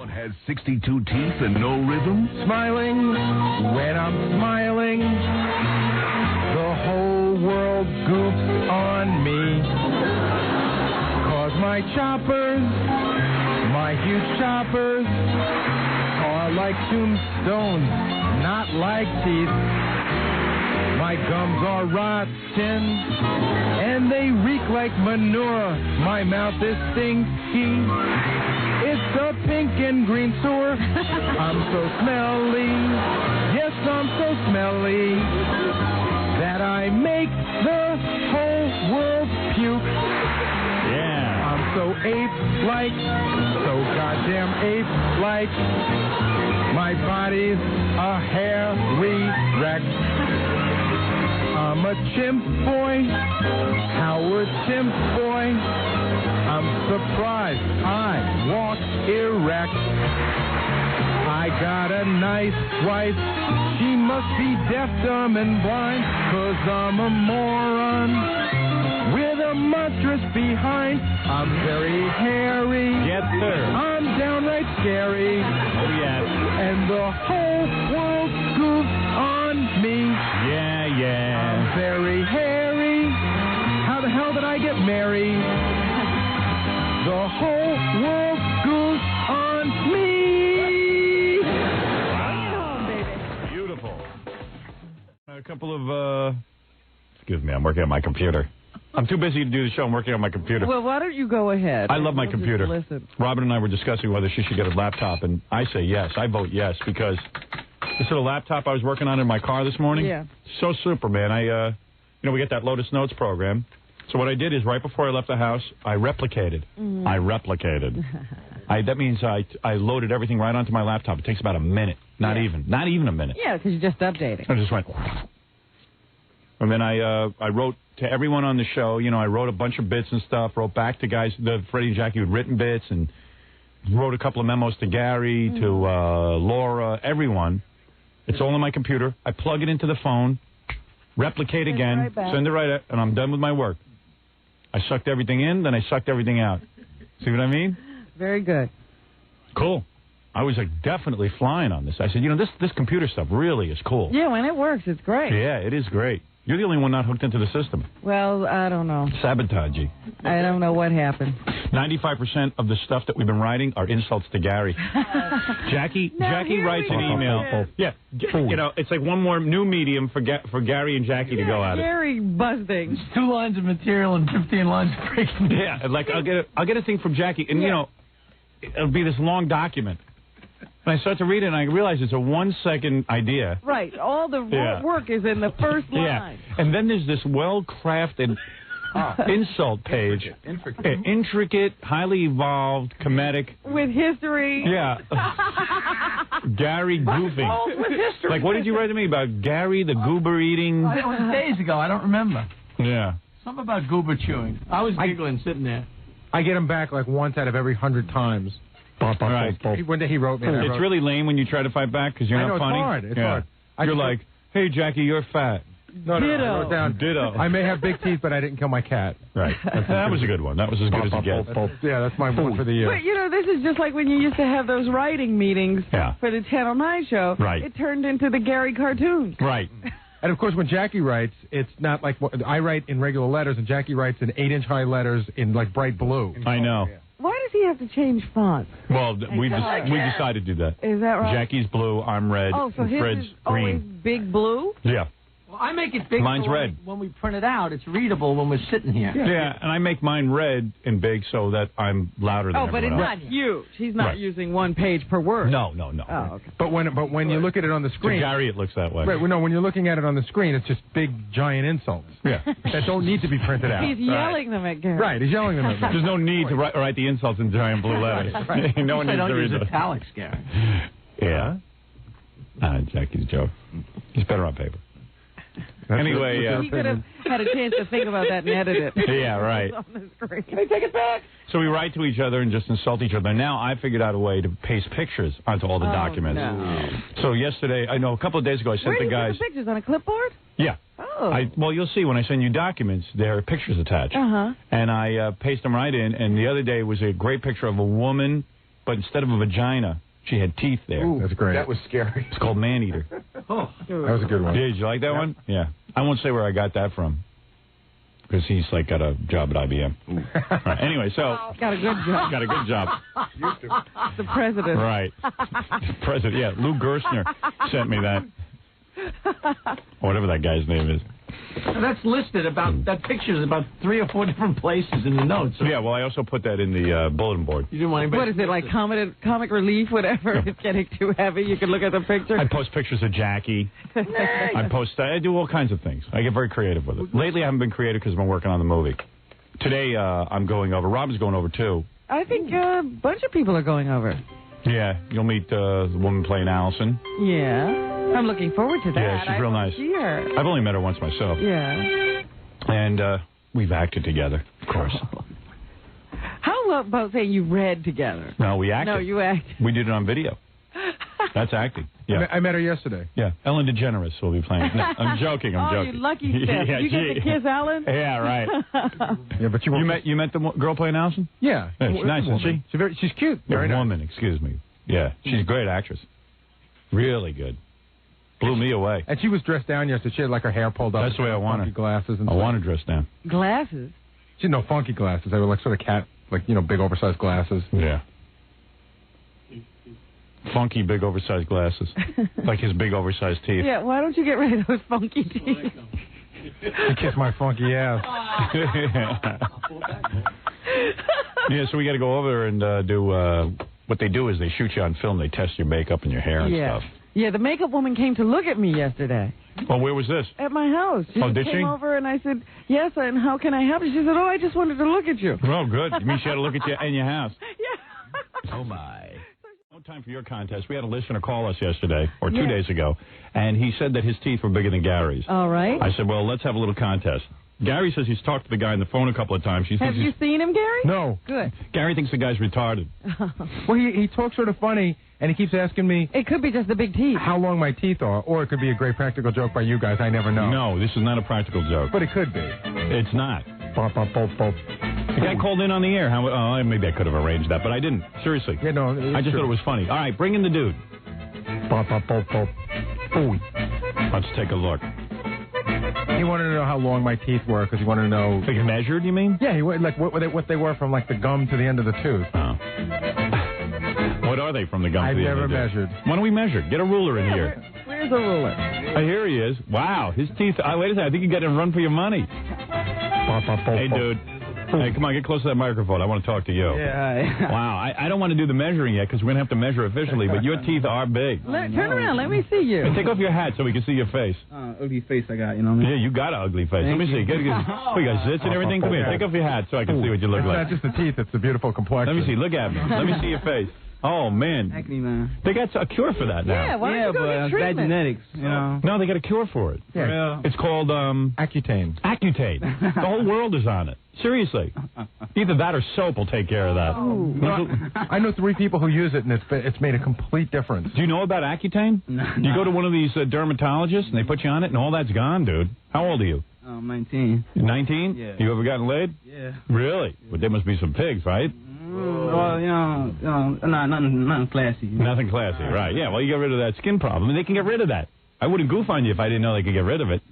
One has 62 teeth and no rhythm. Smiling when I'm smiling, the whole world goofs on me. 'Cause my choppers, my huge choppers, are like tombstones, not like teeth. My gums are rotten, and they reek like manure. My mouth is stinky. It's a pink and green sewer. I'm so smelly. Yes, I'm so smelly that I make the whole world puke. Yeah. I'm so ape-like, so goddamn ape-like. My body's a hairy wreck. I'm a chimp boy, Howard Chimp boy. I'm surprised I walk erect. I got a nice wife, she must be deaf, dumb, and blind, 'cause I'm a moron with a monstrous behind. I'm very hairy. Yes, sir. I'm downright scary. Oh, yes. And the whole world goofs on me. Yeah. I'm very hairy. How the hell did I get married? The whole world goes on me. Wow. Beautiful. A couple of, excuse me, I'm working on my computer. I'm too busy to do the show. I'm working on my computer. Well, why don't you go ahead? I love my computer. Listen. Robin and I were discussing whether she should get a laptop, and I say yes. I vote yes, because this little laptop I was working on in my car this morning, yeah, so super, man. We get that Lotus Notes program. So what I did is right before I left the house, I replicated. Mm-hmm. That means I loaded everything right onto my laptop. It takes about a minute, not even a minute. Yeah, because you're just updating. I just went, and then I wrote to everyone on the show. I wrote a bunch of bits and stuff. Wrote back to guys, Freddie and Jackie who'd written bits, and wrote a couple of memos to Gary, to Laura, everyone. It's all on my computer. I plug it into the phone, replicate again, send it right out, and I'm done with my work. I sucked everything in, then I sucked everything out. See what I mean? Very good. Cool. I was definitely flying on this. I said, this computer stuff really is cool. Yeah, when it works, it's great. Yeah, it is great. You're the only one not hooked into the system. Well, I don't know. Sabotagey. I don't know what happened. 95% of the stuff that we've been writing are insults to Gary. Jackie writes an email. Yeah, it's like one more new medium for Gary and Jackie to go at it. Gary buzzing. 2 lines of material and 15 lines of breaking. Yeah, I'll get a thing from Jackie, and it'll be this long document. And I start to read it, and I realize it's a 1-second idea. Right. All the work is in the first line. Yeah. And then there's this well-crafted insult page. Intricate, highly evolved, comedic. With history. Yeah. Gary goofing. With history. Like, what did you write to me about Gary, the goober eating? It was days ago. I don't remember. Yeah. Something about goober chewing. I was giggling sitting there. I get him back like once out of every 100 times. Right. One day he wrote me. It's really lame when you try to fight back because you're not funny. It's hard. You're like, hey, Jackie, you're fat. No, I wrote down, Ditto. I may have big teeth, but I didn't kill my cat. Right. That was a good one. That was as good as it gets. Yeah, that's my one for the year. But, this is just like when you used to have those writing meetings for the Channel 9 show. Right. It turned into the Gary cartoons. Right. And, of course, when Jackie writes, it's not like I write in regular letters, and Jackie writes in 8-inch high letters in, bright blue. I know. Why does he have to change fonts? Well, we decided to do that. Is that right? Jackie's blue, I'm red, and Fred's is green. Always big blue? Yeah. Well, I make it big. Mine's red. When we print it out, it's readable when we're sitting here. Yeah, and I make mine red and big so that I'm louder than everyone else. Oh, but it's not huge. He's not using 1 page per word. No. Oh, okay. But when you look at it on the screen... To Gary, it looks that way. Right, when you're looking at it on the screen, it's just big, giant insults. Yeah. That don't need to be printed out. He's yelling them at Gary. Right, he's yelling them at me. There's no need to write the insults in giant blue letters. Right. No one needs to read use those. italics, Gary. Yeah. Jackie's joke. He's better on paper. Anyway, he could have had a chance to think about that and edit it. Yeah, right. On the screen. Can I take it back? So we write to each other and just insult each other. Now I figured out a way to paste pictures onto all the documents. No. So yesterday, a couple of days ago, I sent the guys. Where do you put the pictures? On a clipboard? Yeah. Oh. Well, you'll see when I send you documents, there are pictures attached. Uh-huh. And I paste them right in. And the other day was a great picture of a woman but instead of a vagina, she had teeth there. Ooh, that's great. That was scary. It's called man-eater. Oh, that was a good one. Yeah, did you like that one? Yeah. I won't say where I got that from. Because he's, like, got a job at IBM. Right. Anyway, so... Got a good job. Got a good job. The president. Right. President, yeah. Lou Gerstner sent me that. Whatever that guy's name is. that's listed about, that picture is about 3 or 4 different places in the notes. So Yeah, well, I also put that in the bulletin board. you didn't want anybody What is it, like comic relief, whatever? If it's getting too heavy, you can look at the picture. I post pictures of Jackie. I do all kinds of things. I get very creative with it. Lately, I haven't been creative because I've been working on the movie. Today, I'm going over. Robin's going over, too. I think a bunch of people are going over. Yeah, you'll meet the woman playing Allison. Yeah. I'm looking forward to that. Yeah, she's real nice. Here. I've only met her once myself. Yeah. And we've acted together, of course. How about saying you read together? No, we acted. No, you acted. We did it on video. That's acting. Yeah. I met her yesterday. Yeah. Ellen DeGeneres will be playing. No, I'm joking. I'm joking. You lucky Steph. Yeah, you get to kiss Ellen? Yeah, right. Yeah, but you met the girl playing Allison? Yeah. She's nice, isn't she? She's cute. Very nice. Woman, excuse me. Yeah, she's a great actress. Really good. Blew me away. And she was dressed down yesterday. She had like her hair pulled up. That's the way I want her. Funky glasses and I want her dressed down. Glasses? She had no funky glasses. They were like sort of cat, like, you know, big oversized glasses. Yeah. Funky, big, oversized glasses. Like his big, oversized teeth. Yeah, why don't you get rid of those funky teeth? She kissed my funky ass. Yeah, so we got to go over and do... what they do is they shoot you on film. They test your makeup and your hair and stuff. Yeah, the makeup woman came to look at me yesterday. Oh, where was this? At my house. She did she? came over and I said, yes, and how can I help you? She said, I just wanted to look at you. Oh, good. You mean she had to look at you in your house? Yeah. Oh, my. No time for your contest. We had a listener call us yesterday, or 2 days ago, and he said that his teeth were bigger than Gary's. All right. I said, well, let's have a little contest. Gary says he's talked to the guy on the phone a couple of times. Have you seen him, Gary? No. Good. Gary thinks the guy's retarded. Well, he talks sort of funny, and he keeps asking me... It could be just the big teeth. ...how long my teeth are, or it could be a great practical joke by you guys. I never know. No, this is not a practical joke. But it could be. It's not. Bop, bop, bop, bop. The guy called in on the air. Maybe I could have arranged that, but I didn't. Seriously. Yeah, no, I just thought it was funny. All right, bring in the dude. Bop, bop, bop, bop. Booey. Let's take a look. He wanted to know how long my teeth were because he wanted to know. Like measured, you mean? Yeah, he like what they were from like the gum to the end of the tooth. Oh. What are they from the gum to the end of the tooth? I've never measured. Why don't we measure? Get a ruler in here. Where's the ruler? Here he is. Wow, his teeth. Wait a second. I think you got to run for your money. Hey, dude. Hey, come on, get close to that microphone. I want to talk to you. Yeah. Wow, I don't want to do the measuring yet because we're going to have to measure officially, but your teeth are big. Turn around. Let me see you. Hey, take off your hat so we can see your face. Ugly face I got, you know what I mean? Yeah, you got an ugly face. Let me see. We got zits and everything. Come here. Take off your hat so I can see what you look like. It's not just the teeth. It's the beautiful complexion. Let me see. Look at me. Let me see your face. Oh, man. Acne, man. They got a cure for that now. Yeah, why don't you go get bad treatment? genetics, you know. No, they got a cure for it. Yeah. It's called Accutane. Accutane. The whole world is on it. Seriously. Either that or soap will take care of that. I know 3 people who use it, and it's made a complete difference. Do you know about Accutane? No. You go to one of these dermatologists, and they put you on it, and all that's gone, dude. How old are you? I'm 19. 19? Yeah. You ever gotten laid? Yeah. Really? But there must be some pigs, right? Well, nothing classy. Nothing classy, right. Yeah, well, you get rid of that skin problem, and they can get rid of that. I wouldn't goof on you if I didn't know they could get rid of it.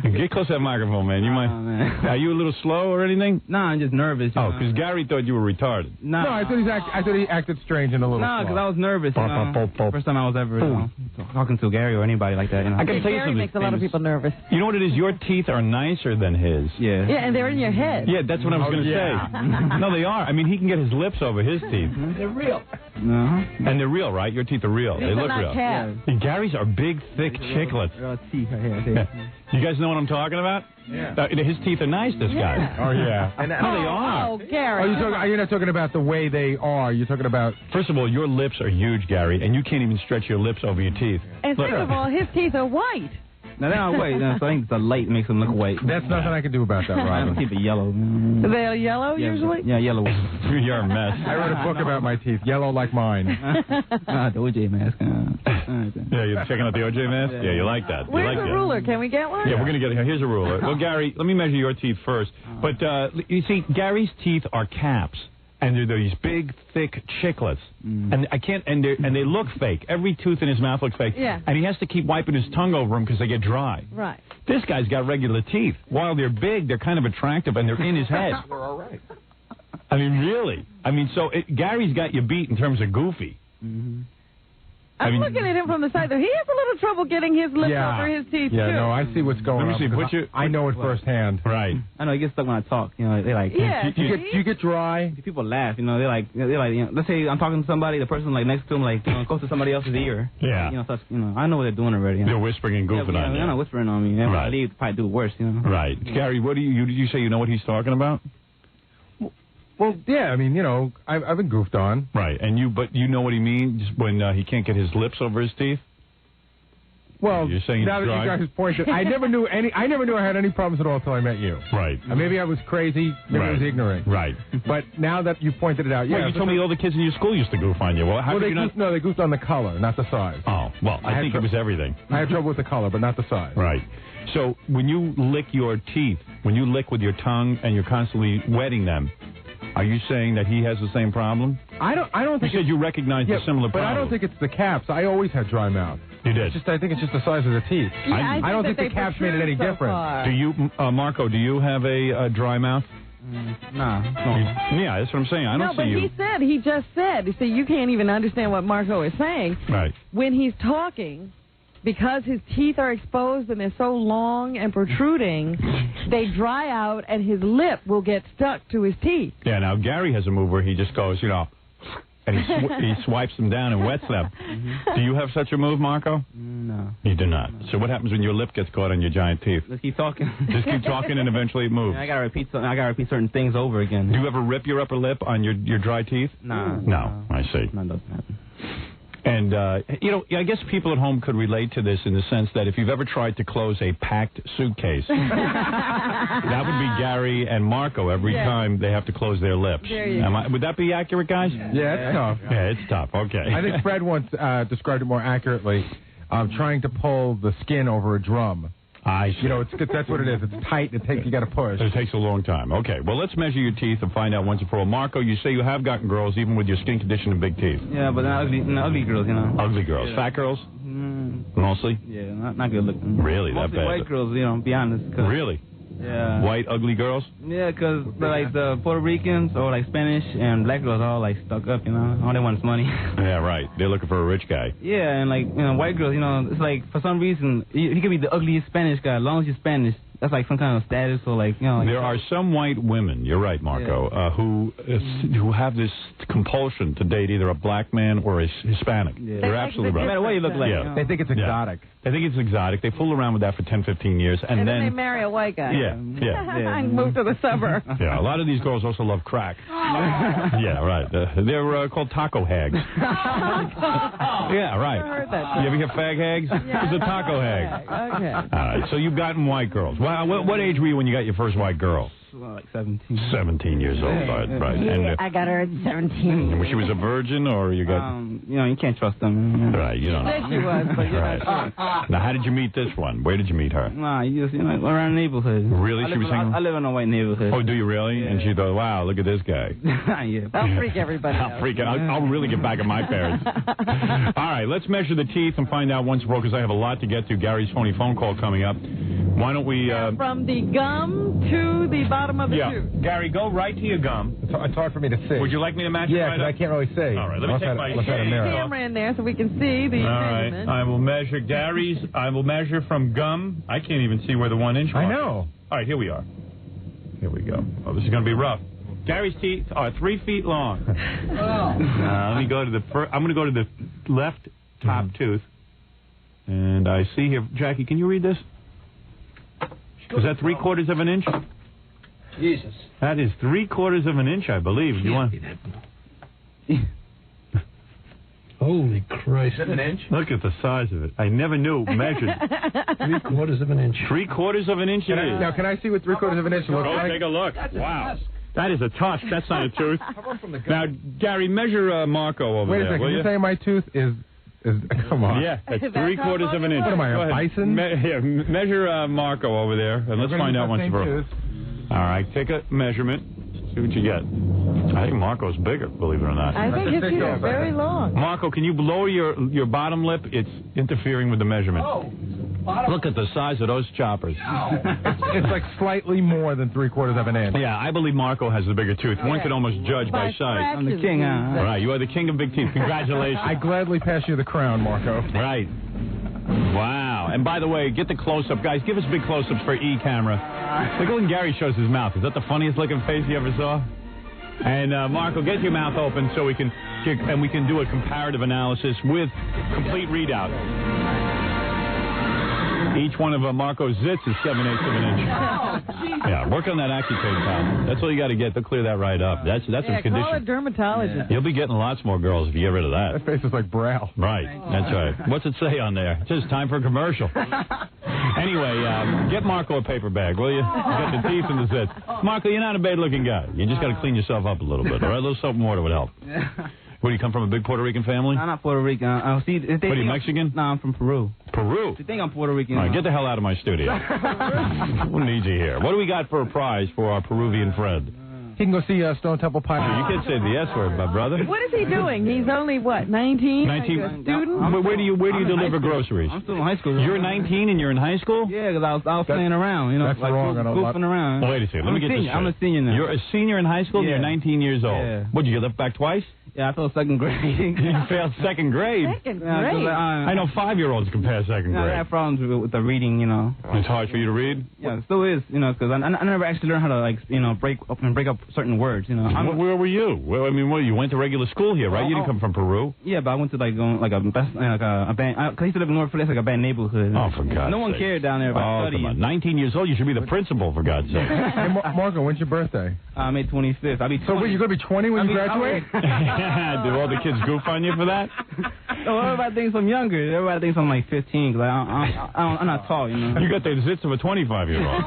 Get close to that microphone, man. You might. Man. Are you a little slow or anything? No, I'm just nervous. Oh, because Gary thought you were retarded. No, I thought he acted strange and a little. No, because I was nervous. Bop. First time I was ever talking to Gary or anybody like that. You know? I can tell you Gary something. makes a lot of people nervous. You know what it is? Your teeth are nicer than his. Yeah. Yeah, and they're in your head. Yeah, that's what I was going to say. No, they are. I mean, he can get his lips over his teeth. They're real. And they're real, right? Your teeth are real. These They are look not real. calves. And Gary's are big, thick chiclets. Teeth right here. You guys know what I'm talking about? Yeah. His teeth are nice, this guy. Oh, yeah. No, they are. Oh, Gary. You're not talking about the way they are. You're talking about... First of all, your lips are huge, Gary, and you can't even stretch your lips over your teeth. And second of all, his teeth are white. No, they're not white. So I think the light makes them look white. That's nothing I can do about that, Robin. Keep it yellow. They're yellow, usually? Yeah, yellow. You're a mess. I wrote a book about my teeth, yellow like mine. The OJ mask. Yeah, you're checking out the OJ mask? Yeah, you like that. Where's you like the ruler? Can we get one? Yeah, we're going to get it. Here's a ruler. Well, Gary, let me measure your teeth first. But, you see, Gary's teeth are caps. And they're these big, thick chiclets. And I can't, and they look fake. Every tooth in his mouth looks fake. Yeah. And he has to keep wiping his tongue over them because they get dry. Right. This guy's got regular teeth. While they're big, they're kind of attractive, and they're in his head. We're all right. I mean, really. I mean, so Gary's got you beat in terms of goofy. I'm looking at him from the side, though. He has a little trouble getting his lips over his teeth, too. Yeah, no, I see what's going on. I know it firsthand. Right. I know, it gets stuck when I talk. You know, they like... Yeah, you get dry. People laugh, you know. They're like, you know, let's say I'm talking to somebody, the person like next to him, like, you know, goes to somebody else's ear. Yeah. You know, such, you know, I know what they're doing already. You know? They're whispering and goofing on you. They're not whispering on me. Right. I leave, probably do it worse, you know. Right. Gary, what do you did you say you know what he's talking about? Well, yeah, I mean, you know, I've been goofed on. Right, but you know what he means when he can't get his lips over his teeth? Well, you're saying now that you guys pointed, I never knew I had any problems at all until I met you. Right. Maybe I was crazy, maybe I was ignorant. Right. But now that you pointed it out, Well, you told me all the kids in your school used to goof on you. Well, how they goofed on the color, not the size. Oh, well, I think it was everything. I had trouble with the color, but not the size. Right. So when you lick your teeth, when you lick with your tongue and you're constantly wetting them, are you saying that he has the same problem? I don't think you said you recognize the similar problem. But I don't think it's the caps. I always had dry mouth. You did? I think it's just the size of the teeth. Yeah, I don't think the caps made it any different. Do you, Marco, do you have a dry mouth? Nah. Yeah, that's what I'm saying. I don't see you. No, but he just said, you see, you can't even understand what Marco is saying. Right. When he's talking, because his teeth are exposed and they're so long and protruding, they dry out and his lip will get stuck to his teeth. Yeah, now Gary has a move where he just goes, you know, and he swipes them down and wets them. Do you have such a move, Marco? No. You do not. So what happens when your lip gets caught on your giant teeth? Just keep talking. Just keep talking and eventually it moves. I gotta repeat certain things over again. Do you ever rip your upper lip on your dry teeth? Nah. No, I see. That doesn't happen. And, you know, I guess people at home could relate to this in the sense that if you've ever tried to close a packed suitcase, that would be Gary and Marco every time they have to close their lips. Would that be accurate, guys? Yeah, it's tough. Yeah, it's tough. Okay. I think Fred once described it more accurately, trying to pull the skin over a drum. You know, that's what it is. It's tight. You got to push. It takes a long time. Okay. Well, let's measure your teeth and find out once and for all. Marco, you say you have gotten girls even with your skin condition and big teeth. Yeah, but not ugly girls, you know. Ugly girls. Yeah. Fat girls? Mostly? Yeah, not good looking. Really? Mostly that bad? White girls, you know, be honest. Really? Yeah. White, ugly girls? Yeah, because like the Puerto Ricans or like Spanish and black girls are all like stuck up, you know. All they want is money. Yeah, right. They're looking for a rich guy. Yeah, and like, you know, white girls, you know, it's like for some reason, he could be the ugliest Spanish guy as long as you're Spanish. That's like some kind of status or like, you know. Like, there are some white women, you're right, Marco, who have this compulsion to date either a black man or a Hispanic. Yeah. You're absolutely right. No matter what you look like. Yeah. You know. They think it's exotic. They think it's exotic. They fool around with that for 10, 15 years. And then they marry a white guy. Yeah. And move to the suburbs. Yeah, a lot of these girls also love crack. Yeah, right. They're called taco hags. Yeah, right. I heard that. You ever hear fag hags? Yeah. It's a taco hag. Okay. All right, so you've gotten white girls. Wow, what age were you when you got your first white girl? Like 17. 17 years old, right. Yeah, And, I got her at 17. And she was a virgin, or you got... you know, you can't trust them. Right, you don't know. Yes, she was, but you're right. not sure. Now, how did you meet this one? Where did you meet her? Nah, you just, you know, around the neighborhood. Really? She was hanging... I live in a white neighborhood. Oh, do you really? Yeah. And she thought, wow, look at this guy. Yeah. I'll freak everybody out. I'll really get back at my parents. All right, let's measure the teeth and find out once more, because I have a lot to get to. Gary's phony phone call coming up. Why don't we... From the gum to the bottom of the tooth. Gary, go right to your gum. It's hard for me to see. Would you like me to match it right up? I can't really see. All right, let me take my camera in there so we can see the measurement. I will measure Gary's. I will measure from gum. I can't even see where the 1 inch mark. I know. All right, here we are. Here we go. Oh, this is going to be rough. Gary's teeth are 3 feet long. Let me go to the first. I'm going to go to the left top tooth. And I see here, Jackie, can you read this? Is that 3/4 of an inch? Jesus. That is 3/4 of an inch, I believe. You want? Holy Christ. Is that an inch? Look at the size of it. I never knew measured. 3/4 of an inch. 3/4 of an inch it is. Now, can I see what 3/4 of an inch looks like? Take a look. Wow. That is a tusk. That's not a tooth. Now, Gary, measure Marco over there. Wait a second. You say my tooth is come on. Yeah, that's 3/4 of an inch. What am I, a bison? Measure Marco over there, and let's find out once and for all. All right, take a measurement. See what you get. I think Marco's bigger, believe it or not. I think his teeth are very long. Marco, can you lower your bottom lip? It's interfering with the measurement. Oh. Look at the size of those choppers. It's like slightly more than 3/4 of an inch. Yeah, I believe Marco has the bigger tooth. One can almost judge by size. I'm the king, huh? Right, you are the king of big teeth. Congratulations. I gladly pass you the crown, Marco. Right. Wow. And by the way, get the close-up. Guys, give us big close-ups for E-camera. Look when Gary shows his mouth. Is that the funniest looking face you ever saw? And Marco, get your mouth open so we can do a comparative analysis with complete readout. Each one of Marco's zits is 7/8 of an inch. Yeah, work on that Accutane, pal. That's all you got to get. They'll clear that right up. That's a condition. Call a dermatologist. You'll be getting lots more girls if you get rid of that. That face is like brow. Right, that's right. What's it say on there? It says time for a commercial. Anyway, get Marco a paper bag, will you? You got the teeth and the zits. Marco, you're not a bad-looking guy. You just got to clean yourself up a little bit. All right, a little soap and water would help. Where do you come from? A big Puerto Rican family? I'm not Puerto Rican. What are you, Mexican? No, I'm from Peru. Peru? You think I'm Puerto Rican? All right, get the hell out of my studio. We need you here. What do we got for a prize for our Peruvian friend? He can go see Stone Temple Pilots. You can't say the S word, my brother. What is he doing? He's only, what, 19? 19. Like a student? Where do you deliver groceries? I'm still in high school. You're 19 and you're in high school? Yeah, because I was playing around, you know, that's like wrong on a lot. goofing around. Well, wait a second. Let me get this straight. I'm a senior now. You're a senior in high school and Yeah. you're 19 years old. Yeah. What, did you get left back twice? Yeah, I failed second grade. You failed second grade? Second Yeah, 'cause, grade? I know 5-year-olds can pass second I grade. have problems with the reading, you know. It's hard for you to read? Yeah, it still is, you know, because I never actually learned how to, like, you know, break up certain words, you know. Where were you? Well, I mean, you went to regular school here, right? You didn't come from Peru? Yeah, but I went to, like a band, because I used to live in North Philly, like a bad neighborhood. Oh, for God's sake. No one cared down there about studying. Come on. 19 years old, you should be the principal, for God's sake. Hey, Marco, when's your birthday? May 25th. I'll be 20. So wait, you're going to be 20 when you graduate? Do all the kids goof on you for that? No, everybody thinks I'm younger. Everybody thinks I'm like 15, because I'm not tall, you know. You got the zits of a 25-year-old.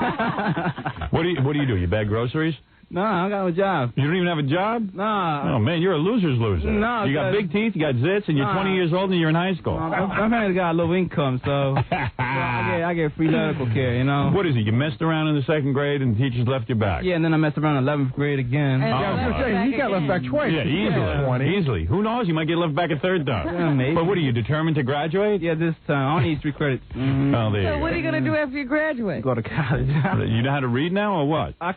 What do you do? You bag groceries? No, I got a job. You don't even have a job? Nah. Oh, man, you're a loser's loser. No, you got big teeth, you got zits, and you're 20 years old and you're in high school. My family got a low income, so I get free medical care, you know. What is it? You messed around in the second grade and the teachers left you back? Yeah, and then I messed around in 11th grade again. And I was going to say, he got left back twice. Yeah, easily. Who knows? You might get left back a third time. Yeah, maybe. But what are you, determined to graduate? Yeah, this time. I only need 3 credits. Oh, there So you what are you going to do after you graduate? Go to college. You know how to read now or what? I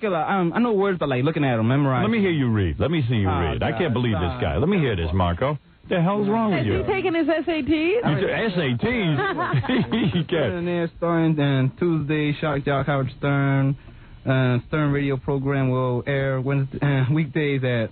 know words, but like looking at them, memorize. Let me hear you read. Let me see you read. I can't believe this guy. Let me hear this, Marco. What the hell's wrong with Has you? he taken his SATs? SATs? He can't. And then starting and Tuesday, Shock Jock Howard Stern. Stern radio program will air weekdays at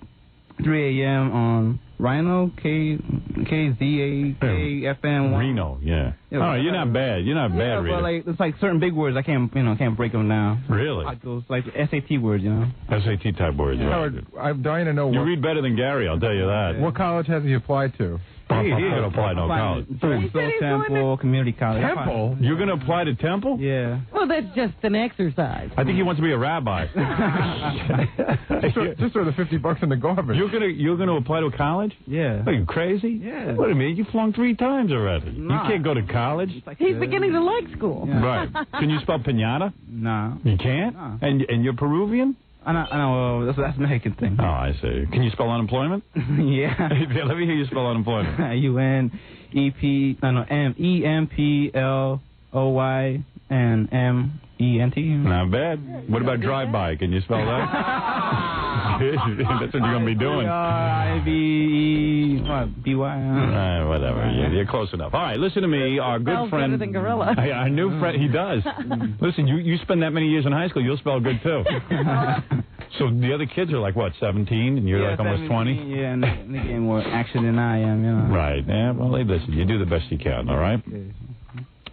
3 a.m. on Rhino, KZA, KFM. Reno, yeah. All right, you're not bad. You're not bad, but reader. like it's like certain big words I can't break them down. Really? Like those like SAT words, you know. SAT type words. Right. Howard, I'm dying to know You read better than Gary, I'll tell you that. what college has he applied to? He's going to apply no college. Temple, Community College. Temple? You're going to apply to Temple? Yeah. Well, that's just an exercise. I think he wants to be a rabbi. Just throw the $50 in the garbage. You're gonna apply to a college? Yeah. Are you crazy? Yeah. Wait a minute, you flunked 3 times already. Nah. You can't go to college. He's beginning to like school. Yeah. Right. Can you spell pinata? No. You can't? No. And you're Peruvian? I know. That's a Mexican thing. Oh, I see. Can you spell unemployment? Yeah. Let me hear you spell unemployment. UNEPLOY and MENT. Not bad. What about drive-by? Can you spell that? That's what you're going to be doing. BY. Whatever. You're close enough. All right, listen to me. Our good Spells friend. better than gorilla. Our new friend. He does. Listen, you spend that many years in high school, you'll spell good, too. So the other kids are like, what, 17? And you're like almost 20? Yeah, and they get more action than I am, you know. Right. Yeah, well, hey, listen, you do the best you can, all right?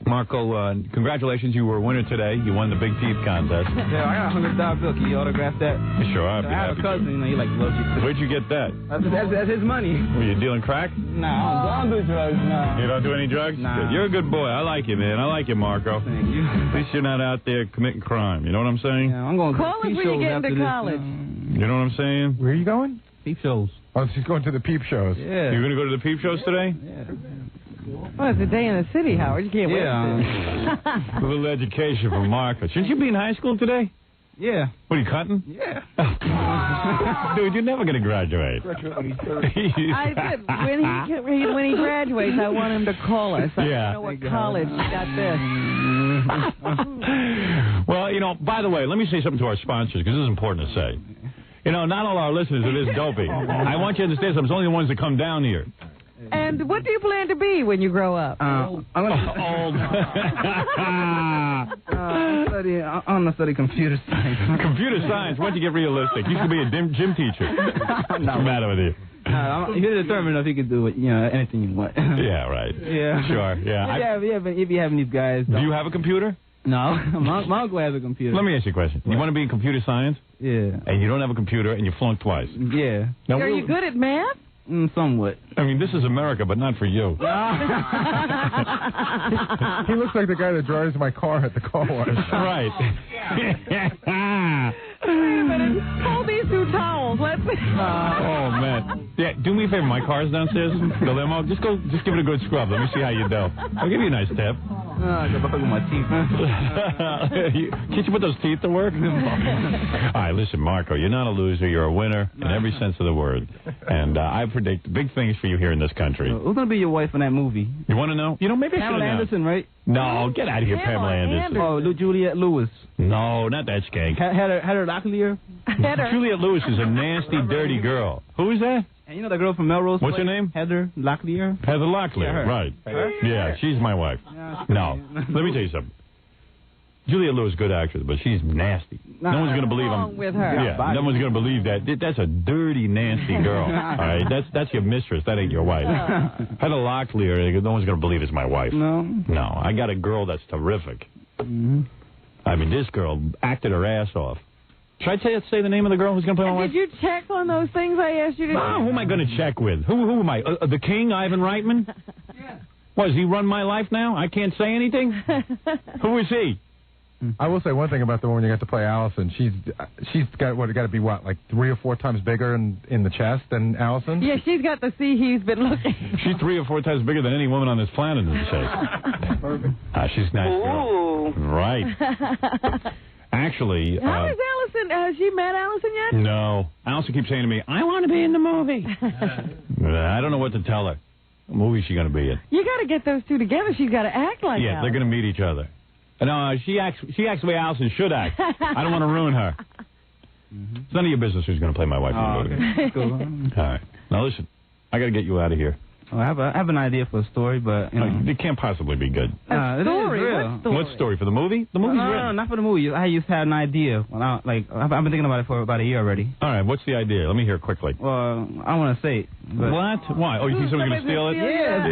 Marco, congratulations. You were a winner today. You won the Big Teeth contest. Yeah, I got a $100 bill. Can you autograph that? Sure, I'd be I have happy a cousin, to. you know, he like loves you. Where'd you get that? That's his money. Were you dealing crack? No, I don't do drugs, no. You don't do any drugs? Nah. Good. You're a good boy. I like you, man. I like you, Marco. Thank you. At least you're not out there committing crime. You know what I'm saying? Yeah, I'm going to Call us when you get into college. You know what I'm saying? Where are you going? Peep shows. Oh, she's going to the peep shows. Yeah. You're going to go to the peep shows today? Yeah. Well, it's a day in the city, Howard. You can't wait. A little education from Marco. Shouldn't you be in high school today? Yeah. What, are you cutting? Yeah. Dude, you're never going to graduate. I did. When he graduates, I want him to call us. I don't know what college he got this. Well, you know, by the way, let me say something to our sponsors, because this is important to say. You know, not all our listeners are this dopey. I want you to understand something. It's only the ones that come down here. And what do you plan to be when you grow up? Old. I'm going to study computer science. Computer science? Why don't you get realistic? You should be a gym teacher. What's the matter with you? You're determined if you can do it, you know, anything you want. Yeah, right. Yeah. Sure, yeah. If you having these guys. Do you have a computer? No. My uncle has a computer. Let me ask you a question. You want to be in computer science? Yeah. And you don't have a computer and you flunked twice? Yeah. Now, Are you good at math? Somewhat. I mean, this is America, but not for you. He looks like the guy that drives my car at the car wash. Right. Wait a minute. Hold these two towels. Let's. Oh, man. Yeah, do me a favor. My car's downstairs. The limo. Just give it a good scrub. Let me see how you do. I'll give you a nice tip. I got with my teeth. Can't you put those teeth to work? All right, listen, Marco, you're not a loser. You're a winner in every sense of the word. And I predict big things for you here in this country. Who's going to be your wife in that movie? You want to know? You know, maybe I should have Pamela Anderson, right? No, get out of here, Pamela Anderson. Oh, Juliette Lewis. No, not that skank. Heather Locklear. Juliette Lewis is a nasty, dirty girl. Who is that? And you know the girl from Melrose? What's her name? Heather Locklear. Heather Locklear, Yeah, her. right. Her? Yeah, she's my wife. Yeah. No, let me tell you something. Juliette Lewis is a good actress, but she's nasty. No one's going to believe wrong with her. Yeah, no one's going to believe that. That's a dirty, nasty girl. All right, that's your mistress. That ain't your wife. Heather Locklear, no one's going to believe is my wife. No. No, I got a girl that's terrific. Mm-hmm. I mean, this girl acted her ass off. Should I say the name of the girl who's going to play my wife? Did you check on those things I asked you to do? Who am I going to check with? Who am I? The king, Ivan Reitman? Yeah. What, does he run my life now? I can't say anything? Who is he? I will say one thing about the one you got to play Allison. She's got to be like 3 or 4 times bigger in the chest than Allison. Yeah, she's got the see he's been looking. She's 3 or 4 times bigger than any woman on this planet in the chest. She's a nice girl. Right. Actually, how is Allison? Has she met Allison yet? No. Allison keeps saying to me, "I want to be in the movie." I don't know what to tell her. What movie is she going to be in? You got to get those two together. She's got to act like Yeah, Allison. they're going to meet each other. No, she acts the way Allison should act. I don't want to ruin her. It's none of your business who's going to play my wife in the movie. Okay. Cool. All right. Now listen, I got to get you out of here. I have an idea for a story, but you know. It can't possibly be good. A story? It is real. What story? What story for the movie? The movie's No, written. not for the movie. I just had an idea. When I've been thinking about it for about a year already. All right. What's the idea? Let me hear it quickly. Well, I don't want to say it. But What? Why? Oh, you think someone's going to steal it? Yeah,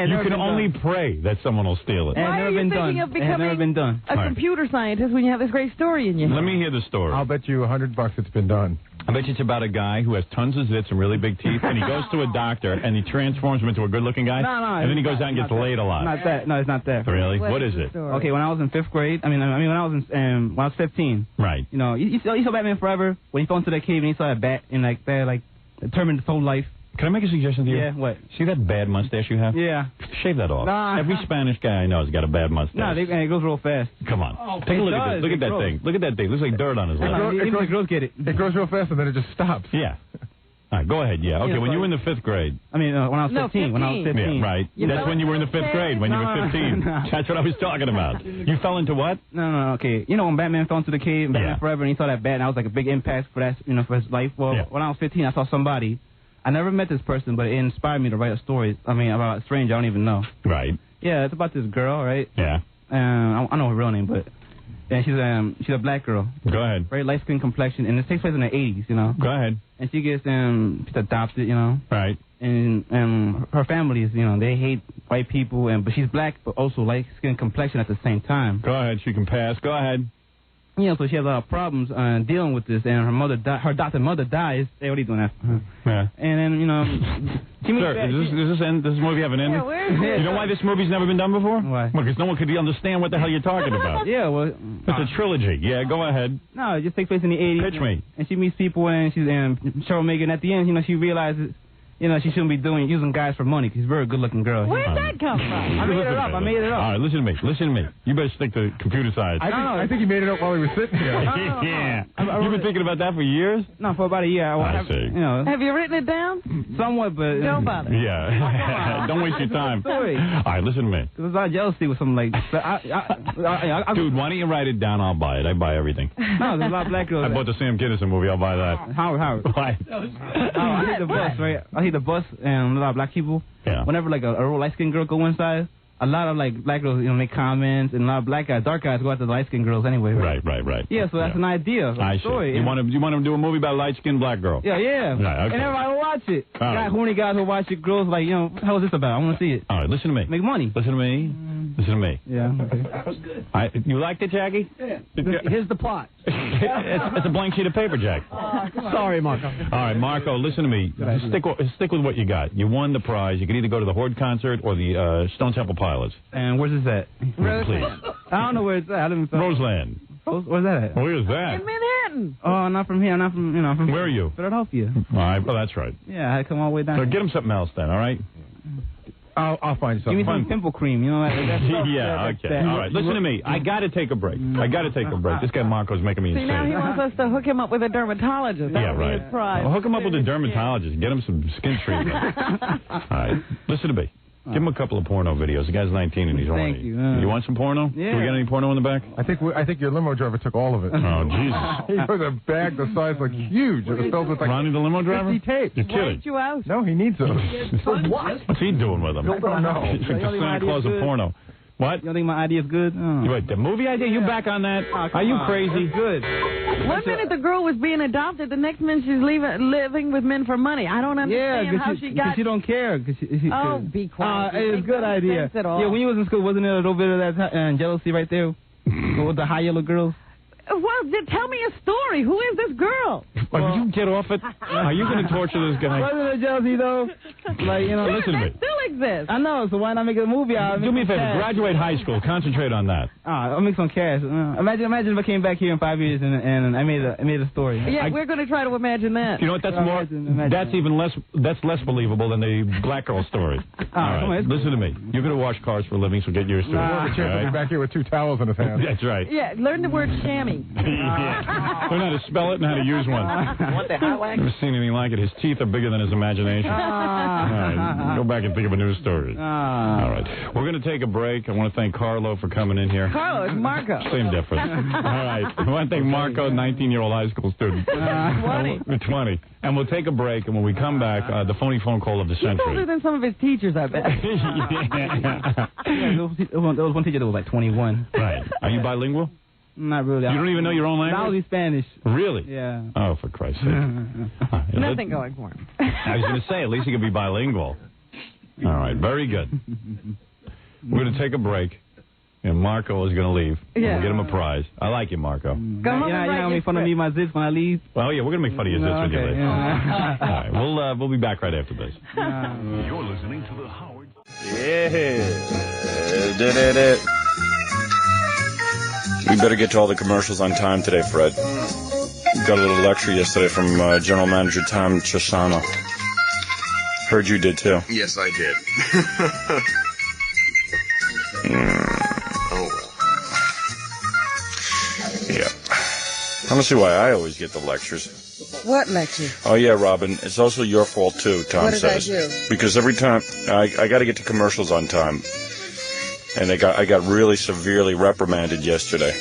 You can only pray that someone will steal it. It has Why never are you been thinking done. of It has never been done. a computer scientist when you have this great story in your head? Let me hear the story. I'll bet you $100 it's been done. I bet you it's about a guy who has tons of zits and really big teeth, and he goes to a doctor, and he transforms him into a good-looking guy, No, and then he goes out and gets laid a lot. Not that. No, it's not that. Really? What is the it? story? Okay, when I was in 5th grade, when I was 15, Right. you know, you saw Batman Forever when he fell into that cave and he saw that bat and that determined his whole life. Can I make a suggestion to you? Yeah, what? See that bad mustache you have? Yeah. Shave that off. Nah. Every Spanish guy I know has got a bad mustache. No, it goes real fast. Come on. Take a look at this. Look at that thing. Look at that thing. Looks like dirt on his lip. Even the girls get it. It grows real fast and then it just stops. Yeah. All right, go ahead. Yeah. Okay, when you were in the 5th grade. I mean, when I was 15. When I was 15. Yeah, right. That's when you were in the 5th grade, when you were 15. That's what I was talking about. You fell into what? No, okay. You know when Batman fell into the cave, and Batman Forever, and he saw that bat, and that was like a big impact for that, for his life. Well, when I was 15, I saw somebody. I never met this person, but it inspired me to write a story. I mean, about a stranger I don't even know. Right. Yeah, it's about this girl, right? Yeah. I know her real name, but yeah, she's a black girl. Go ahead. Very light skin complexion, and it takes place in the 80s, you know. Go ahead. And she gets she's adopted, you know. Right. And her family is, they hate white people, but she's black, but also light skin complexion at the same time. Go ahead. She can pass. Go ahead. So she has a lot of problems dealing with this, and her adopted mother dies. Hey, what are you doing that? Yeah. And then, she meets Sir, back. does this movie have an ending? Yeah, where is it? You know why this movie's never been done before? Why? Because no one could understand what the hell you're talking about. Yeah, well... It's a trilogy. Yeah, go ahead. No, it just takes place in the 80s. Pitch me. And she meets people, and she's Cheryl Megan. At the end, she realizes you know, she shouldn't be using guys for money. 'Cause she's a very good-looking girl. Where'd that come from? I made it up. I made it up. All right, listen to me. You better stick to computer science. I think he made it up while he was sitting here. Yeah. You've been thinking about that for years? No, for about a year. I see. You know, Have you written it down? somewhat, but Don't bother. Yeah. Don't waste your time. Story. All right, listen to me. There's a lot of jealousy with something like that. Dude, why don't you write it down? I'll buy it. I buy everything. No, there's a lot of black girls. I bought the Sam Kinison movie. I'll buy that. Howard. Why? I hate the bus, right? I hate the bus and a lot of black people. Yeah. Whenever like a real light-skinned girl go inside, a lot of like black girls, you know, make comments, and a lot of black guys, dark guys go after the light-skinned girls anyway. Right. Yeah, so that's an idea. I see. Story. You want to do a movie about a light-skinned black girl? Yeah. Right, okay. And everybody will watch it. All right. Horny guys will watch it. Girls like, you know, what the hell is this about? I want to see it. All right, listen to me. Make money. Listen to me. Yeah. Okay. That was good. You liked it, Jackie? Yeah. Here's the plot. It's a blank sheet of paper, Jack. Sorry, Marco. All right, Marco, listen to me. Stick with what you got. You won the prize. You can either go to the Horde concert or the Stone Temple Pilots. And where's this at? Please. I don't know where it's at. I live in Roseland. Where's that at? Where's that? In Manhattan. Oh, I'm not from here. I'm not from, you know, I'm from Where are you? Philadelphia. All right, well, that's right. Yeah, I had to come all the way down. So get him something else then, all right? I'll find Give something. me some pimple cream, you know. Yeah, okay. All right, listen to me. I got to take a break. This guy Marco's making me See, now he insane. wants us to hook him up with a dermatologist. That Yeah, would be right. his prize. Well, hook him up with a dermatologist. Get him some skin treatment. All right, listen to me. Give him a couple of porno videos. The guy's 19 and he's horny. Thank you. You want some porno? Yeah. Do we got any porno in the back? I think your limo driver took all of it. Oh, Jesus. He put a bag the size like huge. It was filled with like Ronnie the limo driver? 50 tapes. You're Why kidding. ain't you out? No, he needs those. For what? What's he doing with them? I don't know. He's like the Santa Claus of porno. What? You don't think my idea is good? Oh. Wait, the movie idea? You back on that? Are you crazy? It's good. One minute the girl was being adopted, the next minute she's living with men for money. I don't understand how she got. Because she don't care. Oh, be quiet. It's a good idea. Yeah, when you was in school, wasn't there a little bit of that jealousy right there with the high yellow girls? Well, then tell me a story. Who is this girl? Will you get off it? Are you going to torture this guy? Wasn't there jealousy though? Like, you know, Listen to me. That still exists. I know, so why not make a movie out of it? Do me a favor. Graduate high school. Concentrate on that. I'll make some cash. Imagine if I came back here in 5 years and I made a story. Yeah, we're going to try to imagine that. You know what? That's more. That's even less. That's less believable than the black girl story. All right. Listen to me. You're going to wash cars for a living, so get used to it. The chance to be back here with 2 towels in his hand. That's right. Yeah, learn the word chamois. Yeah. Learn how to spell it and how to use one. Want the highlight? Never seen anything like it. His teeth are bigger than his imagination. All right. Go back and think of a new story. All right. We're going to take a break. I want to thank Carlo for coming in here. Carlo, it's Marco. Same difference. All right. I want to thank Marco, 19-year-old high school student. 20. And we'll take a break, and when we come back, the phony phone call of the He's older century. than some of his teachers, I bet. There was one teacher that was like 21. Right. Are you bilingual? Not really. You don't even know your own I language? was Spanish. Really? Yeah. Oh, for Christ's sake. Nothing going for him. I was going to say, at least you could be bilingual. All right, very good. We're going to take a break, and Marco is going to leave. Yeah. We'll get him a prize. I like you, Marco. Go home You're and not write going to your make fun of me, my zips when I leave? Well, yeah, we're going to make fun of your zits when you Okay, leave. yeah. All right, we'll be back right after this. You're listening to the Howard. We better get to all the commercials on time today, Fred. Got a little lecture yesterday from General Manager Tom Chisano. Heard you did too. Yes, I did. Oh, well. Yeah. I don't see why I always get the lectures. What lecture? Oh, yeah, Robin. It's also your fault, too, Tom What did I says. do? Because every time I got to get to commercials on time. And I got really severely reprimanded yesterday.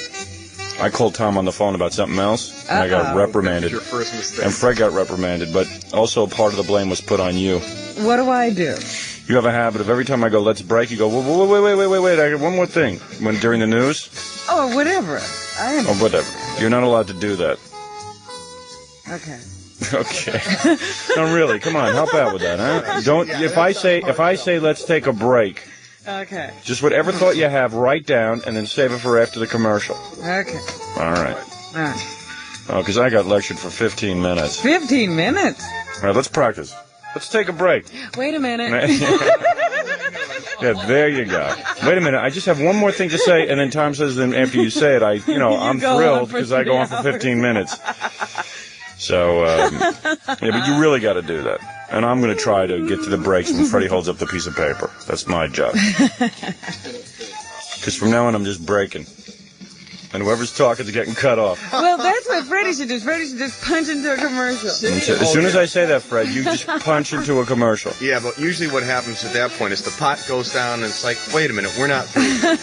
I called Tom on the phone about something else, and I got reprimanded. Your first mistake. And Fred got reprimanded, but also part of the blame was put on you. What do I do? You have a habit of every time I go, let's break, you go, wait, I got one more thing. When during the news? Oh, whatever. Oh, whatever. You're not allowed to do that. Okay. Okay. No, really, come on, help out with that, huh? Don't, if I say let's take a break, Okay. just whatever thought you have, write down, and then save it for after the commercial. Okay. All right. All right. Oh, because I got lectured for 15 minutes. 15 minutes? All right, let's practice. Let's take a break. Wait a minute. Yeah, there you go. Wait a minute, I just have one more thing to say, and then Tom says, then after you say it, I'm go on thrilled for because I go on for 15 minutes. So, yeah, but you really got to do that. And I'm going to try to get to the breaks when Freddie holds up the piece of paper. That's my job. Because from now on, I'm just breaking. And whoever's talking is getting cut off. Well, that's what Freddie should do. Freddie should just punch into a commercial. As soon as I say that, Fred, you just punch into a commercial. Yeah, but usually what happens at that point is the pot goes down and it's like, wait a minute, we're not through yet.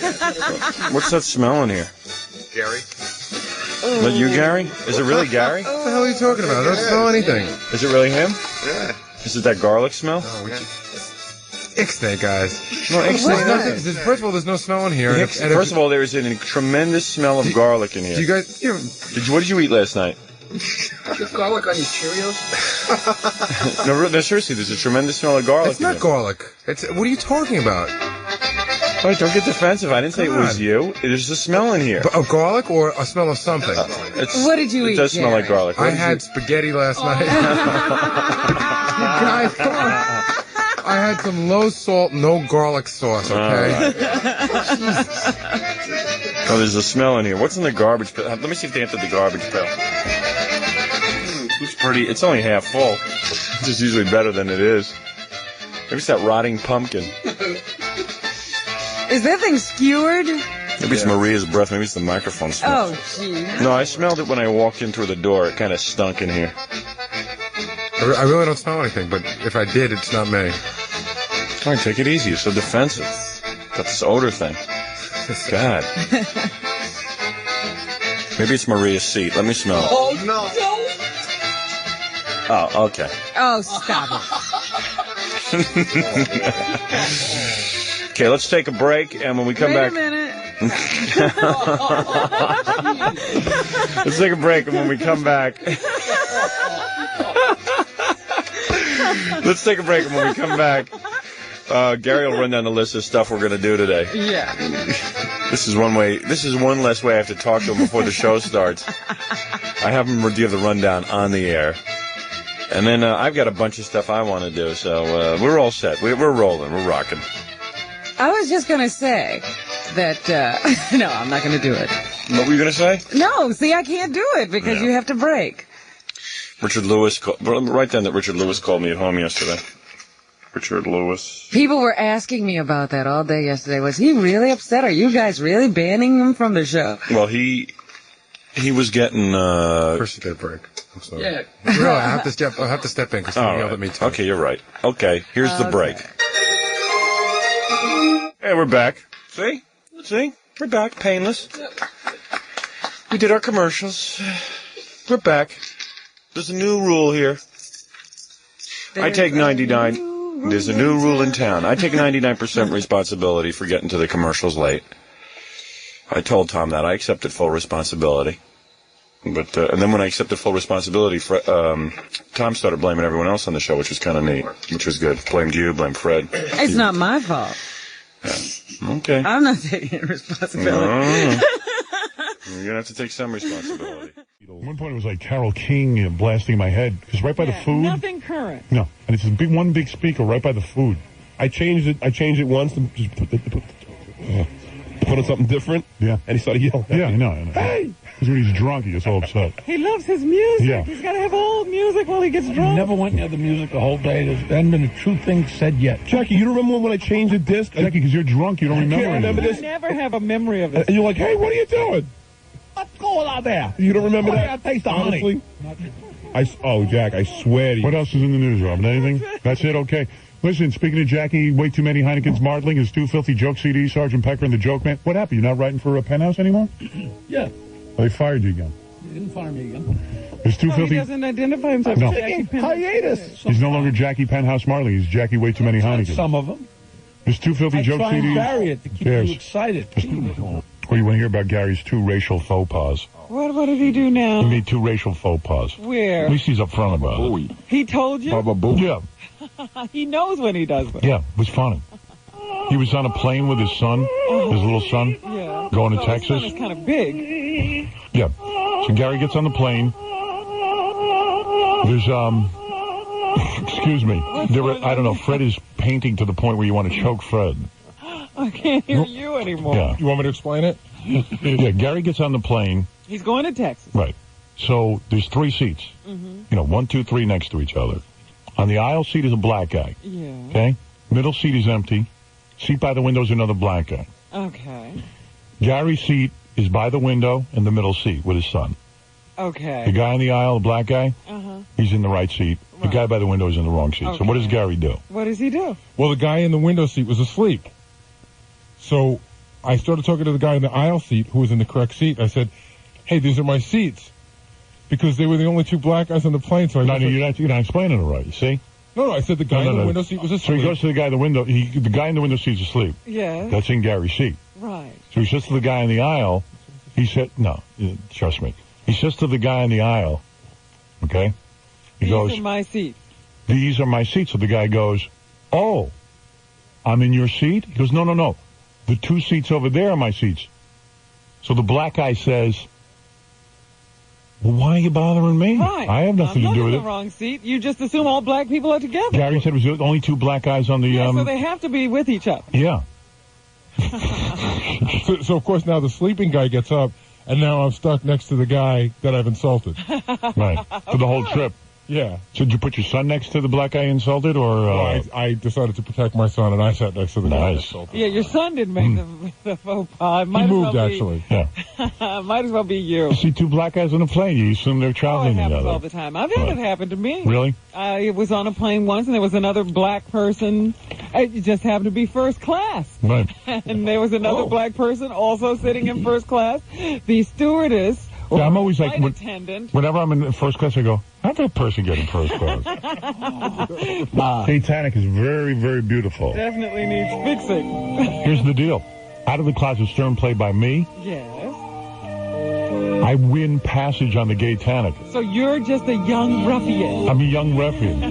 What's that smell in here? Gary? Is that you, Gary? Is it really Gary? What the hell are you talking about? I don't smell anything. Is it really him? Yeah. Is it that garlic smell? Ixnay, guys. No, Ixnay. First of all, there's no smell in here. First of all, there is a tremendous smell of garlic in here. Do you guys... What did you eat last night? Garlic on your Cheerios? No, seriously, there's a tremendous smell of garlic. It's not garlic. What are you talking about? All right, don't get defensive. I didn't say it was you. There's a smell in here. Of garlic or a smell of something? What did you eat? It does smell like garlic. I had spaghetti last night. You guys, come on. I had some low salt, no garlic sauce, okay? Oh, there's a smell in here. What's in the garbage pail? Let me see if they emptied the garbage pail. Looks pretty. It's only half full. Which is usually better than it is. Maybe it's that rotting pumpkin. Is that thing skewered? Maybe it's Maria's breath. Maybe it's the microphone smell. Oh, gee. No, I smelled it when I walked in through the door. It kind of stunk in here. I really don't smell anything, but if I did, it's not me. All right, take it easy. You're so defensive. Got this odor thing. God. Maybe it's Maria's seat. Let me smell it. Oh, no. Oh, okay. Oh, stop it. Okay, let's take a break, and when we come back... Wait a minute. Let's take a break, and when we come back... Let's take a break, and when we come back... Gary will run down the list of stuff we're going to do today. Yeah. This is one less way I have to talk to him before the show starts. I have him give the rundown on the air. And then I've got a bunch of stuff I want to do, so we're all set. We're rolling. We're rocking. I was just going to say that, no, I'm not going to do it. What were you going to say? No, see, I can't do it because you have to break. Richard Lewis, write down that Richard Lewis called me at home yesterday. Richard Lewis. People were asking me about that all day yesterday. Was he really upset? Are you guys really banning him from the show? Well, he was getting... First, you get a break. I'm sorry. Yeah. Really, I have to step in because someone yelled at me too. Okay, you're right. Okay, here's the break. Hey, we're back. See? We're back. Painless. We did our commercials. We're back. There's a new rule here. I take 99... There's a new rule in town. I take 99% responsibility for getting to the commercials late. I told Tom that. I accepted full responsibility. But and then when I accepted full responsibility, Tom started blaming everyone else on the show, which was kind of neat, which was good. Blamed you, blamed Fred. It's not my fault. Yeah. Okay. I'm not taking responsibility. You're going to have to take some responsibility. At one point, it was like Carole King blasting in my head, because right by the food... Nothing current. No, and it's one big speaker right by the food. I changed it once to just put on something different. Yeah. And he started yelling. Yeah, I know. Hey! Because when he's drunk, he gets all upset. He loves his music. Yeah. He's got to have old music while he gets drunk. Never went near the music the whole day. There hasn't been a true thing said yet. Jackie, you don't remember when I changed the disc? Jackie, because you're drunk, you don't remember this. I never have a memory of it. And you're like, hey, what are you doing? What's going on there? You don't remember that? I taste the honey. Jack, I swear to you. What else is in the news, Robin? Anything? That's it? Okay. Listen, speaking of Jackie, way too many Heineken's Martling, his Two Filthy Joke CDs, Sergeant Pecker and the Joke Man. What happened? You're not writing for a Penthouse anymore? Yeah. Well, they fired you again. They didn't fire me again. His Two Filthy... He doesn't identify himself no. as Jackie Penthouse. Hiatus. He's no longer Jackie Penthouse Martling. He's Jackie Way Too Many Heineken. Some of them. His Two Filthy Joke I try CDs. and vary it to keep you excited. Or you want to hear about Gary's two racial faux pas? What did he do now? He made two racial faux pas. Where? At least he's up front about it. He told you? Yeah. He knows when he does that. Yeah, it was funny. He was on a plane with his son, his little son, going to Texas. His son is kind of big. Yeah. So Gary gets on the plane. There's, excuse me. I don't know, Fred is painting to the point where you want to choke Fred. I can't hear you anymore. Yeah. You want me to explain it? Yeah, Gary gets on the plane. He's going to Texas. Right. So there's three seats. Mm-hmm. 1, 2, 3 next to each other. On the aisle seat is a black guy. Yeah. Okay? Middle seat is empty. Seat by the window is another black guy. Okay. Gary's seat is by the window in the middle seat with his son. Okay. The guy in the aisle, the black guy, Uh-huh. he's in the right seat. The guy by the window is in the wrong seat. So what does Gary do? What does he do? Well, the guy in the window seat was asleep. So I started talking to the guy in the aisle seat who was in the correct seat. I said, hey, these are my seats. Because they were the only two black guys on the plane. So you're not explaining it right, you see? No, I said the guy in the window seat was asleep. So he goes to the guy in the window. The guy in the window seat is asleep. Yes. That's in Gary's seat. Right. So he says to the guy in the aisle, he said, no, trust me. He says to the guy in the aisle, okay? He goes, These are my seats. These are my seats. So the guy goes, oh, I'm in your seat? He goes, no. The two seats over there are my seats. So the black guy says, well, why are you bothering me? Right. I have nothing to do with I'm in the wrong seat. You just assume all black people are together. Gary said it was the only two black guys on the... Yeah, so they have to be with each other. Yeah. So, of course, now the sleeping guy gets up, and now I'm stuck next to the guy that I've insulted. Right. For the whole trip. Yeah. So did you put your son next to the black guy you insulted, or... Well, I decided to protect my son, and I sat next to the guy I insulted. Yeah, your son didn't make the faux pas. He moved, actually. Yeah. Might as well be you. You see two black guys on a plane, you assume they're traveling it happens together. all the time. I've had it happen to me. Really? I was on a plane once, and there was another black person. It just happened to be first class. Right. And there was another black person also sitting in first class. The stewardess... Yeah, I'm always like, attendant. whenever I'm in first class, I go, how'd that person get in first class? Titanic is very, very beautiful. Definitely needs fixing. Here's the deal. Out of the Closet Stern, played by me, Yes. I win passage on the Gaytanic. So you're just a young ruffian. I'm a young ruffian.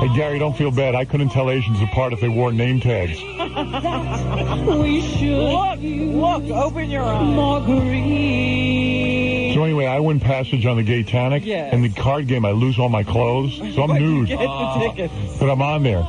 Hey, Gary, don't feel bad. I couldn't tell Asians apart if they wore name tags. We should. Look, open your eyes. Marguerite. So anyway, I win passage on the Gaytanic. Yes. And the card game, I lose all my clothes. So I'm nude. Get the tickets. But I'm on there.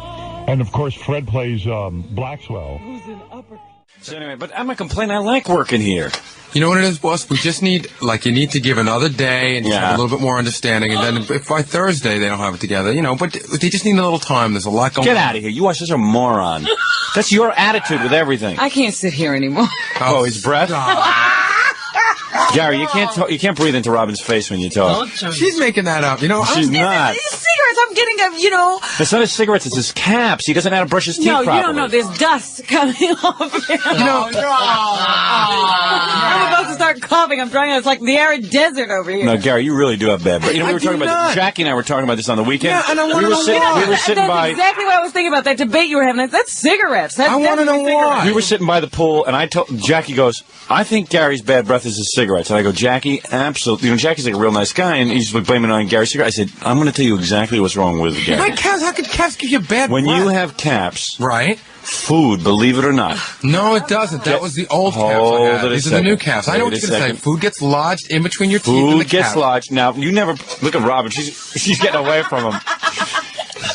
And, of course, Fred plays Blackswell. Who's an upper... So anyway, but I'm not complaining. I like working here. You know what it is, boss? We just need, you need to give another day and just have a little bit more understanding. And then if by Thursday they don't have it together, but they just need a little time. There's a lot going on. Get out of here. You are such a moron. That's your attitude with everything. I can't sit here anymore. Oh, his breath? Gary, you can't breathe into Robin's face when you talk. She's making that up, She's not. These cigarettes, I'm getting It's not his cigarettes, it's his caps. He doesn't know how to brush his teeth properly. No, you don't know. There's dust coming off here. I'm about to start coughing. I'm trying. It's like the arid desert over here. No, Gary, you really do have bad breath. We were talking about Jackie and I were talking about this on the weekend. Yeah, and I want to know why. We were sitting by... That's exactly what I was thinking about, that debate you were having. That's cigarettes. I want to know why. We were sitting by the pool, and Jackie goes, I think Gary's bad breath is his cigarettes. And I go, Jackie, absolutely. Jackie's like a real nice guy, and he's blaming it on Gary's cigarettes. I said, I'm going to tell you exactly what's wrong with Gary. My caps, how could caps give you bad When breath? you have caps, right? Food, believe it or not. No, it doesn't. That was the old caps I had. These are the new caps. I know what you're going to say. Food gets lodged in between your teeth and the Food gets cap. lodged. Now, you never... Look at Robin. She's getting away from him.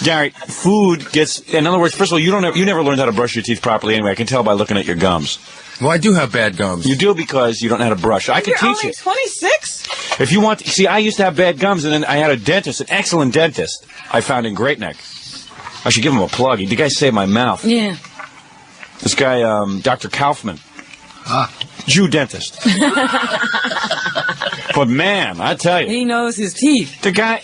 Gary, food gets... In other words, first of all, you never learned how to brush your teeth properly anyway. I can tell by looking at your gums. Well, I do have bad gums. You do because you don't know how to brush. I can teach you. You're only 26? If you want... See, I used to have bad gums, and then I had a dentist, an excellent dentist, I found in Great Neck. I should give him a plug. The guy saved my mouth. Yeah. This guy, Dr. Kaufman. Jew dentist. But, man, I tell you. He knows his teeth. The guy,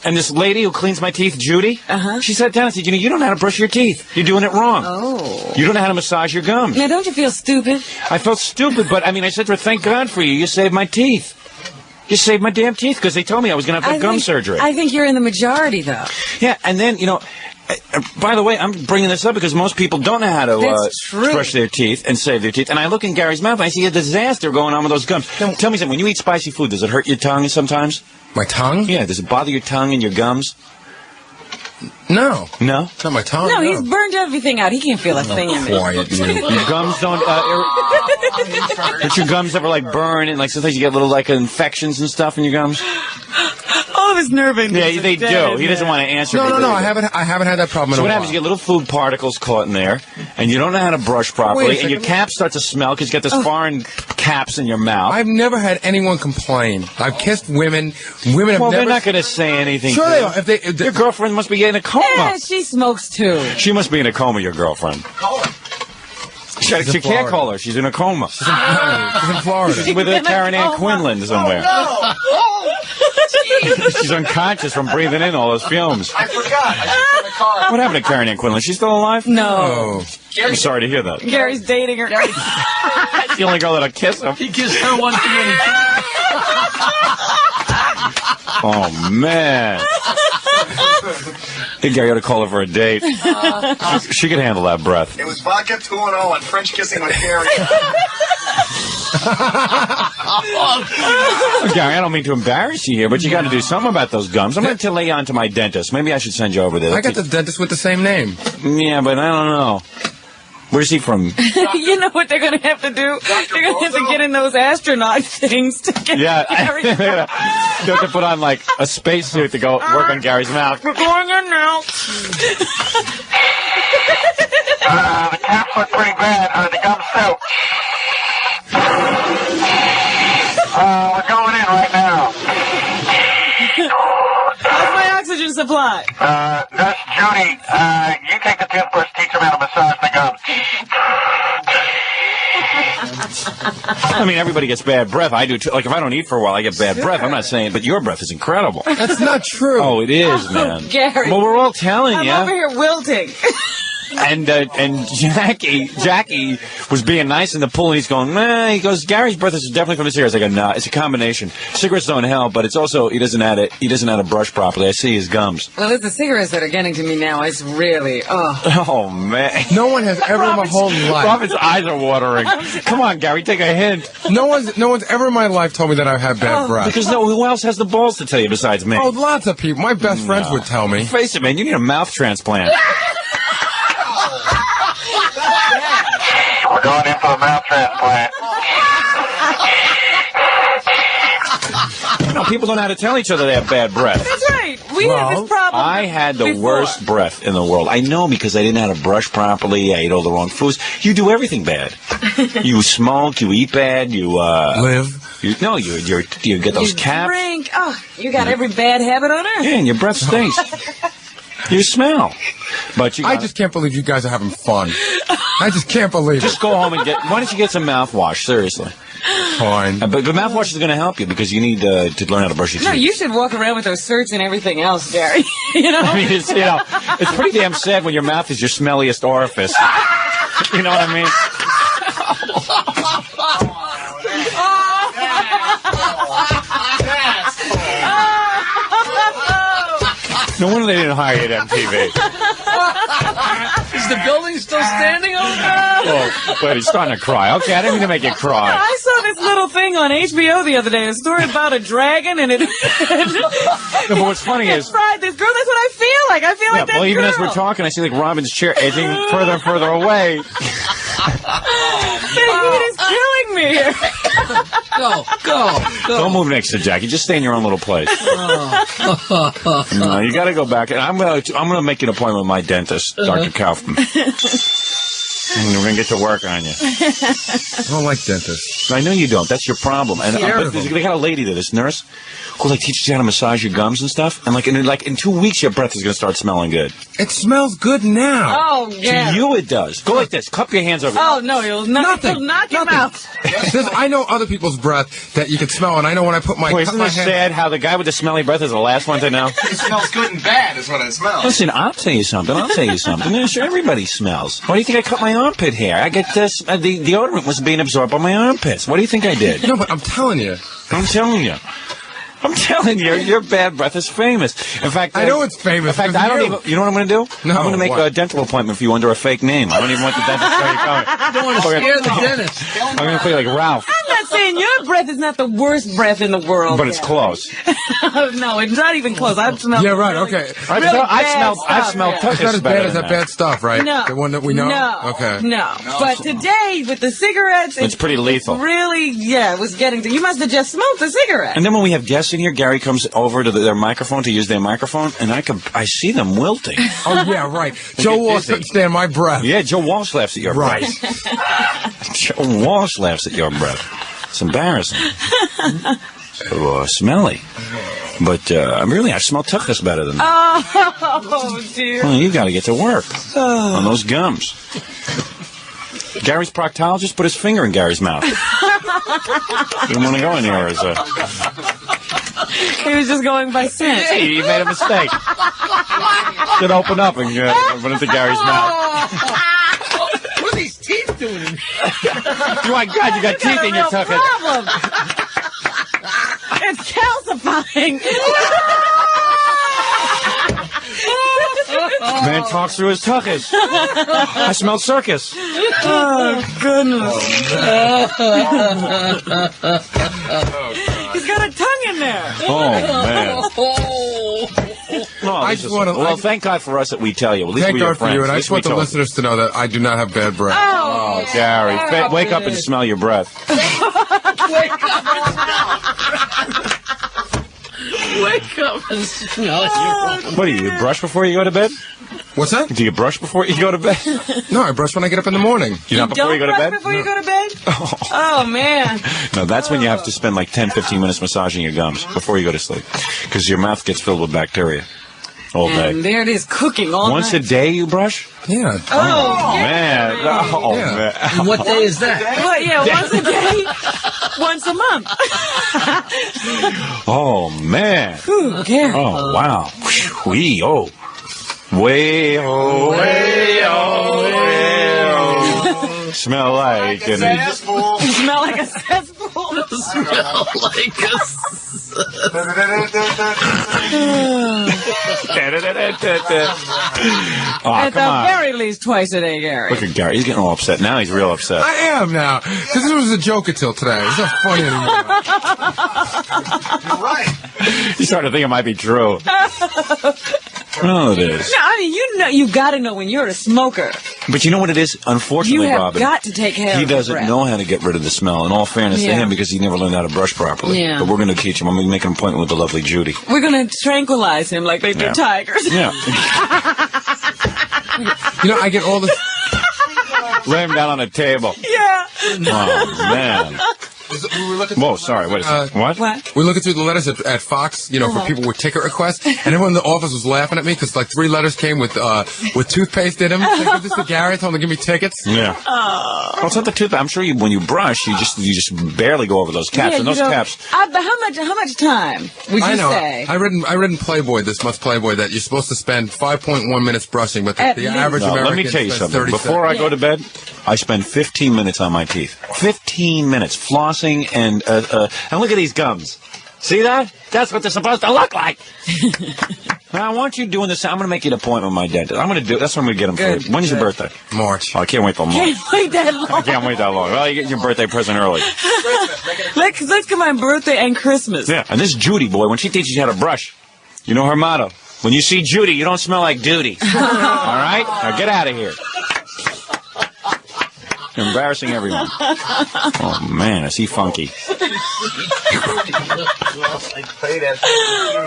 and this lady who cleans my teeth, Judy, she sat down and said, you don't know how to brush your teeth. You're doing it wrong. Oh. You don't know how to massage your gums. Now, don't you feel stupid? I felt stupid, but, I said to her, thank God for you. You saved my teeth. You saved my damn teeth because they told me I was going to have gum surgery. I think you're in the majority, though. Yeah, and then, by the way, I'm bringing this up because most people don't know how to brush their teeth and save their teeth. And I look in Gary's mouth and I see a disaster going on with those gums. Tell me something. When you eat spicy food, does it hurt your tongue sometimes? My tongue? Yeah. Does it bother your tongue and your gums? No. No? It's not my tongue. No, he's burned everything out. He can't feel a thing in there. Quiet, you. Your gums don't... But your gums ever, burn and, sometimes you get little, infections and stuff in your gums? All of his nerve endings. Yeah, they do. He doesn't want to answer. No, I haven't had that problem in a while. So what happens, you get little food particles caught in there, and you don't know how to brush properly, and your caps start to smell because you got this foreign caps in your mouth. I've never had anyone complain. I've kissed women. Women have well, never... they're not going to say anything. Sure they are. If they, your girlfriend must be in a coma. Yeah, she smokes too. She must be in a coma, your girlfriend. She can't call her. She's in a coma. She's in Florida. She's with Karen Ann Quinlan somewhere. Oh, no. She's unconscious from breathing in all those fumes. I forgot. I just car. What happened to Karen Ann Quinlan? She's still alive? No. I'm sorry to hear that. Gary's dating her. That's the only girl that'll kiss him. He kissed her once too many. Oh, man. Hey, Gary, you ought to call her for a date. She can handle that breath. It was vodka 2-0 and French kissing with Gary. Gary, I don't mean to embarrass you here, but you got to do something about those gums. I'm going to lay you on to my dentist. Maybe I should send you over there. I got the dentist with the same name. Yeah, but I don't know. Where's he from? You know what they're going to have to do? They're going to have to get in those astronaut things to get Gary. You have to put on, like, a spacesuit to go work on Gary's mouth. We're going in now. The caps look pretty bad. The gums too. We're going in right now. How's my oxygen supply? That's Judy. You take the toothbrush, teach him how to massage the gums. I mean, everybody gets bad breath. I do too. Like, if I don't eat for a while, I get bad breath. I'm not saying, but your breath is incredible. That's not true. Oh, it is, man. Gary. Well, we're all telling you. I'm over here wilting. And Jackie was being nice in the pool, and he's going, nah. He goes, Gary's breath is definitely from the cigarettes. I go, nah, it's a combination. Cigarettes don't help, but it's also he doesn't add a brush properly. I see his gums. Well, it's the cigarettes that are getting to me now. It's really, Oh, man. No one has ever in my whole life. Robin's eyes are watering. Come on, Gary, take a hint. No one's ever in my life told me that I have bad breath. Because who else has the balls to tell you besides me? Oh, lots of people. My best friends would tell me. Face it, man, you need a mouth transplant. We're going in for a mouth transplant. No, people don't know how to tell each other they have bad breath. That's right. We have this problem. I had the worst breath in the world. I know because I didn't know how to brush properly. I ate all the wrong foods. You do everything bad. You smoke. You eat bad. You live. You get those caps. Drink. Oh, you got every bad habit on earth. Yeah, and your breath stinks. You smell. But I just can't believe you guys are having fun. I just can't believe it. Just go home and why don't you get some mouthwash? Seriously. Fine. But mouthwash is going to help you because you need to learn how to brush your teeth. No, you should walk around with those certs and everything else, Gary. You know? I mean, it's pretty damn sad when your mouth is your smelliest orifice. You know what I mean? No wonder they didn't hire you at MTV. Is the building still standing over there? Oh, but he's starting to cry. Okay, I didn't mean to make you cry. I saw this little thing on HBO the other day, a story about a dragon, and it... No, but what's funny is... fried this girl. That's what I feel like. I feel like that well, even girl. as we're talking, I see like Robin's chair edging further and further away. The heat is killing me here. Go. Don't move next to Jackie. Just stay in your own little place. No, you got to go back. And I'm gonna make an appointment with my dentist, Dr. Kaufman. And we're gonna get to work on you. I don't like dentists. I know you don't. That's your problem. And they got a lady there, this nurse, who like teaches you how to massage your gums and stuff. And in 2 weeks, your breath is gonna start smelling good. It smells good now. Oh yeah. To you, it does. Go like this. Cup your hands over. Oh no, you'll knock your mouth. I know other people's breath that you can smell, and I know when I put my. Wait, isn't it sad how the guy with the smelly breath is the last one to know? It smells good and bad is what it smells. Listen, I'll tell you something. Yeah, sure, everybody smells. Why do you think I cut my armpit hair? I get this. The deodorant was being absorbed by my armpits. What do you think I did? No, but I'm telling you. Your bad breath is famous. In fact, I know it's famous. In fact, I don't even. You know what I'm going to do? No, I'm going to make a dental appointment for you under a fake name. I don't even want the dentist to know you're coming. You don't want to scare the dentist. I'm going to play like Ralph. I'm not saying your breath is not the worst breath in the world. But it's close. No, it's not even close. I've smelled. Yeah, right. Okay. I've smelled It's not as bad as that bad stuff, right? No. The one that we know. No. Okay. No. But today with the cigarettes, It's pretty lethal. Really, yeah, it was getting to. You must have just smoked a cigarette. And then when we have guests in here, Gary comes over to their microphone to use their microphone, and I see them wilting. Oh yeah, right. Joe Walsh couldn't stand my breath. Yeah, Joe Walsh laughs at your breath. Joe Walsh laughs at your breath. It's embarrassing. So, smelly. But I smell tuchus better than that. Oh, dear. Well, you got to get to work on those gums. Gary's proctologist put his finger in Gary's mouth. Didn't want to go in there as a... He was just going by scent. Hey, he made a mistake. Should open up and went into Gary's mouth. What are these teeth doing? Oh my God, you got teeth in your tuchus. Problem. It's calcifying. Man talks through his tuchus. I smell circus. Oh, goodness. He's got a tongue in there. Oh, man. Well, thank God for us that we tell you. At least Thank we are God for you, friends. and I just want the listeners to know that I do not have bad breath. Oh, Gary. Wake up and smell your breath. Wake up and smell your own. What do you brush before you go to bed? What's that? Do you brush before you go to bed? No, I brush when I get up in the morning. You not before you go to bed? Before you go to bed? Oh, man. No, that's when you have to spend like 10, 15 minutes massaging your gums before you go to sleep. Because your mouth gets filled with bacteria all day. And there it is, cooking all Once night. a day you brush? Yeah. Oh, man. Oh, yeah. man. And what day is that? Well, yeah, once a day, once a month. Oh, man. Ooh, Gary. Oh, wow. Wee, oh. Way, oh, way, oh, way, oh. Smell like an cesspool. Smell like a cesspool. Smell like a At the very least twice a day, Gary. Look at Gary. He's getting all upset. Now he's real upset. I am now. Because this was a joke until today. It's not funny anymore. You're right. He's starting to think it might be true. Oh, it is. No, I mean, you got to know when you're a smoker. But you know what it is? Unfortunately, You have Robin, got to take care of he your doesn't breath. know how to get rid of the smell. In all fairness to Yeah. him, because he never learned how to brush properly. Yeah. But we're going to teach him. I'm going to make an appointment with the lovely Judy. We're going to tranquilize him like they do Yeah. tigers. Yeah. You know, I get all this... Lay him down on a table. Yeah. Oh, man. Whoa, sorry. What is it? What? We're looking through the letters at Fox, you know, for people with ticket requests, and everyone in the office was laughing at me because like 3 letters came with toothpaste in them. Like, give this to Gary, told him to give me tickets. Yeah. Well, it's not the toothpaste. I'm sure when you brush, you just barely go over those caps, Yeah, and those you don't- caps. But how much time would you I know. say? I read in Playboy, this month's Playboy, that you're supposed to spend 5.1 minutes brushing, but At the least. average No, American let me tell you spends something. 30 Before I seconds. go to bed, I spend 15 minutes on my teeth. 15 minutes flossing and look at these gums. See that? That's what they're supposed to look like. Now, I want you doing this. I'm going to make you an appointment with my dentist. I'm going to do. That's when we get him for you. When's your birthday? March. Oh, I can't wait till March. Can't wait that long. I can't wait that long. Well, you get your birthday present early. Let's get my birthday and Christmas. Yeah, and this Judy boy, when she teaches you how to brush, you know her motto. When you see Judy, you don't smell like duty. All right? Now get out of here. You're embarrassing everyone. Oh, man, is he funky.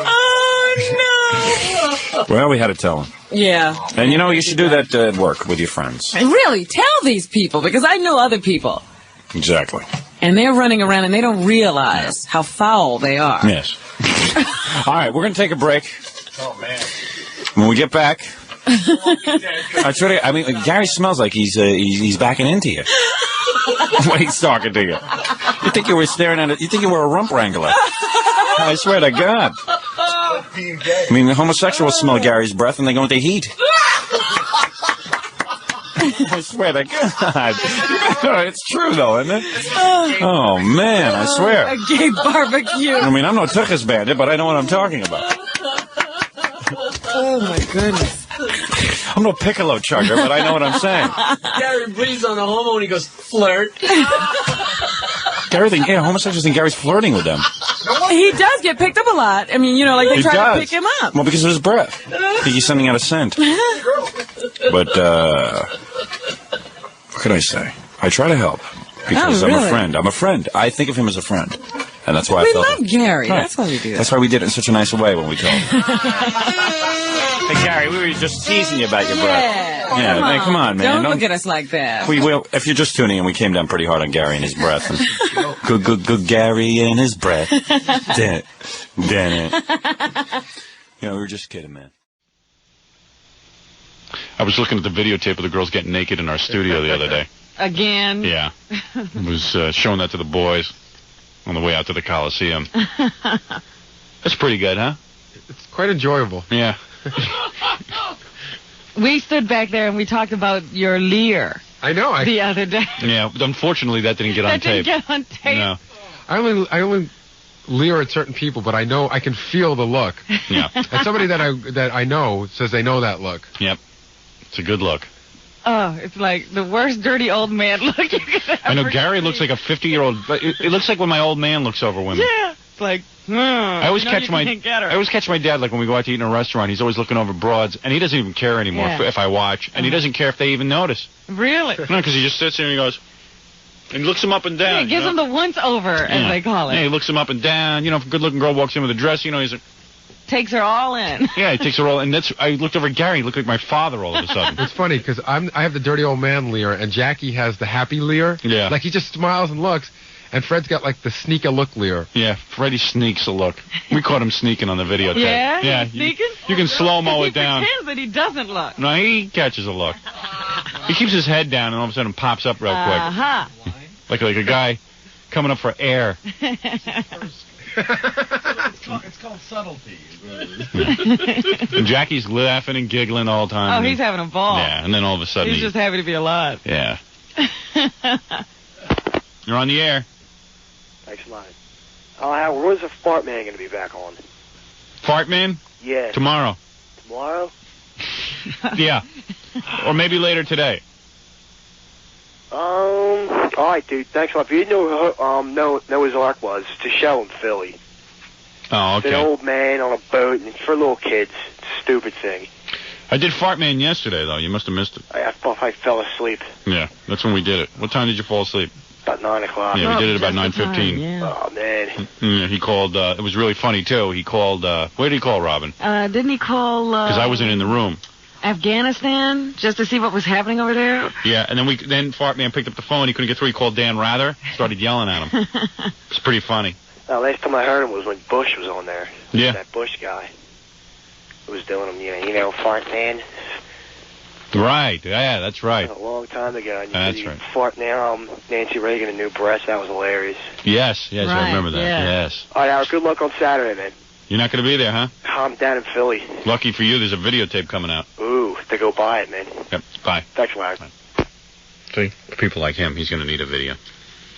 Oh, no. Well, we had to tell him. Yeah. And, you know, you should do that at work with your friends. And really, tell these people, because I know other people. Exactly. And they're running around and they don't realize how foul they are. Yes. All right, we're going to take a break. Oh, man. When we get back... I mean, Gary smells like he's backing into you when he's talking to you. You think you were staring at it? You think you were a rump wrangler? I swear to God. I mean, the homosexuals smell Gary's breath and they go into heat. I swear to God. It's true, though, isn't it? Oh, man, I swear. A gay barbecue. I mean, I'm no tuchus bandit, but I know what I'm talking about. Oh, my goodness. I'm no piccolo chugger, but I know what I'm saying. Gary breathes on the homo and he goes, flirt. scary thing. Yeah, homosexuals think Gary's flirting with them. He does get picked up a lot. I mean, like they He try does. to pick him up. Well, because of his breath. I think he's sending out a scent. But, what can I say? I try to help. Because I'm a friend. I'm a friend. I think of him as a friend. And that's why I felt... We love Gary. Right. That's why we do that. That's why we did it in such a nice way when we told him. Hey, Gary, we were just teasing you about your breath. Yeah, come on, man. Don't look at us like that. If you're just tuning in, we came down pretty hard on Gary and his breath. And good Gary and his breath. Damn it. We were just kidding, man. I was looking at the videotape of the girls getting naked in our studio the other day. Again? Yeah. I was showing that to the boys on the way out to the Coliseum. That's pretty good, huh? It's quite enjoyable. Yeah. We stood back there and we talked about your leer. I know. The other day. Yeah, but unfortunately that didn't get on tape. That didn't get on tape. No. I only leer at certain people, but I know I can feel the look. Yeah. And somebody that I know says they know that look. Yep. It's a good look. Oh, it's like the worst dirty old man look you could ever I know Gary see. looks like a 50-year-old, but it looks like when my old man looks over women. Yeah. It's like, I always catch my dad, like when we go out to eat in a restaurant, he's always looking over broads, and he doesn't even care anymore if I watch, and he doesn't care if they even notice. Really? No, because he just sits there and he goes, and looks him up and down. Yeah, it gives him the once over, as they call it. Yeah, he looks him up and down. If a good-looking girl walks in with a dress, he's like... Takes her all in. Yeah, he takes her all, and I looked over at Gary, he looked like my father all of a sudden. It's funny, because I have the dirty old man leer, and Jackie has the happy leer. Yeah. Like, he just smiles and looks, and Fred's got, like, the sneak a look leer. Yeah, Freddie sneaks a look. We caught him sneaking on the videotape. Yeah? Yeah. Sneaking? You can slow-mo it down. He pretends that he doesn't look. No, he catches a look. He keeps his head down and all of a sudden pops up real quick. Uh-huh. Like a guy coming up for air. It's called subtlety. And Jackie's laughing and giggling all the time. Oh, he's having a ball. Yeah, and then all of a sudden he's just happy to be alive. Yeah. You're on the air. Thanks a lot. Howard, when's the fart man going to be back on? Fart man? Yeah. Tomorrow. Tomorrow? Yeah. Or maybe later today. All right, dude. Thanks a lot. If you didn't know Noah's Ark was, it's a show in Philly. Oh, okay. It's an old man on a boat, and it's for little kids. It's a stupid thing. I did Fart Man yesterday, though. You must have missed it. I fell asleep. Yeah, that's when we did it. What time did you fall asleep? About 9 o'clock. Yeah, we did it about 9:15. Yeah. Oh, man. Yeah, he called. It was really funny, too. He called. Where did he call, Robin? Didn't he call... Because I wasn't in the room. Afghanistan, just to see what was happening over there? Yeah, and then Fart Man picked up the phone. He couldn't get through. He called Dan Rather. Started yelling at him. It's pretty funny. Last time I heard him was when Bush was on there. Yeah. That Bush guy who was doing him, Fart Man. Right. Yeah, that's right. A long time ago. And That's right. Fart now, Nancy Reagan and new breasts. That was hilarious. Yes, Right, I remember that. yeah. Yes. All right, Howard, good luck on Saturday, man. You're not going to be there, huh? I'm down in Philly. Lucky for you, there's a videotape coming out. Ooh, to go buy it, man. Yep. Bye. Thanks, Howard. See, for people like him, he's going to need a video.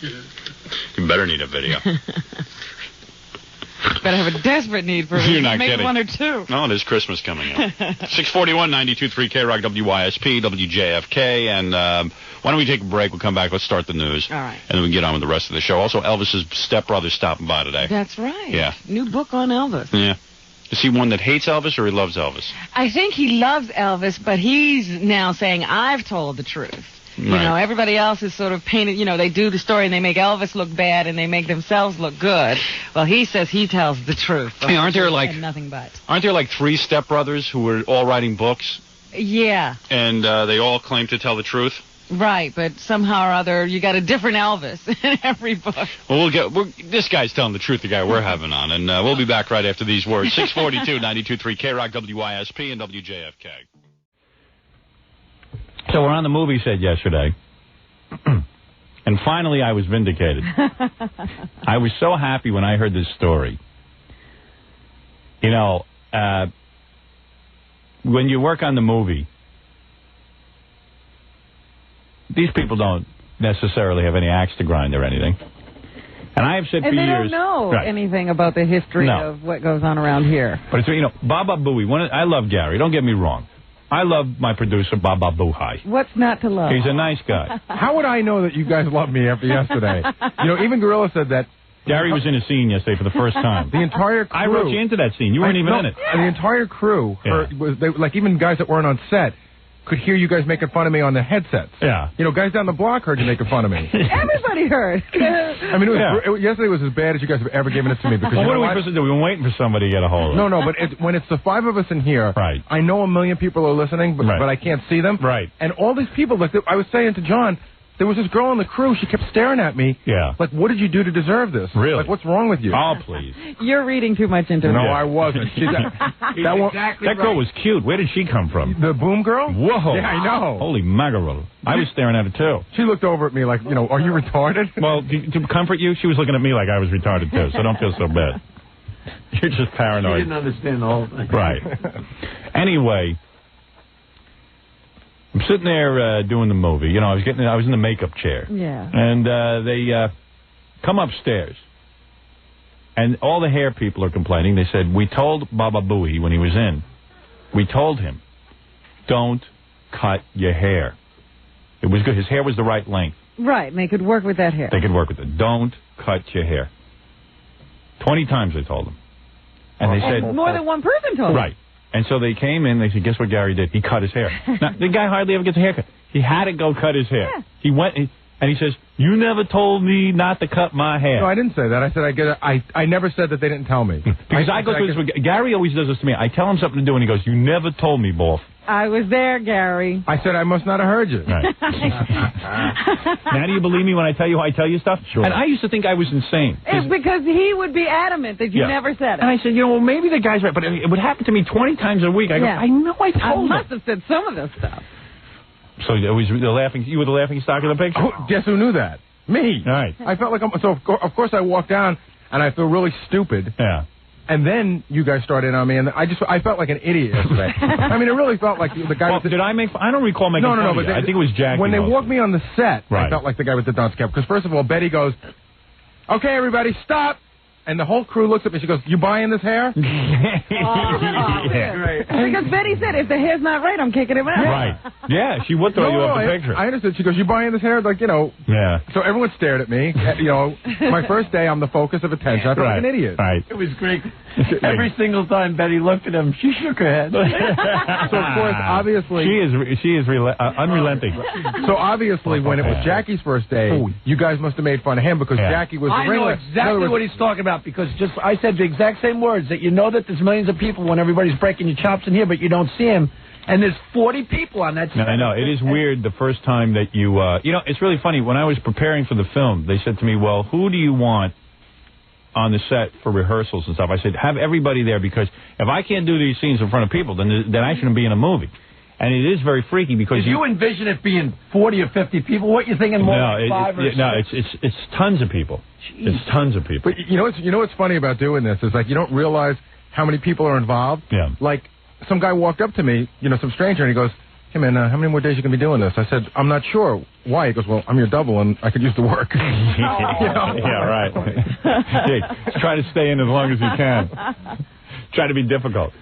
You better need a video. Better have a desperate need for it. You're not Make kidding. one or two. No, there's Christmas coming up. 641, 92.3 K-Rock, WYSP, WJFK, and why don't we take a break? We'll come back. Let's start the news. All right. And then we can get on with the rest of the show. Also, Elvis's stepbrother's stopping by today. That's right. Yeah. New book on Elvis. Yeah. Is he one that hates Elvis or he loves Elvis? I think he loves Elvis, but he's now saying, I've told the truth. You Right. know, everybody else is sort of painted, they do the story and they make Elvis look bad and they make themselves look good. Well, he says he tells the truth. Hey, aren't there like And nothing but. Aren't there like 3 stepbrothers who were all writing books Yeah, and they all claim to tell the truth? right, but somehow or other, you got a different Elvis in every book. Well, this guy's telling the truth, the guy we're having on, and we'll be back right after these words. 642, 92.3 K-Rock, WYSP, and WJFK. So we're on the movie set yesterday, and finally I was vindicated. I was so happy when I heard this story. When you work on the movie, these people don't necessarily have any axe to grind or anything. And I have said for And they years... don't know Right. anything about the history No. of what goes on around here. But it's, Baba Booey, I love Gary, don't get me wrong. I love my producer, Baba Booey. What's not to love? He's a nice guy. How would I know that you guys love me after yesterday? Even Gorilla said that. Gary was in a scene yesterday for the first time. The entire crew. I wrote you into that scene. You weren't even in it. The entire crew, even guys that weren't on set, could hear you guys making fun of me on the headsets. Yeah. Guys down the block heard you making fun of me. Everybody heard. I mean, yesterday was as bad as you guys have ever given it to me. Because what are we supposed to do? We've been waiting for somebody to get a hold of it. No, but when it's the 5 of us in here, right. I know a million people are listening, but I can't see them. Right. And all these people, like I was saying to John, there was this girl on the crew. She kept staring at me. Yeah. Like, what did you do to deserve this? Really? Like, what's wrong with you? Oh, please. You're reading too much into it. No, I wasn't. That girl was cute. Where did she come from? The boom girl? Whoa. Yeah, I know. Holy mackerel. I was staring at her, too. She looked over at me like, are you retarded? Well, to comfort you, she was looking at me like I was retarded, too, so don't feel so bad. You're just paranoid. She didn't understand the whole thing. Right. Anyway, I'm sitting there doing the movie. I was in the makeup chair. Yeah. And they come upstairs. And all the hair people are complaining. They said, we told Baba Booey when he was in, we told him, don't cut your hair. It was good. His hair was the right length. Right, and they could work with that hair. They could work with it. Don't cut your hair. 20 times they told him. And they said... more than one person told him. Right. And so they came in, they said, guess what Gary did? He cut his hair. Now, the guy hardly ever gets a haircut. He had to go cut his hair. Yeah. He went, and he says, you never told me not to cut my hair. No, I didn't say that. I said I never said that they didn't tell me. Because I go through this with... Gary always does this to me. I tell him something to do, and he goes, you never told me, Boff. I was there, Gary. I said I must not have heard you. Right. Now do you believe me when I tell you stuff? Sure. And I used to think I was insane. It's because he would be adamant that you never said it. And I said, well, maybe the guy's right, but it would happen to me 20 times a week. I go, I know I told him. I must have said some of this stuff. So you were the laughing stock of the picture? Oh, guess who knew that? Me. All right. I felt like of course I walked down and I feel really stupid. Yeah. And then you guys started on me, and I felt like an idiot yesterday. I mean, it really felt like the guy. Well, did I make? I don't recall making. No, but I think it was Jackie. When they walked me on the set, right. I felt like the guy with the dunce cap. Because first of all, Betty goes, "Okay, everybody, stop." And the whole crew looks at me. She goes, "You buying this hair?" Because Betty said, "If the hair's not right, I'm kicking him out." Right. Yeah, she would throw you off the picture. I understood. She goes, "You buying this hair?" Like, Yeah. So everyone stared at me. My first day, I'm the focus of attention. I felt like an idiot. Right. It was great. Every single time Betty looked at him, she shook her head. So of course, obviously, she is unrelenting. So obviously, when it was Jackie's first day, you guys must have made fun of him because Jackie was. I know exactly what he's talking about because I said the exact same words that that there's millions of people when everybody's breaking your chops in here, but you don't see him. And there's 40 people on that set. I know. It is weird the first time that you... it's really funny. When I was preparing for the film, they said to me, well, who do you want on the set for rehearsals and stuff? I said, have everybody there because if I can't do these scenes in front of people, then I shouldn't be in a movie. And it is very freaky because... Did you envision it being 40 or 50 people? What you thinking more like 5 or 6? No, it's tons of people. Jeez. It's tons of people. But you know what's funny about doing this is like you don't realize how many people are involved. Yeah. Like some guy walked up to me, some stranger, and he goes, "Hey man, how many more days you gonna be doing this?" I said, "I'm not sure." Why? He goes, "Well, I'm your double, and I could use the work." Yeah, right. Try to stay in as long as you can. Try to be difficult.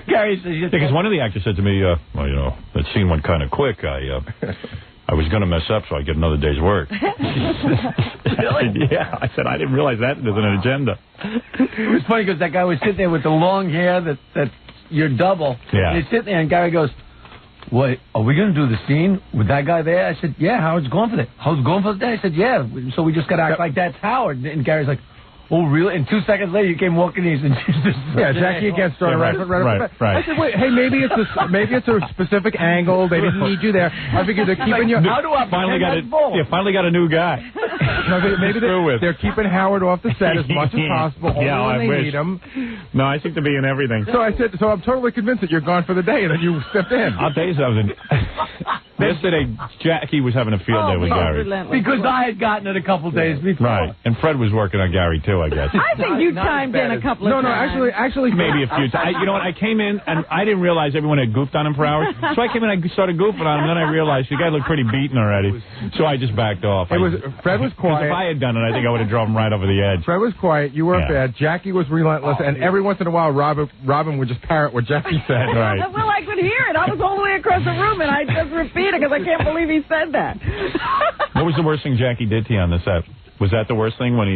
Gary says, because one of the actors said to me, that scene went kind of quick. I was going to mess up, so I get another day's work. Really? Yeah. I said, I didn't realize that there's an agenda. It was funny because that guy was sitting there with the long hair that's your double. Yeah. And he's sitting there, and Gary goes, "What, are we going to do the scene with that guy there?" I said, "Yeah, Howard's going for that." "Howard's going for that?" I said, "Yeah, so we just got to act like that's Howard." And Gary's like, "Oh, really?" And 2 seconds later, you came walking in and Jackie again started right. I said, "Wait, hey, maybe it's a specific angle. They didn't need you there." I figured they're keeping you. How do I finally got a new guy. Maybe they're keeping Howard off the set as much as possible. Only when they need him. No, I think to be in everything. So I said, I'm totally convinced that you're gone for the day, and then you stepped in. I'll tell you something. Yesterday, Jackie was having a field day with Gary. Because I had gotten it a couple days before. Right. And Fred was working on Gary, too, I guess. I think you chimed in a couple of times. No, actually, maybe a few times. You know what? I came in, and I didn't realize everyone had goofed on him for hours. So I came in, I started goofing on him, and then I realized the guy looked pretty beaten already. So I just backed off. Fred was quiet. If I had done it, I think I would have drove him right over the edge. Fred was quiet. You weren't bad. Jackie was relentless, and every once in a while, Robin would just parrot what Jackie said. Right. Well, I could hear it. I was all the way across the room, and I just repeated because I can't believe he said that. What was the worst thing Jackie did to you on the set? Was that the worst thing when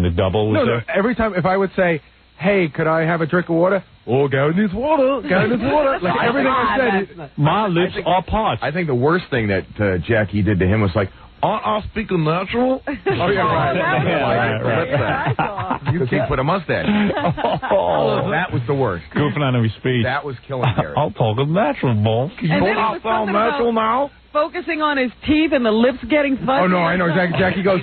the double was there? No, every time, if I would say, hey, could I have a drink of water? Oh, Gary needs water. Gary needs water. Like, everything I said. My lips are parched. I think the worst thing that Jackie did to him was like, aren't I speaking natural? Oh, yeah, right. You can't put a mustache. That was the worst. Goofing on his speech. That was killing Gary. I'll talk a natural, boss. And then he was talking about now? focusing on his teeth and the lips getting fuzzy. Oh, no, I know. Jackie goes,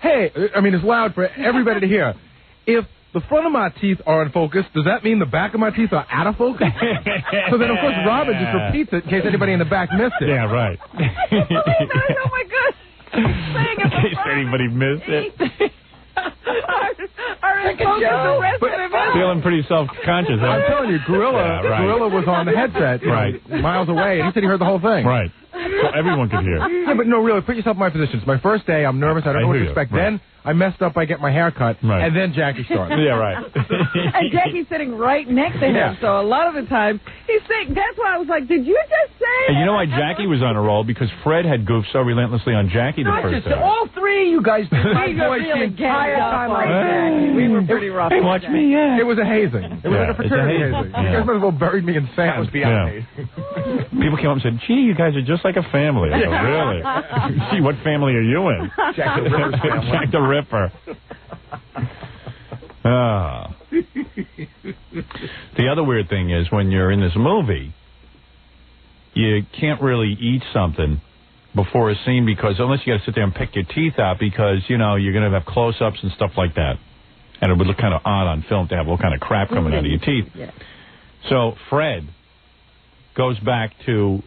hey, I mean, it's loud for everybody to hear. If the front of my teeth are in focus, does that mean the back of my teeth are out of focus? So then, of course, Robin just repeats it in case anybody in the back missed it. Yeah, right. Oh, my God. In case anybody missed it. Feeling pretty self-conscious, huh? I'm telling you, Gorilla was on the headset, miles away, and he said he heard the whole thing. Right. So everyone could hear. Yeah, but no, really, put yourself in my position. It's my first day. I'm nervous. I don't know what to expect. Right. Then I messed up by getting my hair cut, and then Jackie started. Yeah, right. And Jackie's sitting right next to him, so a lot of the time he's saying, that's why I was like, did you just say And you know why Jackie was on a roll? Because Fred had goofed so relentlessly on Jackie the first day. All three of you guys did my voice the entire time I was Jackie. We were pretty rough. Hey, watch me, It was a hazing. It was like a fraternity hazing. You guys might as well buried me in sand. That was beyond hazing. People came up and said, gee, you guys are just like a family. I go, really? Gee, what family are you in? Jack the Ripper's family. Jack the Ripper. The other weird thing is when you're in this movie, you can't really eat something before a scene because unless you got to sit there and pick your teeth out because, you know, you're going to have close-ups and stuff like that. And it would look kind of odd on film to have all kind of crap coming out of your teeth. Yeah. So Fred goes back to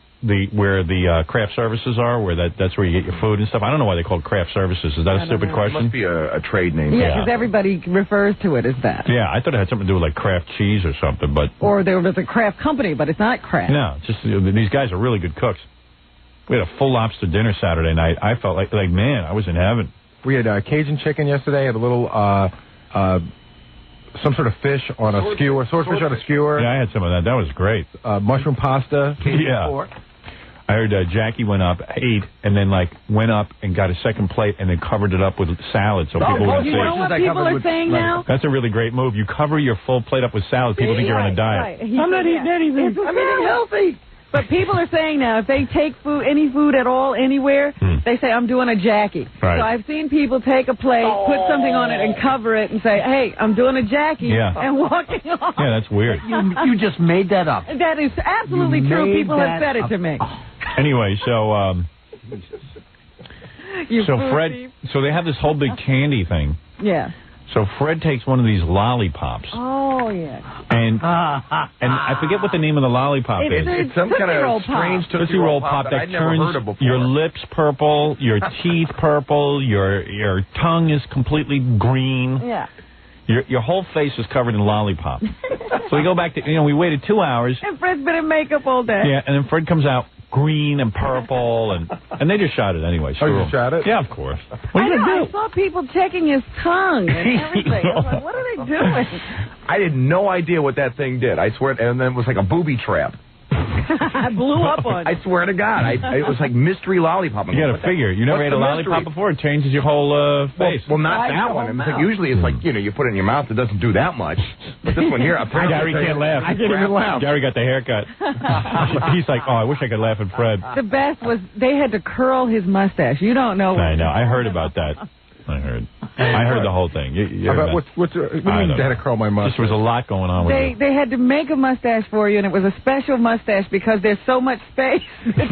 where the craft services are, where that's where you get your food and stuff. I don't know why they call it craft services. Is that a stupid question? It must be a trade name. Yeah, because everybody refers to it as that. Yeah, I thought it had something to do with like craft cheese or something, but or there was a craft company, but it's not craft. No, just these guys are really good cooks. We had a full lobster dinner Saturday night. I felt like man, I was in heaven. We had Cajun chicken yesterday. Had a little some sort of fish on a skewer, swordfish on a skewer. Yeah, I had some of that. That was great. Mushroom pasta. Yeah. Pork. I heard Jackie went up, ate, and then went up and got a second plate and then covered it up with salad so people wouldn't you know what people are saying now? That's a really great move. You cover your full plate up with salad. People think you're on a diet. Right. I'm not eating anything. I'm eating healthy. But people are saying now, if they take any food at all, anywhere, they say, I'm doing a Jackie. Right. So I've seen people take a plate, put something on it, and cover it and say, hey, I'm doing a Jackie, and walking off. Yeah, that's weird. You just made that up. That is absolutely true. People have said it to me. Anyway, so Fred, so they have this whole big candy thing. Yeah. So Fred takes one of these lollipops. Oh, yeah. And I forget what the name of the lollipop is. It's some kind of strange Tootsie Roll pop that turns your lips purple, your teeth purple, your tongue is completely green. Yeah. Your whole face is covered in lollipop. So we go back to, we waited 2 hours. And Fred's been in makeup all day. Yeah, and then Fred comes out green and purple, and they just shot it anyway. Oh, you shot it? Yeah, of course. What are you going to do? I saw people checking his tongue and everything. I was like, what are they doing? I had no idea what that thing did. I swear, and then it was like a booby trap. I blew up on I swear to God. It was like mystery lollipop. You got to figure. You never ate a lollipop before? It changes your whole face. Well, not that one. Usually it's like, you put it in your mouth. It doesn't do that much. But this one here, Gary can't laugh. I can't even laugh. Gary got the haircut. He's like, I wish I could laugh at Fred. The best was they had to curl his mustache. You don't know. I know. I heard about that. I heard the whole thing. What do you mean they had to curl my mustache? There was a lot going on with it. They had to make a mustache for you, and it was a special mustache because there's so much space.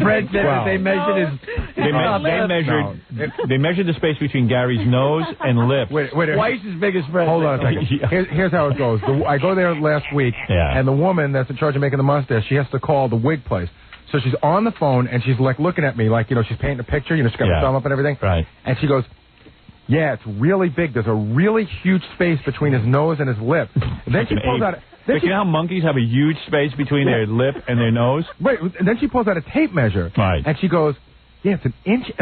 Fred said that they measured his... They measured the space between Gary's nose and lips. Wait, twice as big as Fred. Hold on a second. Here's how it goes. I go there last week, and the woman that's in charge of making the mustache, she has to call the wig place. So she's on the phone, and she's, like, looking at me like, she's painting a picture. She's got her thumb up and everything. Right. And she goes, yeah, it's really big. There's a really huge space between his nose and his lip. And then she pulls out... You know how monkeys have a huge space between their lip and their nose? Right, and then she pulls out a tape measure. Right. And she goes, yeah, it's 1.25 inches.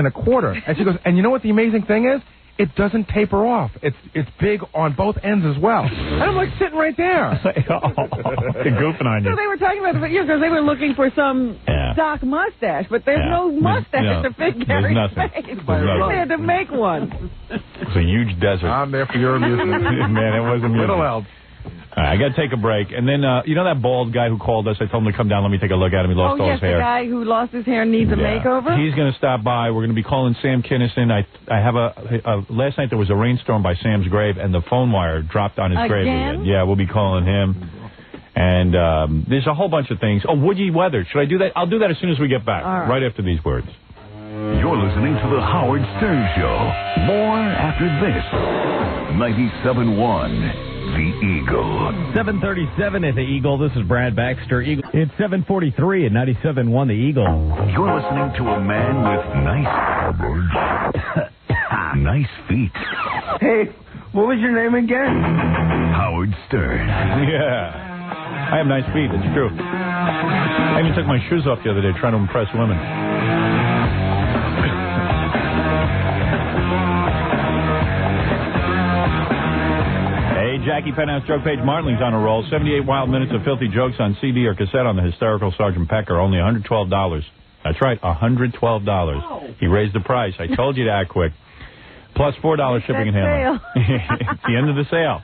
And she goes, and you know what the amazing thing is? It doesn't taper off. It's big on both ends as well. And I'm like sitting right there. They're goofing on you. So they were talking about the because they were looking for some stock mustache, but there's no mustache to fit Gary's face. They had to make one. It's a huge desert. I'm there for your amusement. Man, it was amusing. Little help. All right, I got to take a break. And then, you know that bald guy who called us? I told him to come down. Let me take a look at him. He lost all his hair. The guy who lost his hair needs a makeover? He's going to stop by. We're going to be calling Sam Kinison. I have last night there was a rainstorm by Sam's grave, and the phone wire dropped on his grave again. Yeah, we'll be calling him. And there's a whole bunch of things. Oh, Woody Weather. Should I do that? I'll do that as soon as we get back, right after these words. You're listening to The Howard Stern Show. More after this. 97.1. The Eagle. 7:37 at the Eagle. This is Brad Baxter. Eagle. It's 7:43 at 97.1 The Eagle. You're listening to a man with nice feet. Hey, what was your name again? Howard Stern. Yeah. I have nice feet. It's true. I even took my shoes off the other day trying to impress women. Jackie Penthouse Joke Page Martling's on a roll. 78 wild minutes of filthy jokes on CD or cassette on the hysterical Sergeant Pecker. Only $112. That's right, $112. He raised the price. I told you to act quick. Plus $4 shipping and handling. It's the end of the sale.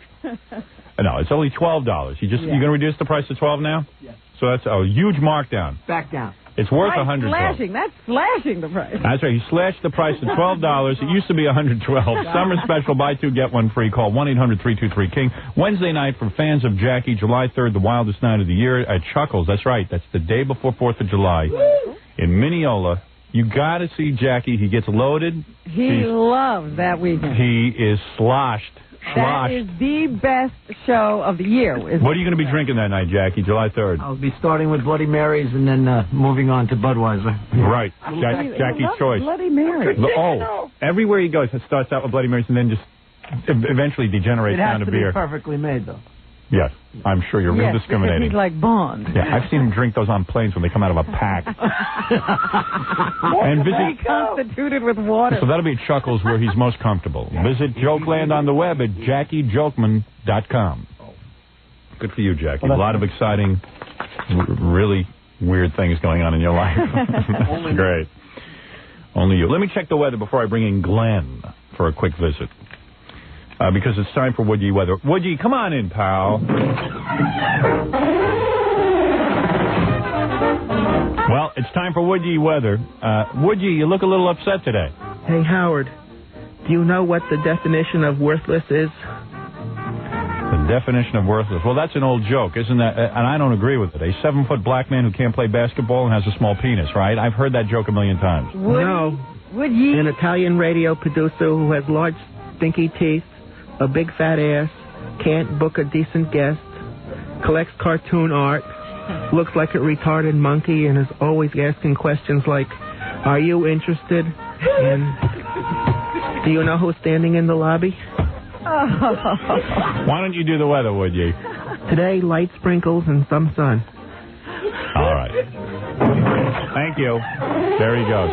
No, it's only $12. You're going to reduce the price to $12 now? Yes. So that's a huge markdown. Back down. It's worth $112. That's slashing the price. That's right. He slashed the price to $12. It used to be $112. Summer special, buy two, get one free. Call 1-800-323-KING. Wednesday night for fans of Jackie, July 3rd, the wildest night of the year at Chuckles. That's right. That's the day before 4th of July. In Mineola. You got to see Jackie. He gets loaded. He loves that weekend. He is sloshed. That is the best show of the year. What are you going to be drinking that night, Jackie, July 3rd? I'll be starting with Bloody Marys and then moving on to Budweiser. Right. Jackie's choice. Bloody Mary. Oh, everywhere he goes, it starts out with Bloody Marys and then just eventually degenerates down to beer. It has to be perfectly made, though. Yes, I'm sure you're real discriminating. He's like Bond. Yeah, I've seen him drink those on planes when they come out of a pack. And visit constituted with water. So that'll be Chuckles where he's most comfortable. Visit Jokeland on the web at JackieJokeman.com. Good for you, Jackie. A lot of exciting, really weird things going on in your life. That's great. Only you. Let me check the weather before I bring in Glenn for a quick visit. Because it's time for Woody Weather. Woody, come on in, pal. Well, it's time for Woody Weather. Woody, you look a little upset today. Hey, Howard, do you know what the definition of worthless is? The definition of worthless. Well, that's an old joke, isn't that? And I don't agree with it. A 7-foot black man who can't play basketball and has a small penis, right? I've heard that joke a million times. No. An Italian radio producer who has large, stinky teeth, a big fat ass, can't book a decent guest, collects cartoon art, looks like a retarded monkey, and is always asking questions like, are you interested? And do you know who's standing in the lobby? Why don't you do the weather, would you? Today, light sprinkles and some sun. All right. Thank you. There he goes.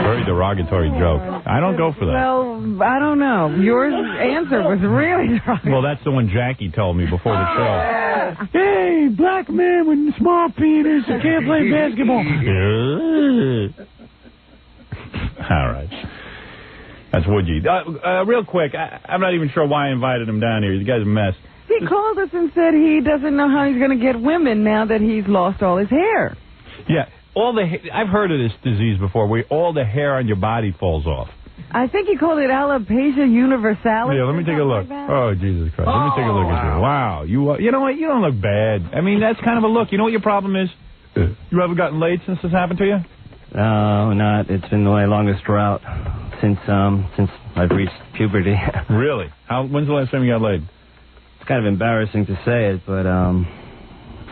Very derogatory joke. I don't go for that. Well, I don't know. Your answer was really derogatory. Well, that's the one Jackie told me before the show. Hey, black man with a small penis who can't play basketball. All right. That's Woody. Real quick, I'm not even sure why I invited him down here. The guy's a mess. He called us and said he doesn't know how he's going to get women now that he's lost all his hair. Yeah. I've heard of this disease before where all the hair on your body falls off. I think he called it alopecia universalis. Yeah, let me take a look. Like Jesus Christ. Let me take a look at you. Wow. You know what? You don't look bad. I mean, that's kind of a look. You know what your problem is? You ever gotten laid since this happened to you? No, not. It's been my longest drought since I've reached puberty. Really? When's the last time you got laid? It's kind of embarrassing to say it, but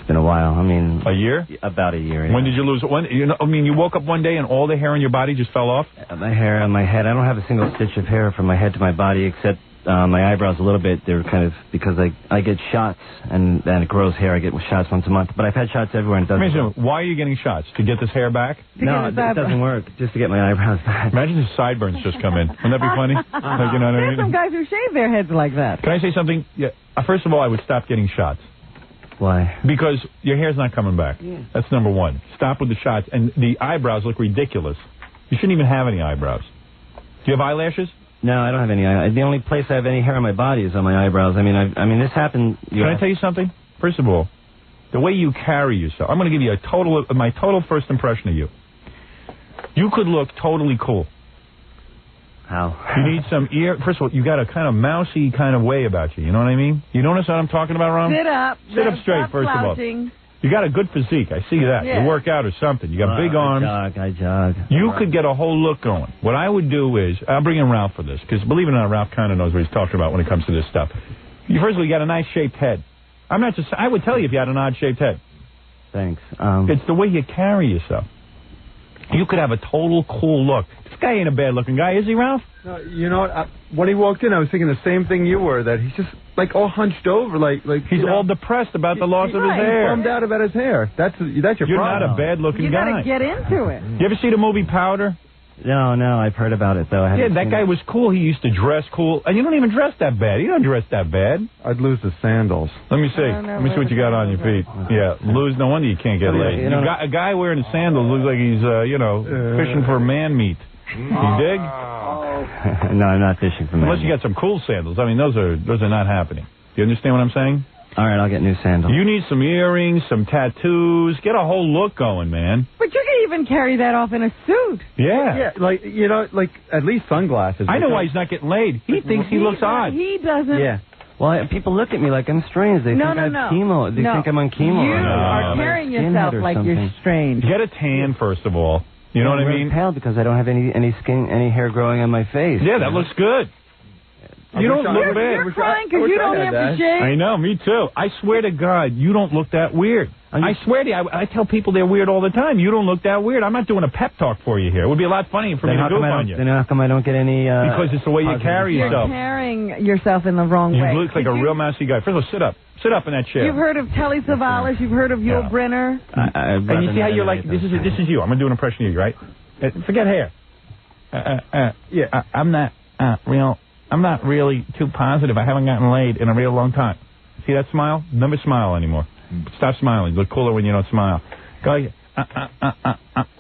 been a while. I mean, a year? About a year. Yeah. When did you lose? When you woke up one day and all the hair on your body just fell off? My hair on my head. I don't have a single stitch of hair from my head to my body except my eyebrows a little bit. They're kind of because I get shots and it grows hair. I get shots once a month, but I've had shots everywhere and it doesn't. Why are you getting shots? To get this hair back? No, it doesn't work. Just to get my eyebrows back. Imagine if sideburns just come in. Wouldn't that be funny? Like, you know what I There's mean? some guys who shave their heads like that. Can I say something? Yeah. First of all, I would stop getting shots. Why? Because your hair's not coming back. Yeah. That's number one. Stop with the shots. And the eyebrows look ridiculous. You shouldn't even have any eyebrows. Do you have eyelashes? No, I don't have any. The only place I have any hair on my body is on my eyebrows. I mean, this happened. Can I tell you something? First of all, the way you carry yourself. I'm going to give you my total first impression of you. You could look totally cool. How? You need some ear. First of all, you got a kind of mousy kind of way about you. You know what I mean? You notice what I'm talking about, Ron? Sit up. Sit up straight, first of all. You got a good physique. I see that. Yeah. You work out or something. You got big arms. I jog. You could get a whole look going. What I would do is, I'll bring in Ralph for this, because believe it or not, Ralph kind of knows what he's talking about when it comes to this stuff. First of all, you got a nice shaped head. I would tell you if you had an odd shaped head. Thanks. It's the way you carry yourself. You could have a total cool look. This guy ain't a bad looking guy, is he, Ralph? No, you know what? When he walked in, I was thinking the same thing you were, that he's just like all hunched over, like he's all depressed about the loss of his hair. He's bummed out about his hair. That's your problem. You're not a bad looking guy. You got to get into it. You ever see the movie Powder? No, I've heard about it though. Yeah, that guy was cool. He used to dress cool, and you don't even dress that bad. You don't dress that bad. I'd lose the sandals. Let me see. Let me see what you got on your feet. Yeah, lose. No wonder you can't get laid. You got a guy wearing the sandals looks like he's fishing for man meat. You dig? No, I'm not fishing for man Unless you got some cool sandals. I mean, those are not happening. Do you understand what I'm saying? All right, I'll get new sandals. You need some earrings, some tattoos. Get a whole look going, man. But you can even carry that off in a suit. Yeah. Yeah, like at least sunglasses. I know why he's not getting laid. He thinks he looks odd. He doesn't. Yeah. Well, people look at me like I'm strange. They think I have chemo. They think I'm on chemo. You are carrying yourself like you're strange. Get a tan, first of all. You know what I mean? I'm pale because I don't have any hair growing on my face. Yeah, that looks good. You don't look bad. You're crying because you don't have to shave. I know, me too. I swear to God, you don't look that weird. I swear to you, I tell people they're weird all the time. You don't look that weird. I'm not doing a pep talk for you here. It would be a lot funnier for me to goof on you. Then how come I don't get any... because it's the way you carry yourself. You're carrying yourself in the wrong way. You look like a real mousy guy. First of all, sit up. Sit up in that chair. You've heard of Telly Savalas. You've heard of Yul Brynner. And you see how you're like, this is you. I'm going to do an impression of you, right? Forget hair. I'm not really too positive. I haven't gotten laid in a real long time. See that smile? Never smile anymore. Stop smiling. You look cooler when you don't smile. Go.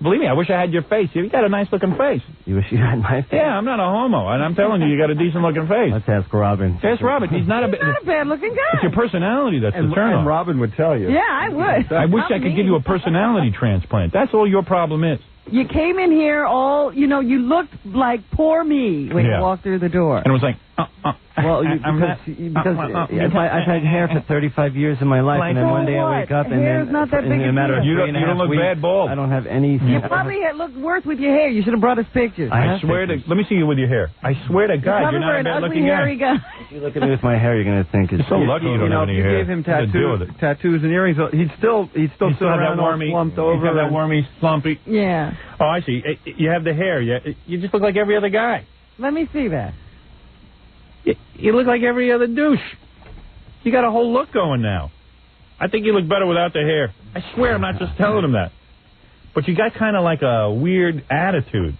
Believe me, I wish I had your face. You got a nice looking face. You wish you had my face? Yeah, I'm not a homo, and I'm telling you, you got a decent looking face. Let's ask Robin. Ask Robin. He's not a bad looking guy. It's your personality that's the turn on. And Robin would tell you. Yeah, I would. I wish I could give you a personality transplant. That's all your problem is. You came in here you looked like poor me when you walked through the door. And it was like, well, because I've had hair for 35 years in my life, and then one day I wake up and Hair's then not that big in a matter of you don't look weeks, bad bald. I don't have any. You probably looked worse with your hair. You should have brought us pictures. I swear to. Let me see you with your hair. I swear to God, you're not a bad looking guy. If you look at me with my hair, you're gonna think it's. You're so lucky you don't have any hair. If you gave him tattoos and earrings, he'd still sit around all slumped over. He'd have that wormy, slumpy. Yeah. Oh, I see. You have the hair. You just look like every other guy. Let me see that. You look like every other douche. You got a whole look going now. I think you look better without the hair. I swear I'm not just telling him that. But you got kind of like a weird attitude.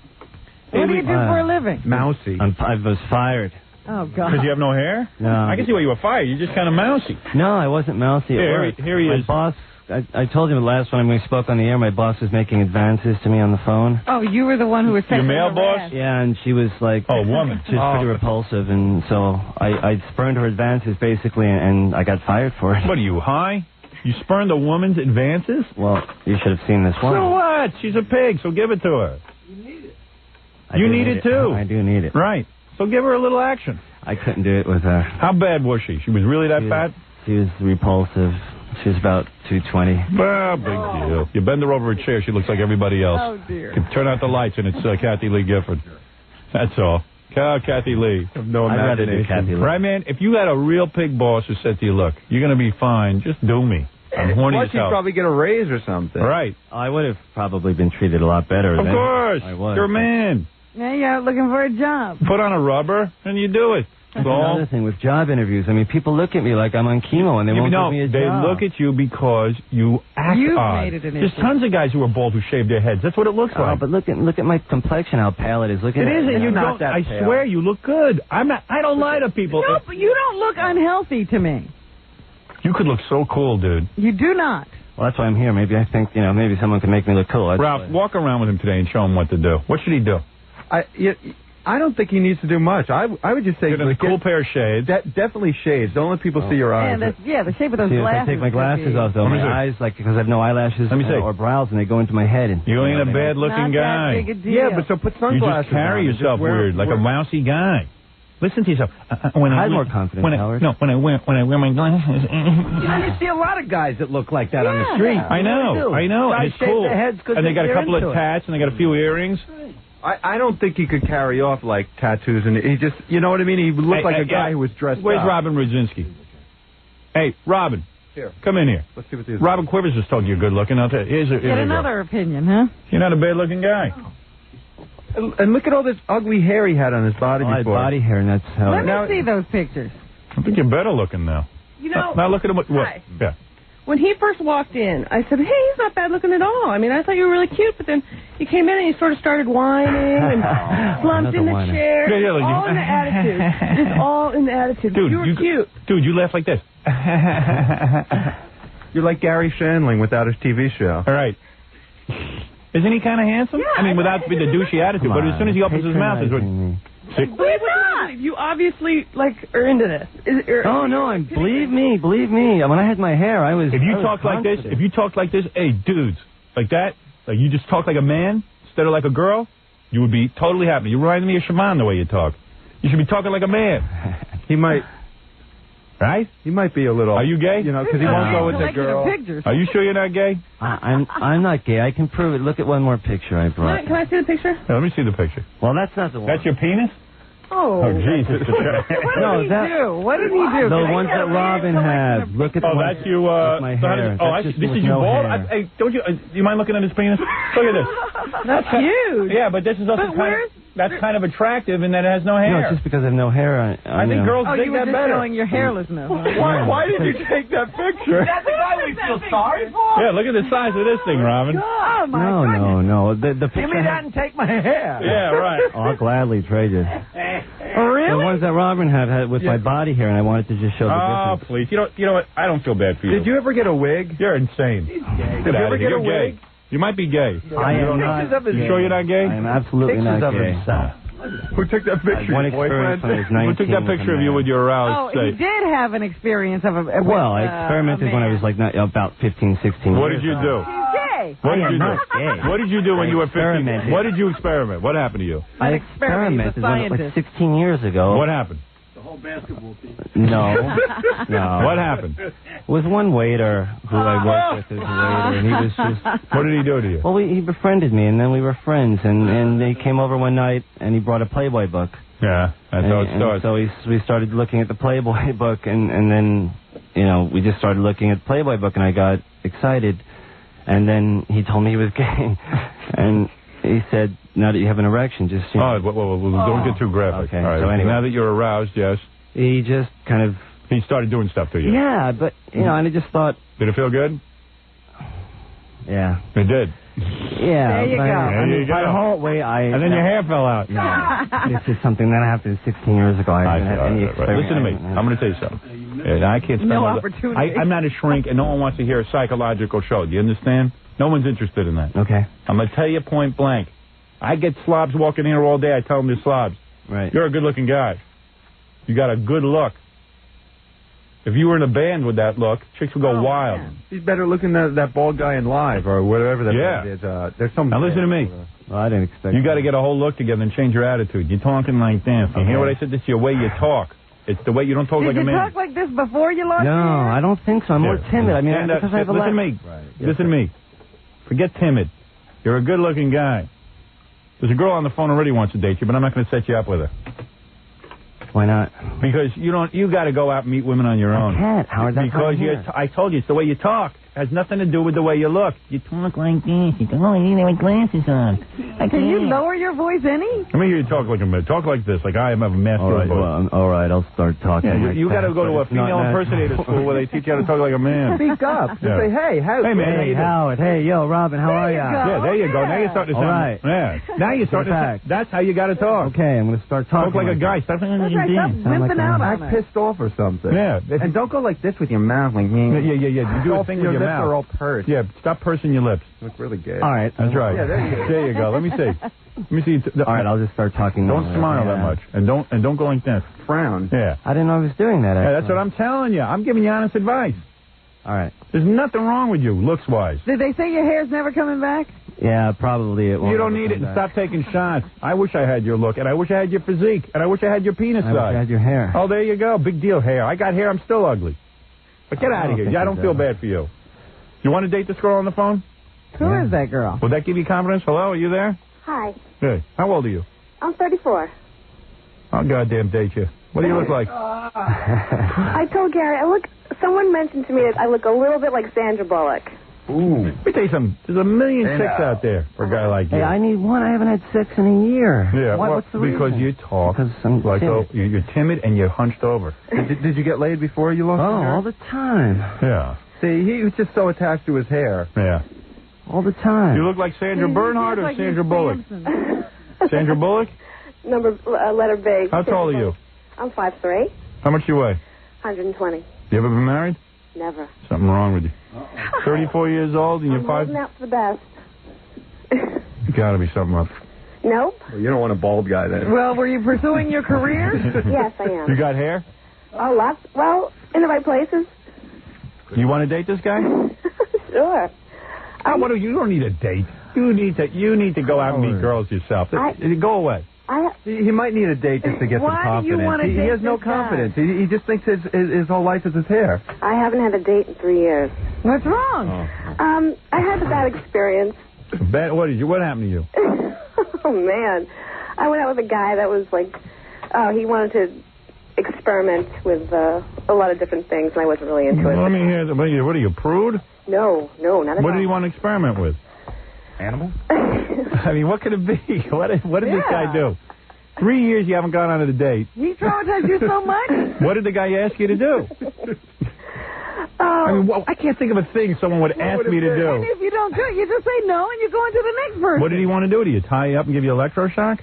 What do you do for a living? Mousy. I was fired. Oh, God. Because you have no hair? No. I can see why you were fired. You're just kind of mousy. No, I wasn't mousy at work. Here he is. My boss, I told you the last time we spoke on the air, my boss was making advances to me on the phone. Oh, you were the one who was your male boss? Yeah, and she was like... Oh, woman. She was pretty repulsive, and so I spurned her advances, basically, and I got fired for it. What are you, high? You spurned a woman's advances? Well, you should have seen this one. So what? She's a pig, so give it to her. You need it. You need it, too. I do need it. Right. So give her a little action. I couldn't do it with her. How bad was she? She was really that fat? She was repulsive. She was about 220. Well, big deal. You bend her over a chair, she looks like everybody else. Oh, dear. You turn out the lights, and it's Kathy Lee Gifford. That's all. Kathy Lee. No imagination. Kathy Lee. Right, man? If you had a real pig boss who said to you, look, you're going to be fine, just do me. I'm horny Plus, as you'd hell. probably get a raise or something. Right. I would have probably been treated a lot better. Of than course. I was. You're a man. Now you're out looking for a job. Put on a rubber and you do it. That's another thing with job interviews. I mean, people look at me like I'm on chemo and they won't give me a job. They look at you because you act You've odd. made it an There's issue. tons of guys who are bald who shave their heads. That's what it looks like. But look at my complexion, how pale it is. Look at It isn't. You Not that I pale. swear you look good. I don't lie to people. No, but you don't look unhealthy to me. You could look so cool, dude. You do not. Well, that's why I'm here. Maybe I think, maybe someone can make me look cool. That's Ralph, walk around with him today and show him what to do. What should he do? I don't think he needs to do much. I would just say Get a cool pair of shades. Definitely shades. Don't let people see your eyes. The shape of those See, glasses. if I take my glasses off, though, Let me my see. eyes, because I have no eyelashes or brows, and they go into my head. And You ain't a bad-looking guy. Yeah, but so put You sunglasses just carry on. yourself weird, like a mousy guy. Listen to yourself. When I had more confidence, when Howard. when I wear my glasses. You see a lot of guys that look like that on the street. I know. And Guys it's shave cool. their heads 'cause And they got a they're couple into of it. tats and they got a few earrings. I don't think he could carry off like tattoos, and he just, you know what I mean? He looked like a guy who was dressed Where's up. Robin Rudzinski? Hey, Robin. Here. Come in here. Let's see what these Robin Quivers just told you you're good looking. I'll tell you. Here's Get another opinion, huh? You're not a bad looking guy. And look at all this ugly hair he had on his body I had before. body hair, and that's how... Let me see those pictures. I think you're better looking now. You know, Now look at him. What? Hi. Yeah. When he first walked in, I said, hey, he's not bad looking at all. I mean, I thought you were really cute, but then you came in and you sort of started whining and slumped in the whiner. chair. Yeah, like all in the attitude. It's all in the attitude. Dude, you were cute. Dude, you laugh like this. You're like Gary Shandling without his TV show. All right. Isn't he kind of handsome? Yeah, I mean, without the douchey attitude, but as soon as he opens his mouth, is what. See? Believe it or not, you obviously are into this. Oh, no, believe me. When I had my hair, I was... If you I was talk like this, confident. hey, dudes, like that, like you just talk like a man instead of like a girl, you would be totally happy. You remind me of Shaman the way you talk. You should be talking like a man. He might. Right? He might be a little. Are you gay? You know, because he won't go with the girl. Are you sure you're not gay? I'm not gay. I can prove it. Look at one more picture I brought. Can I see the picture? Yeah, let me see the picture. Well, that's not the one. That's your penis? Oh. Jesus. No, that... What did he do? The ones that Robin had. Look at the ones that's you. with my so how hair. does- oh, That's just this with is you no bald? hair. Hey, don't you? Do you mind looking at his penis? Look at this. That's huge. Yeah, but this is also that's kind of attractive in that it has no hair. No, it's just because I have no hair. I think girls Oh, dig you were that just better. showing your hairlessness. Why did you take that picture? That's the guy we feel sorry for? Yeah, look at the size of this thing, Robin. Oh, my No. The Give me picture... that and take my hair. Yeah, right. Oh, I'll gladly trade it. Really? The ones that Robin had with my body hair, and I wanted to just show the Oh, difference. please. You know what? I don't feel bad for you. Did you ever get a wig? You're insane. Did Get you out ever of here. get a You're wig? gay. You might be gay. I am not You sure you're not gay? I am absolutely Pictures not of gay. himself. Who took that picture? One Your experience boyfriend? when I Who was 19. took that with a picture of you man. with your Oh, aroused he state? did have an experience of a Well, I experimented when I was like about 15, 16 What years did you old. do? He's gay. What did I am you not do? gay. What did you do when you were 15? Experimented. What did you experiment? What happened to you? I Experiment. experimented He's a when I was like scientist. 16 years ago. What happened? No. What happened? It was one waiter who I worked with as a waiter, and he was just... What did he do to you? Well, he befriended me, and then we were friends, and they came over one night, and he brought a Playboy book. Yeah, that's how it And starts. so we started looking at the Playboy book, and then, we just started looking at the Playboy book, and I got excited. And then he told me he was gay. And he said, now that you have an erection, just... Oh, well, don't get too graphic. Okay, All right. so anyway. Now that you're aroused, yes. He just kind of... He started doing stuff to you. Yeah, but, and I just thought... Did it feel good? Yeah. It did. Yeah. There you go. There you go. The whole way And then your hair fell out. This is something that happened 16 years ago. I haven't had any experience. Listen to me. I'm going to tell you something. And I can't spend No all the- opportunity. I'm not a shrink, and no one wants to hear a psychological show. Do you understand? No one's interested in that. Okay. I'm going to tell you point blank. I get slobs walking here all day. I tell them they're slobs. Right. You're a good-looking guy. You got a good look. If you were in a band with that look, chicks would go wild. He's better looking than that bald guy in Live or whatever that Yeah. band is. There's some. Now listen to me. Well, I didn't expect You got to get a whole look together and change your attitude. You're talking like this. You hear what I said? This is your way you talk. It's the way you don't talk Did like a you man. talk like this before you lost your No, hair? I don't think so. I'm more timid. I mean, Stand up. because I have a Listen to lot... me. Listen to me. Forget timid. You're a good-looking guy. There's a girl on the phone already wants to date you, but I'm not going to set you up with her. Why not? Because you got to go out and meet women on your own. I can't, Howard. That's Because not here. I told you, it's the way you talk. It has nothing to do with the way you look. You talk like this. You go, oh, you need my glasses on. Can you lower your voice any? Let me hear you talk like a man. Talk like this, like I have a masculine voice. All right, I'll start talking. Yeah, like you got to that, go to but a it's not female impersonator school where they teach you how to talk like a man. Speak up. Just say, hey, Howard. Hey, man. Hey, Howard. Hey, yo, Robin, how are ya? Yeah, there you go. Now you're starting to sound. All right. Yeah. Now you're starting to. That's how you got to talk. Okay, I'm going to start talking. Talk like a guy. Stop Stop wimping out on Act pissed off or something. Yeah. And don't go like this with your mouth. Like, yeah. You do a thing with your lips mouth. are all pursed. Yeah, stop pursing your lips. Look really good. All right. That's right. Yeah, there you go. Let me see. All right, I'll just start talking. Don't smile that much, and don't go like this. Frown. Yeah. I didn't know I was doing that. Yeah, that's what I'm telling you. I'm giving you honest advice. All right. There's nothing wrong with you, looks-wise. Did they say your hair's never coming back? Yeah, probably it won't. You don't need it, and stop taking shots. I wish I had your look, and I wish I had your physique, and I wish I had your penis size. I wish I had your hair. Oh, there you go. Big deal, hair. I got hair. I'm still ugly. But get out of here. I don't feel bad for you. You want to date this girl on the phone? Who is that girl? Would that give you confidence? Hello, are you there? Hi. Hey, how old are you? I'm 34. I'll goddamn date you. What do you look like? I told Gary, someone mentioned to me that I look a little bit like Sandra Bullock. Ooh. Let me tell you something. There's a million chicks out there for a guy like you. Hey, I need one. I haven't had sex in a year. Yeah, what's the reason? Because you talk like you're timid and you're hunched over. Did you get laid before you lost your hair? all the time. Yeah. See, he was just so attached to his hair. Yeah. All the time. You look like Sandra Bernhardt or Sandra Bullock? Sandra Bullock? Letter B. How tall are you? I'm 5'3". How much you weigh? 120. You ever been married? Never. Something wrong with you. 34 years old and you're I'm 5? holding out for the best. Gotta be something up. Nope. Well, you don't want a bald guy then. Well, were you pursuing your career? Yes, I am. You got hair? Oh, lots. Well, in the right places. You want to date this guy? Sure. You don't need a date. You need to go out and meet girls yourself. Go away. He might need a date just to get some confidence. Why do you want to date He has no this guy? confidence. He just thinks his whole life is his hair. I haven't had a date in 3 years. What's wrong? I had a bad experience. What happened to you? Oh, man. I went out with a guy that was like, he wanted to experiment with a lot of different things, and I wasn't really into it. Let me hear. What are you, prude? No, not at all. What did he want to experiment with? Animal? I mean, what could it be? What did this guy do? 3 years you haven't gone on a date. He traumatized you so much? What did the guy ask you to do? I mean, I can't think of a thing someone would ask me to do. And if you don't do it, you just say no and you go on to the next person. What did he want to do? Did you tie you up and give you electroshock?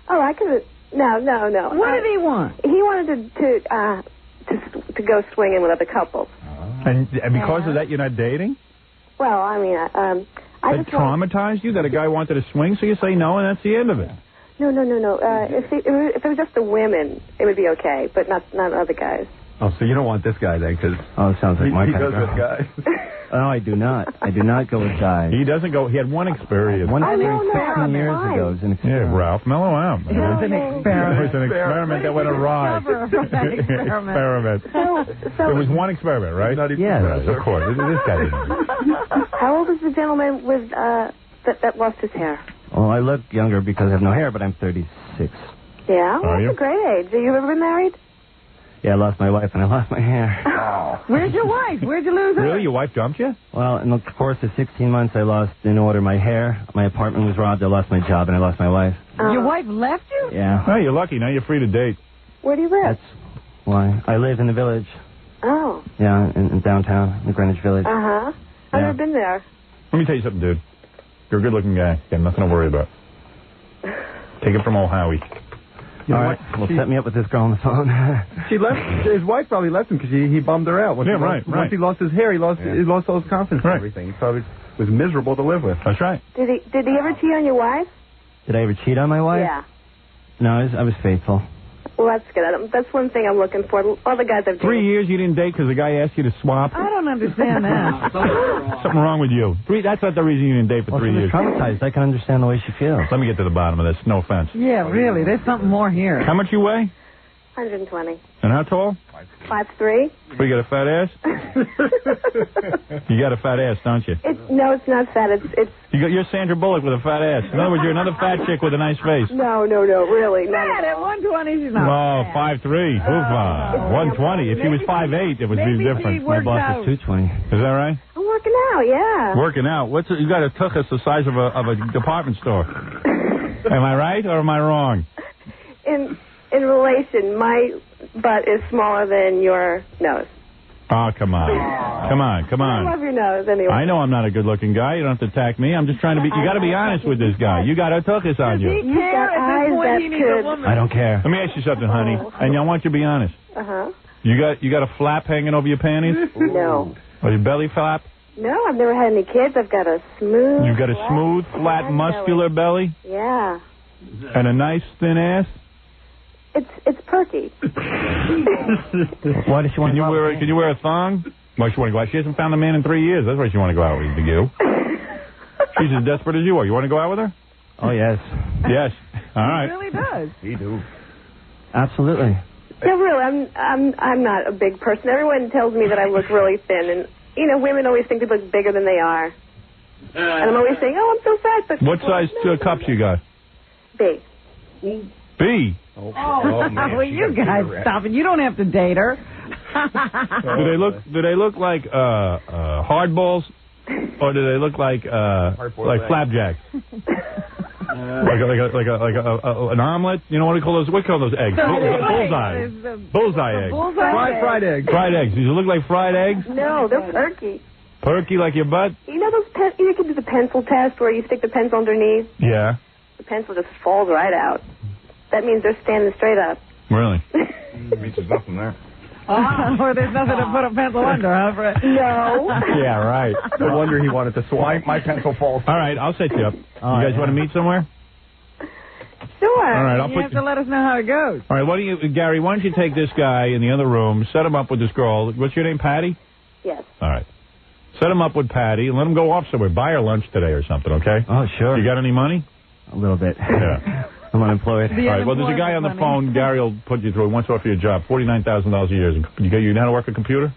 Oh, I could. No. What did he want? He wanted to go swinging with other couples. And because of that, you're not dating? Well, I mean, I That traumatized you that a guy wanted to swing, so you say no, and that's the end of it. No. If it was just the women, it would be okay, but not other guys. Oh, so you don't want this guy then? Because it sounds like my he kind goes of with guys. No, I do not. I do not go with guys. He doesn't go. He had one experience. One experience 16 years ago. It was an experiment. Yeah, Ralph, mellow out. It was an experiment. It was an experiment that went awry. Experiment. So it was one experiment, right? Yes. Right, of course. This guy didn't. How old is the gentleman with that lost his hair? Well, I look younger because I have no hair, but I'm 36. Yeah, well, Are you? that's a great age. Have you ever been married? Yeah, I lost my wife and I lost my hair. Where's your wife? Where'd you lose her? Really? Your wife dumped you? Well, in the course of 16 months, I lost, in order, my hair, my apartment was robbed, I lost my job, and I lost my wife. Your wife left you? Yeah. Oh, you're lucky. Now you're free to date. Where do you live? That's why. I live in the village. Oh. Yeah, in downtown, in the Greenwich Village. Uh-huh. I've never been there. Let me tell you something, dude. You're a good-looking guy. You have nothing to worry about. Take it from old Howie. All right. Well, set me up with this girl on the phone. She left. His wife probably left him because he bummed her out. Once he lost his hair, he lost all his confidence and everything. He probably was miserable to live with. That's right. Did he ever cheat on your wife? Did I ever cheat on my wife? Yeah. No, I was faithful. Well, that's good. That's one thing I'm looking for. All the guys I've dated. 3 years you didn't date because the guy asked you to swap? I don't understand that. Something wrong with you. That's not the reason you didn't date for 3 years. Traumatized. I can understand the way she feels. Let me get to the bottom of this. No offense. Yeah, really. There's something more here. How much you weigh? 120. And how tall? 5'3". We got a fat ass? You got a fat ass, don't you? No, it's not fat. It's. You're Sandra Bullock with a fat ass. In other words, you're another fat chick with a nice face. No, really. Fat at 120, she's not. Oh, 5'3". Oofa. 120. If she was 5'8", it would be different. My boss is 220. Is that right? I'm working working out, yeah. Working out. You got a tuchus the size of a department store. Am I right or am I wrong? In relation, my butt is smaller than your nose. Oh, come on. Come on. I love your nose anyway. I know I'm not a good-looking guy. You don't have to attack me. I'm just trying to be... You got to be honest with this guy. You got a tuchus on you. You got eyes that could... I don't care. Let me ask you something, honey. And I want you to be honest. Uh-huh. You got a flap hanging over your panties? No. Or your belly flap? No, I've never had any kids. I've got a smooth... You got a smooth, flat, muscular belly? Yeah. And a nice, thin ass? It's perky. Why does she want to go out? Can you wear a thong? Why she want to go out? She hasn't found a man in 3 years. That's why she want to go out with you. She's as desperate as you are. You want to go out with her? Oh, yes. Yes. All right. He really does. He do. Absolutely. No, really, I'm not a big person. Everyone tells me that I look really thin, and women always think they look bigger than they are. And I'm always saying, "Oh, I'm so fat." But what size cups you got? B. B. Oh, well, you guys stop it. You don't have to date her. Do they look like hardballs, or do they look like flapjacks? like an omelet? You know what do you call those? What do you call those eggs? Bullseye. Bullseye eggs. Fried eggs. Fried eggs. Does it look like fried eggs? No, they're perky. Perky like your butt? You know those you can do the pencil test where you stick the pencil underneath? Yeah. The pencil just falls right out. That means they're standing straight up. Really? Means there's nothing there. Or there's nothing to put a pencil under, huh, Fred? No. Yeah, right. No wonder he wanted to swipe. My pencil falls. All right, I'll set you up. You guys want to meet somewhere? Sure. All right, You have to let us know how it goes. All right, Gary, why don't you take this guy in the other room, set him up with this girl. What's your name, Patty? Yes. All right. Set him up with Patty and let him go off somewhere. Buy her lunch today or something, okay? Oh, sure. You got any money? A little bit. Yeah. I'm unemployed. All right, well, there's a guy on the phone. Gary will put you through. He wants to offer you a job, $49,000 a year. You know how to work a computer? A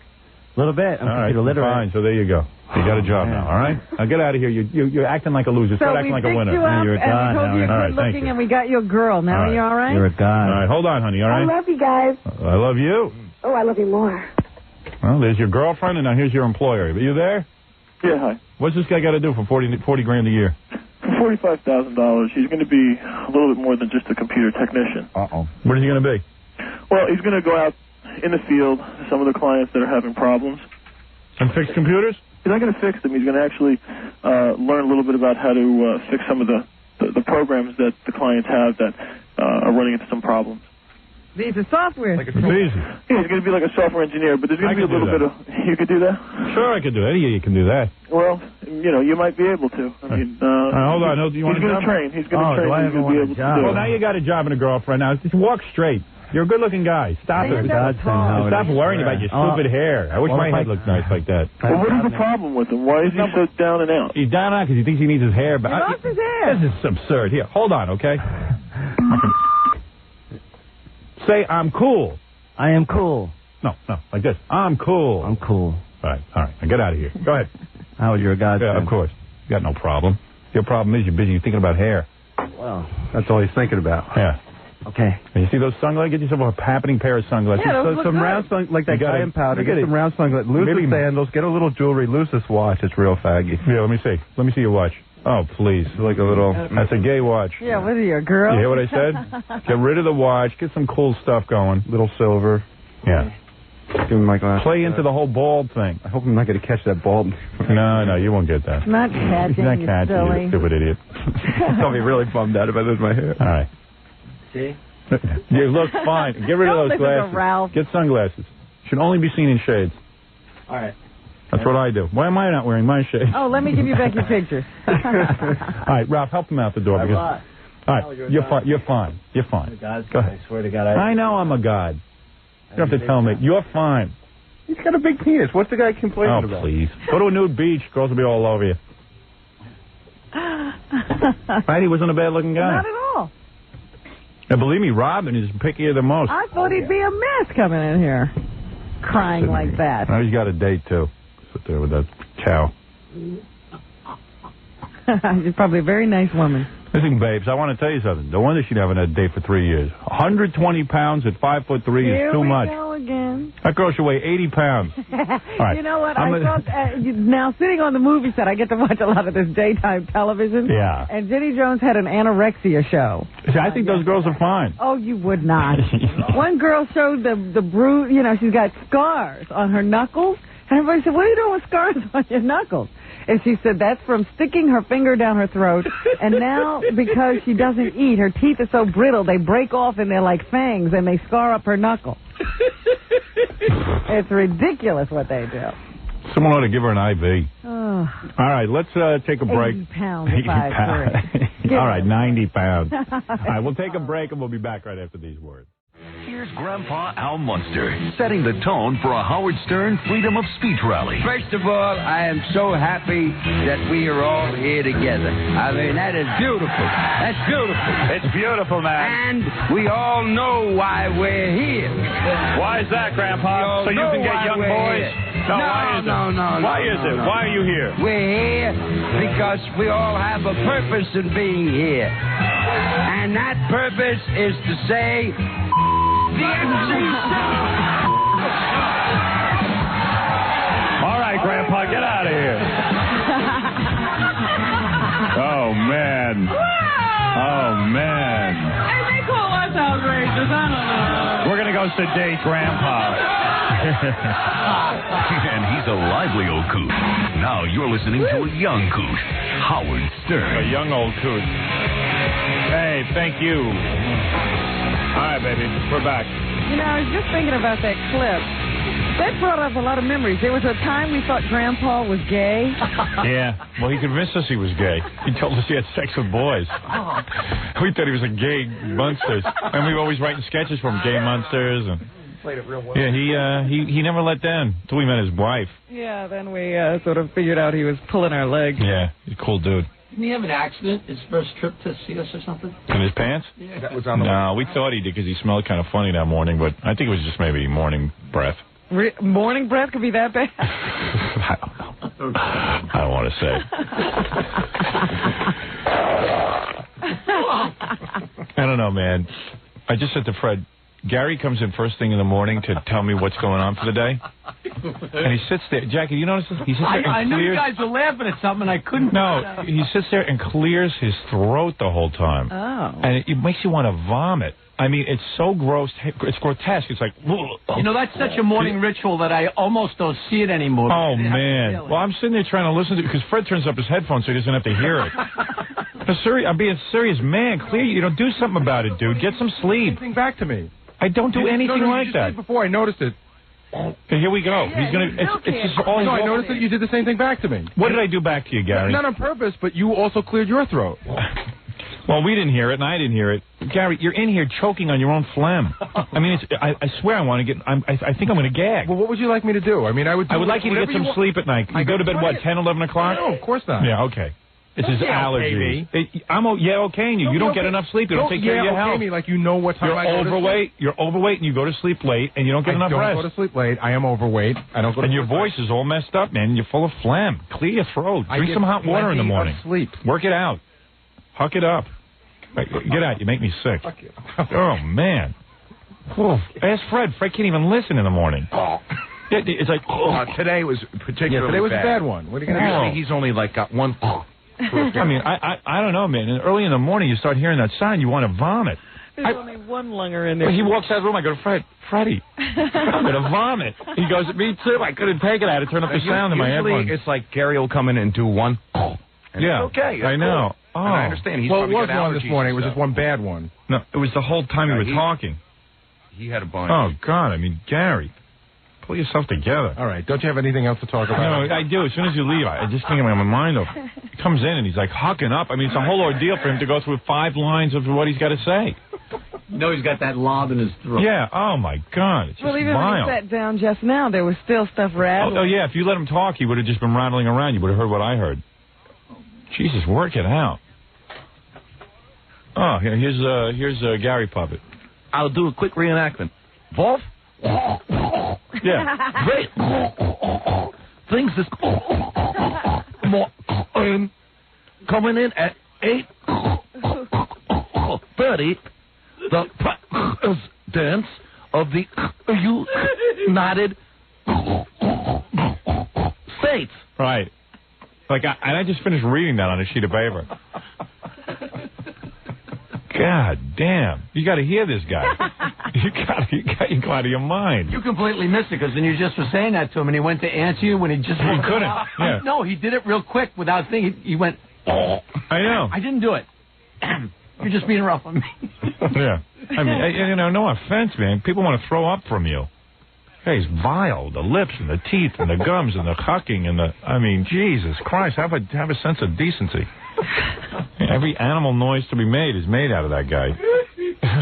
little bit. I'm computer literate. Fine, so there you go. You got a job now, all right? Now get out of here. You're acting like a loser. Start acting like a winner. So we picked you up, and we told you you're good looking, and we got you a girl. Now are you all right? You're a guy. All right, hold on, honey, all right? I love you guys. I love you. Oh, I love you more. Well, there's your girlfriend, and now here's your employer. Are you there? Yeah, hi. What's this guy got to do for $40 grand a year? For $45,000, he's going to be a little bit more than just a computer technician. Uh-oh. What is he going to be? Well, he's going to go out in the field to some of the clients that are having problems. And fix computers? He's not going to fix them. He's going to actually learn a little bit about how to fix some of the programs that the clients have that are running into some problems. These are software. It's easy. Yeah, he's going to be like a software engineer, but there's going to be a little bit of... You could do that? Sure, I could do that. You can do that. Well, you might be able to. I mean, hold on. Do you want he's going to train. He's going to train. He's going to be able to do it. Well, now you got a job and a girlfriend. Now, just walk straight. You're a good-looking guy. Stop it. Stop worrying about your stupid hair. I wish my head looked nice like that. Well, what is the problem with him? Why is he so down and out? He's down and out because he thinks he needs his hair back. He lost his hair. This is absurd. Here, hold on, okay? Say, I'm cool. I am cool. No, like this. I'm cool. I'm cool. All right. Now get out of here. Go ahead. Howard, you're a godsend. Yeah, of course. You got no problem. Your problem is you're busy. You're thinking about hair. Well, that's all he's thinking about. Yeah. Okay. And you see those sunglasses? Get yourself a happening pair of sunglasses. Yeah, those look some good. round sunglasses, like that guy in powder. Get some round sunglasses. Loose Maybe sandals. Get a little jewelry. Loose this watch. It's real faggy. Yeah, let me see. Let me see your watch. Oh, please. Like a little... That's a gay watch. Yeah, what are you, a girl? You hear what I said? Get rid of the watch. Get some cool stuff going. Little silver. Yeah. Give me my glass. Play into the whole bald thing. I hope I'm not going to catch that bald. No, you won't get that. Not catching, not catching, you stupid idiot. I'll be really bummed out if I lose my hair. All right. See? You look fine. Get rid of those glasses. Ralph. Get sunglasses. Should only be seen in shades. All right. That's what I do. Why am I not wearing my shades? Oh, let me give you back your pictures. All right, Ralph, help him out the door. All right, you're fine. You're fine. Go ahead. I swear to God. I know I'm a god. You don't have to tell me. You're fine. He's got a big penis. What's the guy complaining about? Oh, please. Go to a nude beach. Girls will be all over you. Right? He wasn't a bad-looking guy. Not at all. And believe me, Robin is pickier than most. I thought he'd be a mess coming in here, crying like that. Now he's got a date, too. Sit there with that cow. She's probably a very nice woman. Listen, babes, I want to tell you something. No wonder she'd haven't had a date for 3 years. 120 pounds at 5'3" is too much. Here we go again. That girl should weigh 80 pounds. Right. You know what? Now, sitting on the movie set, I get to watch a lot of this daytime television. Yeah. And Jenny Jones had an anorexia show. See, I think those girls are fine. Oh, you would not. One girl showed the bruise, you know, she's got scars on her knuckles. And everybody said, what are you doing with scars on your knuckles? And she said that's from sticking her finger down her throat. And now, because she doesn't eat, her teeth are so brittle, they break off and they're like fangs and they scar up her knuckle. It's ridiculous what they do. Someone ought to give her an IV. Oh. All right, let's take a break. 80 pounds, 80 pounds. All right, 90 pounds. All right, we'll take a break and we'll be back right after these words. Here's Grandpa Al Munster, setting the tone for a Howard Stern Freedom of Speech rally. First of all, I am so happy that we are all here together. I mean, that is beautiful. That's beautiful. It's beautiful, man. And we all know why we're here. Why is that, Grandpa? So you can get young boys? No, Why is it? Why are you here? We're here because we all have a purpose in being here. And that purpose is to say... the FCC. All right, Grandpa, get out of here. Oh, man. Oh, man. Hey, they call us outrageous. I don't know. We're going to go sedate Grandpa. And he's a lively old coot. Now you're listening to a young coot, Howard Stern. A young old coot. Hey, thank you. All right, baby, we're back. You know, I was just thinking about that clip. That brought up a lot of memories. There was a time we thought Grandpa was gay. Yeah, well, he convinced us he was gay. He told us he had sex with boys. We thought he was a gay monster. And we were always writing sketches for him, gay monsters. And played it real well. yeah, he never let down until we met his wife. Yeah, then we sort of figured out he was pulling our leg. Yeah, he's a cool dude. Didn't he have an accident his first trip to see us or something? In his pants? Yeah. That was on the No, we thought he did because he smelled kind of funny that morning, but I think it was just maybe morning breath. Morning breath could be that bad? I don't know. I don't want to say. I don't know, man. I just said to Fred, Gary comes in first thing in the morning to tell me what's going on for the day. And he sits there. Jackie, you notice this? He sits there and I knew you clears. guys were laughing at something. I couldn't. No, he sits there and clears his throat the whole time. Oh. And it makes you want to vomit. I mean, it's so gross. It's grotesque. It's like... You know, that's such a morning ritual that I almost don't see it anymore. Oh, man. Well, I'm sitting there trying to listen to it because Fred turns up his headphones so he doesn't have to hear it. I'm being serious. Man, clear. You know, do something about it, dude. Get some sleep. Anything back to me. I don't do anything like that. Before I noticed it. Okay, here we go. Yeah, He's gonna. It's just all. No, I noticed that you did the same thing back to me. What did I do back to you, Gary? Not on purpose, but you also cleared your throat. Well, we didn't hear it, and I didn't hear it. Gary, you're in here choking on your own phlegm. I mean, I swear I want to get. I think I'm going to gag. Well, what would you like me to do? I mean, I would like you to get some sleep at night. You go to bed, what, 10, 11 o'clock? No, of course not. Yeah, okay. It's his allergies. I'm okaying you. You don't get enough sleep. You don't take care of your health. Me like you know what time you're I go overweight. To sleep. You're overweight, and you go to sleep late, and you don't get enough rest. I don't go to sleep late. I am overweight. I don't go to And your voice is all messed up, man. You're full of phlegm. Clear your throat. Drink some hot water in the morning. Sleep. Work it out. Huck it up. Get out. You make me sick. Oh, man. Ask Fred. Fred can't even listen in the morning. Yeah, it's like... today was particularly today was bad. a bad one. What are you going to do? He's only like got one... I mean, I don't know, man. And early in the morning, you start hearing that sound, you want to vomit. There's only one lunger in there. He walks out of the room. I go to Freddie, I'm going to vomit. He goes, me too. I couldn't take it. I had to turn up the sound in my headphones. Usually, it's like Gary will come in and do one. Yeah, it's okay. I know. Cool. And I understand. He's well, it was got one this morning. It was just one bad one. No, it was the whole time you were talking. He had a bunch. Oh, God. I mean, Gary, pull yourself together. All right. Don't you have anything else to talk about? No, I do. As soon as you leave, I just think my mind up. He comes in and he's like hucking up. I mean, it's a whole ordeal for him to go through 5 lines of what he's got to say. You know he's got that lob in his throat. Yeah. Oh, my God. It's just well, even vile. when he sat down just now, there was still stuff rattling. Oh, yeah. If you let him talk, he would have just been rattling around. You would have heard what I heard. Jesus, work it out. Oh, here's Gary Puppet. I'll do a quick reenactment. Wolf? Yeah. Great. Things is coming in at 8 Bertie, the president of the United States. Right. Like, I just finished reading that on a sheet of paper. God damn. You got to hear this guy. You got to go out of your mind. You completely missed it because then you just were saying that to him and he went to answer you when he just... He couldn't. Yeah. No, he did it real quick without thinking. He went... I know. I didn't do it. You're just being rough on me. Yeah. I mean, no offense, man. People want to throw up from you. Hey, he's vile. The lips and the teeth and the gums and the hucking and the... I mean, Jesus Christ, have a sense of decency. Every animal noise to be made is made out of that guy.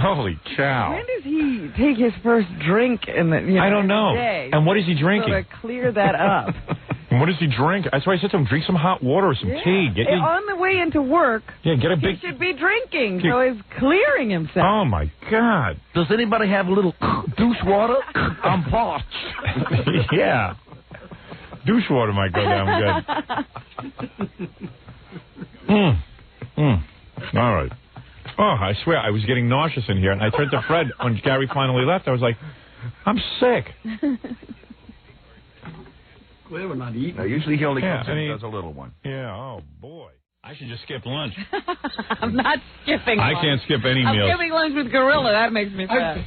Holy cow. When does he take his first drink in the I don't know. day? And what is he drinking? So to clear that up. And what does he drink? That's why I said to him, drink some hot water or some tea. On the way into work, get a big... he should be drinking, so he's clearing himself. Oh, my God. Does anybody have a little douche water? I'm parched. Yeah. Douche water might go down good. All right. Oh, I swear, I was getting nauseous in here, and I turned to Fred when Gary finally left. I was like, I'm sick. Well, we're not eating. Now, usually he only comes in and does a little one. Yeah, oh, boy. I should just skip lunch. I'm not skipping lunch. I can't skip any meals. I'm skipping lunch with Gorilla. That makes me fat.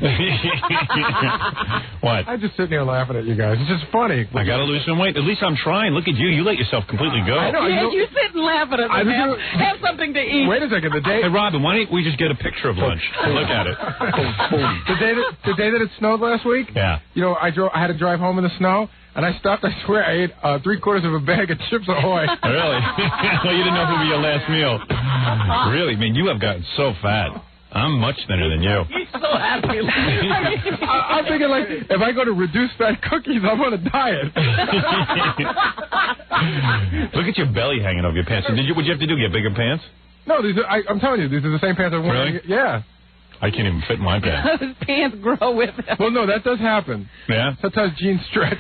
What? I'm just sitting here laughing at you guys. It's just funny. I got to lose some weight. At least I'm trying. Look at you. You let yourself completely go. I know. You sit and laugh at us. Have something to eat. Wait a second. The day... Hey, Robin, why don't we just get a picture of lunch? Look at it. The day that it snowed last week, yeah. I had to drive home in the snow, and I stopped. I swear, I ate 3/4 of a bag of Chips Ahoy. Really? Well, you didn't know if it would be your last meal. Really? Man, you have gotten so fat. I'm much thinner than you. He's so happy. I'm thinking, like, if I go to reduced fat cookies, I'm on a diet. Look at your belly hanging over your pants. What'd you have to do? Get bigger pants? No, I'm telling you, these are the same pants I'm wearing. Really? Yeah. I can't even fit my pants. His pants grow with him. Well, no, that does happen. Yeah? Sometimes jeans stretch.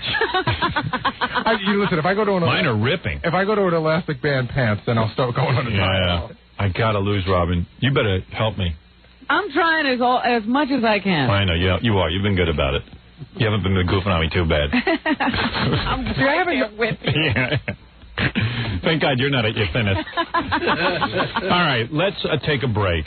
Listen, if I go to Mine are ripping. If I go to an elastic band pants, then I'll start going on a diet. Yeah. I got to lose, Robin. You better help me. I'm trying as much as I can. I know. Yeah, you are. You've been good about it. You haven't been goofing on me too bad. I'm right there with you. Yeah. Thank God you're not at your thinnest. All right, let's take a break.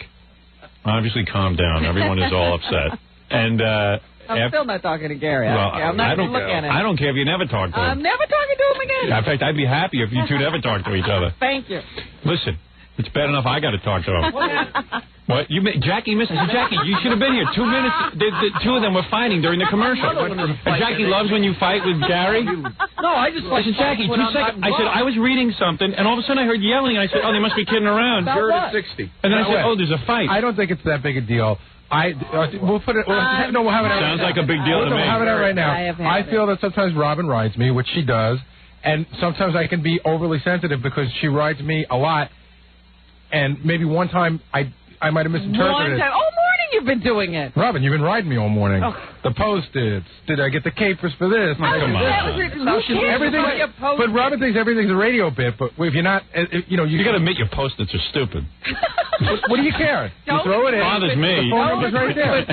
Obviously, calm down. Everyone is all upset. And I'm still not talking to Gary. I'm not going to look at him. I don't care if you never talk to him. I'm never talking to him again. In fact, I'd be happier if you two never talked to each other. Thank you. Listen, it's bad enough I got to talk to him. What? Jackie missed. I said, Jackie, you should have been here. 2 minutes. The two of them were fighting during the commercial. And Jackie loves when you fight with Gary. No, I just like... I said, Jackie, 2 seconds. I said, I was reading something, and all of a sudden I heard yelling, and I said, oh, they must be kidding around. 0 to 60. And then I said, oh, there's a fight. I don't think it's that big a deal. We'll put it... we'll have it out. Sounds like a big deal to me. We'll have it out right now. I feel that sometimes Robin rides me, which she does, and sometimes I can be overly sensitive because she rides me a lot, and maybe one time I might have misinterpreted one time. it. All morning you've been doing it. Robin, you've been riding me all morning. Oh. The Post-its. Did I get the capers for this? Come on. Everything. But Robin thinks everything's a radio bit. But if you're not, you got to admit your Post-its are stupid. What do you care? You throw it in. It bothers me. The phone number's right there.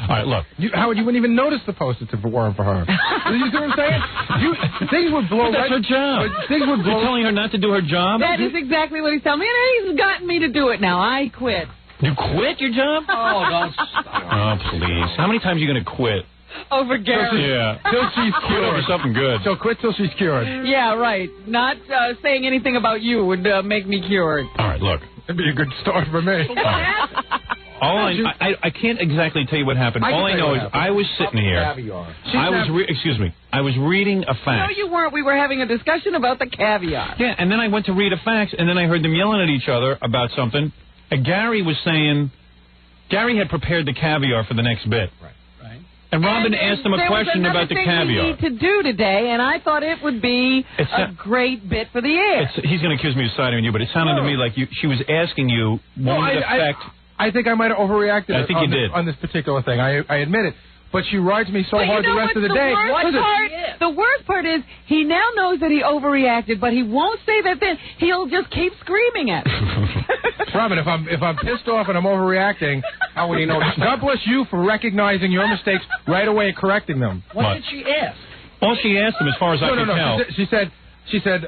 All right, look. Howard, you wouldn't even notice the Post-its if it weren't for her. You see what I'm saying? Things would blow. But that's her job. Things would blow. You're telling her not to do her job? That is exactly what he's telling me, and he's gotten me to do it now. I quit. You quit your job? Oh, don't stop. Oh, please. How many times are you going to quit? Over Gary. Yeah. Till she's cured. Over something good. So quit till she's cured. Yeah, right. Not saying anything about you would make me cured. All right, look. That'd be a good start for me. All I can't exactly tell you what happened. All I know is I was sitting here. I was reading a fax. No, you weren't. We were having a discussion about the caviar. Yeah, and then I went to read a fax, and then I heard them yelling at each other about something. And Gary was saying, Gary had prepared the caviar for the next bit. Right. And Robin asked him a question about the caviar. We need to do today, and I thought it would be a great bit for the air. He's going to accuse me of siding on you, but it sounded to me like she was asking you what would affect. I think I might have overreacted. I think you did on this particular thing. I admit it. but she rides me so hard the rest of the day. The worst part is he now knows that he overreacted, but he won't say that then. He'll just keep screaming at me. Robin, if I'm pissed off and I'm overreacting, how would he know? God bless you for recognizing your mistakes right away and correcting them. What did she ask? All she asked him, as far as I can tell. She said,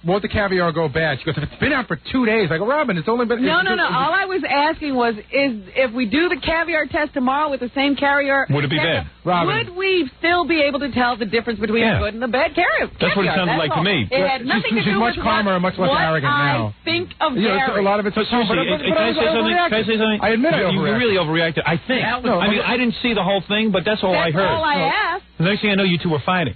won't the caviar go bad? She goes, if it's been out for 2 days. I go, Robin, it's only been... No. All I was asking was, if we do the caviar test tomorrow with the same caviar... Would it be bad? Robin. Would we still be able to tell the difference between the good and the bad caviar? That's what it sounded like to me. It had nothing to do with much calmer and much less arrogant now. I think of Gary. A lot of it's... But seriously, can I say something? I admit you really overreacted. I think. I mean, I didn't see the whole thing, but that's all I heard. That's all I asked. The next thing I know, you two were fighting.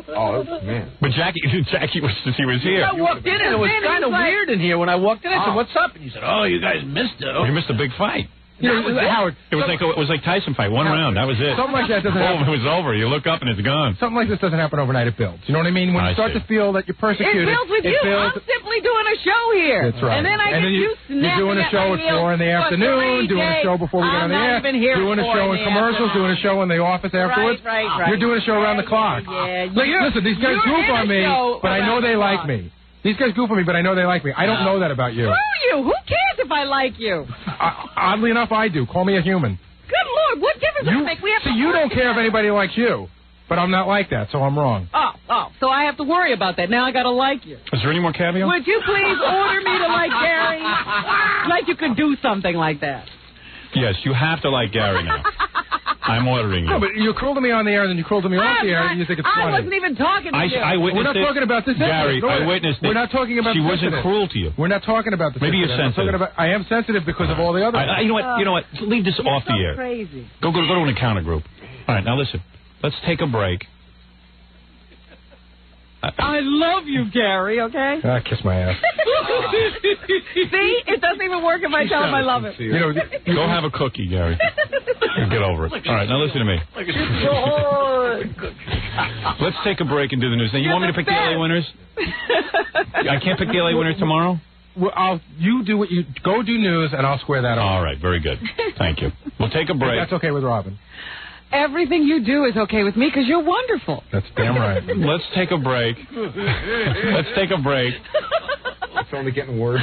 Oh, man. But Jackie was here. I walked in and it was kind of weird in here when I walked in. I said, "What's up?" And you said, "Oh, you guys missed it." You missed a big fight. Howard, it was like Tyson fight, one round. That was it. Something like that doesn't happen. It was over. You look up and it's gone. Something like this doesn't happen overnight. It builds. You know what I mean? When you start to feel that you're persecuted, it builds with you. I'm simply doing a show here. That's right. And then I get you snapping you're doing a show at 4 in the afternoon, doing a show before we get on the air, doing a show in commercials, doing a show in the office afterwards. Right. You're doing a show around the clock. Listen, these guys goof on me, but I know they like me. These guys goof on me, but I know they like me. I don't know that about you. Screw you. Who cares if I like you? Oddly enough, I do. Call me a human. Good Lord, what difference does it make? You don't care if anybody likes you, but I'm not like that, so I'm wrong. Oh, so I have to worry about that. Now I got to like you. Is there any more caviar? Would you please order me to like Gary? Like you could do something like that. Yes, you have to like Gary now. I'm ordering you. No, but you're cruel to me on the air, and then you're cruel to me off the air, and you think it's funny. I wasn't even talking to you. I witnessed We're not talking about this. Gary, I witnessed it. We're not talking about She this. wasn't cruel to you. We're not talking about this. Maybe you're sensitive. I am sensitive because of all the other... You know what? Leave this off the air. Crazy. Go to an encounter group. All right, now listen. Let's take a break. I love you, Gary, okay? Kiss my ass. See? It doesn't even work if I tell him I love him. Go have a cookie, Gary. Get over it. All right, now listen to me. Let's take a break and do the news. Now, you want me to pick the LA winners? I can't pick the LA winners tomorrow? Well, you do what you... Go do news, and I'll square that off. All right, very good. Thank you. We'll take a break. That's okay with Robin. Everything you do is okay with me because you're wonderful. That's damn right. Let's take a break. Let's take a break. It's only getting worse.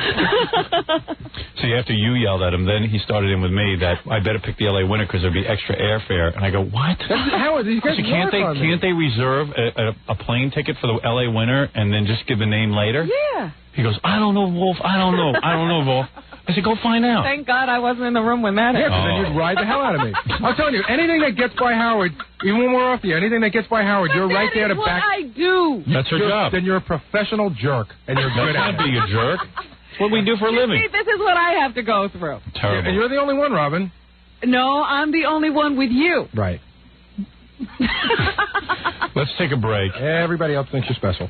See, after you yelled at him, then he started in with me that I better pick the LA winner because there'd be extra airfare. And I go, what? Howard, these guys can't they reserve a plane ticket for the LA winner and then just give the name later? Yeah. He goes, I don't know, Wolf. I don't know, Wolf. I said, go find out. Thank God I wasn't in the room when that happened. Yeah, then you'd ride the hell out of me. I'm telling you, anything that gets by Howard, even when we're off the air, anything that gets by Howard, you're right there to back. That's what I do. That's her job. Then you're a professional jerk, and you're good at it. Not be a jerk. It's what we do for a living. See, this is what I have to go through. Terrible. And you're the only one, Robin. No, I'm the only one with you. Right. Let's take a break. Everybody else thinks you're special.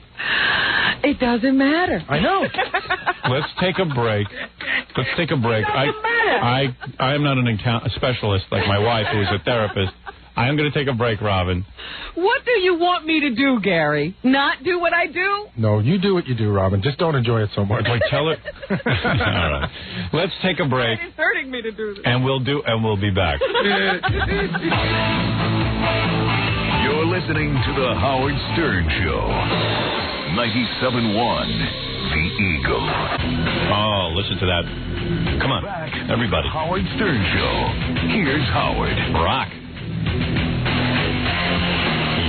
It doesn't matter. I know. Let's take a break. I am not a specialist like my wife, who is a therapist. I am going to take a break, Robin. What do you want me to do, Gary? Not do what I do? No, you do what you do, Robin. Just don't enjoy it so much. Like, tell her. All right. Let's take a break. It's hurting me to do this. And we'll be back. You're listening to The Howard Stern Show. 97.1 The Eagle. Oh, listen to that. Come on, everybody. Howard Stern Show. Here's Howard. Rock.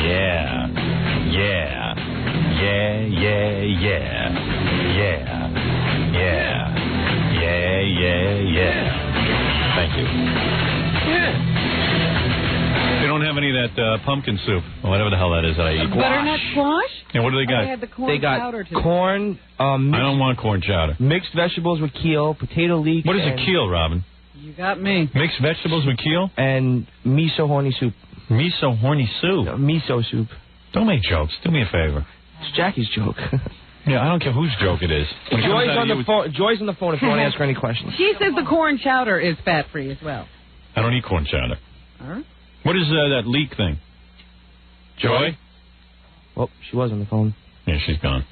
Yeah. Thank you. Yeah. They don't have any of that pumpkin soup, or whatever the hell that is that I eat. Butternut squash? Yeah, what do they got? They had the corn chowder, too. Corn. I don't want corn chowder. Mixed vegetables with keel, potato leek. What is a keel, Robin? You got me. Mixed vegetables with keel? And miso horny soup. Miso horny soup? No, miso soup. Don't make jokes. Do me a favor. It's Jackie's joke. Yeah, I don't care whose joke it is. Joy's on the phone. Joy's on the phone if you want to ask her any questions. She says the corn chowder is fat-free as well. I don't eat corn chowder. Huh? What is that leek thing? Joy? Well, she was on the phone. Yeah, she's gone.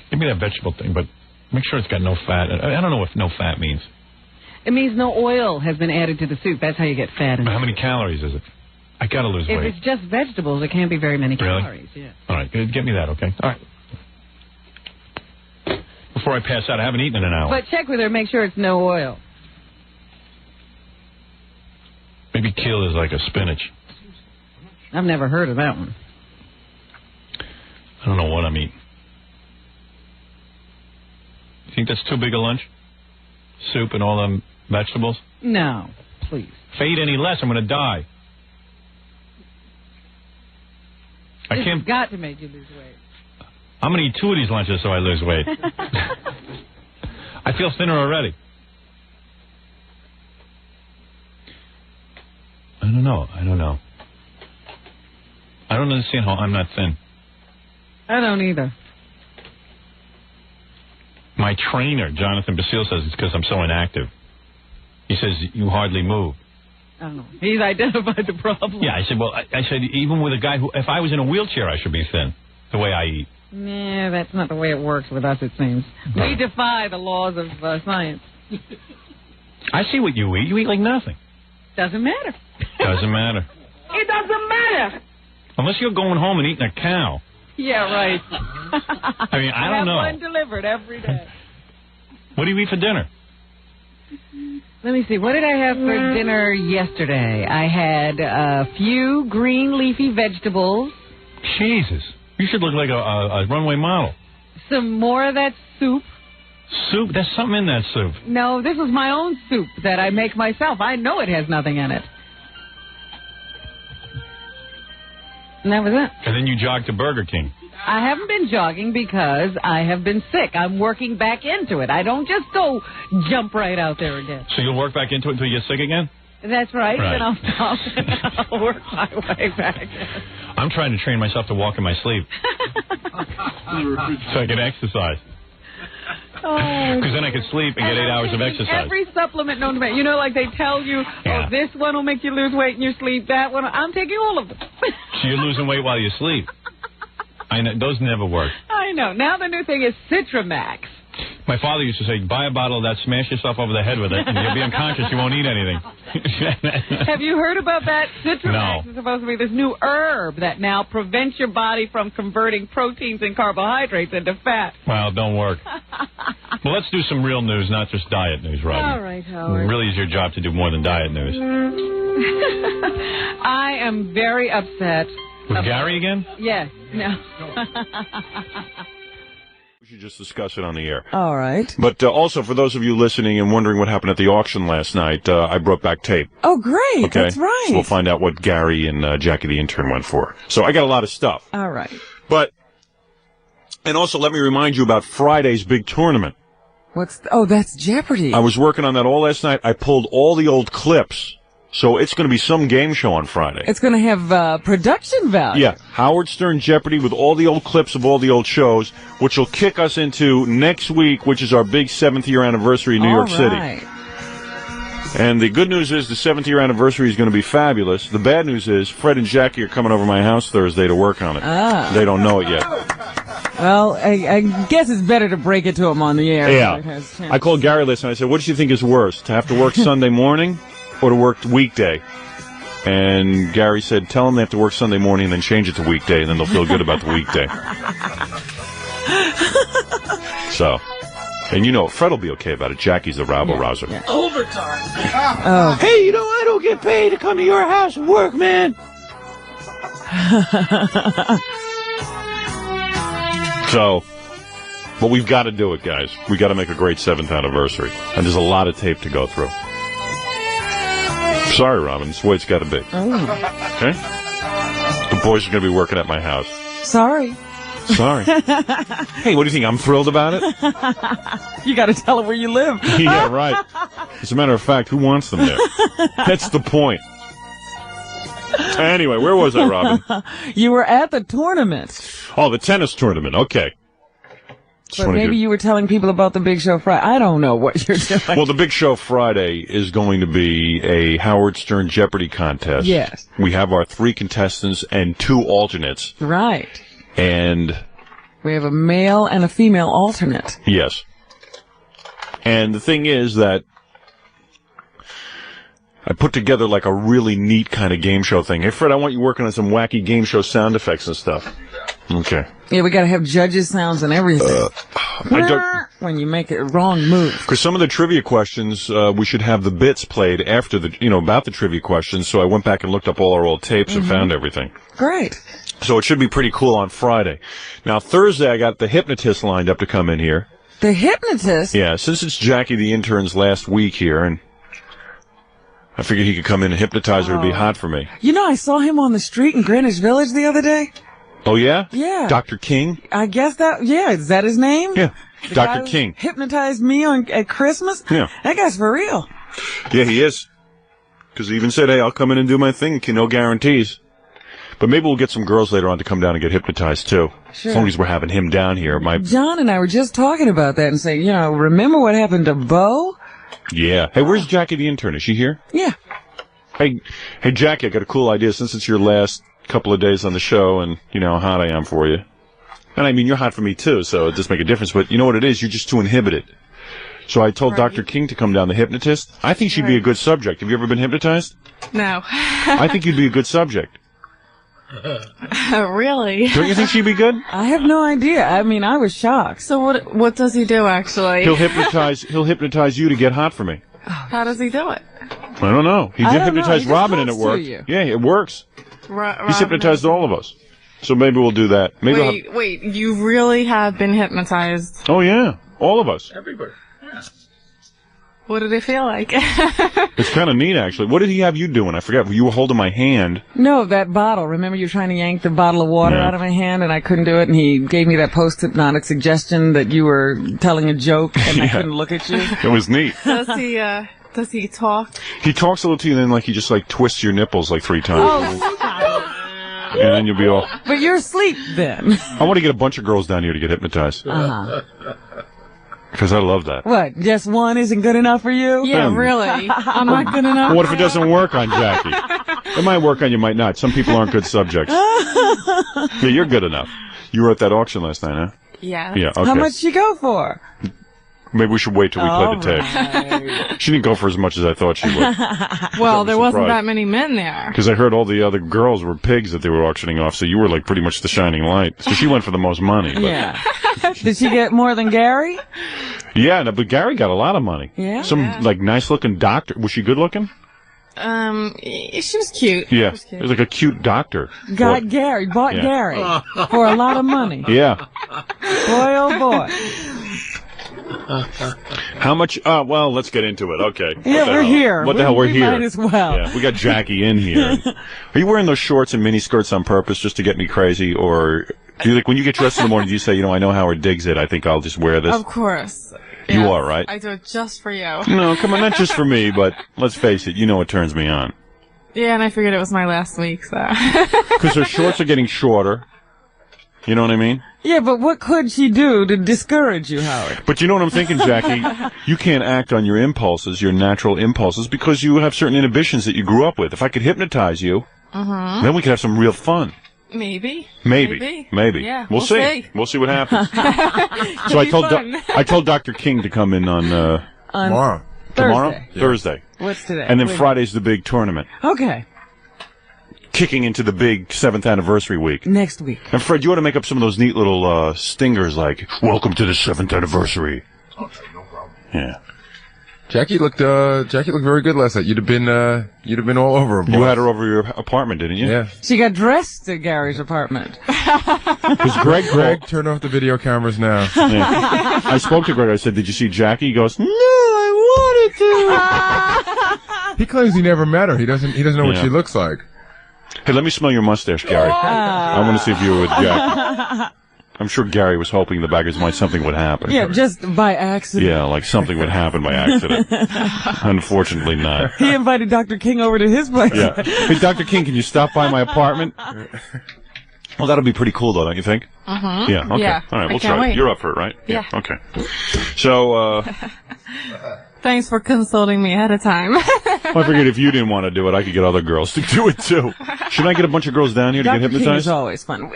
Give me that vegetable thing, but make sure it's got no fat. I don't know what no fat means. It means no oil has been added to the soup. That's how you get fat in it. How many calories is it? I got to lose If weight. it's just vegetables, it can't be very many Really? calories. Yeah. All right, get me that, okay? All right. Before I pass out, I haven't eaten in an hour. But check with her, make sure it's no oil. Maybe kale is like a spinach. I've never heard of that one. I don't know what I'm eating. You think that's too big a lunch? Soup and all them vegetables? No, please. If I eat any less, I'm going to die. This has got to make you lose weight. I'm going to eat 2 of these lunches so I lose weight. I feel thinner already. I don't know. I don't understand how I'm not thin. I don't either. My trainer, Jonathan Basile, says it's because I'm so inactive. He says, you hardly move. I don't know. He's identified the problem. Yeah, I said, well, I said, even with a guy who, if I was in a wheelchair, I should be thin, the way I eat. Nah, that's not the way it works with us, it seems. We defy the laws of science. I see what you eat. You eat like nothing. Doesn't matter. Doesn't matter. It doesn't matter. Unless you're going home and eating a cow. Yeah, right. I mean, I don't know. I have one delivered every day. What do you eat for dinner? Let me see. What did I have for dinner yesterday? I had a few green leafy vegetables. Jesus. You should look like a runway model. Some more of that soup. Soup? There's something in that soup. No, this was my own soup that I make myself. I know it has nothing in it. And that was it. And then you jog to Burger King. I haven't been jogging because I have been sick. I'm working back into it. I don't just go jump right out there again. So you'll work back into it until you get sick again? That's right. Right. Then I'll stop and I'll work my way back. I'm trying to train myself to walk in my sleep. So I can exercise. Because then I can sleep and get 8 hours of exercise. Every supplement known to man. You know, like they tell you, oh, this one will make you lose weight in your sleep. That one, I'm taking all of them. So you're losing weight while you sleep. I know, those never work. I know. Now the new thing is Citramax. My father used to say, buy a bottle of that, smash yourself over the head with it, and you'll be unconscious. You won't eat anything. Have you heard about that? Citramax No. is supposed to be this new herb that now prevents your body from converting proteins and carbohydrates into fat. Well, don't work. Well, let's do some real news, not just diet news, Robin. All right, Howard. It really is your job to do more than diet news. I am very upset. With Gary again? Yes. No. We should just discuss it on the air. All right. But also, for those of you listening and wondering what happened at the auction last night, I brought back tape. Oh, great. Okay? That's right. So we'll find out what Gary and Jackie the intern went for. So I got a lot of stuff. All right. And also, let me remind you about Friday's big tournament. That's Jeopardy. I was working on that all last night. I pulled all the old clips. So it's going to be some game show on Friday. It's going to have production value. Yeah, Howard Stern Jeopardy with all the old clips of all the old shows, which will kick us into next week, which is our big 7th year anniversary in New York City. And the good news is the 7th year anniversary is going to be fabulous. The bad news is Fred and Jackie are coming over to my house Thursday to work on it. They don't know it yet. Well, I guess it's better to break it to them on the air. Yeah. I called Gary last night. I said, what do you think is worse, to have to work Sunday morning or to work weekday? And Gary said, tell them they have to work Sunday morning and then change it to weekday, and then they'll feel good about the weekday. So, and you know, Fred will be okay about it. Jackie's the rabble-rouser. Yeah. Overtime. Hey, you know, I don't get paid to come to your house and work, man. So, but we've got to do it, guys. We got to make a great 7th anniversary. And there's a lot of tape to go through. Sorry, Robin. It's the way it's got to be. Okay? The boys are going to be working at my house. Sorry. Hey, what do you think? I'm thrilled about it? You got to tell them where you live. Yeah, right. As a matter of fact, who wants them there? That's the point. Anyway, where was I, Robin? You were at the tournament. Oh, the tennis tournament. Okay. But maybe you were telling people about the Big Show Friday. I don't know what you're doing. Well, the Big Show Friday is going to be a Howard Stern Jeopardy contest. Yes. We have our 3 contestants and 2 alternates. Right. And we have a male and a female alternate. Yes. And the thing is that I put together like a really neat kind of game show thing. Hey, Fred, I want you working on some wacky game show sound effects and stuff. Okay. Yeah, we got to have judges' sounds and everything. When you make a wrong move. Because some of the trivia questions, we should have the bits played after the, about the trivia questions. So I went back and looked up all our old tapes and found everything. Great. So it should be pretty cool on Friday. Now, Thursday, I got the hypnotist lined up to come in here. The hypnotist? Yeah, since it's Jackie the intern's last week here, and I figured he could come in and hypnotize her. It'd be hot for me. You know, I saw him on the street in Greenwich Village the other day. Oh, yeah? Yeah. Dr. King? I guess that, is that his name? Yeah. The Dr. guy King. Hypnotized me at Christmas? Yeah. That guy's for real. Yeah, he is. Because he even said, hey, I'll come in and do my thing. No guarantees. But maybe we'll get some girls later on to come down and get hypnotized, too. Sure. As long as we're having him down here. John and I were just talking about that and saying, remember what happened to Bo? Yeah. Hey, where's Jackie the intern? Is she here? Yeah. Hey, Jackie, I got a cool idea. Since it's your last couple of days on the show and you know how hot I am for you. And I mean, you're hot for me, too, so it doesn't make a difference. But you know what it is? You're just too inhibited. So I told Dr. King to come down, the hypnotist. I think she'd be a good subject. Have you ever been hypnotized? No. I think you'd be a good subject. Really? Don't you think she'd be good? I have no idea. I mean, I was shocked. So what does he do, actually? He'll hypnotize you to get hot for me. How does he do it? I don't know. He hypnotized Robin and it worked. Yeah, it works. He's hypnotized all of us. So maybe we'll do that. Maybe Wait, you really have been hypnotized? Oh, yeah. All of us. Everybody. Yeah. What did it feel like? It's kind of neat, actually. What did he have you doing? I forgot. You were holding my hand. No, that bottle. Remember you were trying to yank the bottle of water out of my hand, and I couldn't do it, and he gave me that post-hypnotic suggestion that you were telling a joke, and I couldn't look at you. It was neat. Does he talk? He talks a little to you, and then he just twists your nipples 3 times. And then you'll be all... But you're asleep then. I want to get a bunch of girls down here to get hypnotized. Because I love that. What, just one isn't good enough for you? Yeah, really. I'm not good enough. What if it doesn't work on Jackie? It might work on you, might not. Some people aren't good subjects. Yeah, you're good enough. You were at that auction last night, huh? Yeah. Yeah, okay. How much did she go for? Maybe we should wait till we play the tape. She didn't go for as much as I thought she would. Well, there wasn't that many men there. Because I heard all the other girls were pigs that they were auctioning off, so you were pretty much the shining light. So she went for the most money. But. Yeah. Did she get more than Gary? Yeah, no, but Gary got a lot of money. Yeah. Some nice-looking doctor. Was she good-looking? She was cute. Yeah, it was like a cute doctor. Bought Gary for a lot of money. Yeah. Boy, oh boy. How much? Well, let's get into it. Okay. Yeah, we're here. What the hell? We're here. Might as well. Yeah, we got Jackie in here. Are you wearing those shorts and mini skirts on purpose just to get me crazy, or do you when you get dressed in the morning? Do you say, I know Howard digs it. I think I'll just wear this. Of course. You yes, are, right? I do it just for you. No, come on, not just for me, but let's face it. You know what turns me on. Yeah, and I figured it was my last week, so. Because her shorts are getting shorter. You know what I mean? Yeah, but what could she do to discourage you, Howard? But you know what I'm thinking, Jackie? You can't act on your impulses, your natural impulses, because you have certain inhibitions that you grew up with. If I could hypnotize you, then we could have some real fun. Maybe. Yeah, we'll see. We'll see what happens. So I told Dr. King to come in on tomorrow. Thursday. What's today? And then Friday's the big tournament. Okay. Kicking into the big 7th anniversary week. Next week. And Fred, you ought to make up some of those neat little stingers like, welcome to the 7th anniversary. Okay, no problem. Yeah. Jackie looked very good last night. You'd have been all over her. You had her over your apartment, didn't you? Yeah. She got dressed at Gary's apartment. Because Greg, turn off the video cameras now. Yeah. I spoke to Greg. I said, did you see Jackie? He goes, no, I wanted to. He claims he never met her. He doesn't know what she looks like. Hey, let me smell your mustache, Gary. I want to see if you were with Jackie. I'm sure Gary was hoping the baggers something would happen. Yeah, just by accident. Yeah, like something would happen by accident. Unfortunately not. He invited Dr. King over to his place. Yeah. Hey, Dr. King, can you stop by my apartment? Well, that'll be pretty cool, though, don't you think? Yeah, okay. Yeah, all right, we'll try it. You're up for it, right? Yeah. Okay. So, Thanks for consulting me ahead of time. I figured if you didn't want to do it, I could get other girls to do it, too. Should I get a bunch of girls down here to get hypnotized? Dr. King is always fun.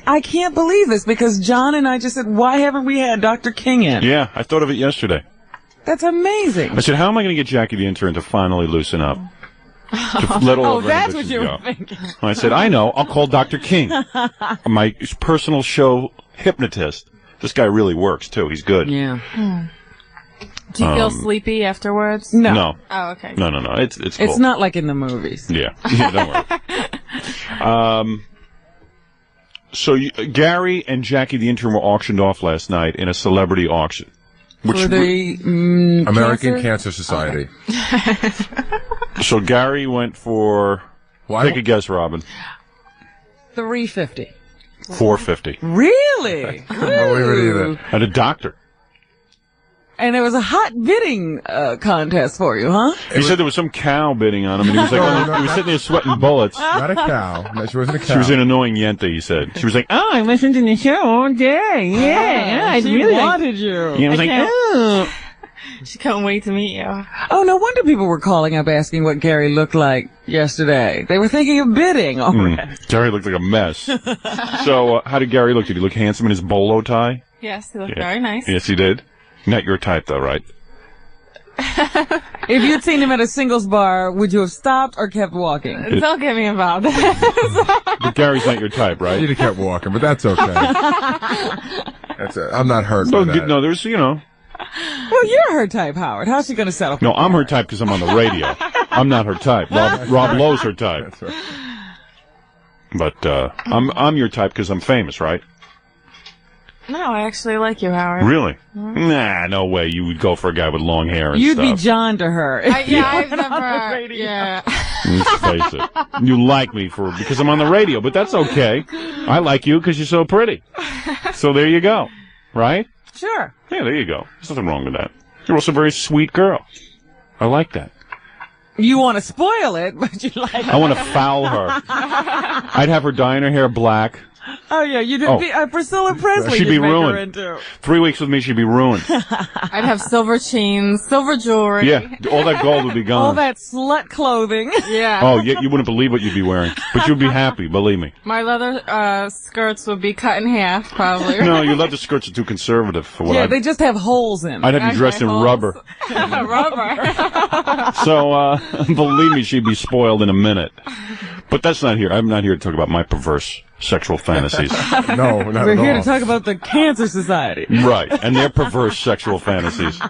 I can't believe this, because John and I just said, why haven't we had Dr. King in? Yeah, I thought of it yesterday. That's amazing. I said, how am I going to get Jackie the intern to finally loosen up? To let all of her that's what bitches you go. were thinking. I said, I know. I'll call Dr. King, my personal show hypnotist. This guy really works, too. He's good. Yeah. Do you feel sleepy afterwards? No. Oh, okay. No. It's cool. It's not like in the movies. Yeah. Don't worry. So Gary and Jackie the intern were auctioned off last night in a celebrity auction. Which For the American Cancer Society. Okay. So Gary went for, take a guess, Robin. $350. $450. Really? I don't believe it either. At a doctor. And there was a hot bidding contest for you, huh? He said there was some cow bidding on him, and he was like, he was sitting there sweating bullets. Not a cow. No, she wasn't a cow. She was an annoying yenta, he said. She was like, Oh, I listened to the show all day. Yeah, I she really wanted you. Yeah, I was like, oh. She couldn't wait to meet you. Oh, no wonder people were calling up asking what Gary looked like yesterday. They were thinking of bidding already. Gary looked like a mess. So, how did Gary look? Did he look handsome in his bolo tie? Yes, he looked very nice. Yes, he did. Not your type, though, right? If you'd seen him at a singles bar, would you have stopped or kept walking? Don't get me involved. But Gary's not your type, right? You'd have kept walking, but that's okay. I'm not hurt by that. No, there's, Well, you're her type, Howard. How's she going to settle for No, I'm her type because I'm on the radio. I'm not her type. Rob Lowe's her type. That's right. But I'm your type because I'm famous, right? No, I actually like you, Howard. Really? Nah, no way. You would go for a guy with long hair and You'd stuff. be John to her. I've never. Yeah. Let's face it. You like me because I'm on the radio, but that's okay. I like you because you're so pretty. So there you go. Right? Sure. Yeah, there you go. There's nothing wrong with that. You're also a very sweet girl. I like that. You want to spoil it, but you like I want to foul her. I'd have her dyeing her hair black. Oh, yeah, you did. Priscilla Presley. She'd be make ruined. Her into. 3 weeks with me, she'd be ruined. I'd have silver chains, silver jewelry. Yeah, all that gold would be gone. All that slut clothing. Yeah. Oh, yeah, you wouldn't believe what you'd be wearing, but you'd be happy, believe me. My leather skirts would be cut in half, probably. No, your leather skirts are too conservative for what they just have holes in them. I'd have you dressed in rubber. Rubber. So, believe me, she'd be spoiled in a minute. But that's not here. I'm not here to talk about my perverse sexual fantasies. No, not We're at here all. to talk about the Cancer Society. Right, and their perverse sexual fantasies.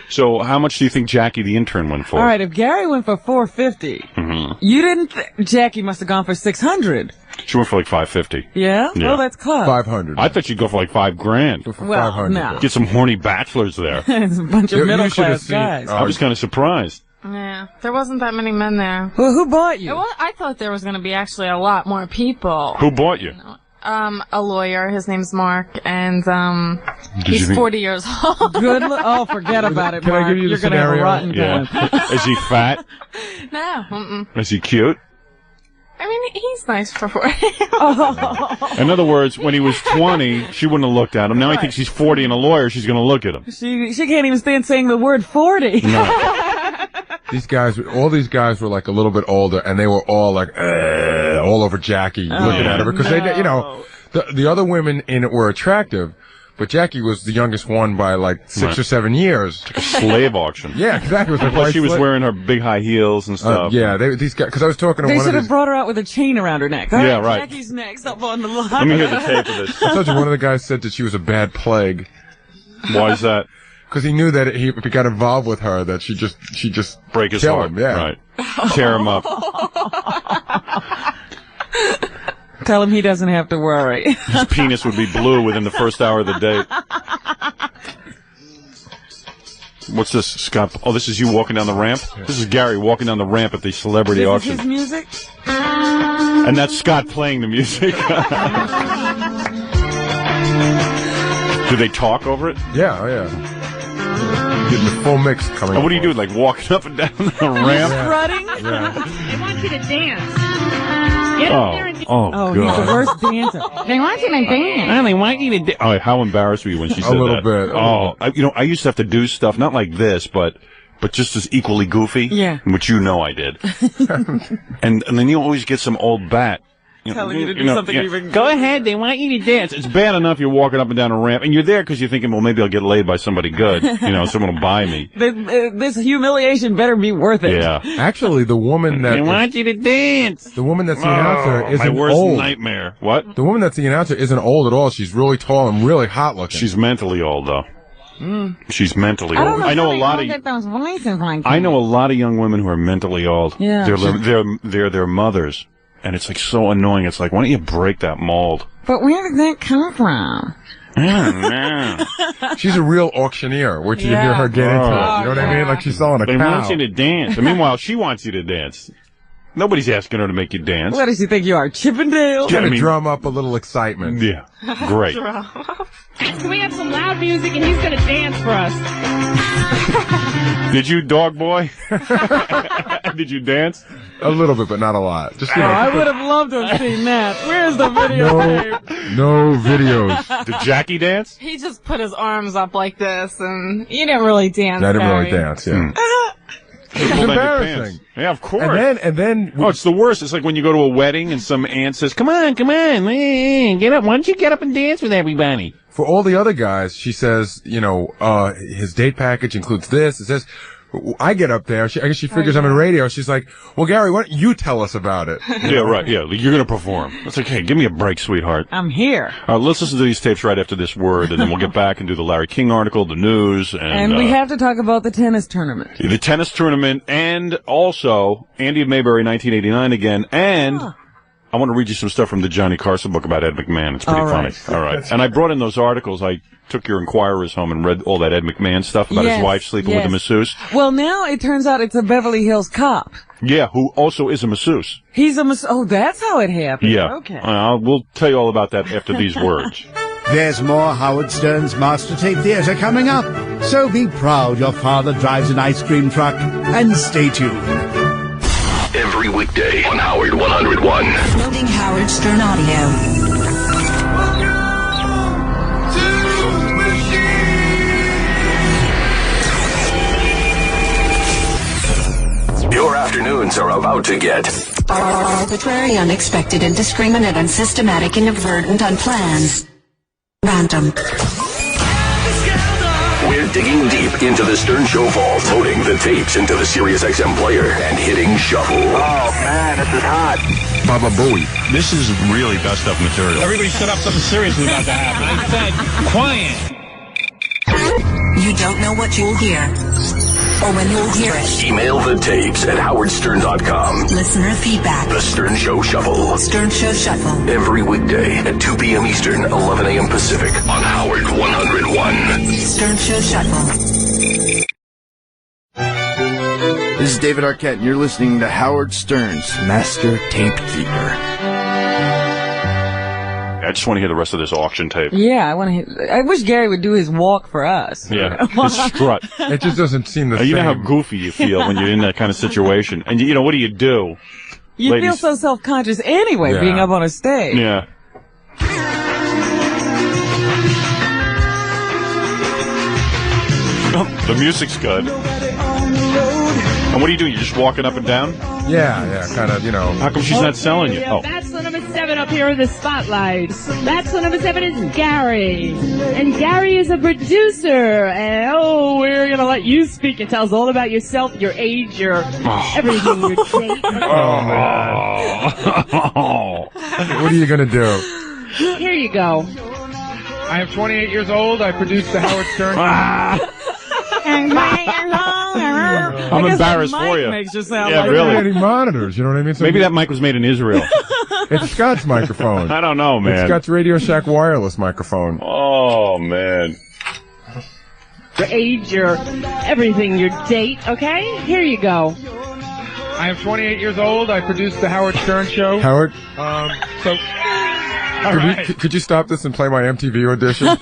So, how much do you think Jackie the intern went for? All right, if Gary went for $450, you didn't. Jackie must have gone for $600. She went for like $550. Yeah? Well, that's close. $500. I thought you'd go for like $5,000. For Well, $500. no. Get some horny bachelors there. It's a bunch of You middle should have class seen- guys. I was kind of surprised. Yeah, there wasn't that many men there. Well, who bought you? Well, I thought there was going to be actually a lot more people. Who bought you? A lawyer. His name's Mark, and you he's think- 40 years old. Good. Forget about it, Can I Mark. give you the You're going to have a scenario? rotten time. Yeah. Is he fat? No. Mm-mm. Is he cute? I mean, he's nice for 40. In other words, when he was 20, she wouldn't have looked at him. Now he thinks he's 40 and a lawyer, she's going to look at him. She can't even stand saying the word 40. No. All these guys were like a little bit older, and they were all like, all over Jackie looking at her because they, the other women in it were attractive, but Jackie was the youngest one by like 6 or 7 years. A slave auction. Yeah, exactly. It was like Plus, white she was slave- wearing her big high heels and stuff. Yeah, these guys, because I was talking to They one should of have brought her out with a chain around her neck. All Yeah, right. Jackie's neck's up on the line. Let me hear the tape of this. I told you one of the guys said that she was a bad plague. Why is that? Because he knew that if he got involved with her, that she just break his kill heart. him. Yeah, Right. Tear him up. Tell him he doesn't have to worry. His penis would be blue within the first hour of the date. What's this, Scott? Oh, this is you walking down the ramp? This is Gary walking down the ramp at the celebrity This auction. is his music? And that's Scott playing the music. Do they talk over it? Yeah, oh yeah. Getting the full mix coming. And what do you do? Like walking up and down the ramp? Strutting? Yeah. They want you to dance. Get Oh, up there and oh, Oh, he's the God. worst dancer. They want you to dance. They want you to Oh, how embarrassed were you when she said little that? bit. Oh, I used to have to do stuff, not like this, but just as equally goofy. Yeah. Which you know I did. and then you always get some old bat Telling you to do something even Go ahead, they want you to dance. It's bad enough you're walking up and down a ramp, and you're there because you're thinking, well, maybe I'll get laid by somebody good. Someone will buy me. This humiliation better be worth it. Yeah. Actually, the woman that... They want you to dance. The woman that's the announcer isn't my worst old. nightmare. What? The woman that's the announcer isn't old at all. She's really tall and really hot looking. She's mentally old, though. She's mentally old. I know a lot of. Those voices like I know a lot of young women who are mentally old. Yeah. They're their mothers, and it's like so annoying. It's like, why don't you break that mold? But where did that come from? She's a real auctioneer. Where you hear her get into it. You know what I mean? Like she's selling a They cow. want you to dance. And meanwhile, she wants you to dance. Nobody's asking her to make you dance. What does she think you are, Chippendale? Trying to drum up a little excitement. Yeah, great. Can we have some loud music and he's going to dance for us? Did you, dog boy? Did you dance? A little bit, but not a lot. Just I would have loved to have seen that. Where's the videotape? No videos. Did Jackie dance? He just put his arms up like this, and you didn't really dance. I didn't Barry. really dance, yeah. It's embarrassing. Yeah, of course. And then oh, it's the worst. It's like when you go to a wedding and some aunt says, come on, get up. Why don't you get up and dance with everybody? For all the other guys, she says, his date package includes this, it says. I get up there. I guess she figures I'm in radio. She's like, well, Gary, why don't you tell us about it? Yeah, right. Yeah, you're going to perform. It's like, hey, give me a break, sweetheart. I'm here. Let's listen to these tapes right after this word, and then we'll get back and do the Larry King article, the news. And we have to talk about the tennis tournament. The tennis tournament, and also Andy of Mayberry, 1989 again, and... I want to read you some stuff from the Johnny Carson book about Ed McMahon. It's pretty funny. All right. And I brought in those articles. I took your Inquirers home and read all that Ed McMahon stuff about his wife sleeping with a masseuse. Well, now it turns out it's a Beverly Hills cop. Yeah, who also is a masseuse. He's a masseuse. Oh, that's how it happened. Yeah. Okay. We'll tell you all about that after these words. There's more Howard Stern's Master Tape Theater coming up. So be proud your father drives an ice cream truck, and stay tuned. Every weekday on Howard 101. Loading Howard Stern audio. Your afternoons are about to get arbitrary, unexpected, indiscriminate, unsystematic, inadvertent, unplanned, random. We're digging deep into the Stern Show vault, loading the tapes into the SiriusXM player, and hitting shuffle. Oh, man, this is hot. Baba Booey. This is really best of material. Everybody shut up, something serious is about to happen. I said, quiet. You don't know what you'll hear, or when you'll hear it. Email the tapes at howardstern.com. Listener feedback. The Stern Show Shuffle. Stern Show Shuffle. Every weekday at 2 p.m. Eastern, 11 a.m. Pacific on Howard 101. Stern Show Shuffle. This is David Arquette, and you're listening to Howard Stern's Master Tape Theater. I just want to hear the rest of this auction tape. Yeah, I wish Gary would do his walk for us. Yeah, his strut. It just doesn't seem the same. You know how goofy you feel when you're in that kind of situation. And, what do you do? You feel so self-conscious anyway, being up on a stage. Yeah. The music's good. And what do you do? You're just walking up and down? Yeah, kind of, How come she's not selling you? Oh. Bachelor number 7 up here in the spotlight. Bachelor number 7 is Gary. And Gary is a producer. And, we're going to let you speak and tell us all about yourself, your age, your everything, your date. What are you going to do? Here you go. I am 28 years old. I produce the Howard Stern. I'm embarrassed for you. Makes you sound yeah, like really. Any monitors, you know what I mean? So maybe that mic was made in Israel. It's Scott's microphone. I don't know, man. It's Scott's Radio Shack wireless microphone. Oh, man. Your age, your everything, your date, okay? Here you go. I am 28 years old. I produce the Howard Stern Show. Howard? Could you stop this and play my MTV audition?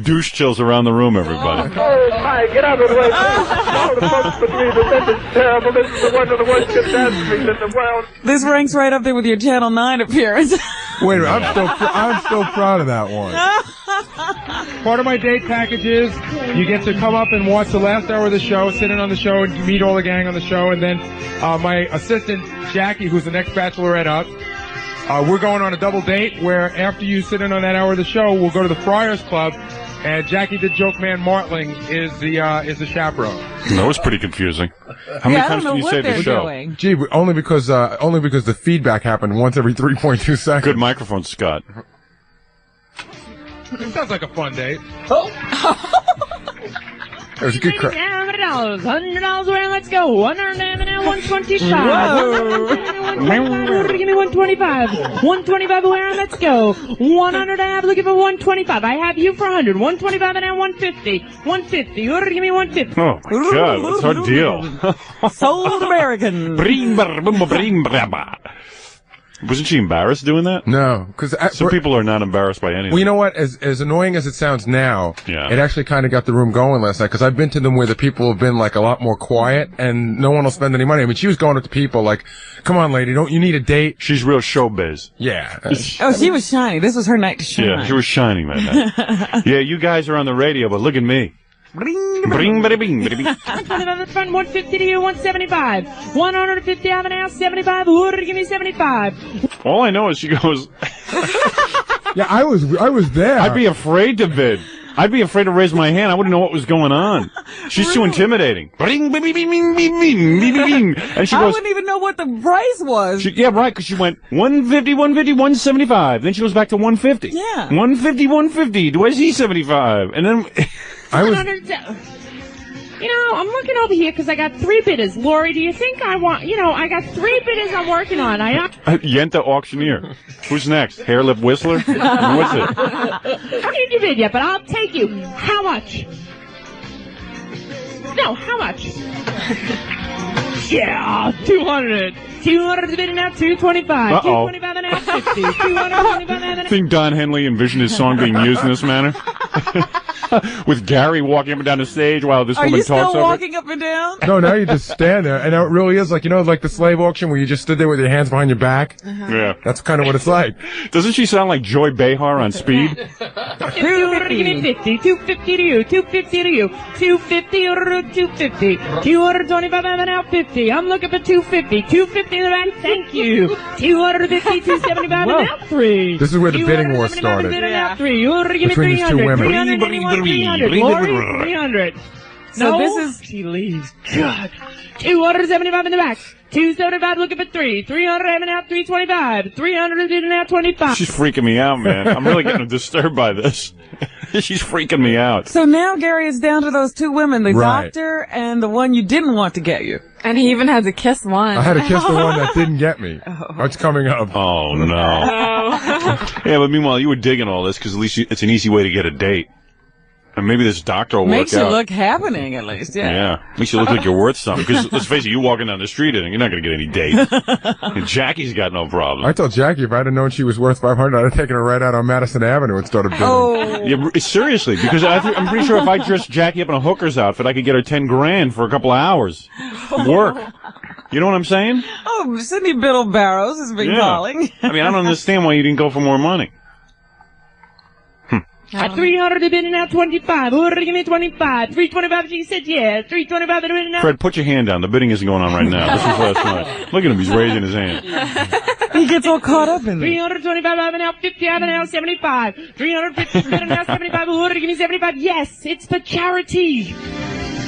Douche chills around the room, everybody. Oh, my, get out of the way. All the folks between us, this is terrible. This is one of the worst catastrophes in the world. This ranks right up there with your Channel 9 appearance. Wait a minute, I'm still proud of that one. Part of my date package is you get to come up and watch the last hour of the show, sit in on the show, and meet all the gang on the show, and then my assistant, Jackie, who's the next bachelorette up, We're going on a double date where after you sit in on that hour of the show, we'll go to the Friars Club, and Jackie the Joke Man Martling is the chaperone. That was pretty confusing. How many times can you say the show? Gee, only because the feedback happened once every 3.2 seconds. Good microphone, Scott. It sounds like a fun date. It was a good crowd. $100 where let's go. 125. Give me 125. 125 where let's go. 100 and a half looking for 125. I have you for 100. 125 and a 150. 150. Give me 150. Oh my God, what's our deal? Sold American. Wasn't she embarrassed doing that? No, because some people are not embarrassed by anything. Well, you know what? As annoying as it sounds now, it actually kind of got the room going last night. Because I've been to them where the people have been like a lot more quiet, and no one will spend any money. I mean, she was going up to people like, "Come on, lady, don't you need a date?" She's real showbiz. Yeah. Oh, she was shining. This was her night to shine. Yeah, she was shining that night. Yeah, you guys are on the radio, but look at me. Bring, bada, bing, bada, bing. 150 to you, 175. 150 out of an hour, 75. Give me 75. All I know is she goes. Yeah, I was there. I'd be afraid to bid. I'd be afraid to raise my hand. I wouldn't know what was going on. She's too intimidating. And she I goes. wouldn't even know what the price was. Yeah, right, because she went 150, 150, 175. Then she goes back to 150. Yeah. 150, 150. Do I see 75? And then You know, I'm looking over here because I got 3 bidders. Lori, do you think I want, I got 3 bidders I'm working on. Yenta auctioneer. Who's next? Hair lip whistler? What's it? I haven't you bid yet, but I'll take you. How much? No, how much? Yeah, 200. 200 is bidding out 225. Uh-oh. 225 and out 50. 225 and out. Think Don Henley envisioned his song being used in this manner? With Gary walking up and down the stage while this woman talks over. Are you still walking up and down? No, now you just stand there, and now it really is like like the slave auction where you just stood there with your hands behind your back. Yeah, that's kind of what it's like. Doesn't she sound like Joy Behar on Speed? 250, 250 to you, 250 to you, 250 or 250, 225 and out 50. I'm looking for 250, 250 in the back. Thank you. 250, 275 and out 3. This is where the bidding war started. Between these two women. 300. Lori, 300. So No, this is... She leaves. God. 275 in the back. 275 looking for 3. 300 having out 325. 300 in out 25. She's freaking me out, man. I'm really getting disturbed by this. She's freaking me out. So now Gary is down to those 2 women, the doctor and the one you didn't want to get you. And he even had to kiss one. I had to kiss the one that didn't get me. What's coming up? Oh, no. Yeah, but meanwhile, you were digging all this because at least it's an easy way to get a date. And maybe this doctor will work out. Makes you look happening, at least, yeah. Yeah. Makes you look like you're worth something. Because, let's face it, you walking down the street and you're not going to get any date. And Jackie's got no problem. I told Jackie if I'd have known she was worth $500, I'd have taken her right out on Madison Avenue and started bidding. Oh. Yeah, seriously, because I'm pretty sure if I dressed Jackie up in a hooker's outfit, I could get her 10 grand for a couple of hours. Work. You know what I'm saying? Oh, Sidney Biddle Barrows has been calling. I mean, I don't understand why you didn't go for more money. At 300 to bidding out 25. Who give me 25? 325 she said yes. 325 to bidding out. Fred, put your hand down. The bidding isn't going on right now. This was last night. Look at him. He's raising his hand. He gets all caught up in it. 325 having out 50 having out 75. 350 bidding out 75. Who give me 75? Yes, it's for charity.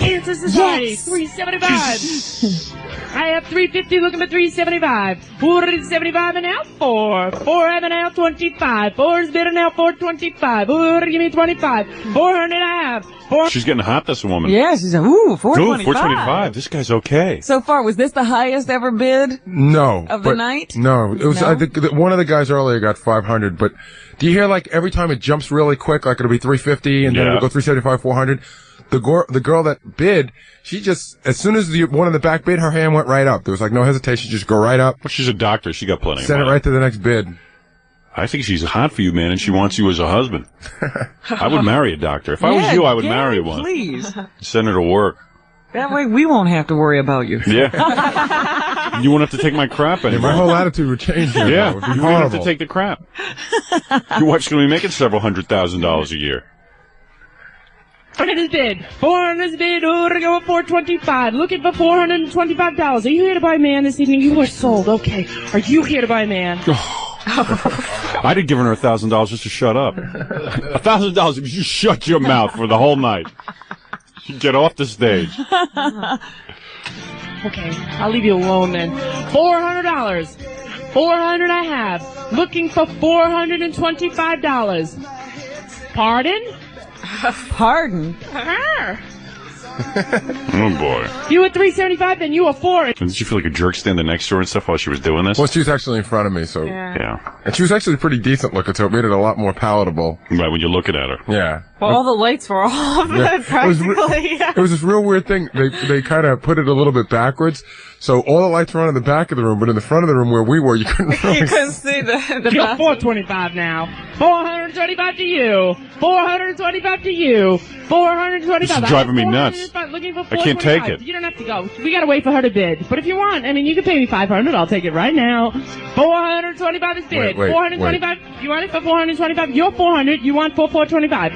Cancer Society. Yes. 375. I have 350 looking for 375. 475 and out 4. 4 having out 25. 4 is bidding out 425. Give me 25. 400 I have. 4. She's getting hot, this woman. Yeah, she's like, ooh, 425. Ooh, 425. This guy's okay. So far, was this the highest ever bid? No. Of the night? No. It was, No? I think one of the guys earlier got 500, but do you hear like every time it jumps really quick, like it'll be 350 and then it'll go 375, 400? The girl that bid, she just, as soon as the one in the back bid, her hand went right up. There was like no hesitation, just go right up. Well, she's a doctor. She got plenty of Send money. it right to the next bid. I think she's hot for you, man, and she wants you as a husband. I would marry a doctor. If I was you, I would marry one. Please. Send her to work. That way we won't have to worry about you. Yeah. You won't have to take my crap anymore. My whole attitude would change here. Yeah. It would be You won't have horrible. to take the crap. Your wife's going to be making several $100,000 a year. 400 bid. 400 bid. Who to go with 425? Looking for $425. Are you here to buy a man this evening? You are sold. Okay. Are you here to buy a man? I'd have given her $1,000 just to shut up. $1,000 if you shut your mouth for the whole night. Get off the stage. Okay, I'll leave you alone then. $400. $400 I have. Looking for $425. Pardon? Pardon? Oh, boy. You were $375, then you were $4. Didn't you feel like a jerk standing next to her and stuff while she was doing this? Well, she was actually in front of me, so... Yeah. And she was actually pretty decent looking, so it made it a lot more palatable. Right, when you're looking at her. Yeah. Well, all the lights were off, practically. It was this real weird thing. They kind of put it a little bit backwards, so all the lights were on in the back of the room, but in the front of the room where we were, you couldn't really You couldn't see the You're bathroom. $425 now. $425 to you. $425 to you. $425. This is driving me nuts. Looking for I can't take it. You don't have to go. We gotta wait for her to bid. But if you want, I mean, you can pay me $500. I'll take it right now. $425 is bid. Wait, $425. You want it for $425? You're $400. You want for $425?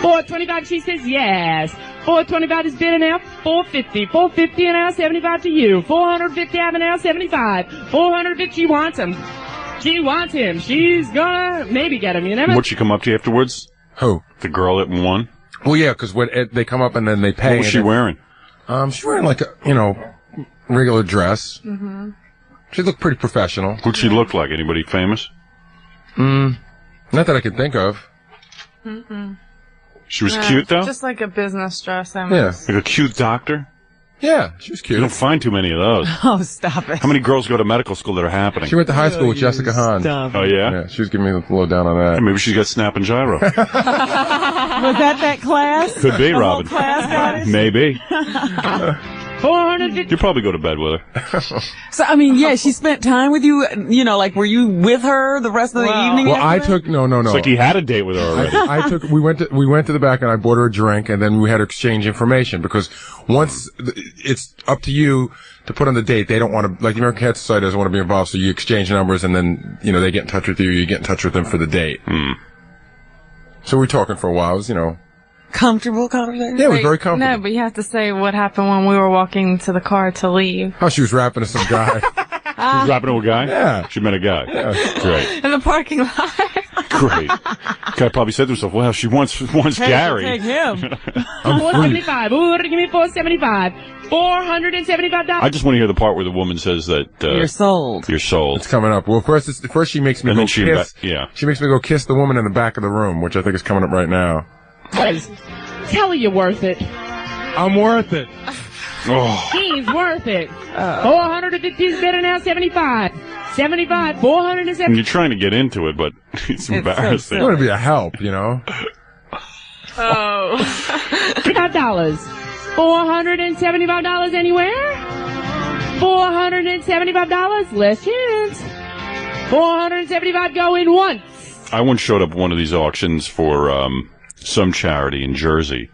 $425. She says yes. $425 is bid now. $450. $450 an hour. $75 to you. $450 an hour. $75. $450. She wants him. She wants him. She's gonna maybe get him. You never. What'd she come up to you afterwards? Who? The girl that won? Well, yeah, because when they come up and then they pay. What was she wearing? She's wearing like a, regular dress. Mm-hmm. She looked pretty professional. Who'd she look like? Anybody famous? Not that I can think of. Mm-mm. She was cute, though? Just like a business dress. Yeah. Like a cute doctor? Yeah, she was cute. You don't find too many of those. Oh, stop it. How many girls go to medical school that are happening? She went to high school with Jessica Hahn. Oh, yeah? Yeah, she was giving me a little down on that. Maybe she's got snap and gyro. Was that class? Could be, The whole Robin. class got it? Maybe. $450. You'd probably go to bed with her. So, I mean, yeah, she spent time with you, like, were you with her the rest of the evening? Well, I took, no. It's like he had a date with her already. We went to the back and I bought her a drink and then we had to exchange information because once it's up to you to put on the date, they don't want to, like the American Cancer Society doesn't want to be involved, so you exchange numbers and then, they get in touch with you, you get in touch with them for the date. So we're talking for a while, it was, Comfortable conversation? Yeah, it was very comfortable. No, but you have to say what happened when we were walking to the car to leave. Oh, she was rapping to some guy. She was rapping to a guy? Yeah. She met a guy? Yeah. Great. In the parking lot. Great. Guy probably said to himself, well, she wants Gary. Take him. $475. Ooh, give me $475. $475. I just want to hear the part where the woman says that You're sold. You're sold. It's coming up. Well, first she makes me And go then she kiss. She makes me go kiss the woman in the back of the room, which I think is coming up right now. Tell her you're worth it. I'm worth it. Oh. He's worth it. 450 is better now. 75. 75. 470. And you're trying to get into it, but it's embarrassing. It would be a help, Oh. $5. $475 anywhere? $475. Less chance. $475 going once. I once showed up at one of these auctions for some charity in Jersey.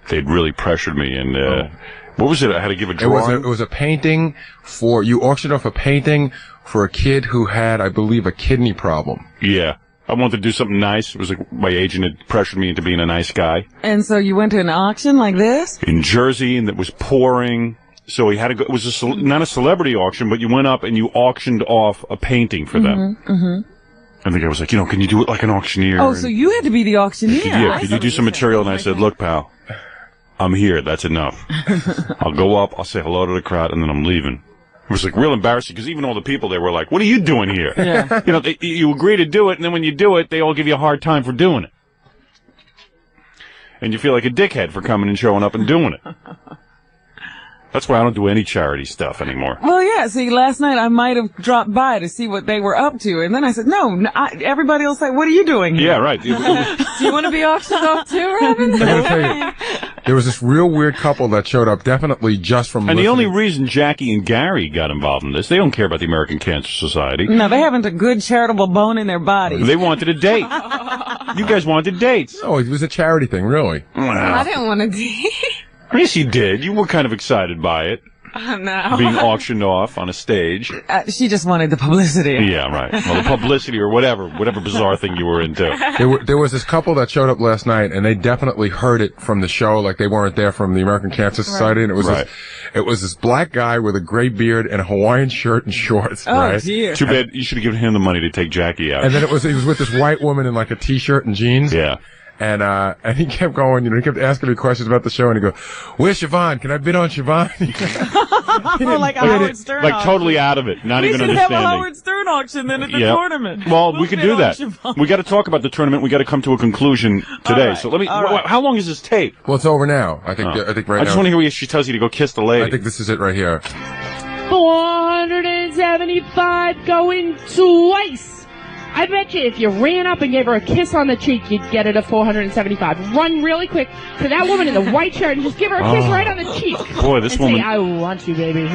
They'd really pressured me, and what was it? I had to give a drawing. It was a painting you auctioned off a painting for a kid who had, I believe, a kidney problem. Yeah. I wanted to do something nice. It was like my agent had pressured me into being a nice guy. And so you went to an auction like this? In Jersey, and it was pouring. So he had to go. It was not a celebrity auction, but you went up and you auctioned off a painting for them. Mm-hmm. And the guy was like, can you do it like an auctioneer? Oh, so you had to be the auctioneer. Yeah, could you do some material? And I said, look, pal, I'm here. That's enough. I'll go up, I'll say hello to the crowd, and then I'm leaving. It was like real embarrassing because even all the people there were like, what are you doing here? Yeah. You agree to do it, and then when you do it, they all give you a hard time for doing it. And you feel like a dickhead for coming and showing up and doing it. That's why I don't do any charity stuff anymore. Well, yeah. See, last night I might have dropped by to see what they were up to, and then I said, "No, everybody will say, what are you doing here?" Yeah, right. Do you want to be auctioned off too, Robin? I gotta tell you, there was this real weird couple that showed up, definitely just from. And the only reason Jackie and Gary got involved in this, they don't care about the American Cancer Society. No, they haven't a good charitable bone in their bodies. They wanted a date. You guys wanted dates. Oh, it was a charity thing, really. I didn't want to date. Yes, you did. You were kind of excited by it. No. being auctioned off on a stage. She just wanted the publicity. Yeah, right. Well, the publicity or whatever bizarre thing you were into. There was this couple that showed up last night, and they definitely heard it from the show, like they weren't there from the American Cancer Society. And it was this black guy with a gray beard and a Hawaiian shirt and shorts. Oh, dear. Too bad you should have given him the money to take Jackie out. And then he was with this white woman in like a t-shirt and jeans. Yeah. And he kept going, he kept asking me questions about the show, and he'd go, "Where's Siobhan? Can I bid on Siobhan?" Like a Howard Stern like auction. totally out of it, not we even should understanding. have a Howard Stern auction then at the tournament. Well, we could bid do on that. Siobhan. We got to talk about the tournament. We got to come to a conclusion today. right, So let me. all right. How long is this tape? Well, it's over now. I think right now. I just want to hear where she tells you to go kiss the lady. I think this is it right here. 475 going twice. I bet you if you ran up and gave her a kiss on the cheek, you'd get it at 475. Run really quick to that woman in the white shirt and just give her a kiss right on the cheek. Boy, this and woman. say, I want you, baby.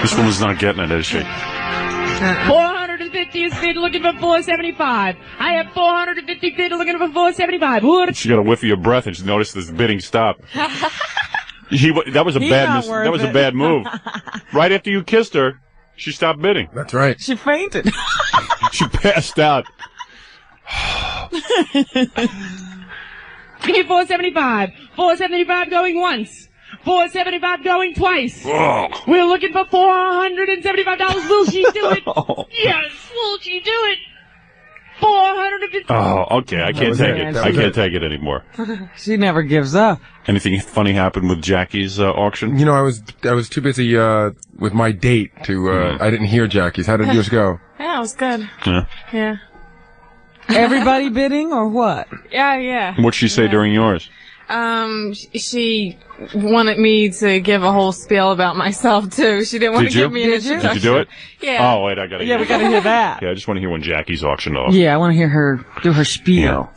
This woman's not getting it, is she? 450 is bid looking for 475. I have 450 bid looking for 475. She got a whiff of your breath and she noticed this bidding stop. That was a bad move. Right after you kissed her, she stopped bidding. That's right. She fainted. She passed out. Give me 475. 475 going once. 475 going twice. Whoa. We're looking for $475. Will she do it? Yes, will she do it? 450. Oh, okay. I can't take it. I can't take it anymore. She never gives up. Anything funny happened with Jackie's auction? I was too busy with my date to. I didn't hear Jackie's. How did yours go? Yeah, it was good. Yeah. Everybody bidding or what? Yeah. What'd she say during yours? She wanted me to give a whole spiel about myself too. She didn't want to give me an introduction. Did you do it? Yeah. Oh wait, I gotta. Yeah, we gotta hear that. Yeah, I just want to hear when Jackie's auctioned off. Yeah, I want to hear her do her spiel.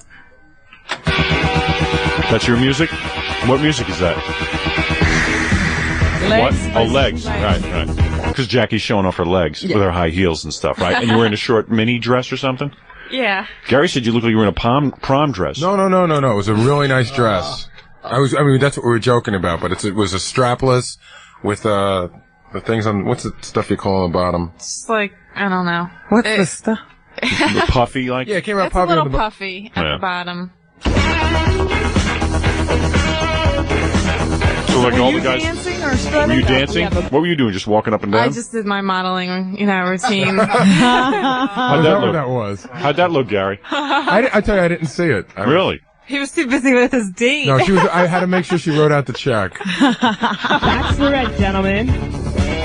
That's your music? What music is that? Legs. What? Oh, legs. Right. Because Jackie's showing off her legs with her high heels and stuff, right? And you were in a short mini dress or something? Yeah. Gary said you looked like you were in a prom dress. No. It was a really nice dress. That's what we were joking about, but it was a strapless with the things on. What's the stuff you call on the bottom? It's like, I don't know. What's the stuff? The puffy, like? Yeah, it came out it's puffy. A little puffy at the bottom. So like all the guys. Dancing or strutting? Were you dancing? What were you doing? Just walking up and down? I just did my modeling, routine. How'd that look? That was. How'd that look, Gary? I tell you, I didn't see it. Really? He was too busy with his date. No, I had to make sure she wrote out the check. Bachelorette, gentlemen.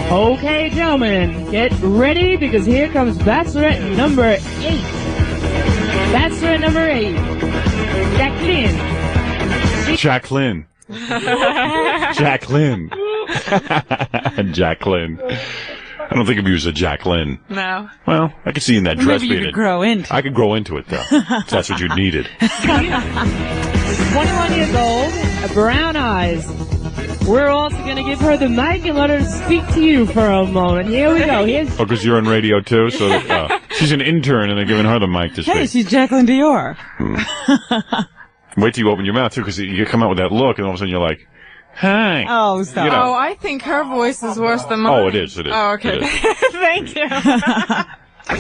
Okay, gentlemen, get ready because here comes Bachelorette number 8. Bachelorette number 8. Jacqueline. Jacqueline. I don't think of you as a Jacqueline. No. Well, I could see you in that dress Maybe you could grow into. I could grow into it, though. If that's what you needed. 21 years old, brown eyes. We're also going to give her the mic and let her speak to you for a moment. Here we go. Oh, because you're on radio, too? So she's an intern, and they're giving her the mic to speak. Hey, she's Jacqueline Dior. Wait till you open your mouth, too, because you come out with that look, and all of a sudden you're like, hi. Oh, stop. Oh, I think her voice is worse than mine. Oh, it is. Oh, okay. Thank you.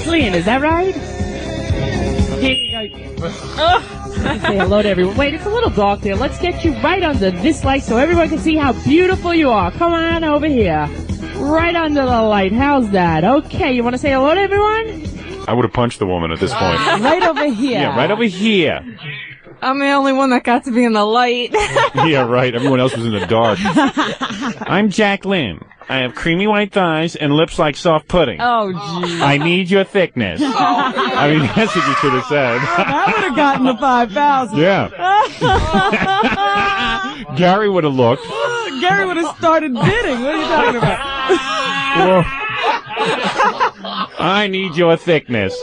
Clean, is that right? Here you go. Say hello to everyone. Wait, it's a little dark there. Let's get you right under this light so everyone can see how beautiful you are. Come on over here. Right under the light. How's that? Okay, you want to say hello to everyone? I would have punched the woman at this point. Right over here. Yeah, right over here. I'm the only one that got to be in the light. Yeah, right. Everyone else was in the dark. I'm Jacqueline. I have creamy white thighs and lips like soft pudding. Oh, gee. I need your thickness. I mean, that's what you should have said. That would have gotten the 5,000. Yeah. Gary would have looked. Gary would have started bidding. What are you talking about? I need your thickness.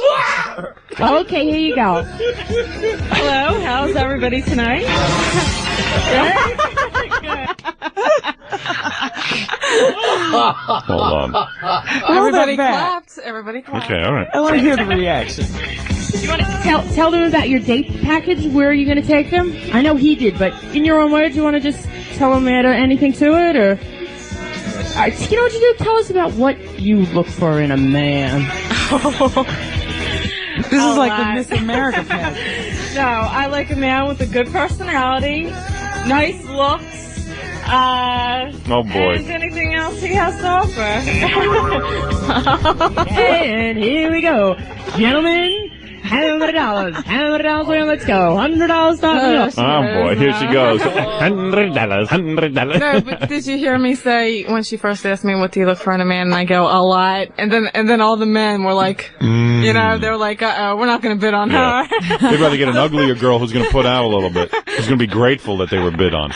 Okay, here you go. Hello, how's everybody tonight? Hold on. Everybody clapped. Everybody clapped. Okay, all right. I want to hear the reaction. You want to tell them about your date package? Where are you going to take them? I know he did, but in your own words, you want to just tell them anything to it, or? You know what you do? Tell us about what you look for in a man. This is like the Miss America pageant. No, I like a man with a good personality, nice looks. Oh boy. And anything else he has to offer. And here we go. Gentlemen, $100. $100, let's go. $100 stop. Oh boy, here she goes. $100, $100. No, but did you hear me say when she first asked me what do you look for in a man, and I go a lot, and then all the men were like, you know, they're like, we're not going to bid on her. They'd rather get an uglier girl who's going to put out a little bit. Who's going to be grateful that they were bid on.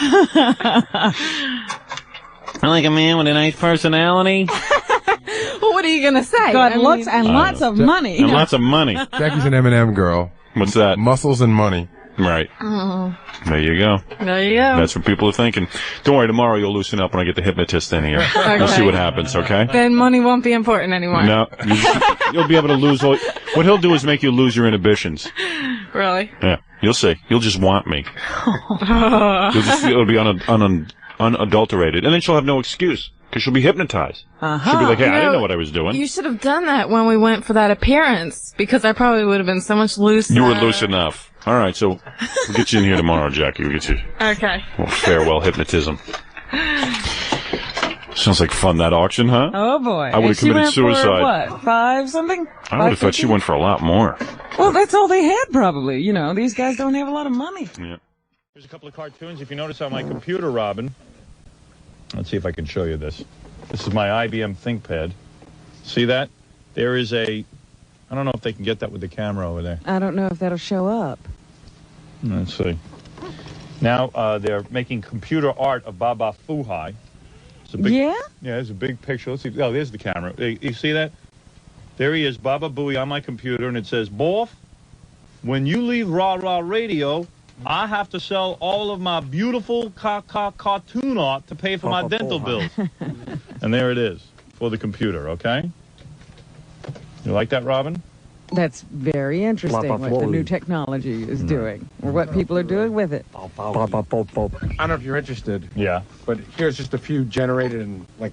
I like a man with a nice personality. Well, what are you going to say? Good looks and lots of money. And lots of money. Jackie's an M&M girl. What's that? Muscles and money. Right. Oh. There you go. There you go. That's what people are thinking. Don't worry, tomorrow you'll loosen up when I get the hypnotist in here. Okay. We'll see what happens, okay? Then money won't be important anymore. No. You'll be able to lose all... What he'll do is make you lose your inhibitions. Really? Yeah. You'll see. You'll just want me. It'll be unadulterated. And then she'll have no excuse. Because she'll be hypnoptized. She'll be like, hey, I didn't know what I was doing. You should have done that when we went for that appearance, because I probably would have been so much looser. You were loose enough. All right, so we'll get you in here tomorrow, Jackie. We'll get you okay. Farewell hypnotism. Sounds like fun, that auction, huh? Oh, boy. I would have committed suicide. For what, 5 something? I would have thought she went for a lot more. Well, that's all they had, probably. You know, these guys don't have a lot of money. Yeah. Here's a couple of cartoons. If you notice on my computer, Robin, let's see if I can show you this. This is my IBM ThinkPad. See that? There is I don't know if they can get that with the camera over there. I don't know if that'll show up. Let's see. Now they're making computer art of Baba Fuhai. It's a big, yeah? Yeah, there's a big picture. Let's see. Oh, there's the camera. You see that? There he is, Baba Booey, on my computer, and it says, Boff, when you leave Rah Rah Radio, I have to sell all of my beautiful cartoon art to pay for my dental bills. And there it is for the computer, okay? You like that, Robin? That's very interesting what the new technology is doing, or what people are doing with it. I don't know if you're interested. Yeah. But here's just a few generated in, like,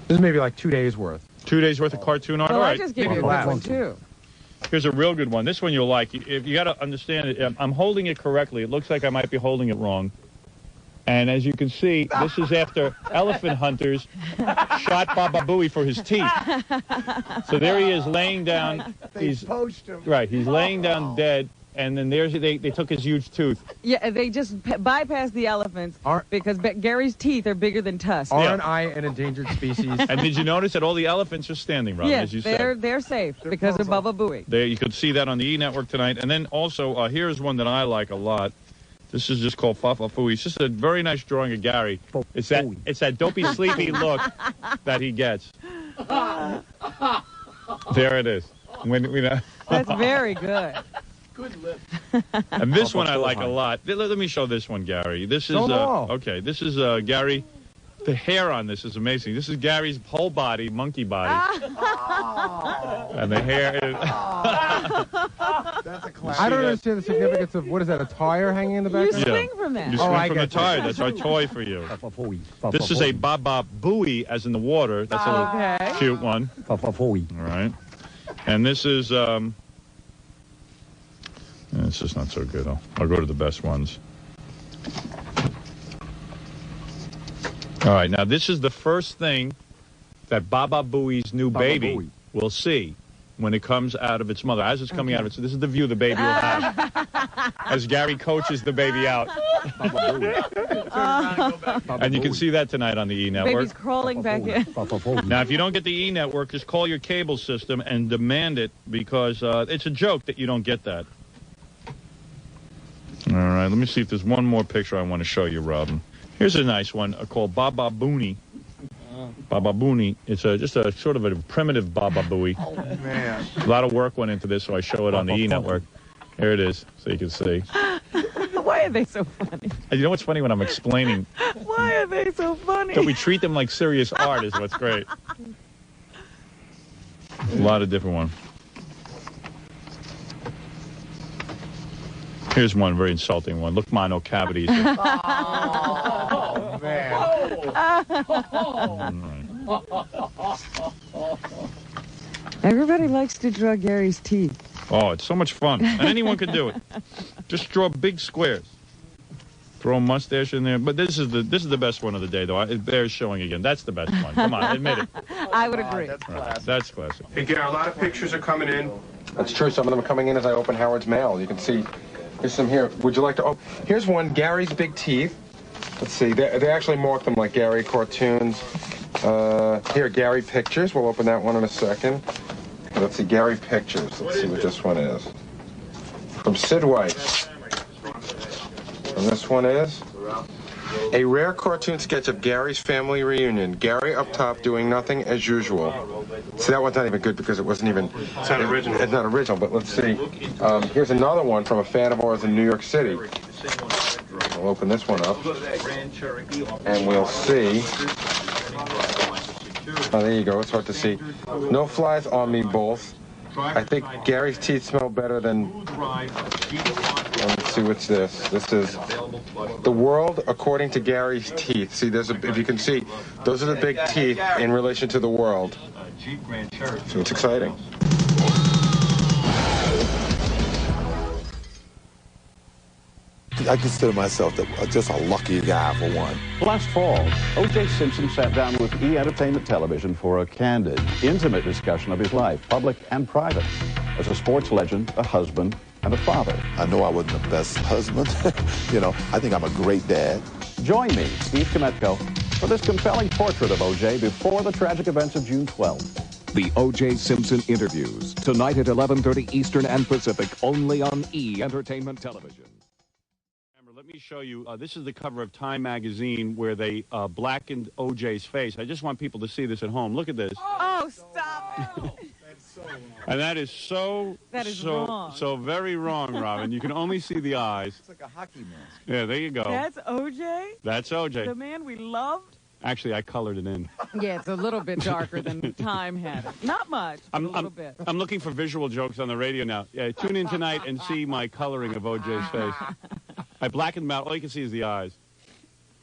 this is maybe like 2 days worth. 2 days worth of cartoon art? Well, all I right. just gave you a good one, too. Here's a real good one. This one you'll like. If you got to understand it, I'm holding it correctly. It looks like I might be holding it wrong. And as you can see, this is after elephant hunters shot Baba Booey for his teeth. So there he is laying down. He's laying down dead. And then they took his huge tooth. Yeah, they just bypassed the elephants because Gary's teeth are bigger than tusks. Aren't I an endangered species? And did you notice that all the elephants are standing, Robin, as you said? They're safe because of Baba Booey. There, you could see that on the E! Network tonight. And then also, here's one that I like a lot. This is just called Fafa Fooey. It's just a very nice drawing of Gary. It's that dopey, sleepy look that he gets. There it is. That's very good. Good lip. And this one I like a lot. Let me show this one, Gary. This is okay. This is Gary. The hair on this is amazing. This is Gary's whole body, monkey body. And the hair is... That's a classic. I don't understand the significance of, what is that, a tire hanging in the back? You swing from that. You swing from the tire. That's our toy for you. This is a Baba Booey, as in the water. That's a little cute one. All right. And this is... It's just not so good. I'll go to the best ones. All right, now this is the first thing that Baba Booey's new baby will see when it comes out of its mother. As it's coming out of its... This is the view the baby will have as Gary coaches the baby out. And you can see that tonight on the E! Network. Baby's crawling back in. Now, if you don't get the E! Network, just call your cable system and demand it, because it's a joke that you don't get that. All right, let me see if there's one more picture I want to show you, Robin. Here's a nice one called Baba Booey. Baba Booey. It's just a sort of a primitive Baba Booey. Oh, man. A lot of work went into this, so I show it on the E! Network. Here it is, so you can see. Why are they so funny? You know what's funny when I'm explaining? Why are they so funny? That we treat them like serious art is what's great. A lot of different ones. Here's one very insulting one. Look, mono cavities. Oh, man. All right. Everybody likes to draw Gary's teeth. Oh, it's so much fun. And anyone can do it. Just draw big squares. Throw a mustache in there. But this is the best one of the day, though. It bears showing again. That's the best one. Come on, admit it. I would agree. That's classic. That's classic. Hey, Gary, a lot of pictures are coming in. That's true. Some of them are coming in as I open Howard's mail. You can see. Here's some here. Would you like to? Oh, here's one. Gary's big teeth. Let's see. They actually mark them like Gary cartoons. Here, Gary pictures. We'll open that one in a second. Let's see. Gary pictures. Let's see what this one is. From Sid White. And this one is a rare cartoon sketch of Gary's family reunion. Gary up top doing nothing as usual. See, that one's not even good because it wasn't even... It's not original. It's not original, but let's see. Here's another one from a fan of ours in New York City. We'll open this one up. And we'll see. Oh, there you go. It's hard to see. No flies on me, both. I think Gary's teeth smell better than... Let's see, what's this? This is the world according to Gary's teeth. See, if you can see, those are the big teeth in relation to the world. So it's exciting. I consider myself just a lucky guy for one. Last fall, O.J. Simpson sat down with E! Entertainment Television for a candid, intimate discussion of his life, public and private, as a sports legend, a husband, and a father. I know I wasn't the best husband. I think I'm a great dad. Join me, Steve Kometko, for this compelling portrait of O.J. before the tragic events of June 12th. The O.J. Simpson Interviews, tonight at 11:30 Eastern and Pacific, only on E! Entertainment Television. Let me show you. This is the cover of Time magazine where they blackened O.J.'s face. I just want people to see this at home. Look at this. Oh, stop it. And that is so wrong. So very wrong, Robin. You can only see the eyes. It's like a hockey mask. Yeah, there you go. That's O.J.? That's O.J. The man we loved? Actually, I colored it in. Yeah, it's a little bit darker than Time had it. Not much, but a little bit. I'm looking for visual jokes on the radio now. Yeah, tune in tonight and see my coloring of O.J.'s face. I blackened them out. All you can see is the eyes.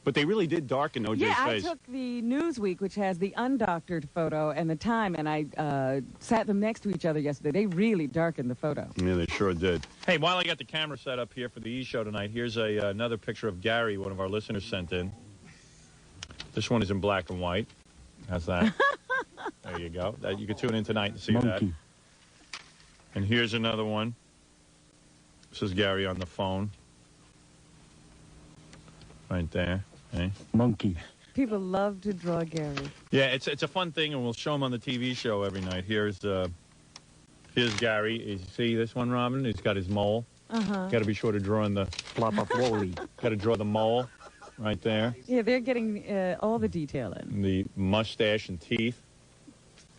But they really did darken O.J.'s face. Yeah, I took the Newsweek, which has the undoctored photo, and the Time, and I sat them next to each other yesterday. They really darkened the photo. Yeah, they sure did. Hey, while I got the camera set up here for the E! Show tonight, here's another picture of Gary, one of our listeners sent in. This one is in black and white. How's that? There you go. You can tune in tonight and see that. And here's another one. This is Gary on the phone. Right there. Hey. Monkey. People love to draw Gary. Yeah, it's a fun thing, and we'll show him on the TV show every night. Here's Gary. You see this one, Robin? He's got his mole. Uh-huh. Got to be sure to draw in the Got to draw the mole right there. Yeah, they're getting all the detail in. And the mustache and teeth.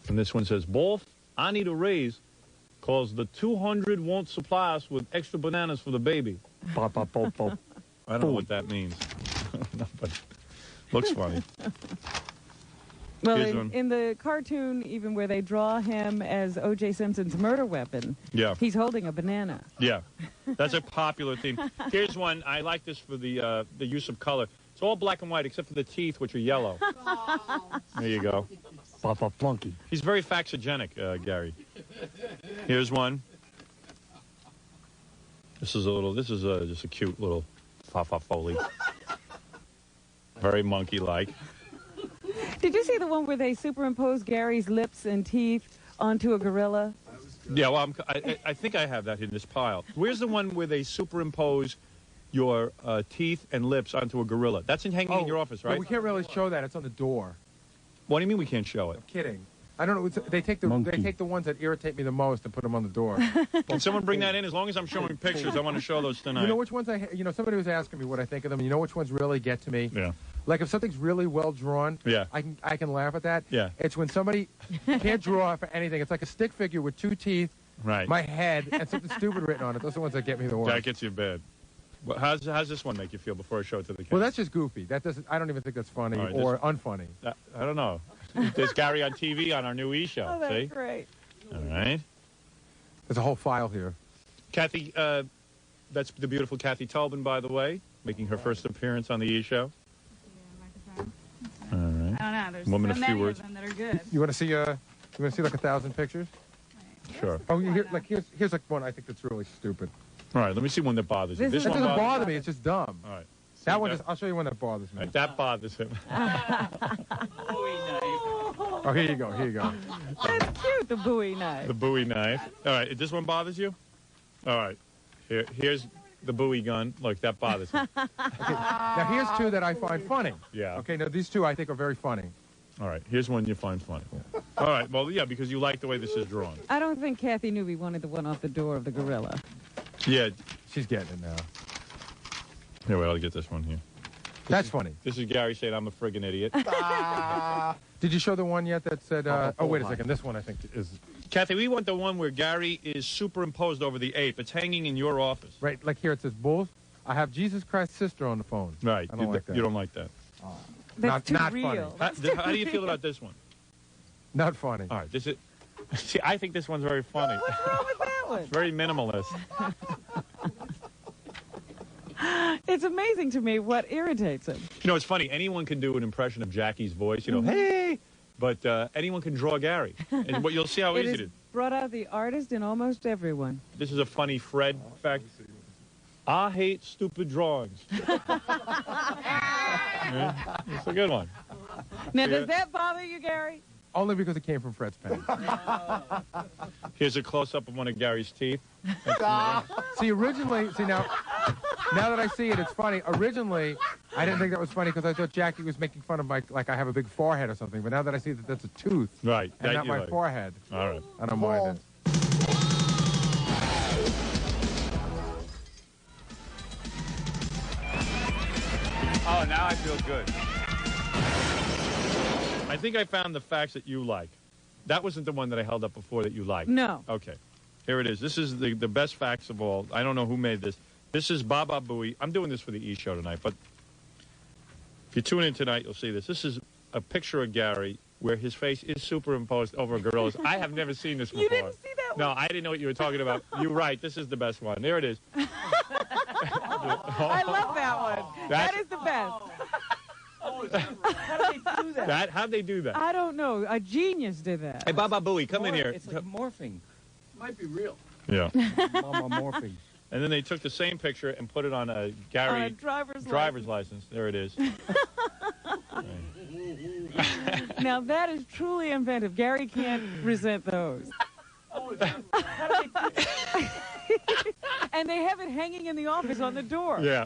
And this one says, "Both, I need a raise, cause the 200 won't supply us with extra bananas for the baby." I don't know what that means. But looks funny. Well, in the cartoon, even where they draw him as O.J. Simpson's murder weapon, yeah, he's holding a banana. Yeah, that's a popular theme. Here's one. I like this for the use of color. It's all black and white except for the teeth, which are yellow. There you go. Flunky. He's very faxogenic, Gary. Here's one. This is just a cute little Foley. Very monkey-like. Did you see the one where they superimpose Gary's lips and teeth onto a gorilla? Yeah, well, I think I have that in this pile. Where's the one where they superimpose your teeth and lips onto a gorilla? That's hanging in your office, right? No, we can't really show that. It's on the door. What do you mean we can't show it? I'm kidding. I don't know. They take the ones that irritate me the most and put them on the door. Can someone bring that in? As long as I'm showing pictures, I want to show those tonight. You know which ones somebody was asking me what I think of them. You know which ones really get to me? Yeah. Like if something's really well drawn, yeah, I can laugh at that. Yeah. It's when somebody can't draw for anything. It's like a stick figure with two teeth, right, my head, and something stupid written on it. Those are the ones that get me the worst. That gets you bad. Well, how's this one make you feel before I show it to the camera? Well, that's just goofy. That doesn't. I don't even think that's funny or unfunny. I don't know. There's Gary on TV on our new E! Show. Oh, that's see? great. All right. There's a whole file here. Kathy, that's the beautiful Kathy Tobin, by the way, making her first appearance on the E! Show. All right. I don't know. Woman of few words. That are good. You want to see like 1,000 pictures? Sure. Oh, here's like one I think that's really stupid. All right, let me see one that bothers you. This one doesn't bother me. It's just dumb. All right. That one. I'll show you one that bothers me. Right, that bothers him. Oh, here you go. Here you go. That's cute, the Booey knife. The Booey knife. All right, this one bothers you? All right. Here's the Booey gun. Look, that bothers him. Okay. Now, here's two that I find funny. Yeah. Okay, now these two I think are very funny. All right, here's one you find funny. All right, well, yeah, because you like the way this is drawn. I don't think Kathy Newby wanted the one off the door of the gorilla. Yeah. She's getting it now. Here, wait, I'll get this one here. That's funny. This is Gary saying I'm a friggin' idiot. Did you show the one yet that said, oh, wait a second, this one I think is... Kathy, we want the one where Gary is superimposed over the ape. It's hanging in your office. Right, like here it says, Bulls, I have Jesus Christ's sister on the phone. Right. I don't like that. You don't like that. That's not too real. funny. How do you feel about this one? Not funny. All right, this is... See, I think this one's very funny. What's wrong with that one? It's very minimalist. It's amazing to me what irritates him. You know, it's funny. Anyone can do an impression of Jackie's voice. You know, hey! But anyone can draw Gary. And what you'll see how easy it is. Brought out the artist in almost everyone. This is a funny Fred fact. I hate stupid drawings. Yeah, it's a good one. Now, does that bother you, Gary? Only because it came from Fred's pen. Here's a close-up of one of Gary's teeth. See, originally, now that I see it, it's funny. Originally, I didn't think that was funny because I thought Jackie was making fun of like I have a big forehead or something. But now that I see that that's a tooth, right, and not my forehead, all right, I don't mind it. Oh, now I feel good. I think I found the facts that you like. That wasn't the one that I held up before that you liked. No. Okay. Here it is. This is the best facts of all. I don't know who made this. This is Baba Booey. I'm doing this for the E! Show tonight, but if you tune in tonight, you'll see this. This is a picture of Gary where his face is superimposed over a gorilla's. I have never seen this before. You didn't see that one? No, I didn't know what you were talking about. You're right. This is the best one. There it is. I love that one. That is the best. How did they do that? How'd they do that? I don't know. A genius did that. Hey, Baba Booey, come in here. It's like morphing. Might be real. Yeah. Mama morphing. And then they took the same picture and put it on a Gary driver's license. There it is. Now that is truly inventive. Gary can't resent those. And they have it hanging in the office on the door. Yeah.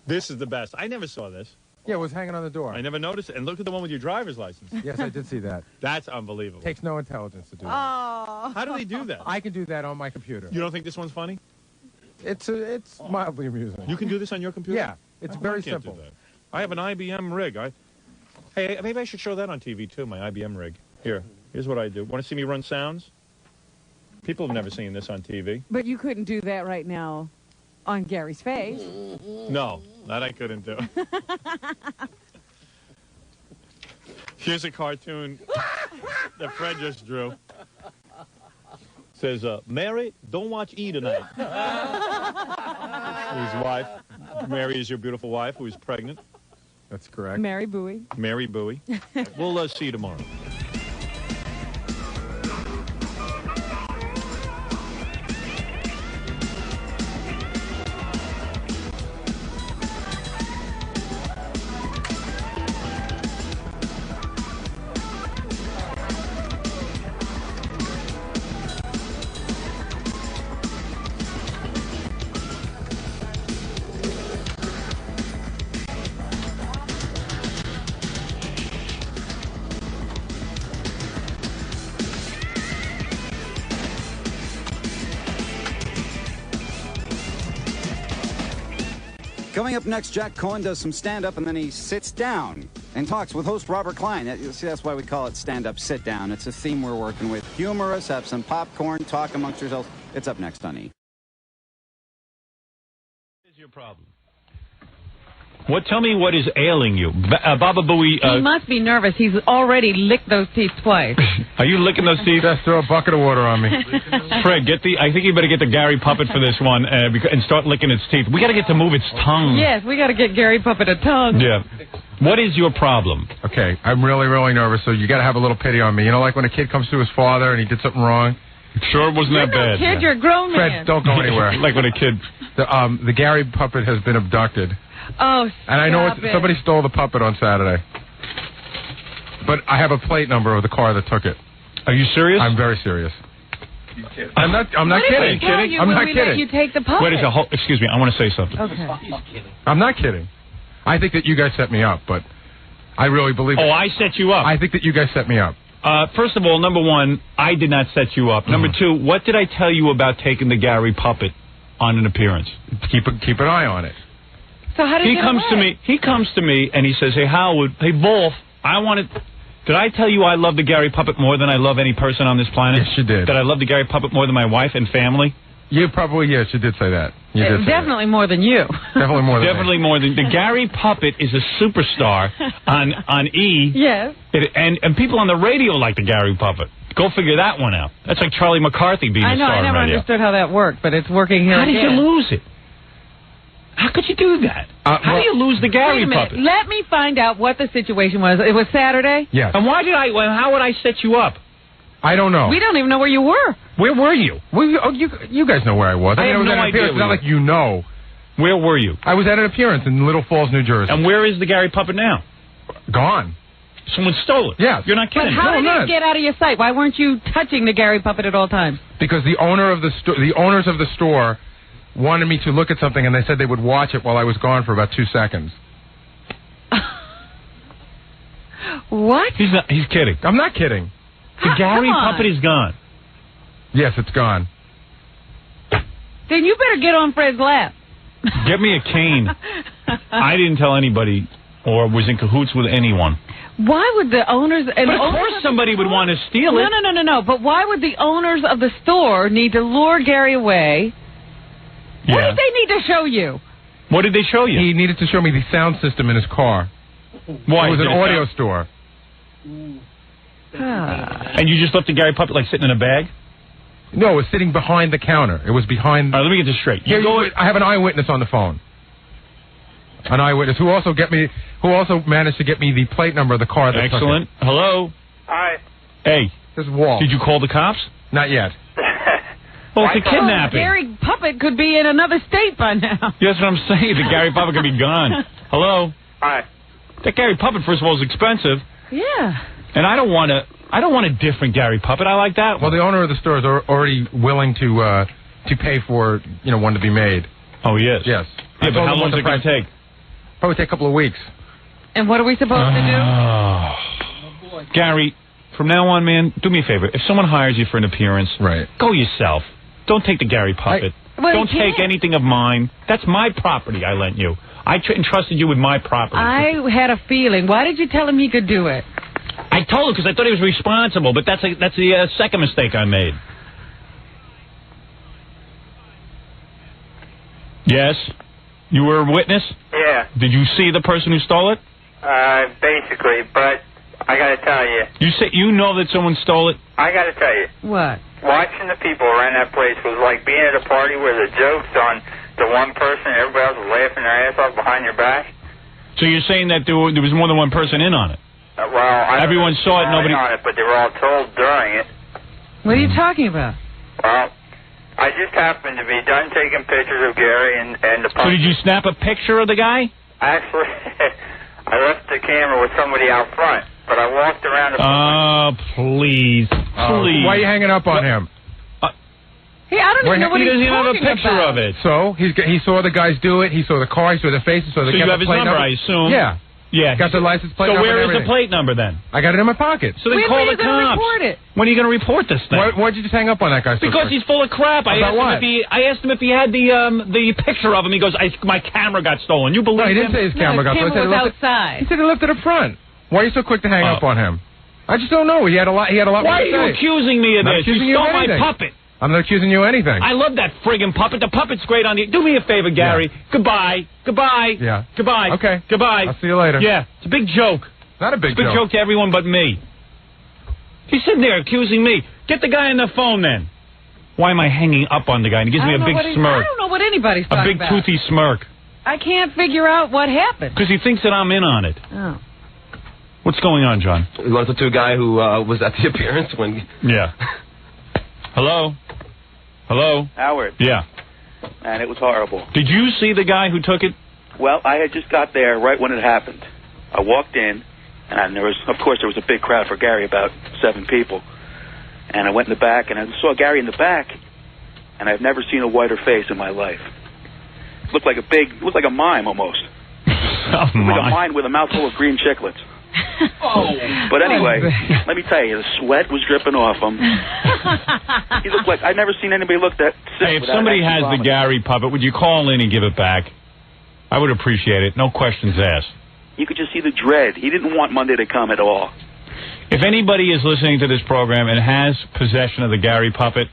This is the best. I never saw this. Yeah, it was hanging on the door. I never noticed it. And look at the one with your driver's license. Yes, I did see that. That's unbelievable. Takes no intelligence to do that. Oh. How do they do that? I can do that on my computer. You don't think this one's funny? It's mildly amusing. You can do this on your computer? Yeah, it's very I can't simple. do that. I have an IBM rig. Hey, maybe I should show that on TV too, my IBM rig. Here's what I do. Want to see me run sounds? People have never seen this on TV. But you couldn't do that right now on Gary's face. No, that I couldn't do. Here's a cartoon that Fred just drew. Says, Mary, don't watch E! tonight. His wife. Mary is your beautiful wife who is pregnant. That's correct. Mary Booey. Mary Booey. We'll see you tomorrow. Coming up next, Jack Cohen does some stand-up, and then he sits down and talks with host Robert Klein. You see, that's why we call it stand-up sit-down. It's a theme we're working with. Humorous, have some popcorn, talk amongst yourselves. It's up next on E! What is your problem? Tell me what is ailing you. Baba Booey... He must be nervous. He's already licked those teeth twice. Are you licking those teeth? Just throw a bucket of water on me. Fred, I think you better get the Gary Puppet for this one and start licking its teeth. We got to get to move its tongue. Yes, we got to get Gary Puppet a tongue. Yeah. What is your problem? Okay, I'm really, really nervous, so you got to have a little pity on me. You know, like when a kid comes to his father and he did something wrong? Sure, it wasn't that bad. Kid, you're a grown man. Fred, don't go anywhere. Like when a kid... The Gary puppet has been abducted. Oh, and I know somebody stole the puppet on Saturday. But I have a plate number of the car that took it. Are you serious? I'm very serious. I'm not kidding. I'm not kidding. You take the puppet. Wait, excuse me, I want to say something. Okay. I'm not kidding. I think that you guys set me up, but I really believe I set you up. I think that you guys set me up. First of all, number one, I did not set you up. Number two, what did I tell you about taking the Gary puppet on an appearance? Keep an eye on it. So how did he comes to me and he says, "Hey Howard, hey Wolf, I wanted. Did I tell you I love the Gary puppet more than I love any person on this planet? Yes, you did. That I love the Gary puppet more than my wife and family? You probably, yes, you did say that. You did say definitely more than you. Definitely more than Definitely more than... The Gary puppet is a superstar on E. Yes. And people on the radio like the Gary puppet. Go figure that one out. That's like Charlie McCarthy being a star on radio. I never understood how that worked, but it's working here. How did you lose it? How could you do that? How do you lose the Gary puppet? Let me find out what the situation was. It was Saturday? Yes. And how would I set you up? I don't know. We don't even know where you were. Where were you? You guys know where I was. I have no idea. It's not like you know. Where were you? I was at an appearance in Little Falls, New Jersey. And where is the Gary puppet now? Gone. Someone stole it. Yes. You're not kidding. But how did it get out of your sight? Why weren't you touching the Gary puppet at all times? Because the owners of the store wanted me to look at something, and they said they would watch it while I was gone for about 2 seconds. What? He's kidding. I'm not kidding. The Gary puppet is gone. Yes, it's gone. Then you better get on Fred's lap. Get me a cane. I didn't tell anybody or was in cahoots with anyone. Why would the owners... But of course somebody would want to steal it. No. But why would the owners of the store need to lure Gary away? Yeah. What did they need to show you? What did they show you? He needed to show me the sound system in his car. Why? It was an audio store. And you just left the Gary puppet like sitting in a bag? No, it was sitting behind the counter. It was behind... All right, let me get this straight. I have an eyewitness on the phone. An eyewitness who also managed to get me the plate number of the car that Excellent. took it. Hello? Hi. Hey. This is Walt. Did you call the cops? Not yet. Well, it's a kidnapping. Gary puppet could be in another state by now. That's what I'm saying. The Gary puppet could be gone. Hello? Hi. That Gary puppet, first of all, is expensive. Yeah. And I don't want a different Gary puppet. I like that one. Well, the owner of the store is already willing to pay for one to be made. Oh, he is? Yes. Yeah, but how long is it going to take? Probably take a couple of weeks. And what are we supposed to do? Gary, from now on, man, do me a favor. If someone hires you for an appearance, go yourself. Don't take the Gary puppet. Don't take anything of mine. That's my property I lent you. I entrusted you with my property. I had a feeling. Why did you tell him he could do it? I told him because I thought he was responsible, but that's the second mistake I made. Yes? You were a witness? Yeah. Did you see the person who stole it? Basically, but I gotta tell you. You know that someone stole it? I gotta tell you. What? Watching the people around that place was like being at a party where the jokes on the one person and everybody else was laughing their ass off behind your back. So you're saying that there was more than one person in on it? Well, everyone saw it, nobody on it, but they were all told during it. What are you talking about? Well, I just happened to be done taking pictures of Gary and the So did you snap a picture of the guy? Actually, I left the camera with somebody out front, but I walked around the... Oh, please. Please. Why are you hanging up on him? Hey, I don't even know what he's talking about. He doesn't even have a picture of it. So, he saw the guys do it, he saw the car, he saw the faces, so you have his number, I assume? Yeah. Yeah. Got the license plate So number. where is the plate number then? I got it in my pocket. So then call the cops. Report it? When are you going to report this thing? Why'd you just hang up on that guy so Because quick? he's full of crap. I asked him if he had the picture of him. He goes, my camera got stolen. You believe him? No, he didn't say his camera got stolen. His camera was outside. He said he left it up front. Why are you so quick to hang up on him? I just don't know. He had a lot. Why are you accusing me of this? You stole my puppet. I'm not accusing you of anything. I love that friggin' puppet. The puppet's great on the... Do me a favor, Gary. Yeah. Goodbye. Goodbye. Yeah. Goodbye. Okay. Goodbye. I'll see you later. Yeah. It's a big joke. Not a big joke. It's a big joke to everyone but me. He's sitting there accusing me. Get the guy on the phone then. Why am I hanging up on the guy? And he gives me a big smirk. I don't know what anybody's talking about. A big toothy smirk. I can't figure out what happened. Because he thinks that I'm in on it. Oh. What's going on, John? We want to talk to a guy who was at the appearance when... Yeah. Hello? Hello? Howard. Yeah. And it was horrible. Did you see the guy who took it? Well, I had just got there right when it happened. I walked in, and there was a big crowd for Gary, about 7 people. And I went in the back, and I saw Gary in the back, and I've never seen a whiter face in my life. It looked like a mime almost. Like a mime with a mouthful of green chiclets. But anyway, let me tell you, the sweat was dripping off him. He looked like I've never seen anybody look that sick. Hey, if somebody has the Gary puppet, would you call in and give it back? I would appreciate it. No questions asked. You could just see the dread. He didn't want Monday to come at all. If anybody is listening to this program and has possession of the Gary puppet...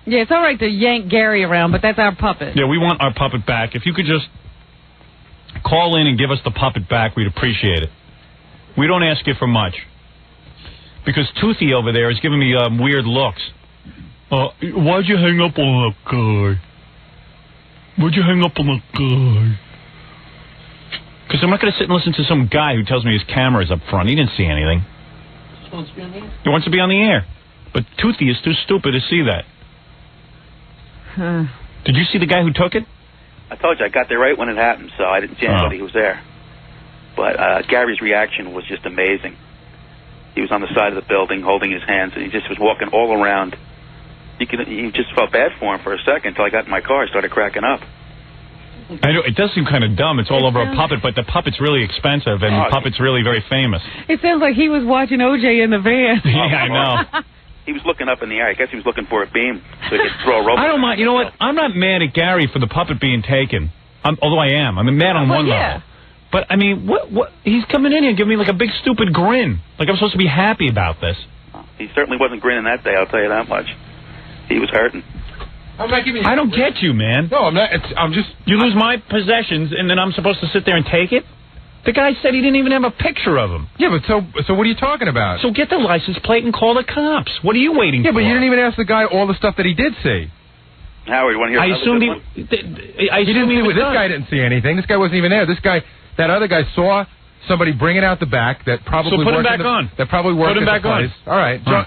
Yeah, it's all right to yank Gary around, but that's our puppet. Yeah, we want our puppet back. If you could just call in and give us the puppet back, we'd appreciate it. We don't ask you for much. Because Toothy over there is giving me weird looks. Why'd you hang up on that guy? Why'd you hang up on that guy? Because I'm not going to sit and listen to some guy who tells me his camera is up front. He didn't see anything. He wants to be on the air? He wants to be on the air. But Toothy is too stupid to see that. Did you see the guy who took it? I told you, I got there right when it happened, so I didn't see anybody who was there. But Gary's reaction was just amazing. He was on the side of the building holding his hands, and he just was walking all around. You just felt bad for him for a second until I got in my car and started cracking up. I know, it does seem kind of dumb. It's all over a puppet, but the puppet's really expensive, and the puppet's really very famous. It sounds like he was watching O.J. in the van. Yeah, I know. He was looking up in the air. I guess he was looking for a beam so he could throw a rope. I don't mind. You know what? I'm not mad at Gary for the puppet being taken. Although I am. I'm mad on one level. But, I mean, what? He's coming in here and giving me like a big stupid grin. Like I'm supposed to be happy about this. He certainly wasn't grinning that day, I'll tell you that much. He was hurting. I'm not giving you I don't get you, man. No, I'm not. I'm just... You lose my possessions, and then I'm supposed to sit there and take it? The guy said he didn't even have a picture of him. Yeah, but so what are you talking about? So get the license plate and call the cops. What are you waiting for? Yeah, but you didn't even ask the guy all the stuff that he did see. Howard, you want to hear I assumed this guy didn't see anything. This guy wasn't even there. That other guy saw somebody bring it out the back that probably So put him back on. That probably worked Put him back on. All right, John.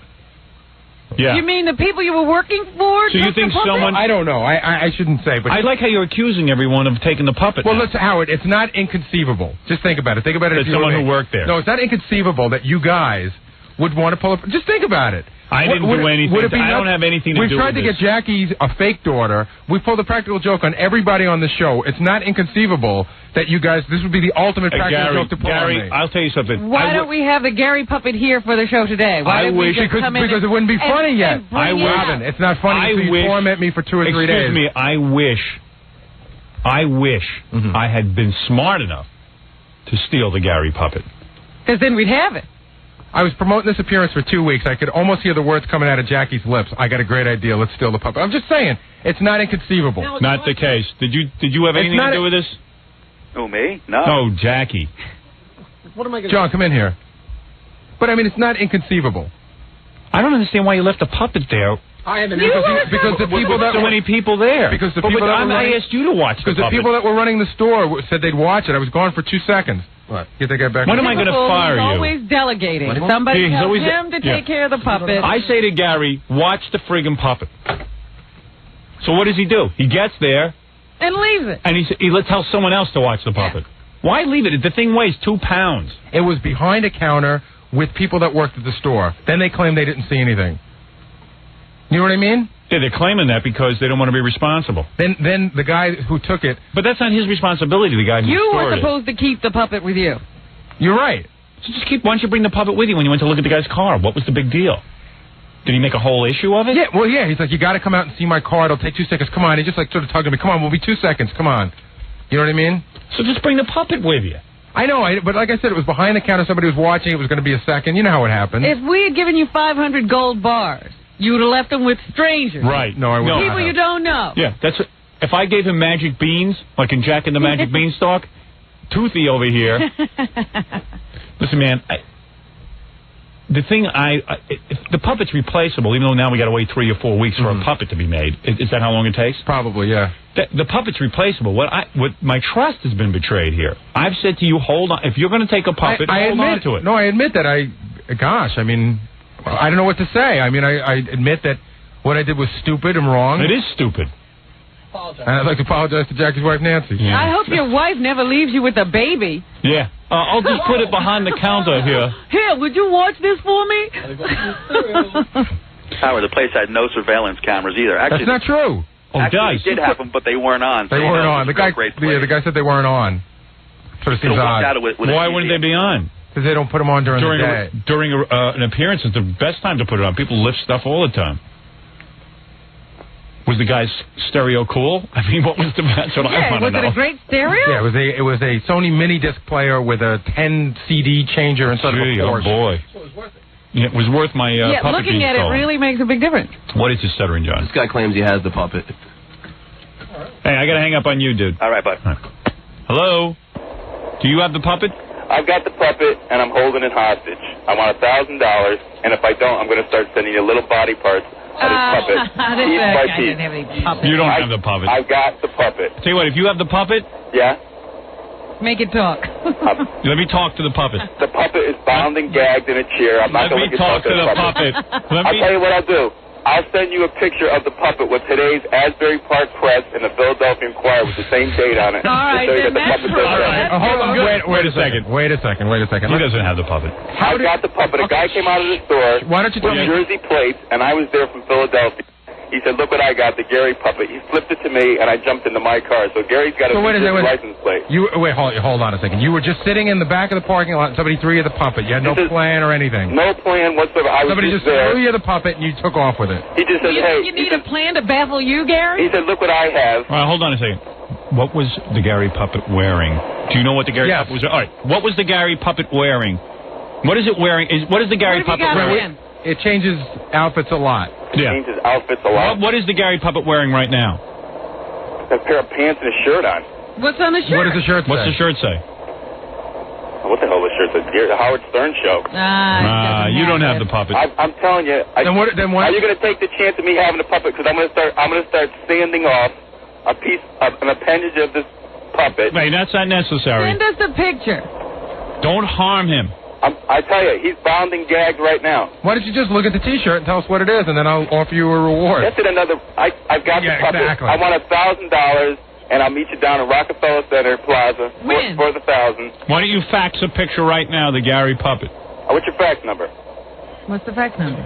Yeah. You mean the people you were working for? So you think someone... I don't know. I shouldn't say. But I like how you're accusing everyone of taking the puppet. Well, Howard, it's not inconceivable. Just think about it. Think about it. That someone who worked there. No, it's not inconceivable that you guys would want to pull up. Just think about it. I didn't do anything. I don't have anything to do with this. We've tried to get Jackie a fake daughter. We pulled a practical joke on everybody on the show. It's not inconceivable that you guys, this would be the ultimate practical joke to pull on me. I'll tell you something. Why don't we have the Gary puppet here for the show today? Why don't we just come in because it wouldn't be funny yet. Robin, it's not funny until you torment me for 2 or 3 days. Excuse me, I wish I had been smart enough to steal the Gary puppet. Because then we'd have it. I was promoting this appearance for 2 weeks. I could almost hear the words coming out of Jackie's lips. I got a great idea. Let's steal the puppet. I'm just saying, it's not inconceivable. No, not the case. Did you have anything to do with this? Who, me? No. No, Jackie. What am I going to John, come in here. But, I mean, it's not inconceivable. I don't understand why you left the puppet there. I haven't because the people that so many people there. Because the people I asked you to watch the puppet. Because the people that were running the store said they'd watch it. I was gone for 2 seconds. What? Get that guy back. When am I going to fire you? He's always delegating. Somebody tells him to take care of the puppet. I say to Gary, watch the friggin' puppet. So what does he do? He gets there. And leaves it. And he tells someone else to watch the puppet. Why leave it? The thing weighs 2 pounds. It was behind a counter with people that worked at the store. Then they claimed they didn't see anything. You know what I mean? Yeah, they're claiming that because they don't want to be responsible. Then the guy who took it... But that's not his responsibility, the guy who You stored were supposed to keep the puppet with you. You're right. So just why don't you bring the puppet with you when you went to look at the guy's car? What was the big deal? Did he make a whole issue of it? Yeah, well, yeah. He's like, you got to come out and see my car. It'll take 2 seconds. Come on. He just like sort of tugging me. Come on, we'll be 2 seconds. Come on. You know what I mean? So just bring the puppet with you. I know, but like I said, it was behind the counter. Somebody was watching. It was going to be a second. You know how it happens. If we had given you 500 gold bars, you would have left them with strangers. Right. No, I wouldn't. People you don't know. Yeah, if I gave him magic beans, like in Jack and the Magic Beanstalk, Toothy over here. Listen, man, the thing the puppet's replaceable, even though now we got to wait 3 or 4 weeks for a puppet to be made. Is that how long it takes? Probably, yeah. The puppet's replaceable. What my trust has been betrayed here. I've said to you, hold on. If you're going to take a puppet, hold on to it. No, I admit that gosh, I mean, I don't know what to say. I mean, I admit that what I did was stupid and wrong. It is stupid. And I'd like to apologize to Jackie's wife, Nancy. Yeah. I hope your wife never leaves you with a baby. Yeah. I'll just put it behind the counter here. Here, would you watch this for me? Howard, the place had no surveillance cameras either. Actually, that's not true. Actually, they did have them, but they weren't on. They weren't on. The guy said they weren't on. Sort of seems odd. Why wouldn't they be on? Because they don't put them on during the day. During an appearance is the best time to put it on. People lift stuff all the time. Was the guy's stereo cool? I mean, what was that's what I want to know. Was it a great stereo? Yeah, it was a Sony mini disc player with a 10 CD changer instead of a Porsche. Oh boy. So it was worth it. Yeah, it was worth my puppet looking being at it really makes a big difference. What is this stuttering, John? This guy claims he has the puppet. Hey, I got to hang up on you, dude. All right, bud. Hello? Do you have the puppet? I've got the puppet, and I'm holding it hostage. I want $1,000, and if I don't, I'm going to start sending you little body parts of this puppet, piece by piece. You don't have the puppet. I've got the puppet. Tell you what, if you have the puppet... Yeah? Make it talk. Let me talk to the puppet. The puppet is bound and gagged in a chair. I'm not going to talk to the puppet. I'll tell you what I'll do. I'll send you a picture of the puppet with today's Asbury Park Press and the Philadelphia Inquirer with the same date on it. All right, then that's hold on. Wait a second. Wait a second. He doesn't have the puppet. I got the puppet. A guy came out of the store with Jersey plates, and I was there from Philadelphia. He said, look what I got, the Gary puppet. He flipped it to me, and I jumped into my car. So Gary's got a license plate. Hold on a second. You were just sitting in the back of the parking lot, and somebody threw you the puppet. You had no plan or anything. No plan whatsoever. Somebody just threw you the puppet, and you took off with it. He just said, hey. You need a plan to baffle you, Gary? He said, look what I have. All right, hold on a second. What was the Gary puppet wearing? Do you know what the Gary puppet was wearing? All right, what was the Gary puppet wearing? What is it wearing? What is the Gary puppet wearing? It changes outfits a lot. Yeah. Changes outfits a lot. What is the Gary puppet wearing right now? A pair of pants and a shirt on. What's on the shirt? What does the shirt say? What's the shirt say? What the hell the shirt says? The Howard Stern show. You don't have the puppet. I'm telling you. Then what? Are you going to take the chance of me having a puppet? Because I'm going to start sanding off an appendage of this puppet. Wait, that's not necessary. Send us the picture. Don't harm him. I tell you, he's bound and gagged right now. Why don't you just look at the T-shirt and tell us what it is, and then I'll offer you a reward. That's it. I've got the puppet. Exactly. I want $1,000, and I'll meet you down at Rockefeller Center Plaza for the $1,000. Why don't you fax a picture right now, the Gary puppet? What's your fax number? What's the fax number?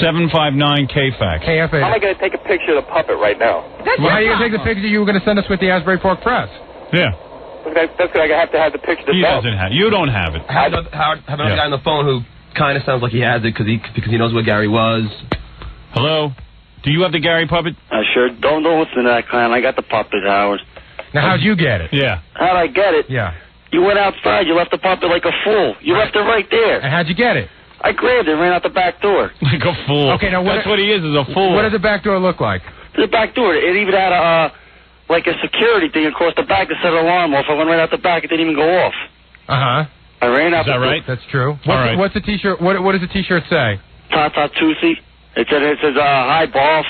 759-K-fax. How am I going to take a picture of the puppet right now? How are you going to take the picture you were going to send us with the Asbury Park Press? Yeah. That's because I have to have the picture to He doesn't have. You don't have it. Have another guy on the phone who kind of sounds like he has it because he knows what Gary was. Hello. Do you have the Gary puppet? Sure. Don't listen to that clown. I got the puppet, Howard. Now, how'd you get it? Yeah. How'd I get it? Yeah. You went outside. You left the puppet like a fool. You left it right there. And how'd you get it? I grabbed it and ran out the back door. Like a fool. Okay, now that's what he is a fool. What does the back door look like? The back door. It even had like a security thing across the back to set an alarm off. I went right out the back. It didn't even go off. Uh-huh. I ran out. Is that right? That's true. What's the T-shirt? What does the T-shirt say? Ta-ta Tusi. It says hi, boss.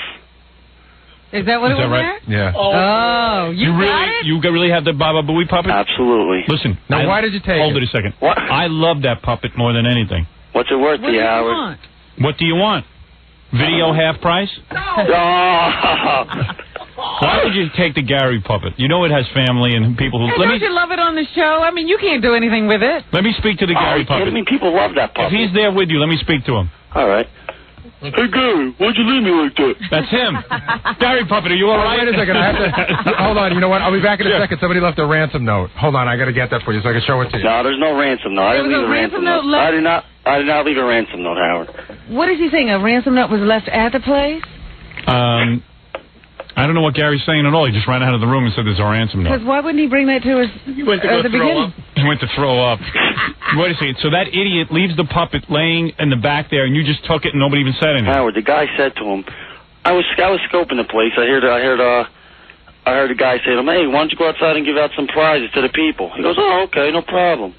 Is that what it was right? there? Yeah. Oh, you got it? You really have the Baba Booey puppet? Absolutely. Listen. Now, why did you take Hold it a second. What? I love that puppet more than anything. What's it worth What to do you, you Howard? want? What do you want? Video half price? No. Why would you take the Gary puppet? You know it has family and people who... Hey, don't you love it on the show? I mean, you can't do anything with it. Let me speak to the Gary puppet. I mean, people love that puppet. If he's there with you, let me speak to him. All right. Hey, Gary, why'd you leave me like that? That's him. Gary puppet, are you all right? Wait a second. I have to... Hold on. You know what? I'll be back in a second. Somebody left a ransom note. Hold on. I got to get that for you so I can show it to you. No, there's no ransom note. I didn't leave a ransom note. I did not leave a ransom note, Howard. What is he saying? A ransom note was left at the place? I don't know what Gary's saying at all. He just ran out of the room and said there's a ransom note. Because why wouldn't he bring that to us at the beginning? He went to throw up. Wait a second. So that idiot leaves the puppet laying in the back there, and you just took it and nobody even said anything. Howard, the guy said to him, I was scoping the place. I heard the guy say to him, hey, why don't you go outside and give out some prizes to the people? He goes, oh, okay, no problem.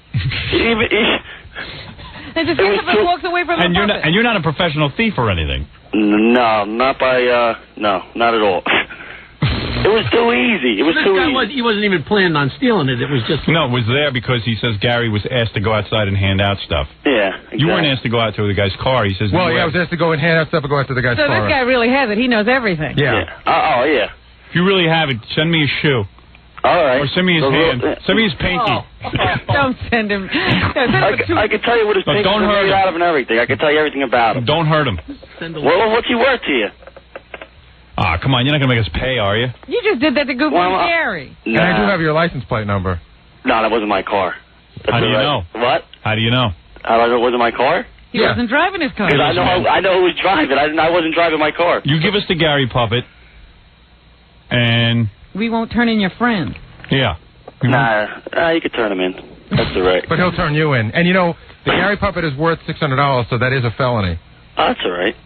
And just gets up and walks away from the puppet. And you're not a professional thief or anything. No, not by, no, not at all. It was too easy. It was too easy. He wasn't even planning on stealing it. It was just... No, it was there because he says Gary was asked to go outside and hand out stuff. Yeah, exactly. You weren't asked to go out to the guy's car. He says... Well, yeah, I was asked to go and hand out stuff and go out to the guy's car. So this guy really has it. He knows everything. Yeah. Oh, yeah. If you really have it, send me a shoe. All right. Or send me his hand. Send me his pinky. Don't send him. I can tell you what his pinky is made out of and everything. I can tell you everything about him. Don't hurt him. Well, what's he worth to you? Ah, come on. You're not going to make us pay, are you? You just did that to Goofy Gary. And I do have your license plate number. No, that wasn't my car. How do you know? What? How do you know? I don't know. It wasn't my car? He wasn't driving his car. Because I know who was driving. I wasn't driving my car. You give us the Gary puppet, and... We won't turn in your friend. Yeah. Nah, you could turn him in. That's all right. But he'll turn you in. And, you know, the Gary puppet is worth $600, so that is a felony. Oh, that's all right.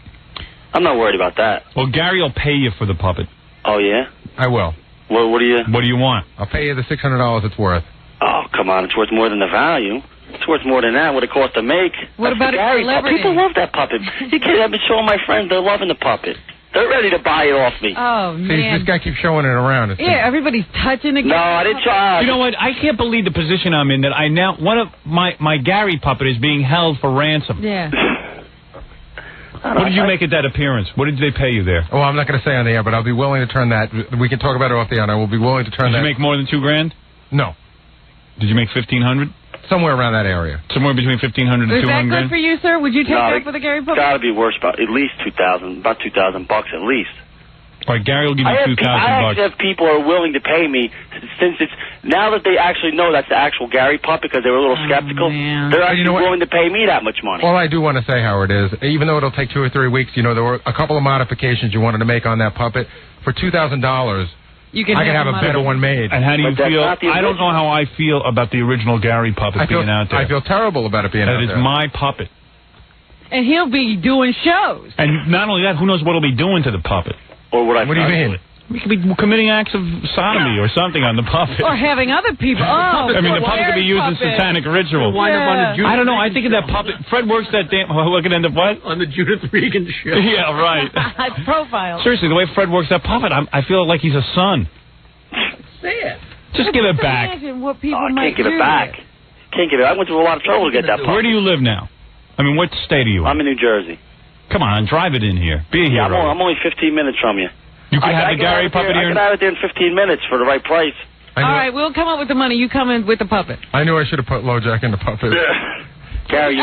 I'm not worried about that. Well, Gary will pay you for the puppet. Oh, yeah? I will. Well, what do you want? I'll pay you the $600 it's worth. Oh, come on. It's worth more than the value. It's worth more than that. What it cost to make. What about a Gary celebrity? People love that puppet. You can't. I've been showing my friends. They're loving the puppet. They're ready to buy it off me. Oh, man. See, this guy keeps showing it around. Yeah, everybody's touching it. No, I didn't try. You know what? I can't believe the position I'm in that I now... One of my Gary puppet is being held for ransom. Yeah. What did you make at that appearance? What did they pay you there? Well, I'm not going to say on the air, but I'll be willing to turn that. We can talk about it off the air. I will be willing to turn that. Did you make more than $2,000? No. Did you make $1,500? Somewhere around that area. Somewhere between $1,500 and $200,000. Is that good for you, sir? Would you take that for the Gary puppet? It's got to be worse. About at least $2,000. About $2,000 at least. All right, Gary will give you $2,000. I actually have people who are willing to pay me since it's now that they actually know that's the actual Gary puppet because they were a little skeptical. They're actually willing to pay me that much money. All I do want to say, Howard, is even though it'll take 2 or 3 weeks, you know, there were a couple of modifications you wanted to make on that puppet for $2,000. I can have a better one made. And how do you feel? I don't know how I feel about the original Gary puppet being out there. I feel terrible about it being out there. That is my puppet. And he'll be doing shows. And not only that, who knows what he'll be doing to the puppet? Or what do you mean? We could be committing acts of sodomy or something on the puppet. Or having other people. Oh, I mean, the puppet could be used in satanic ritual. Yeah. I don't know. I think of that puppet. Fred works that damn... What could end up what? On the Judith Regan show. Yeah, right. Profile. Seriously, the way Fred works that puppet, I feel like he's a son. Say it. Just give it back. Imagine what people I might can't give do it back. Can't give it. I went through a lot of trouble to get that puppet. Where do you live now? I mean, what state are you in? I'm in New Jersey. Come on, drive it in here. Be a hero. I'm only 15 minutes from you. You can have the Gary puppet here. I can have it there in 15 minutes for the right price. All right, we'll come up with the money. You come in with the puppet. I knew I should have put LoJack in the puppet. Gary,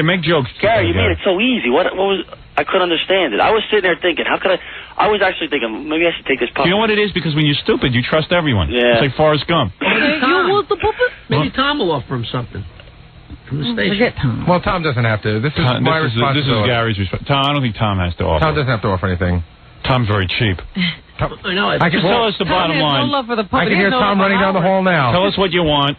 make jokes. Gary, you made it so easy. What was... I couldn't understand it. I was sitting there thinking, how could I was actually thinking, maybe I should take this puppet. You know what it is? Because when you're stupid, you trust everyone. Yeah. It's like Forrest Gump. You want the puppet? Maybe Tom will offer him something. From the station. Forget Tom. Well, Tom doesn't have to. This is my responsibility. This is Gary's responsibility. Tom, I don't think Tom has to offer. Tom doesn't have to offer anything. Tom's very cheap. I know. Just tell us the bottom line. No love for the puppet. I can hear Tom running down the hall now. Tell us what you want.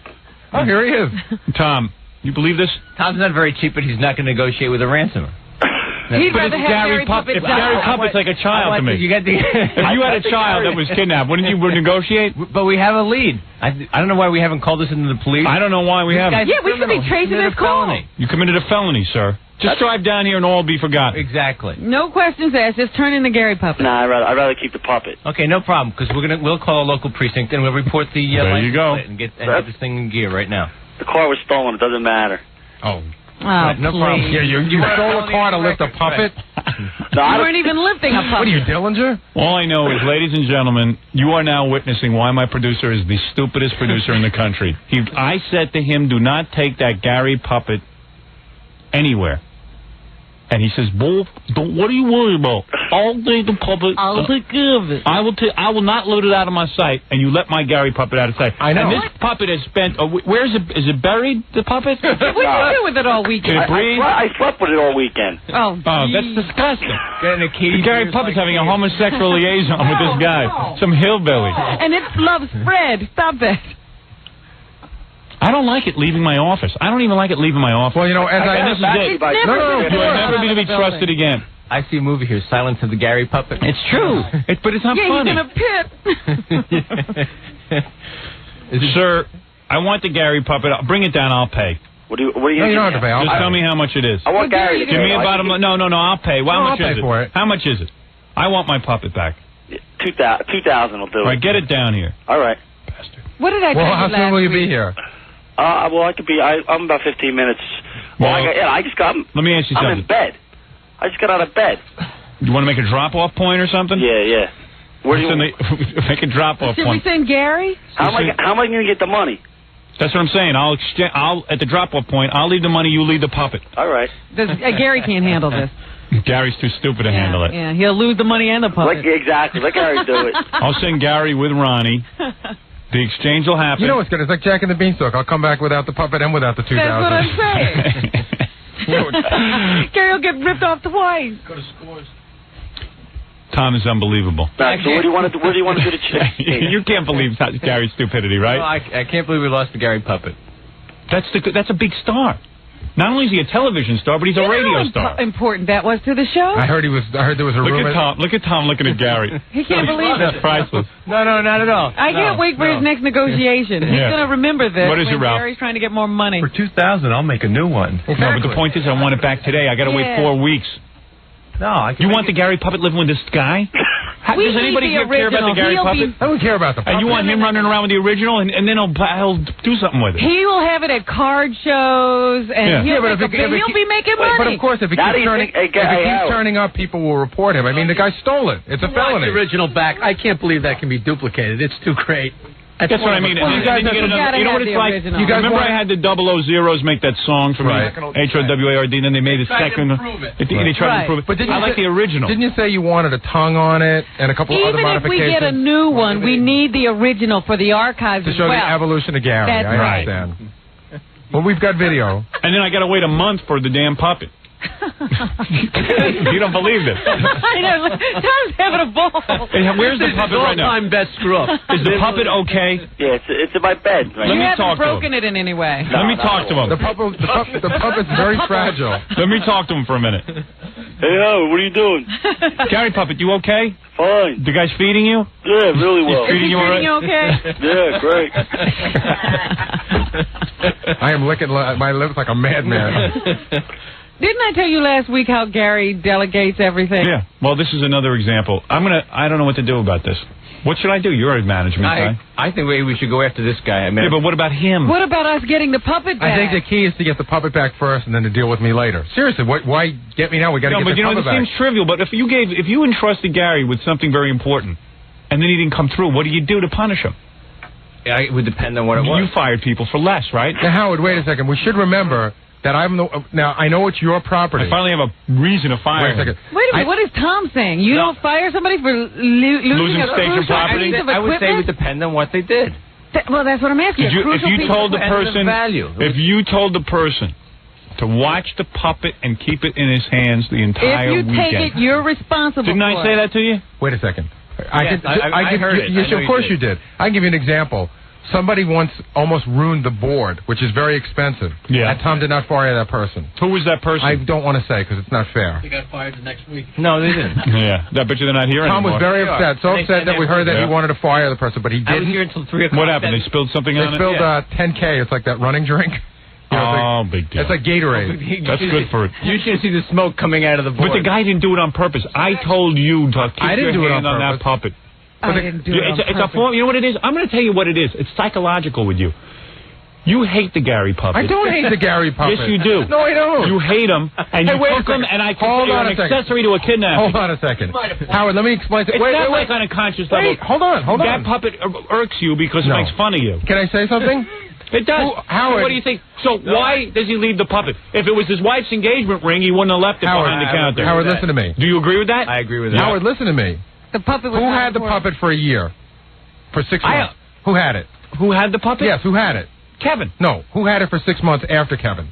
Oh, here he is. Tom, you believe this? Tom's not very cheap, but he's not going to negotiate with a ransomer. He'd rather have Gary Puppet. If Gary Puppet's like a child to me. You get the if you had a child that was kidnapped, wouldn't you negotiate? But we have a lead. I don't know why we haven't called this into the police. I don't know why we haven't. Yeah, we should be tracing this call. You committed a felony, sir. Just drive down here and all be forgotten. Exactly. No questions asked. Just turn in the Gary Puppet. Nah, I'd rather keep the puppet. Okay, no problem. Because we'll call a local precinct and we'll report the there you go. And get this thing in gear right now. The car was stolen. It doesn't matter. Oh. No problem. Yeah, you stole a car to lift a puppet? You weren't even lifting a puppet. What are you, Dillinger? All I know is, ladies and gentlemen, you are now witnessing why my producer is the stupidest producer in the country. I said to him, do not take that Gary Puppet anywhere. And he says, "Bull, what are you worried about? I'll take the puppet. I'll take care of it. I will not let it out of my sight." And you let my Gary puppet out of sight. I know. And this puppet has spent. Where is it? Is it buried? The puppet? What did you do with it all weekend? Did it breathe? I slept with it all weekend. Oh, that's disgusting. Gary Puppet's having a homosexual liaison with this guy, some hillbilly. And it loves Fred. Stop it. I don't like it leaving my office. I don't even like it leaving my office. Well, you know, as this is it. You are never going to be trusted again. I see a movie here, Silence of the Gary Puppet. It's true, but it's not funny. He's in a pit. Sir, I want the Gary Puppet. Bring it down. I'll pay. What do you? No, you don't have to pay. Just tell me how much it is. I want Gary to give me a bottom line. No, I'll pay. Well, how much is it? For it. How much is it? I want my puppet back. 2,000 will do it. All right, get it down here. All right. What did I tell you last week? How soon will you be here? Well, I could be. I'm about 15 minutes. Well, I just got. Let me ask you something. I'm in bed. I just got out of bed. You want to make a drop-off point or something? Yeah. Where do you make a drop-off point? Should we send Gary? How am I going to get the money? That's what I'm saying. I'll at the drop-off point. I'll leave the money. You leave the puppet. All right. Gary can't handle this. Gary's too stupid to handle it. Yeah, he'll lose the money and the puppet. Exactly. Let Gary do it. I'll send Gary with Ronnie. The exchange will happen. You know what's good? It's like Jack and the Beanstalk. I'll come back without the puppet and without the 2,000. That's what I'm saying. Gary will get ripped off twice. Go to Scores. Tom is unbelievable. Right, so what do you want to do to check? You can't believe Gary's stupidity, right? No, I can't believe we lost the Gary puppet. That's a big star. Not only is he a television star, but he's a radio star. How important that was to the show? I heard there was a rumor. Look at Tom looking at Gary. He can't believe it. That's priceless. No, not at all. I can't wait for his next negotiation. He's going to remember this. What is it, Ralph? Gary's trying to get more money. For 2,000, I'll make a new one. Exactly. No, but the point is, I want it back today. I got to wait 4 weeks. No, you want the Gary puppet living with this guy? Does anybody here care about the Gary puppet? I don't care about the puppet. And you want him running around with the original, and then he'll do something with it. He will have it at card shows, and he'll be making money. But of course, if it keeps turning up, people will report him. I mean, the guy stole it. It's a felony. The original back. I can't believe that can be duplicated. It's too great. That's what I mean. Well, you know what it's like? You guys remember I had the 000s make that song for me, HOWARD, and then they made a second. They tried to improve it. But I like the original. Didn't you say you wanted a tongue on it and a couple other modifications? Even if we get a new one, we need the original for the archives to show the evolution of Gary. That's I understand. Well, we've got video. And then I got to wait a month for the damn puppet. You don't believe this. I know. Tom's having a ball. Where's the puppet right now? All-time best screw up. Is the puppet okay? Yeah, it's in my bed. Right? You haven't broken it in any way. Let me talk to him. The puppet's very fragile. Let me talk to him for a minute. Hey, Howard, what are you doing? Gary puppet, you okay? Fine. The guy's feeding you? Yeah, really well. He's feeding you all right? You okay? Yeah, great. I am licking my lips like a madman. Didn't I tell you last week how Gary delegates everything? Yeah. Well, this is another example. I don't know what to do about this. What should I do? You're a management guy. I think maybe we should go after this guy. Yeah, but what about him? What about us getting the puppet back? I think the key is to get the puppet back first and then to deal with me later. Seriously, why get me now? We got to get the puppet back. No, but this seems trivial, but if you entrusted Gary with something very important and then he didn't come through, what do you do to punish him? Yeah, it would depend on what it was. You fired people for less, right? Now, Howard, wait a second. We should remember that now I know it's your property. I finally have a reason to fire him. Wait a minute, what is Tom saying? You don't fire somebody for losing station property? I would say it would depend on what they did. Well, that's what I'm asking. If you told the person to watch the puppet and keep it in his hands the entire weekend. If you take it, you're responsible Didn't I say that to you? Wait a second. I heard it. Yes, of course you did. I can give you an example. Somebody once almost ruined the board, which is very expensive. Yeah. And Tom did not fire that person. Who was that person? I don't want to say because it's not fair. He got fired the next week. No, they didn't. Yeah. I bet you they're not here Tom anymore. was very upset. So upset that we heard that he wanted to fire the person, but he didn't. I was here until 3 o'clock. What happened? They spilled something on it? They spilled 10K. It's like that running drink. You know, big deal. It's like Gatorade. That's good for it. You should see the smoke coming out of the board. But the guy didn't do it on purpose. I told you to keep your hand on that puppet. I didn't do it on purpose. It's a form. You know what it is? I'm going to tell you what it is. It's psychological with you. You hate the Gary puppet. I don't hate the Gary puppet. Yes, you do. No, I don't. You hate him, and you cook him, and I consider you an accessory to a kidnapping. Hold on a second. Howard, let me explain. It's not like on a conscious level. Hold on. That puppet irks you because it makes fun of you. Can I say something? It does. Howard, what do you think? So why does he leave the puppet? If it was his wife's engagement ring, he wouldn't have left it behind the counter. Howard, listen to me. Do you agree with that? I agree with that. Howard, listen to me. The puppet was Who had the puppet for a year? For 6 months? Who had it? Who had the puppet? Yes, who had it? Kevin. No, who had it for 6 months after Kevin?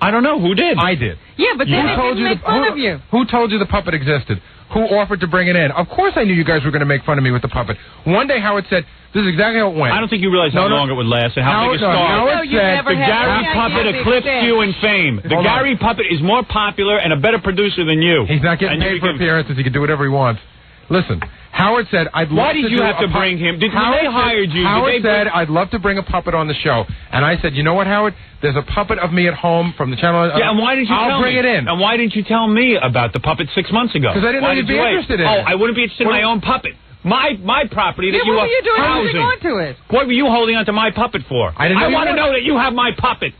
I don't know. Who did? I did. Yeah, but then they didn't make fun of you. Who told you the puppet existed? Who offered to bring it in? Of course I knew you guys were going to make fun of me with the puppet. One day Howard said, this is exactly how it went. I don't think you realize how long it would last and how big a star. Howard said the Gary puppet eclipsed you in fame. The Gary puppet is more popular and a better producer than you. He's not getting paid for appearances. He can do whatever he wants. Listen, Howard said, I'd love Why to did you do have a to bring him? When they hired you, Howard did they said, I'd love to bring a puppet on the show. And I said, you know what, Howard? There's a puppet of me at home from the channel. Yeah, and why didn't you tell me? I'll bring it in. And why didn't you tell me about the puppet 6 months ago? Because I didn't know you'd be interested in it. Oh, I wouldn't be interested in my own puppet. My property that you what were you doing housing. holding on to it? What were you holding on to my puppet for? I want to know that you have my puppet.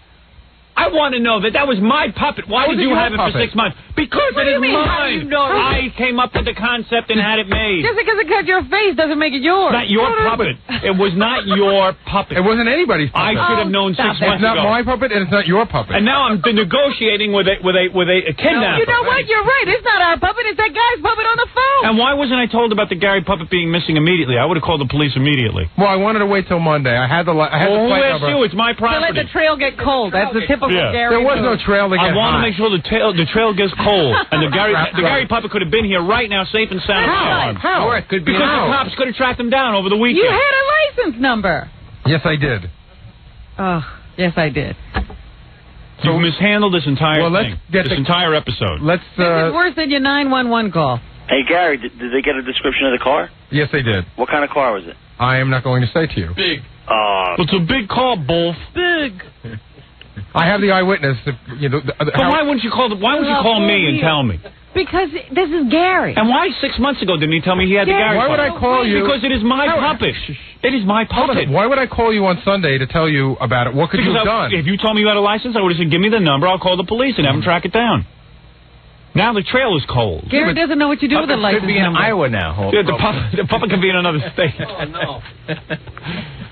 I want to know that was my puppet. Why did you have it for 6 months? Because it is mine. You know I came up with the concept and had it made. Just because it cut your face doesn't make it yours. Not your puppet. It was not your puppet. It wasn't anybody's I puppet. should have known 6 months ago. It's not my puppet, and it's not your puppet. And now I'm negotiating with a kidnapper. You know what? You're right. It's not our puppet. It's that guy's puppet on the phone. And why wasn't I told about the Gary puppet being missing immediately? I would have called the police immediately. Well, I wanted to wait till Monday. I had the who flight asked number. you? It's my To property. let the trail get cold. That's the typical Gary. There was no trail to get I want to hot. make sure the trail gets cold, and the Gary puppet could have been here right now, safe and sound. How? Sure, it could be. Because the cops could have tracked him down over the weekend. You had a license number. Yes, I did. Oh, yes, I did. You've mishandled this entire thing. This entire episode. Let's. This is worse than your 911 call. Hey, Gary, did they get a description of the car? Yes, they did. What kind of car was it? I am not going to say to you. Big. It's a big car, Wolf. Big. I have the eyewitness. But why wouldn't you call me and tell me? Because this is Gary. And why 6 months ago didn't he tell me he had the Gary Why puppet? would I call you? Because it is my puppet. It is my puppet. Why would I call you on Sunday to tell you about it? What could you have done? If you told me you had a license, I would have said, give me the number, I'll call the police and have them track it down. Now the trail is cold. Gary doesn't know what you do with a license could be in number. Iowa now. Yeah, the puppet could be in another state. I know.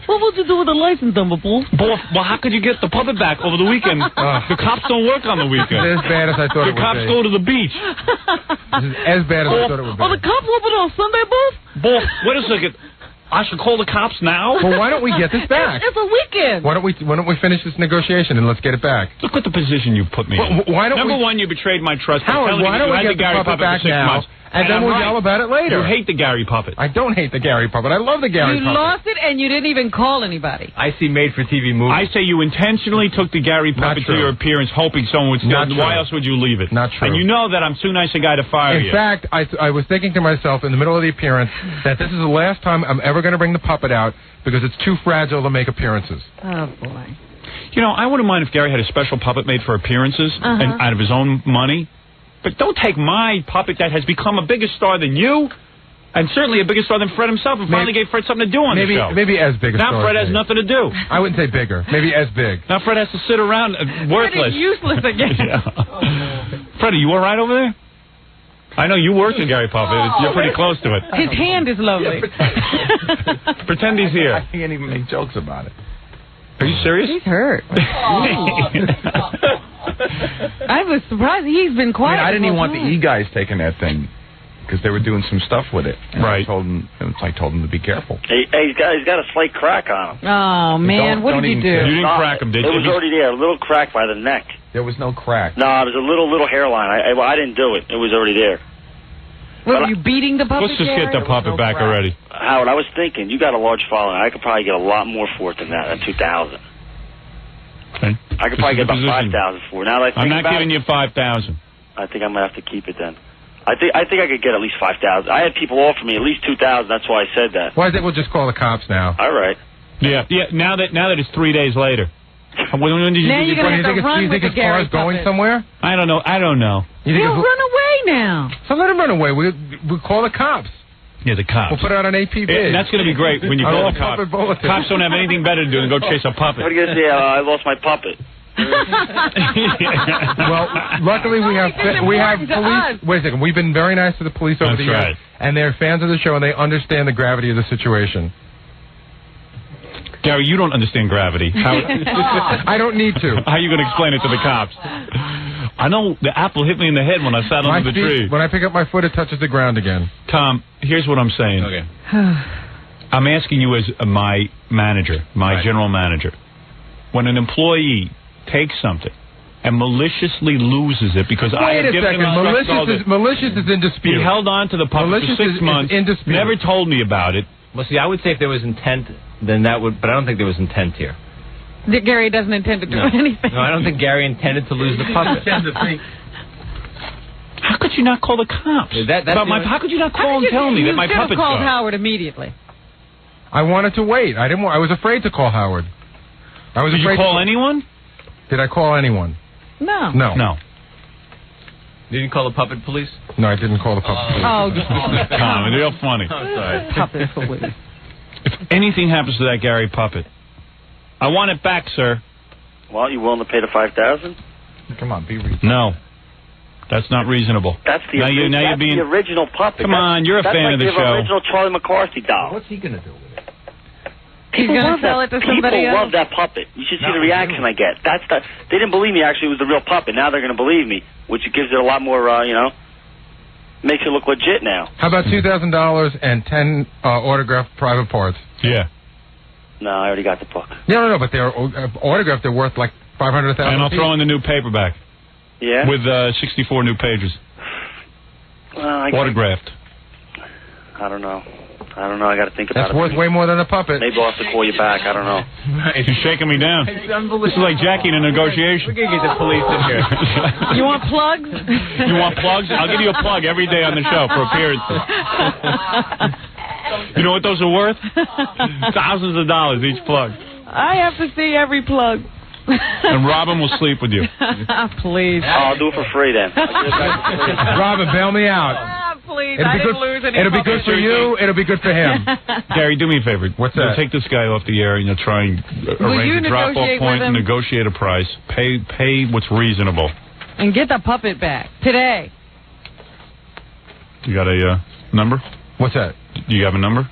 What would you do with a license number, Bull? Well, how could you get the puppet back over the weekend? The cops don't work on the weekend. It's as bad as I thought it would be. The cops go to the beach. This is as bad as I thought it would be. Oh, the cops open on Sunday, Bull? Bull, wait a second. I should call the cops now? Well, why don't we get this back? It's a weekend. Why don't we finish this negotiation and let's get it back? Look at the position you put me in. Why don't Number one, you betrayed my trust. Howard, why don't we get the puppet back now? And then we'll yell about it later. You hate the Gary puppet. I don't hate the Gary puppet. I love the Gary puppet. You lost it and you didn't even call anybody. I see made-for-TV movies. I say you intentionally took the Gary puppet to your appearance hoping someone would steal it. Why else would you leave it? Not true. And you know that I'm too nice a guy to fire you. In fact, I was thinking to myself in the middle of the appearance that this is the last time I'm ever going to bring the puppet out because it's too fragile to make appearances. Oh, boy. You know, I wouldn't mind if Gary had a special puppet made for appearances and out of his own money. But don't take my puppet that has become a bigger star than you, and certainly a bigger star than Fred himself, and finally gave Fred something to do on the show. Maybe as big a star. Now Fred has nothing to do. I wouldn't say bigger. Maybe as big. Now Fred has to sit around worthless. Fred is useless again. Fred, are you all right over there? I know you work in Gary Puppet. You're pretty close to it. His hand is lovely. Pretend he's here. I can't even make jokes about it. Are you serious? He's hurt. I was surprised. He's been quiet. I didn't even want the E-guys taking that thing because they were doing some stuff with it. And I told them to be careful. Hey, he's got a slight crack on him. Oh, man. What did you do? You didn't crack him, did you? It was already there. A little crack by the neck. There was no crack. No, it was a little hairline. I didn't do it. It was already there. Were you beating the puppet? Let's just get the puppet back already. Howard, I was thinking, you got a large following. I could probably get a lot more for it than that, than 2,000. Okay. I could probably get about 5,000 for it. Now that I think I'm not giving you 5,000. I think I'm going to have to keep it then. I think I could get at least 5,000. I had people offer me at least 2,000. That's why I said that. Why is it we'll just call the cops now? All right. Yeah. Now that it's 3 days later. When did you Now you're going to have to run with the Gary car's going puppet. somewhere? I don't know. You think He'll run away now. So let him run away. We'll call the cops. Yeah, the cops. We'll put it on an APB. That's going to be great when you call the cops. Cops don't have anything better to do than go chase a puppet. What are you going to say? I lost my puppet. Well, luckily we have police. Wait a second. We've been very nice to the police over the years, and they're fans of the show, and they understand the gravity of the situation. Gary, you don't understand gravity. I don't need to. How are you going to explain it to the cops? I know the apple hit me in the head when I sat under the tree. When I pick up my foot, it touches the ground again. Tom, here's what I'm saying. Okay. I'm asking you as my manager, my general manager. When an employee takes something and maliciously loses it because I have given him malicious is in dispute. He held on to the puppet for 6 months, in dispute. never told me about it. Well, see, I would say if there was intent, then that would, but I don't think there was intent here. Gary doesn't intend to do anything. No, I don't think Gary intended to lose the puppet. How could could you not call the cops? How could you not call and tell me that my puppet's You should have called gone? Howard immediately. I wanted to wait. I was afraid to call Howard. Did you call anyone? Did I call anyone? No. No. You didn't call the puppet police? No, I didn't call the puppet police. Oh, Tom, they're funny. Puppet police. If anything happens to that Gary puppet, I want it back, sir. Well, you willing to pay the $5,000? Come on, be reasonable. No. That's not reasonable. That's the now you're being the original puppet. Come on, you're a fan of the show. That's like the original Charlie McCarthy doll. What's he going to do with it? He's going to sell it to somebody People else? love that puppet. You should see the reaction I get. They didn't believe me actually it was the real puppet. Now they're going to believe me, which gives it a lot more, makes it look legit now. How about $2,000 and 10 autographed private parts? Yeah. No, I already got the book. No, but they're autographed. They're worth like $500,000. And I'll throw in the new paperback. Yeah? With 64 new pages. Autographed. I don't know. I got to think about it. That's worth way more than a puppet. Maybe I'll have to call you back. I don't know. He's shaking me down. This is like Jackie in a negotiation. We're going to get the police in here. You want plugs? You want plugs? I'll give you a plug every day on the show for appearances. You know what those are worth? Thousands of dollars each plug. I have to see every plug. And Robin will sleep with you. Please. I'll do it for free then. Robin, bail me out. Please, it'll I be didn't good. lose any It'll be good for you. It'll be good for him. Gary, do me a favor. What's You'll that? take this guy off the air and you'll try and arrange a drop-off point and negotiate a price. Pay what's reasonable. And get the puppet back today. You got a number? What's that? Do you have a number?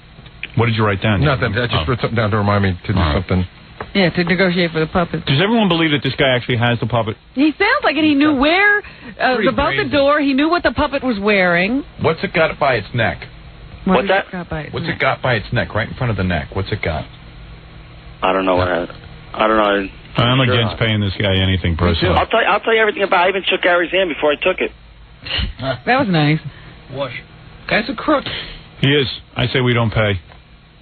What did you write down? Nothing. I just wrote something down to remind me to do something. Yeah, to negotiate for the puppet. Does everyone believe that this guy actually has the puppet? He sounds like it. He knew where, about the door. He knew what the puppet was wearing. What's it got by its neck? What's that? What's it got by its neck? Right in front of the neck. What's it got? I don't know what I don't know. I'm against paying this guy anything personally. I'll tell you everything about it. I even shook Gary's hand before I took it. That was nice. Wash. Guy's a crook. He is. I say we don't pay.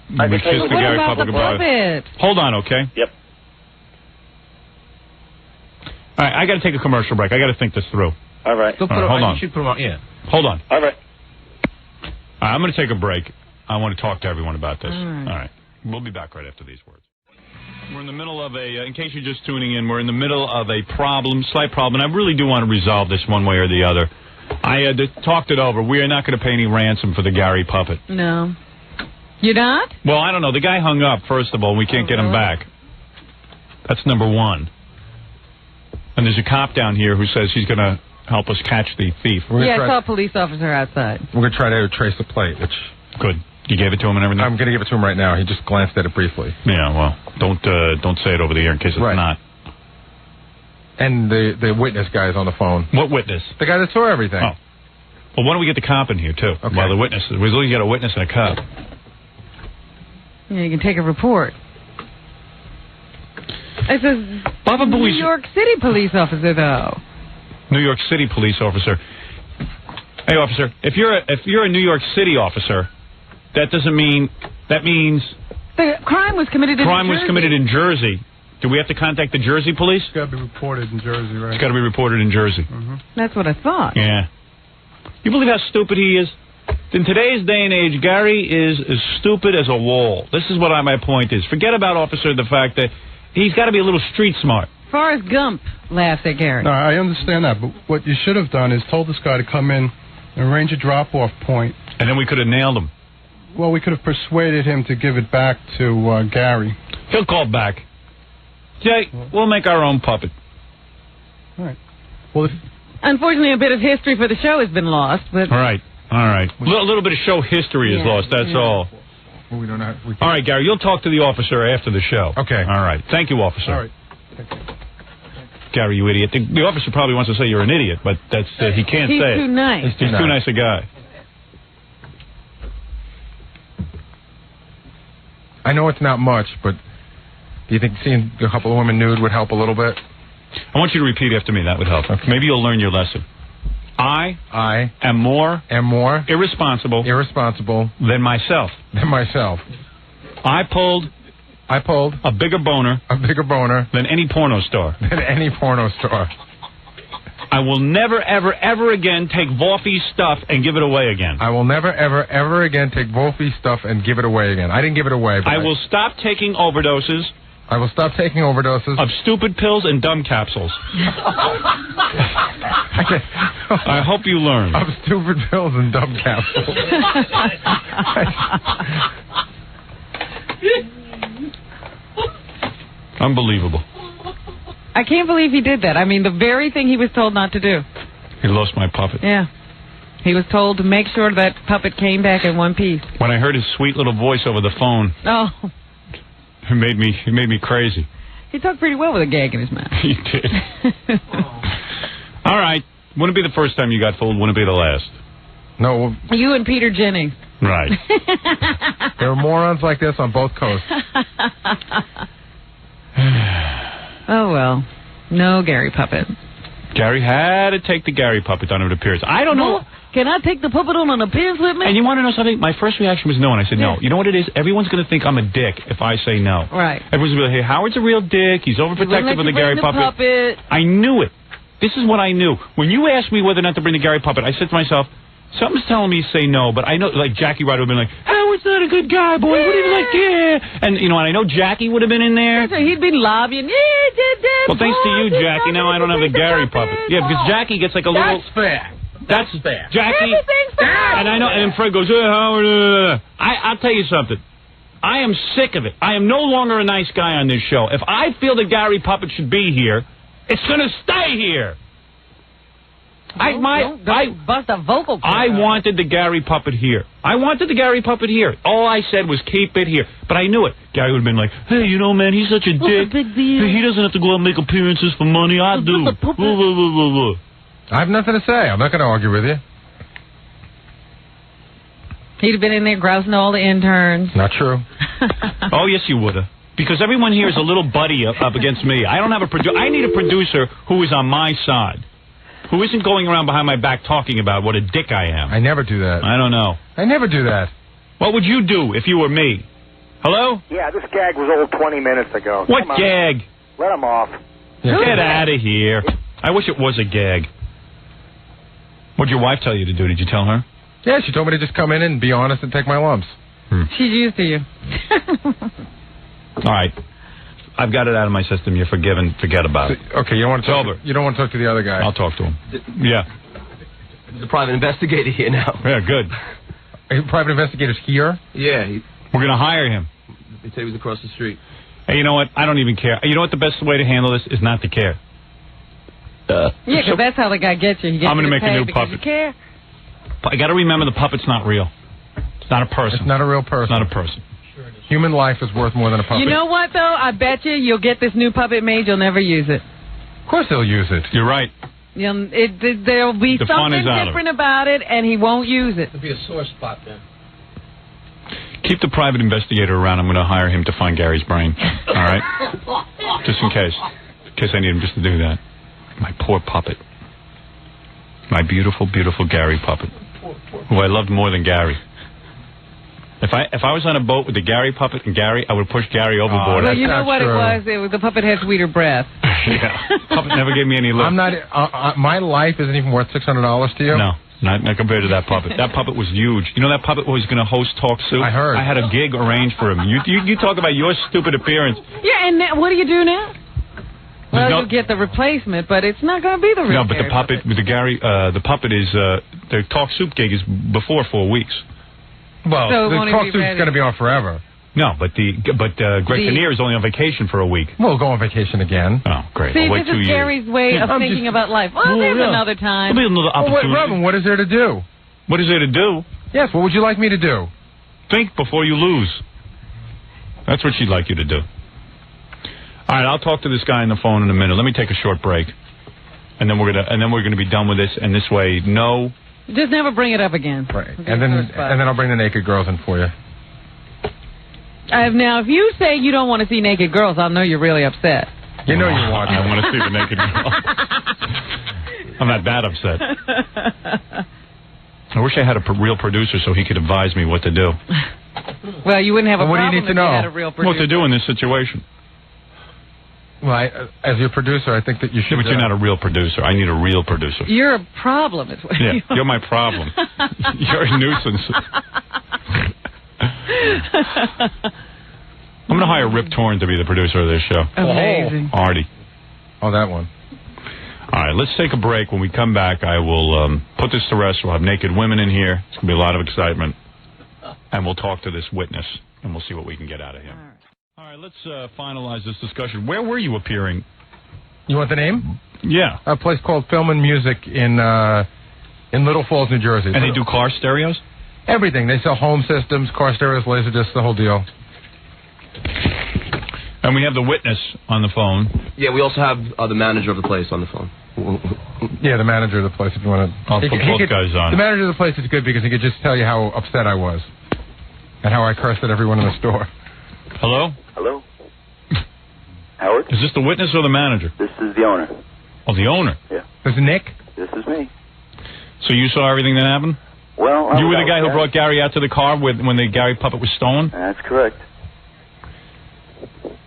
We kiss the Gary puppet goodbye. Hold on, okay? Yep. All right, I got to take a commercial break. I got to think this through. All right. Hold on. You should put him on. Yeah. Hold on. All right. I'm going to take a break. I want to talk to everyone about this. All right. We'll be back right after these words. We're in the middle of in case you're just tuning in, we're in the middle of a slight problem, and I really do want to resolve this one way or the other. I talked it over. We are not going to pay any ransom for the Gary puppet. No. You're not? Well, I don't know. The guy hung up, first of all. We can't get him back. That's number one. And there's a cop down here who says he's going to help us catch the thief. Yeah, I saw a police officer outside. We're going to try to trace the plate, which... Good. You gave it to him and everything? I'm going to give it to him right now. He just glanced at it briefly. Yeah, well, don't say it over the air in case it's not. And the witness guy is on the phone. What witness? The guy that saw everything. Oh. Well, why don't we get the cop in here, too? Okay. While the witness... We've only got a witness and a cop. Yeah, you can take a report. It's a New York City police officer, though. New York City police officer. Hey, officer, if you're a New York City officer, that means the crime was committed in crime Jersey. was committed in Jersey. Do we have to contact the Jersey police? It's got to be reported in Jersey, right? It's got to be reported in Jersey. That's what I thought. Yeah. You believe how stupid he is? In today's day and age, Gary is as stupid as a wall. This is what my point is. Forget about officer, the fact that he's got to be a little street smart. Forrest Gump laughed at Gary. No, I understand that, but what you should have done is told this guy to come in and arrange a drop-off point. And then we could have nailed him. Well, we could have persuaded him to give it back to Gary. He'll call back. Jay, we'll make our own puppet. All right. Well, Unfortunately, a bit of history for the show has been lost. But All right. A little bit of show history is lost, that's all. Well, we don't know. All right, Gary, you'll talk to the officer after the show. Okay. All right. Thank you, officer. all right. Gary, you idiot. The officer probably wants to say you're an idiot, but that's he can't he's say too it. nice. He's too nice a guy. I know it's not much, but do you think seeing a couple of women nude would help a little bit? I want you to repeat after me. That would help. Okay. Maybe you'll learn your lesson. I am more irresponsible than myself. I pulled a bigger boner than any porno star. I will never, ever, ever again take Wolfie's stuff and give it away again. I will never, ever, ever again take Wolfie's stuff and give it away again. I didn't give it away. But I will stop taking overdoses. I will stop taking overdoses. Of stupid pills and dumb capsules. I hope you learn. Of stupid pills and dumb capsules. Unbelievable. I can't believe he did that. I mean, the very thing he was told not to do. He lost my puppet. Yeah. He was told to make sure that puppet came back in one piece. When I heard his sweet little voice over the phone, it made me crazy. He talked pretty well with a gag in his mouth. He did. All right. Wouldn't it be the first time you got fooled? Wouldn't it be the last? No. You and Peter Jennings. Right. There are morons like this on both coasts. Oh, well. No Gary puppet. Gary had to take the Gary puppet on an appearance. I don't know. Can I take the puppet on an appearance with me? And you want to know something? My first reaction was no, and I said no. You know what it is? Everyone's going to think I'm a dick if I say no. Right. Everyone's going to be like, hey, Howard's a real dick. He's overprotective of the Gary puppet. I knew it. This is what I knew. When you asked me whether or not to bring the Gary puppet, I said to myself, something's telling me to say no, but I know, like Jackie Ryder would have been like, Howard's not a good guy, boy. What do you like? Yeah. And, you know, and I know Jackie would have been in there. He'd been lobbying. Well, thanks to you, Jackie. Now I don't have the Gary puppet. Yeah, because Jackie gets like a little... That's fair. That's fair. Jackie... Everything's fair. And I know, and Fred goes, hey, Howard... I'll tell you something. I am sick of it. I am no longer a nice guy on this show. If I feel the Gary puppet should be here, it's going to stay here. Don't bust a vocal cord. I wanted the Gary puppet here. I wanted the Gary puppet here. All I said was keep it here. But I knew it. Gary would have been like, hey, you know, man, he's such a dick. Big deal? He doesn't have to go out and make appearances for money. I do. I have nothing to say. I'm not going to argue with you. He'd have been in there grousing all the interns. Not true. Oh, yes, you would have. Because everyone here is a little buddy up against me. I don't have a producer. I need a producer who is on my side. Who isn't going around behind my back talking about what a dick I am. I never do that. I don't know. I never do that. What would you do if you were me? Hello? Yeah, this gag was old 20 minutes ago. What gag? Let him off. Get out of here. I wish it was a gag. What'd your wife tell you to do? Did you tell her? Yeah, she told me to just come in and be honest and take my lumps. She's used to you. All right. I've got it out of my system. You're forgiven. Forget about it. Okay, you don't want to talk. Over. You don't want to talk to the other guy. I'll talk to him. Yeah. There's a private investigator here now. Yeah, good. Private investigator's here? Yeah. We're going to hire him. They said he was across the street. Hey, you know what? I don't even care. You know what the best way to handle this is not to care. Yeah, because that's how the guy gets you. I'm going to make a new puppet. You care. I got to remember the puppet's not real. It's not a person. It's not a real person. It's not a person. Human life is worth more than a puppet. You know what, though? I bet you'll get this new puppet made. You'll never use it. Of course they'll use it. You're right. There'll be something different about it, and he won't use it. There'll be a sore spot there. Keep the private investigator around. I'm going to hire him to find Gary's brain. All right? Just in case. In case I need him just to do that. My poor puppet. My beautiful, beautiful Gary puppet. Who I loved more than Gary. If I was on a boat with the Gary puppet and Gary, I would push Gary overboard. Well, you know what true. It was? The puppet had sweeter breath. Yeah. Puppet never gave me any love. I'm not. My life isn't even worth $600 to you. No, not compared to that puppet. That puppet was huge. You know that puppet was going to host Talk Soup? I heard. I had a gig arranged for him. You talk about your stupid appearance. Yeah, and what do you do now? Well, you'll get the replacement, but it's not going to be the real. No, but the puppet with the Gary, the puppet is the Talk Soup gig is before 4 weeks. Well, so the Talk Soup's going to be on forever. No, but Greg Kinnear is only on vacation for a week. We'll go on vacation again. Oh, great. See, I'll wait this is Gary's way of thinking about life. Well, there's another time. There'll be another opportunity. Robin, what is there to do? What is there to do? Yes, what would you like me to do? Think before you lose. That's what she'd like you to do. All right, I'll talk to this guy on the phone in a minute. Let me take a short break, and then we're gonna be done with this. And this way, no. Just never bring it up again. Right, and then I'll bring the naked girls in for you. Now, if you say you don't want to see naked girls, I'll know you're really upset. You know you want. I want to see the naked girl. I'm not that upset. I wish I had a real producer so he could advise me what to do. Well, you wouldn't have a problem what do you need to know? If you had a real producer. What to do in this situation. Well, as your producer, I think that you should... But you're not a real producer. I need a real producer. You're a problem. Is what you're my problem. You're a nuisance. I'm going to hire Rip Torn to be the producer of this show. Amazing. Artie. Oh, that one. All right, let's take a break. When we come back, I will put this to rest. We'll have naked women in here. It's going to be a lot of excitement. And we'll talk to this witness, and we'll see what we can get out of him. All right, let's finalize this discussion. Where were you appearing? You want the name? Yeah. A place called Film and Music in Little Falls, New Jersey. And they do car stereos? Everything. They sell home systems, car stereos, laserdiscs, the whole deal. And we have the witness on the phone. Yeah, we also have the manager of the place on the phone. Yeah, the manager of the place, if you want to... I'll put both guys on. The manager of the place is good because he could just tell you how upset I was and how I cursed at everyone in the store. Hello? Hello? Howard? Is this the witness or the manager? This is the owner. Oh, the owner? Yeah. This is Nick? This is me. So you saw everything that happened? Well, you were the guy who brought Gary out to the car when the Gary puppet was stolen? That's correct.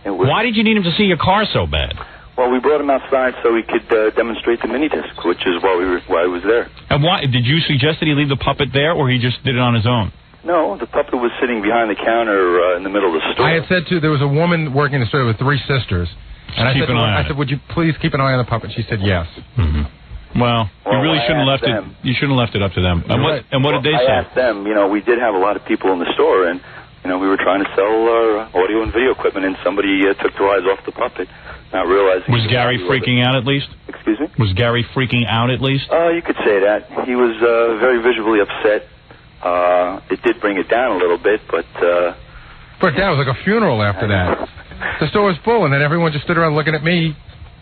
Why did you need him to see your car so bad? Well, we brought him outside so he could demonstrate the mini disc, which is why I was there. And why did you suggest that he leave the puppet there, or he just did it on his own? No, the puppet was sitting behind the counter in the middle of the store. I had said there was a woman working in the store with 3 sisters, and I said, would you please keep an eye on the puppet? She said yes. Mm-hmm. Well, you really shouldn't have left it. You shouldn't have left it up to them. And what did they say? I asked them. We did have a lot of people in the store, and we were trying to sell our audio and video equipment, and somebody took their eyes off the puppet, not realizing... Was Gary freaking out at least? Excuse me? Was Gary freaking out at least? You could say that. He was very visually upset. It did bring it down a little bit, but... But that was like a funeral after that. The store was full, and then everyone just stood around looking at me,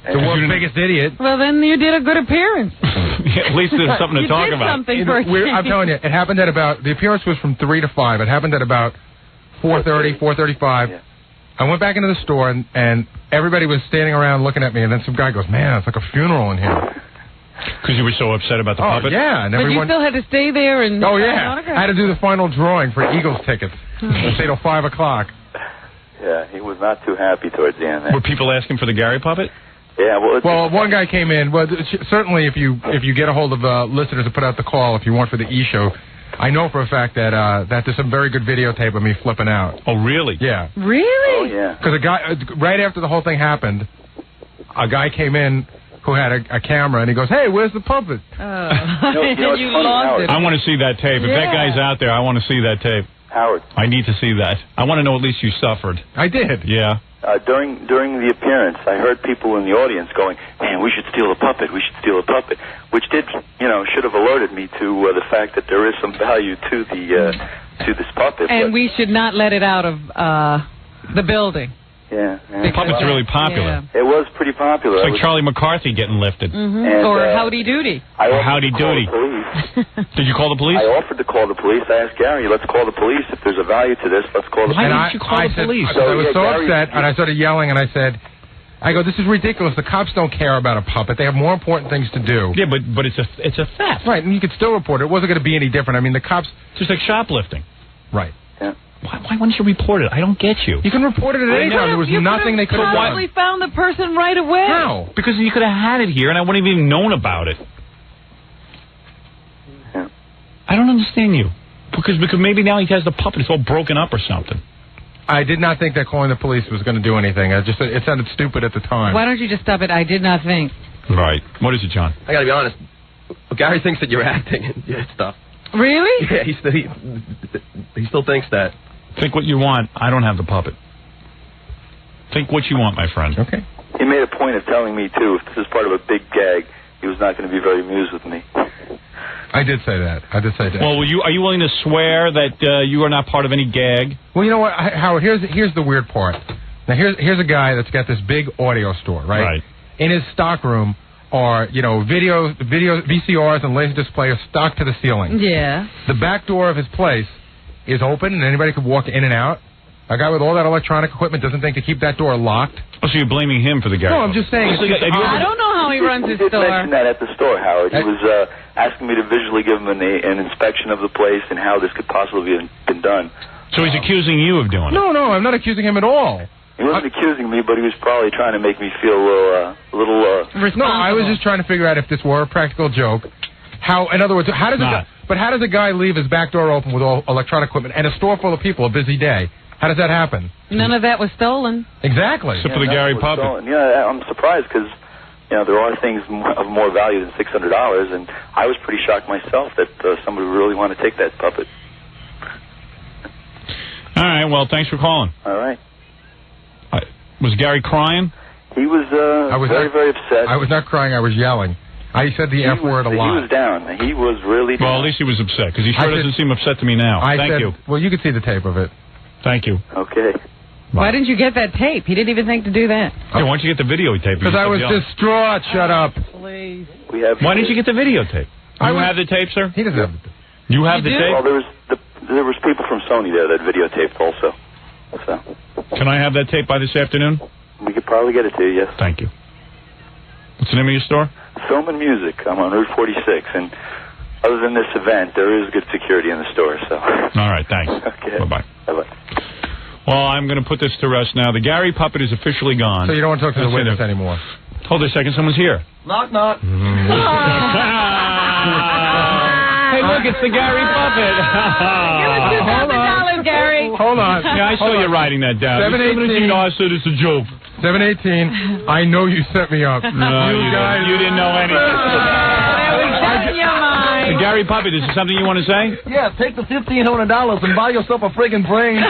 the world's biggest idiot. Well, then you did a good appearance. At least there's something to talk about. Something for I'm telling you, it happened at about... The appearance was from 3 to 5. It happened at about 4:30, 4:35. Yeah. I went back into the store, and everybody was standing around looking at me, and then some guy goes, man, it's like a funeral in here. Because you were so upset about the puppet? Yeah. And everyone... But you still had to stay there and... Oh, yeah. I had to do the final drawing for Eagles tickets. Stay till 5 o'clock. Yeah, he was not too happy towards the end. Were people asking for the Gary puppet? Yeah, well, one guy came in. Well, certainly if you get a hold of listeners to put out the call, if you want for the E-show, I know for a fact that there's some very good videotape of me flipping out. Oh, really? Yeah. Really? Oh, yeah. Because a guy, right after the whole thing happened, a guy came in who had a camera, and he goes, hey, where's the puppet? You lost it. I want to see that tape. If that guy's out there, I want to see that tape. Howard. I need to see that. I want to know at least you suffered. I did. Yeah. During the appearance, I heard people in the audience going, man, we should steal the puppet, we should steal the puppet, which should have alerted me to the fact that there is some value to this puppet. And we should not let it out of the building. Yeah. The puppet's really popular. Yeah. It was pretty popular. It's like Charlie McCarthy getting lifted. Mm-hmm. Or Howdy Doody. Howdy Doody. Did you call the police? I offered to call the police. I asked Gary, let's call the police. If there's a value to this, let's call the police. Why didn't you call the police? I was so upset, and I started yelling, and I said, this is ridiculous. The cops don't care about a puppet. They have more important things to do. Yeah, but it's a theft. Right, and you could still report it. It wasn't going to be any different. I mean, the cops... Just like shoplifting. Right. Yeah. Why wouldn't you report it? I don't get you. You can report it at any time. There was nothing they could have done. You found the person right away. How? Because you could have had it here, and I wouldn't have even known about it. Yeah. I don't understand you. Because maybe now he has the puppet. It's all broken up or something. I did not think that calling the police was going to do anything. It sounded stupid at the time. Why don't you just stop it? I did not think. Right. What is it, John? I got to be honest. Gary thinks that you're acting and stuff. Really? Yeah, he still thinks that. Think what you want. I don't have the puppet. Think what you want, my friend. Okay. He made a point of telling me, too, if this is part of a big gag, he was not going to be very amused with me. I did say that. Well, are you willing to swear that you are not part of any gag? Well, you know what, Howard, here's the weird part. Now, here's a guy that's got this big audio store, right? Right. In his stock room are, video VCRs and laserdisc players stocked to the ceiling. Yeah. The back door of his place is open, and anybody could walk in and out. A guy with all that electronic equipment doesn't think to keep that door locked. Oh, so you're blaming him for the Gary? No, I'm just saying. I don't know how he runs his store. He did mention that at the store, Howard. He was asking me to visually give him an inspection of the place and how this could possibly have been done. So he's accusing you of doing it? No, I'm not accusing him at all. He wasn't accusing me, but he was probably trying to make me feel a little. No, I was just trying to figure out if this were a practical joke. How, in other words, how does a guy leave his back door open with all electronic equipment and a store full of people, a busy day? How does that happen? None of that was stolen. Exactly. Except for the Gary puppet. Stolen. Yeah, I'm surprised because, there are things of more value than $600, and I was pretty shocked myself that somebody would really want to take that puppet. All right, well, thanks for calling. All right. Was Gary crying? He was, very, very upset. I was not crying, I was yelling. I said the F word a lot. He was down. He was really down. Well, at least he was upset, because he sure doesn't seem upset to me now. Thank you. Well, you can see the tape of it. Thank you. Okay. Why didn't you get that tape? He didn't even think to do that. Hey, why don't you get the videotape? Because I was distraught. Shut up. Please. Why didn't you get the videotape? You have the tape, sir? He doesn't have the tape. You have the tape? Well, there was people from Sony there that videotaped also. So. Can I have that tape by this afternoon? We could probably get it to you, yes. Thank you. What's the name of your store? Film and Music. I'm on Route 46, and other than this event, there is good security in the store, so. All right, thanks. Okay. Bye-bye. Bye-bye. Well, I'm going to put this to rest now. The Gary puppet is officially gone. So you don't want to talk to the witness anymore? Hold on a second. Someone's here. Knock, knock. Hey, look, it's the Gary puppet. Give us $2,000, Gary. Hold on. Yeah, I saw you writing that down. 718. I said it's a joke. 718. I know you set me up. No, you didn't know anything. The Gary puppet, is there something you want to say? Yeah, take the $1,500 and buy yourself a friggin' brain.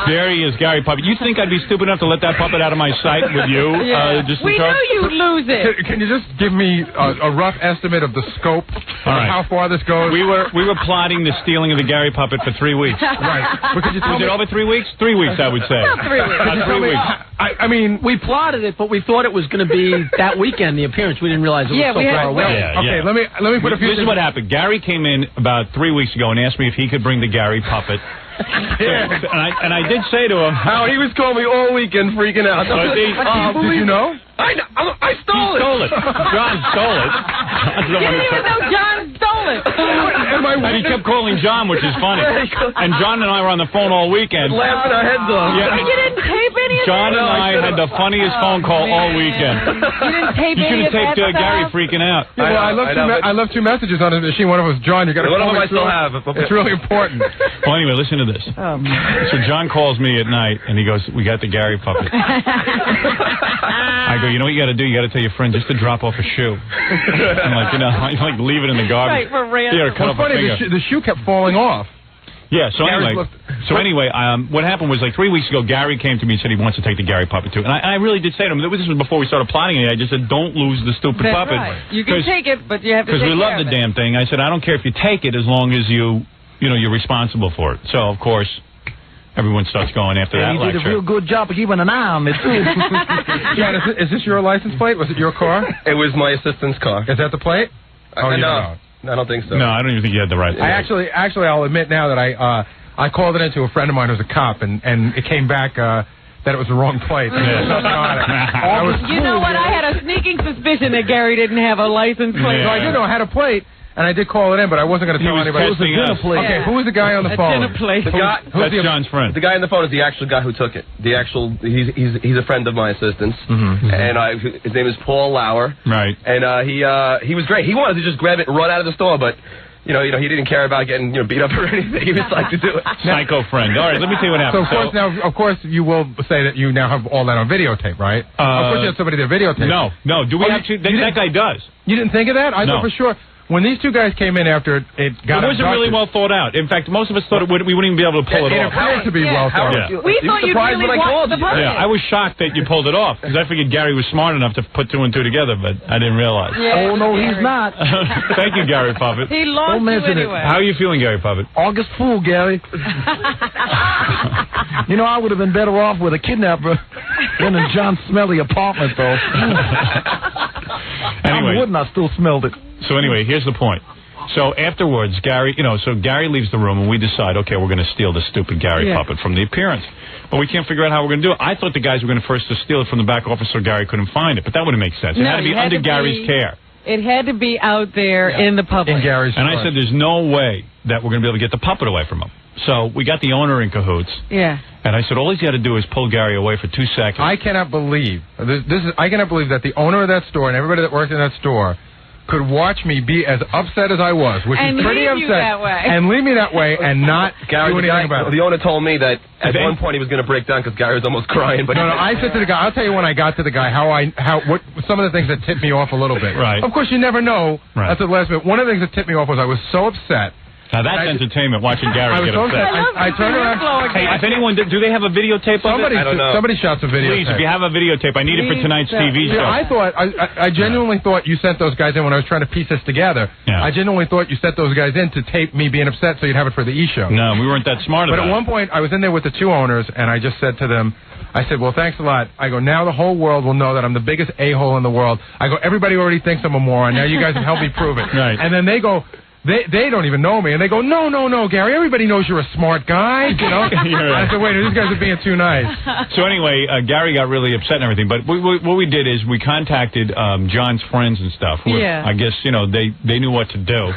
There he is, Gary puppet. You think I'd be stupid enough to let that puppet out of my sight with you? Yeah. We knew you'd lose it. Can you just give me a rough estimate of the scope of how far this goes? We were plotting the stealing of the Gary puppet for 3 weeks. Right. But could you tell Was it over 3 weeks? 3 weeks, I would say. About 3 weeks. About 3 weeks. I mean, we plotted it, but we thought it was going to be that weekend, the appearance. We didn't realize it was so far away. Okay, let me put a few This is what happened. Gary came in about 3 weeks ago and asked me if he could bring the Gary puppet. And I did say to him, how he was calling me all weekend freaking out. Did you know? I stole it. He stole it. John stole it. You didn't even know John stole it. And he kept calling John, which is funny. And John and I were on the phone all weekend. Laughing our heads off. Yeah. You didn't tape any of John and I had the funniest phone call all weekend. You didn't tape You should any have of that taped Gary stuff? freaking out. Yeah, well, I left two messages on his machine. One of them was John. You got to. One of them I still have. It's really important. Well, anyway, listen to this. So John calls me at night and he goes, "We got the Gary puppet." I go, "You know what you got to do? You got to tell your friend just to drop off a shoe." I'm like, like leave it in the garbage. Right, for real. Yeah, cut What's off a funny, finger. the shoe kept falling off. Yeah, so anyway, what happened was like 3 weeks ago, Gary came to me and said he wants to take the Gary puppet too. And I really did say to him, this was before we started plotting it, I just said, don't lose the stupid That's puppet. right. You can take it, but you have to take Because we love care the of it. damn thing. I said, I don't care if you take it as long as you're responsible for it. So, of course, everyone starts going after that lecture. He did a real good job of keeping an eye on me, too. John, is this your license plate? Was it your car? It was my assistant's car. Is that the plate? No, I don't think so. No, I don't even think you had the right. I actually, I'll admit now that I called it into a friend of mine who's a cop, and it came back that it was the wrong plate. You know what? I had a sneaking suspicion that Gary didn't have a license plate. No, I did know I had a plate, and I did call it in, but I wasn't going to tell anybody. It was a dinner plate. Okay, who was the guy on the phone? Dinner plate. That's John's friend. The guy on the phone is the actual guy who took it. He's a friend of my assistant's, and his name is Paul Lauer. Right. And he was great. He wanted to just grab it and run out of the store, but he didn't care about getting beat up or anything. He just liked to do it. Psycho friend. All right, let me tell you what happened. So of course, you will say that you now have all that on videotape, right? Of course, you have somebody there videotape. No. Do we actually? That guy does. You didn't think of that? I thought for sure. When these two guys came in after it got It wasn't really well thought out. In fact, most of us thought we wouldn't even be able to pull it off. It appeared to be well thought out. We thought you'd really want the puppet. Yeah, I was shocked that you pulled it off, because I figured Gary was smart enough to put 2 and 2 together, but I didn't realize. Yeah, no, he's not. Thank you, Gary Puppet. He lost you anyway. How are you feeling, Gary Puppet? August Fool, Gary. I would have been better off with a kidnapper than in John Smelly apartment, though. Anyway, I wouldn't. I still smelled it. So anyway, here's the point. So afterwards, Gary leaves the room, and we decide, okay, we're going to steal the stupid Gary puppet from the appearance. But we can't figure out how we're going to do it. I thought the guys were going to first steal it from the back office so Gary couldn't find it, but that wouldn't make sense. It had to be under Gary's care. It had to be out there in the public. And I said, there's no way that we're going to be able to get the puppet away from him. So we got the owner in cahoots. Yeah. And I said, all he's got to do is pull Gary away for 2 seconds. I cannot believe I cannot believe that the owner of that store and everybody that worked in that store could watch me be as upset as I was, which is pretty upset, and leave me that way and not do anything about it. The owner told me that at one point he was going to break down because Gary was almost crying. But no, I said to the guy, I'll tell you when I got to the guy what some of the things that tipped me off a little bit. Right. Of course, you never know. Right. That's the last minute. One of the things that tipped me off was I was so upset. Now that's entertainment, watching Gary get upset. I turned around. Hey, if anyone, do they have a videotape of it? I don't know. Somebody shot some videotape. Please, if you have a videotape, I need it for tonight's TV show. I genuinely thought you sent those guys in when I was trying to piece this together. Yeah. I genuinely thought you sent those guys in to tape me being upset so you'd have it for the E! Show. No, we weren't that smart about it. But at one point, I was in there with the 2 owners, and I just said to them, I said, well, thanks a lot. I go, now the whole world will know that I'm the biggest a-hole in the world. I go, everybody already thinks I'm a moron. Now you guys have helped me prove it. Right. And then they go... They don't even know me, and they go, no, Gary, everybody knows you're a smart guy, you know? Right. I said, wait, these guys are being too nice. So anyway, Gary got really upset and everything, but what we did is we contacted John's friends and stuff. Yeah. I guess, they knew what to do.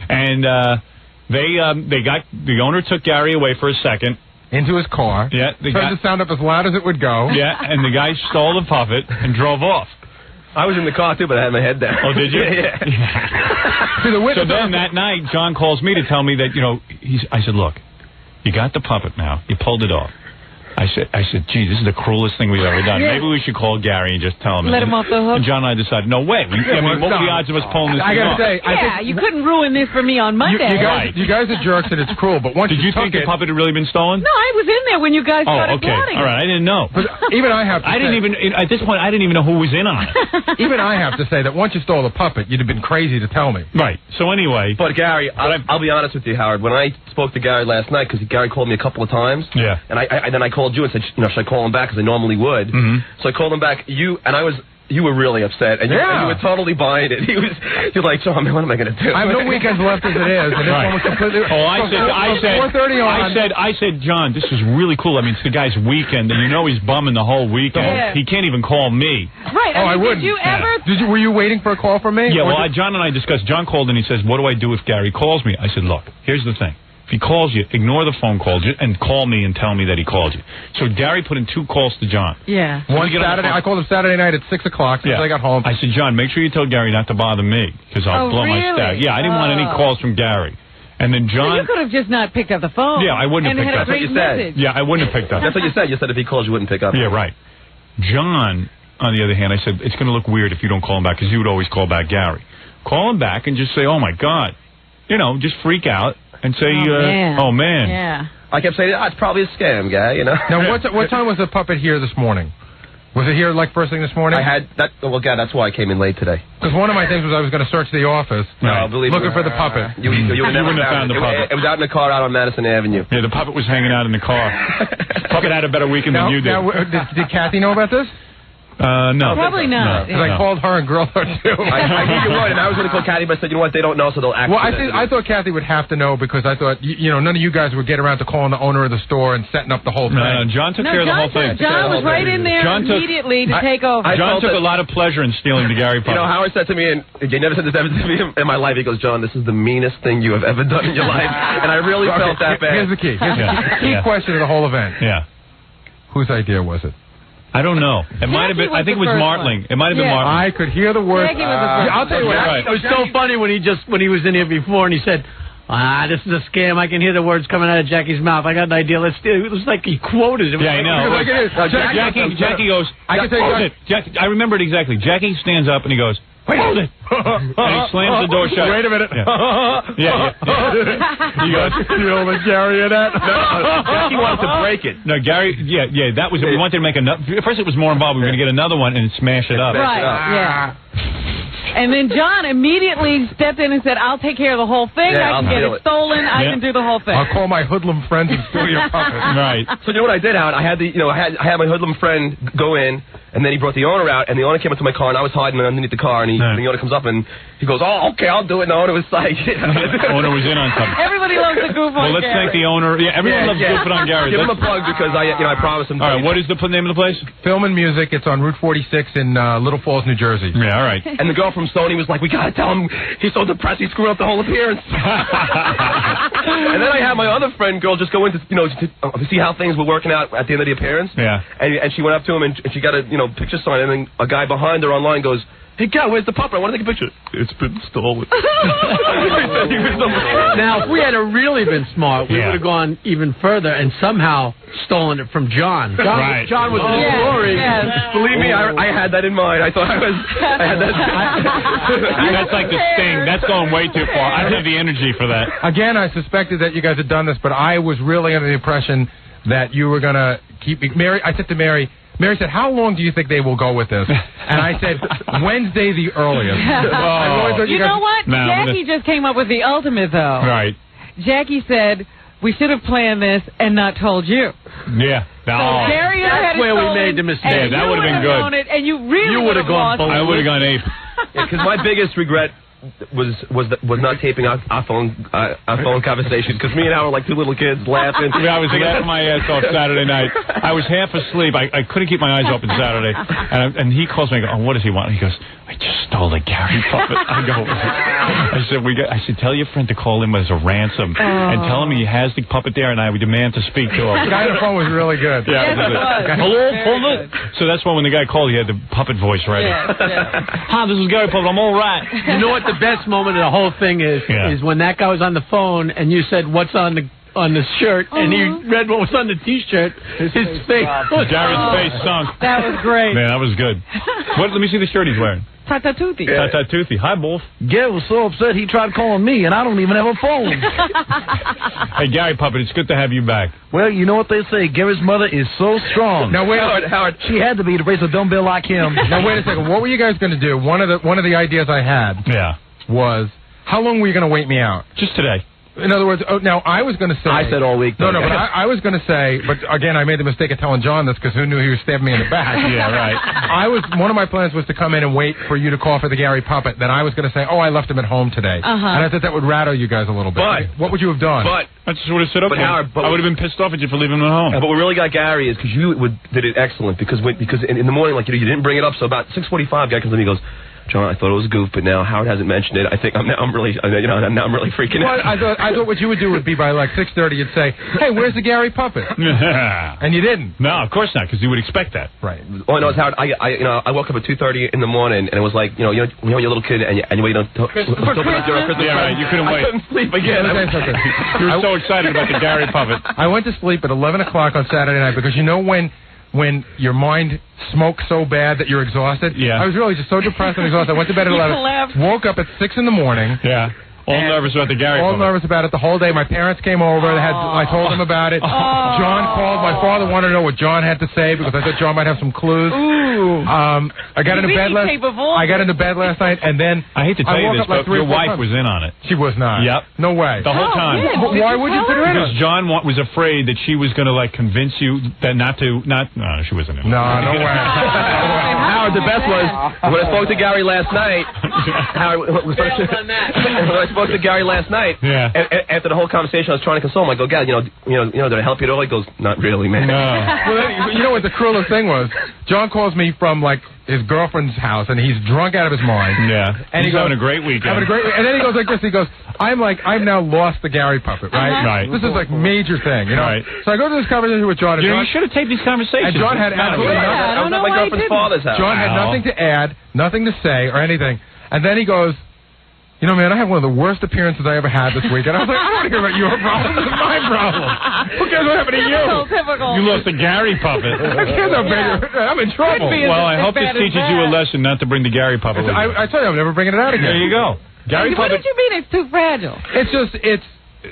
And the owner took Gary away for a second. Into his car. Yeah. Turned the sound up as loud as it would go. Yeah, and the guy stole the puppet and drove off. I was in the car, too, but I had my head down. Oh, did you? Yeah. So then that night, John calls me to tell me that, I said, look, you got the puppet now. You pulled it off. I said, gee, this is the cruelest thing we've ever done. Yeah. Maybe we should call Gary and just tell him. Let him off the hook? And John and I decided, no way. What were the odds of us pulling this thing off? You couldn't ruin this for me on Monday. You guys are jerks and it's cruel, but once Did you think the puppet had really been stolen? No, I was in there when you guys started plotting. All right, I didn't know. But even I have to at this point, I didn't even know who was in on it. Even I have to say that once you stole the puppet, you'd have been crazy to tell me. Right. So anyway. But Gary, I'll be honest with you, Howard. When I spoke to Gary last night, because Gary called me a couple of times. Yeah. And then I called you and said, should I call him back, because I normally would. So I called him back. You were really upset, and you were totally buying it. You're like, John, what am I going to do? I have no weekends left as it is, and this one was completely... Oh, I said, John, this is really cool. I mean, it's the guy's weekend, and he's bumming the whole weekend. Yeah. He can't even call me. Right. I wouldn't. Did you ever... Were you waiting for a call from me? Yeah, John and I discussed. John called, and he says, what do I do if Gary calls me? I said, look, here's the thing. If he calls you, ignore the phone calls and call me and tell me that he called you. So Gary put in 2 calls to John. Yeah. One Saturday, I called him Saturday night at 6 o'clock since I got home. I said, John, make sure you tell Gary not to bother me because I'll blow my stack. Yeah, I didn't want any calls from Gary. And then John... you could have just not picked up the phone. Yeah, I wouldn't have picked up. That's what you said. Yeah, I wouldn't have picked up. That's what you said. You said if he calls, you wouldn't pick up. Yeah, right. John, on the other hand, I said, it's going to look weird if you don't call him back because you would always call back Gary. Call him back and just say, oh, my God. Just freak out. And say, oh, man. Yeah. I kept saying, it's probably a scam, guy, Now, what time was the puppet here this morning? Was it here, first thing this morning? I had that. Well, God, that's why I came in late today. Because one of my things was I was going to search the office. No, believe looking for the puppet. You wouldn't have found the puppet. It was out in the car out on Madison Avenue. Yeah, the puppet was hanging out in the car. Puppet had a better weekend than you did. Did Kathy know about this? No. Probably not. Because I called her and grilled her, too. I knew you would, and I was going to call Kathy, but I said, you know what, they don't know, so they'll act. Well, I thought Kathy would have to know because I thought, none of you guys would get around to calling the owner of the store and setting up the whole thing. No, John took care of the whole thing. John was right in there immediately to take over. John took a lot of pleasure in stealing the Gary puppet. Howard said to me, and he never said this ever to me in my life, he goes, John, this is the meanest thing you have ever done in your life. And I really felt that bad. Here's the key. Key question of the whole event. Yeah. Whose idea was it? I don't know. It might have been. I think it was Martling. It might have been Martling. I could hear the word. I'll tell you what. It was so funny when he was in here before and he said, this is a scam. I can hear the words coming out of Jackie's mouth. I got an idea. Let's do it. It was like he quoted it. Yeah, I know. Jackie goes, I remember it exactly. Jackie stands up and he goes, hold it. And he slams the door shut. Wait a minute. Yeah. You guys feel the Gary in that? No, Jackie wanted to break it. No, Gary, that was it. We wanted to make another. First it was more involved. We were going to get another one and smash it up. Right, yeah. And then John immediately stepped in and said, I'll take care of the whole thing. I can get it stolen. I can do the whole thing. I'll call my hoodlum friends and steal your puppet. Right. So you know what I did, Howard? I had my hoodlum friend go in, And then he brought the owner out, and the owner came up to my car, and I was hiding underneath the car, and the owner comes up, and he goes, "Oh, okay, I'll do it." And the owner was like, the owner was in on something. Everybody loves the goof on Well, let's thank the owner. Yeah, everyone loves goofing on Gary. Give him a plug because I promised him. All right, what is the name of the place? Film and Music. It's on Route 46 in Little Falls, New Jersey. Yeah, all right. And the girl from Stoney was like, "We gotta tell him he's so depressed he screwed up the whole appearance." And then I had my other friend girl just go in to see how things were working out at the end of the appearance. Yeah. And she went up to him and she got a picture sign, and then a guy behind her online goes, "Hey, Gal, where's the puppet? I want to take a picture." "It's been stolen." Now, if we had really been smart, we would have gone even further and somehow stolen it from John. John was in the story. Believe me, I had that in mind. I thought I had that. That's like the Sting. That's going way too far. I don't have the energy for that. Again, I suspected that you guys had done this, but I was really under the impression that you were going to keep me. I said to Mary said, "How long do you think they will go with this?" And I said, "Wednesday the earliest." You know what? Jackie just came up with the ultimate, though. Right. Jackie said, "We should have planned this and not told you." Yeah. So Gary that's where we made the mistake. Yeah, that would have been good. And you really would have gone. I would have gone ape. Because my biggest regret was not taping our phone conversations, because me and Al were like two little kids laughing. Yeah, I was laughing my ass off Saturday night. I was half asleep. I couldn't keep my eyes open Saturday. And he calls me and I go, "Oh, what does he want?" He goes, "I just stole the Gary puppet." I said, "Tell your friend to call him as a ransom and tell him he has the puppet there, and I would demand to speak to him." The guy on the phone was really good. Yeah. Hello, puppet. So that's why when the guy called, he had the puppet voice ready. "Hi, this is Gary Puppet. I'm all right." You know what the best moment of the whole thing is when that guy was on the phone and you said, "What's on the shirt?" and he read what was on the T-shirt. His face. Gary's face sunk. That was great. Man, that was good. Let me see the shirt he's wearing. Tata Toothy. Tata Toothy. Hi, Wolf. Gary was so upset he tried calling me, and I don't even have a phone. Hey, Gary Puppet, it's good to have you back. Well, you know what they say. Gary's mother is so strong. Now, wait, Howard. She had to be to raise a dumbbell like him. Now, wait a second. What were you guys going to do? One of the ideas I had was, how long were you going to wait me out? Just today. In other words, now I was going to say... I said all week. No, but I was going to say, but again, I made the mistake of telling John this because who knew he was stabbing me in the back. Yeah, right. One of my plans was to come in and wait for you to call for the Gary puppet. Then I was going to say, "Oh, I left him at home today." And I thought that would rattle you guys a little bit. But what would you have done? I just would have said, "Okay." I would have been pissed off at you for leaving him at home. But what really got Gary is because you did it excellent. Because in the morning, like you didn't bring it up. So about 6:45, guy comes to me and goes, "John, I thought it was a goof, but now Howard hasn't mentioned it. I think I'm really freaking out." I thought what you would do would be by like 6:30, you'd say, "Hey, where's the Gary puppet?" And you didn't. No, of course not, because you would expect that. Right. Oh, no, it's Howard. I woke up at 2:30 in the morning, and it was like, you're a little kid, and you wait until Christmas. Yeah, right. You couldn't wait. I couldn't sleep again. You were so excited about the Gary puppet. I went to sleep at 11 o'clock on Saturday night because you know when your mind smokes so bad that you're exhausted? Yeah. I was really just so depressed and exhausted. I went to bed at 11. Woke up at 6 in the morning. Yeah. All nervous about the Gary puppet. All nervous about it the whole day. My parents came over. I told them about it. John called. My father wanted to know what John had to say because I thought John might have some clues. Ooh. I got into bed last night, and then I hate to tell you this, but your wife was in on it. She was not. Yep. No way. The whole time. Why would you put her in? Because John was afraid that she was going to convince you that not. No, she wasn't in it. No way. Howard, the best was when I spoke to Gary last night. Howard, when I spoke to Gary last night, after the whole conversation, I was trying to console him. I go, "Gary, did I help you at all?" He goes, "Not really, man." No. Well, you know what the cruelest thing was? John calls me from his girlfriend's house, and he's drunk out of his mind. Yeah. And he's having a great weekend. And then he goes like this. He goes, I've now lost the Gary puppet, right? Right. This is major thing, you know? Right. So I go to this conversation with John. You should have taken these conversations. And John had absolutely nothing. I was at my girlfriend's father's house. John had nothing to add, nothing to say, or anything. And then he goes, "You know, man, I had one of the worst appearances I ever had this week." And I was like, "I don't want to hear about your problem. This is my problem. Who cares what happened to you?" Typical. You lost the Gary puppet. I'm in trouble. Well, I hope this teaches you a lesson not to bring the Gary puppet. I tell you, I'm never bringing it out again. There you go. Gary puppet. What did you mean it's too fragile? It's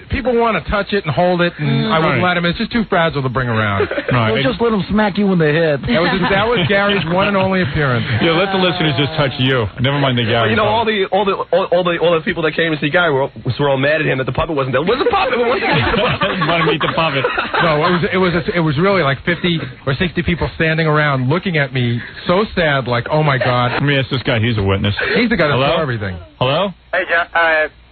people want to touch it and hold it, and I wouldn't let him. It's just too fragile to bring around. Well, just let him smack you in the head. That was Gary's one and only appearance. Yeah, let the listeners just touch you. Never mind the Gary. You know, all the people that came to see Gary were all mad at him that the puppet wasn't there. Where's the puppet? Want to meet the puppet. No, it was really like 50 or 60 people standing around looking at me, so sad, like, oh my God. Let me ask this guy. He's a witness. He's the guy that Hello? saw everything. Hello? Hey, John.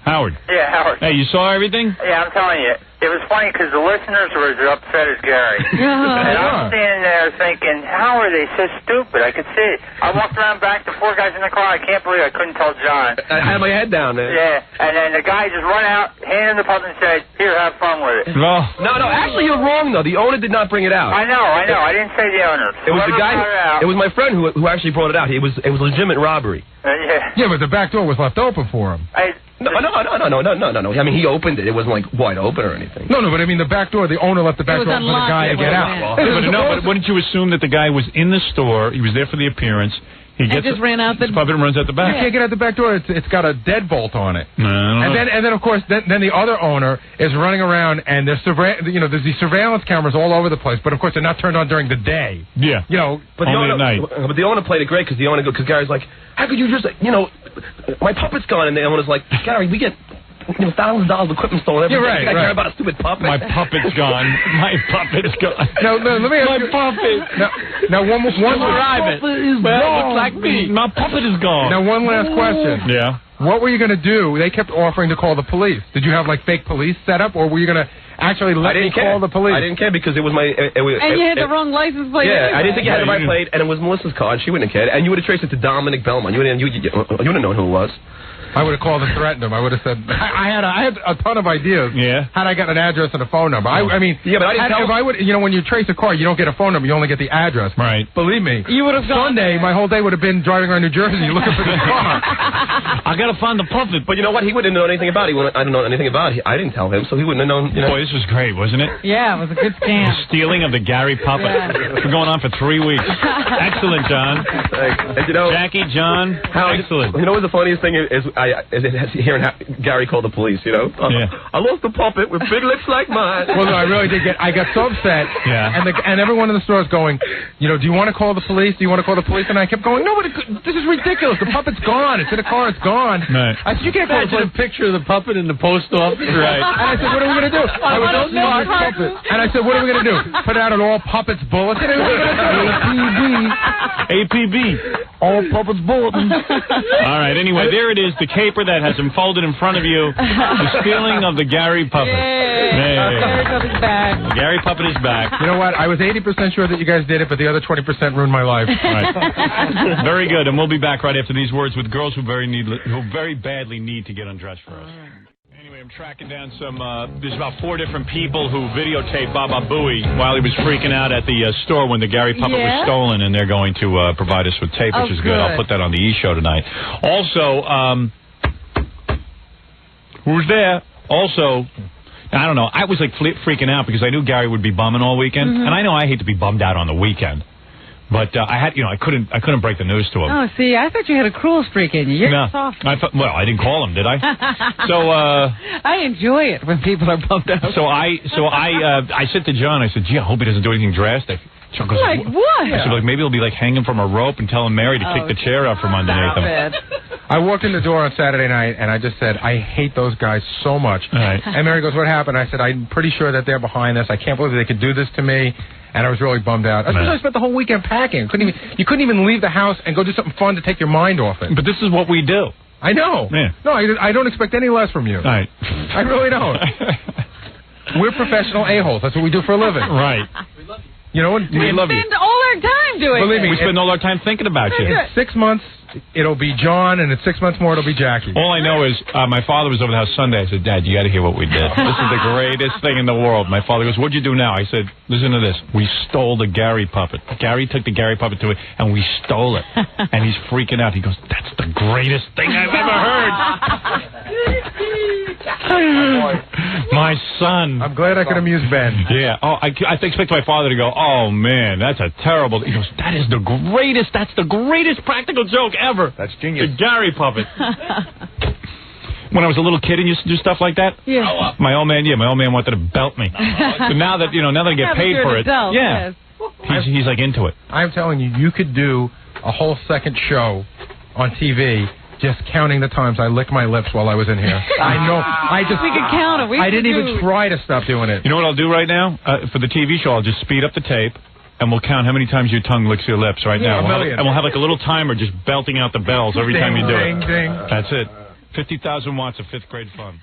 Howard. Yeah, Howard. Hey, you saw everything? Yeah, I'm telling you. It was funny because the listeners were as upset as Gary. And I'm standing there thinking, how are they so stupid? I could see it. I walked around back, the 4 guys in the car. I can't believe I couldn't tell John. I had my head down there. Yeah, and then the guy just run out, handed him the puppet and said, here, have fun with it. No, actually you're wrong, though. The owner did not bring it out. I know. I didn't say the owner. It was the guy. It was my friend who actually brought it out. It was legitimate robbery. Yeah, but the back door was left open for him. No. I mean, he opened it. It wasn't like wide open or anything. No, but I mean the back door. The owner left the back door for the guy to get out. But wouldn't you assume that the guy was in the store? He was there for the appearance. He just ran out the puppet and runs out the back. You can't get out the back door. It's got a deadbolt on it. No, and then of course then the other owner is running around and there's these surveillance cameras all over the place. But of course they're not turned on during the day. Yeah. But only at night. But the owner played it great because Gary's like, how could you just my puppet's gone, and the owner's like, Gary, we get thousands of dollars of equipment stolen every day. I care about a stupid puppet. My puppet's gone. My puppet's gone. No, let me ask you. My puppet. Now one my puppet is gone. Looks like me. My puppet is gone. Now one last question. Yeah. What were you going to do? They kept offering to call the police. Did you have like fake police set up, or were you going to actually let me call the police? I didn't care because it was my. And you had the wrong license plate. Yeah, anyway. I didn't think you had the right plate, and it was Melissa's car, and she wouldn't have cared. And you would have traced it to Dominic Belmont. You wouldn't have known who it was. I would have called and threatened him. I would have said, I had a ton of ideas. Yeah. Had I got an address and a phone number. I mean, yeah, but I didn't if I would, when you trace a car, you don't get a phone number. You only get the address. Right. Believe me. You would have gone Sunday, my whole day would have been driving around New Jersey looking for this car. I got to find the puppet. But you know what? He wouldn't know anything about it. I didn't know anything about it. I didn't tell him, so he wouldn't have known. Boy, this was great, wasn't it? Yeah, it was a good scam. The stealing of the Gary puppet. It's been going on for 3 weeks. Excellent, John. And, Jackie, John, excellent. You know what the funniest thing is hearing Gary call the police, I lost the puppet with big lips like mine. Well, no, I really did I got so upset. Yeah. And everyone in the store is going, do you want to call the police? Do you want to call the police? And I kept going, no, but this is ridiculous. The puppet's gone. It's in a car. It's gone. Right. I said, you can't call the police. A picture of the puppet in the post office. Right. And I said, what are we going to do? I was so smart. And I said, what are we going to do? Put out an all puppets bulletin? APB. All puppets bulletin. All right, anyway, there it is, the caper that has unfolded in front of you. The stealing of the Gary puppet. Gary puppet's back. The Gary puppet is back. You know what? I was 80% sure that you guys did it, but the other 20% ruined my life. Right. Very good, and we'll be back right after these words with girls who very badly need to get undressed for us. Anyway, I'm tracking down there's about 4 different people who videotaped Baba Booey while he was freaking out at the store when the Gary puppet was stolen, and they're going to provide us with tape, which is good. I'll put that on the E-Show tonight. Also, who's there? Also, I don't know. I was like freaking out because I knew Gary would be bumming all weekend, and I know I hate to be bummed out on the weekend. But I couldn't break the news to him. Oh, see, I thought you had a cruel streak in you. You're soft. I didn't call him, did I? So I enjoy it when people are bummed out. So I said to John, I said, gee, I hope he doesn't do anything drastic. John goes, like what? I said, maybe he'll be like hanging from a rope and telling Mary to kick the chair out from underneath him. I walked in the door on Saturday night, and I just said, I hate those guys so much. Right. And Mary goes, what happened? I said, I'm pretty sure that they're behind this. I can't believe they could do this to me. And I was really bummed out. Especially I spent the whole weekend packing. You couldn't even leave the house and go do something fun to take your mind off it. But this is what we do. I know. Yeah. No, I don't expect any less from you. Right. I really don't. We're professional a-holes. That's what we do for a living. Right. You know what? We love you. spend all our time doing Believe me, we spend all our time thinking about you. In 6 months, it'll be John, and in 6 months more, it'll be Jackie. All I know is my father was over the house Sunday. I said, Dad, you got to hear what we did. This is the greatest thing in the world. My father goes, what'd you do now? I said, listen to this. We stole the Gary puppet. Gary took the Gary puppet to it, and we stole it. And he's freaking out. He goes, that's the greatest thing I've ever heard. My son. I'm glad I could amuse Ben. Yeah. Oh, I expect my father to go, oh, man, that's a terrible... He goes, that's the greatest practical joke ever. That's genius. The Gary puppet. when I was a little kid and used to do stuff like that? Yeah. My old man wanted to belt me. But now that I get paid for it, yes. he's like into it. I'm telling you, you could do a whole second show on TV just counting the times I licked my lips while I was in here. I know. We could count it. I didn't even try to stop doing it. You know what I'll do right now? For the TV show, I'll just speed up the tape, and we'll count how many times your tongue licks your lips right now. And we'll have like a little timer just belting out the bells every time you do it. Ding, ding. That's it. 50,000 watts of fifth grade fun.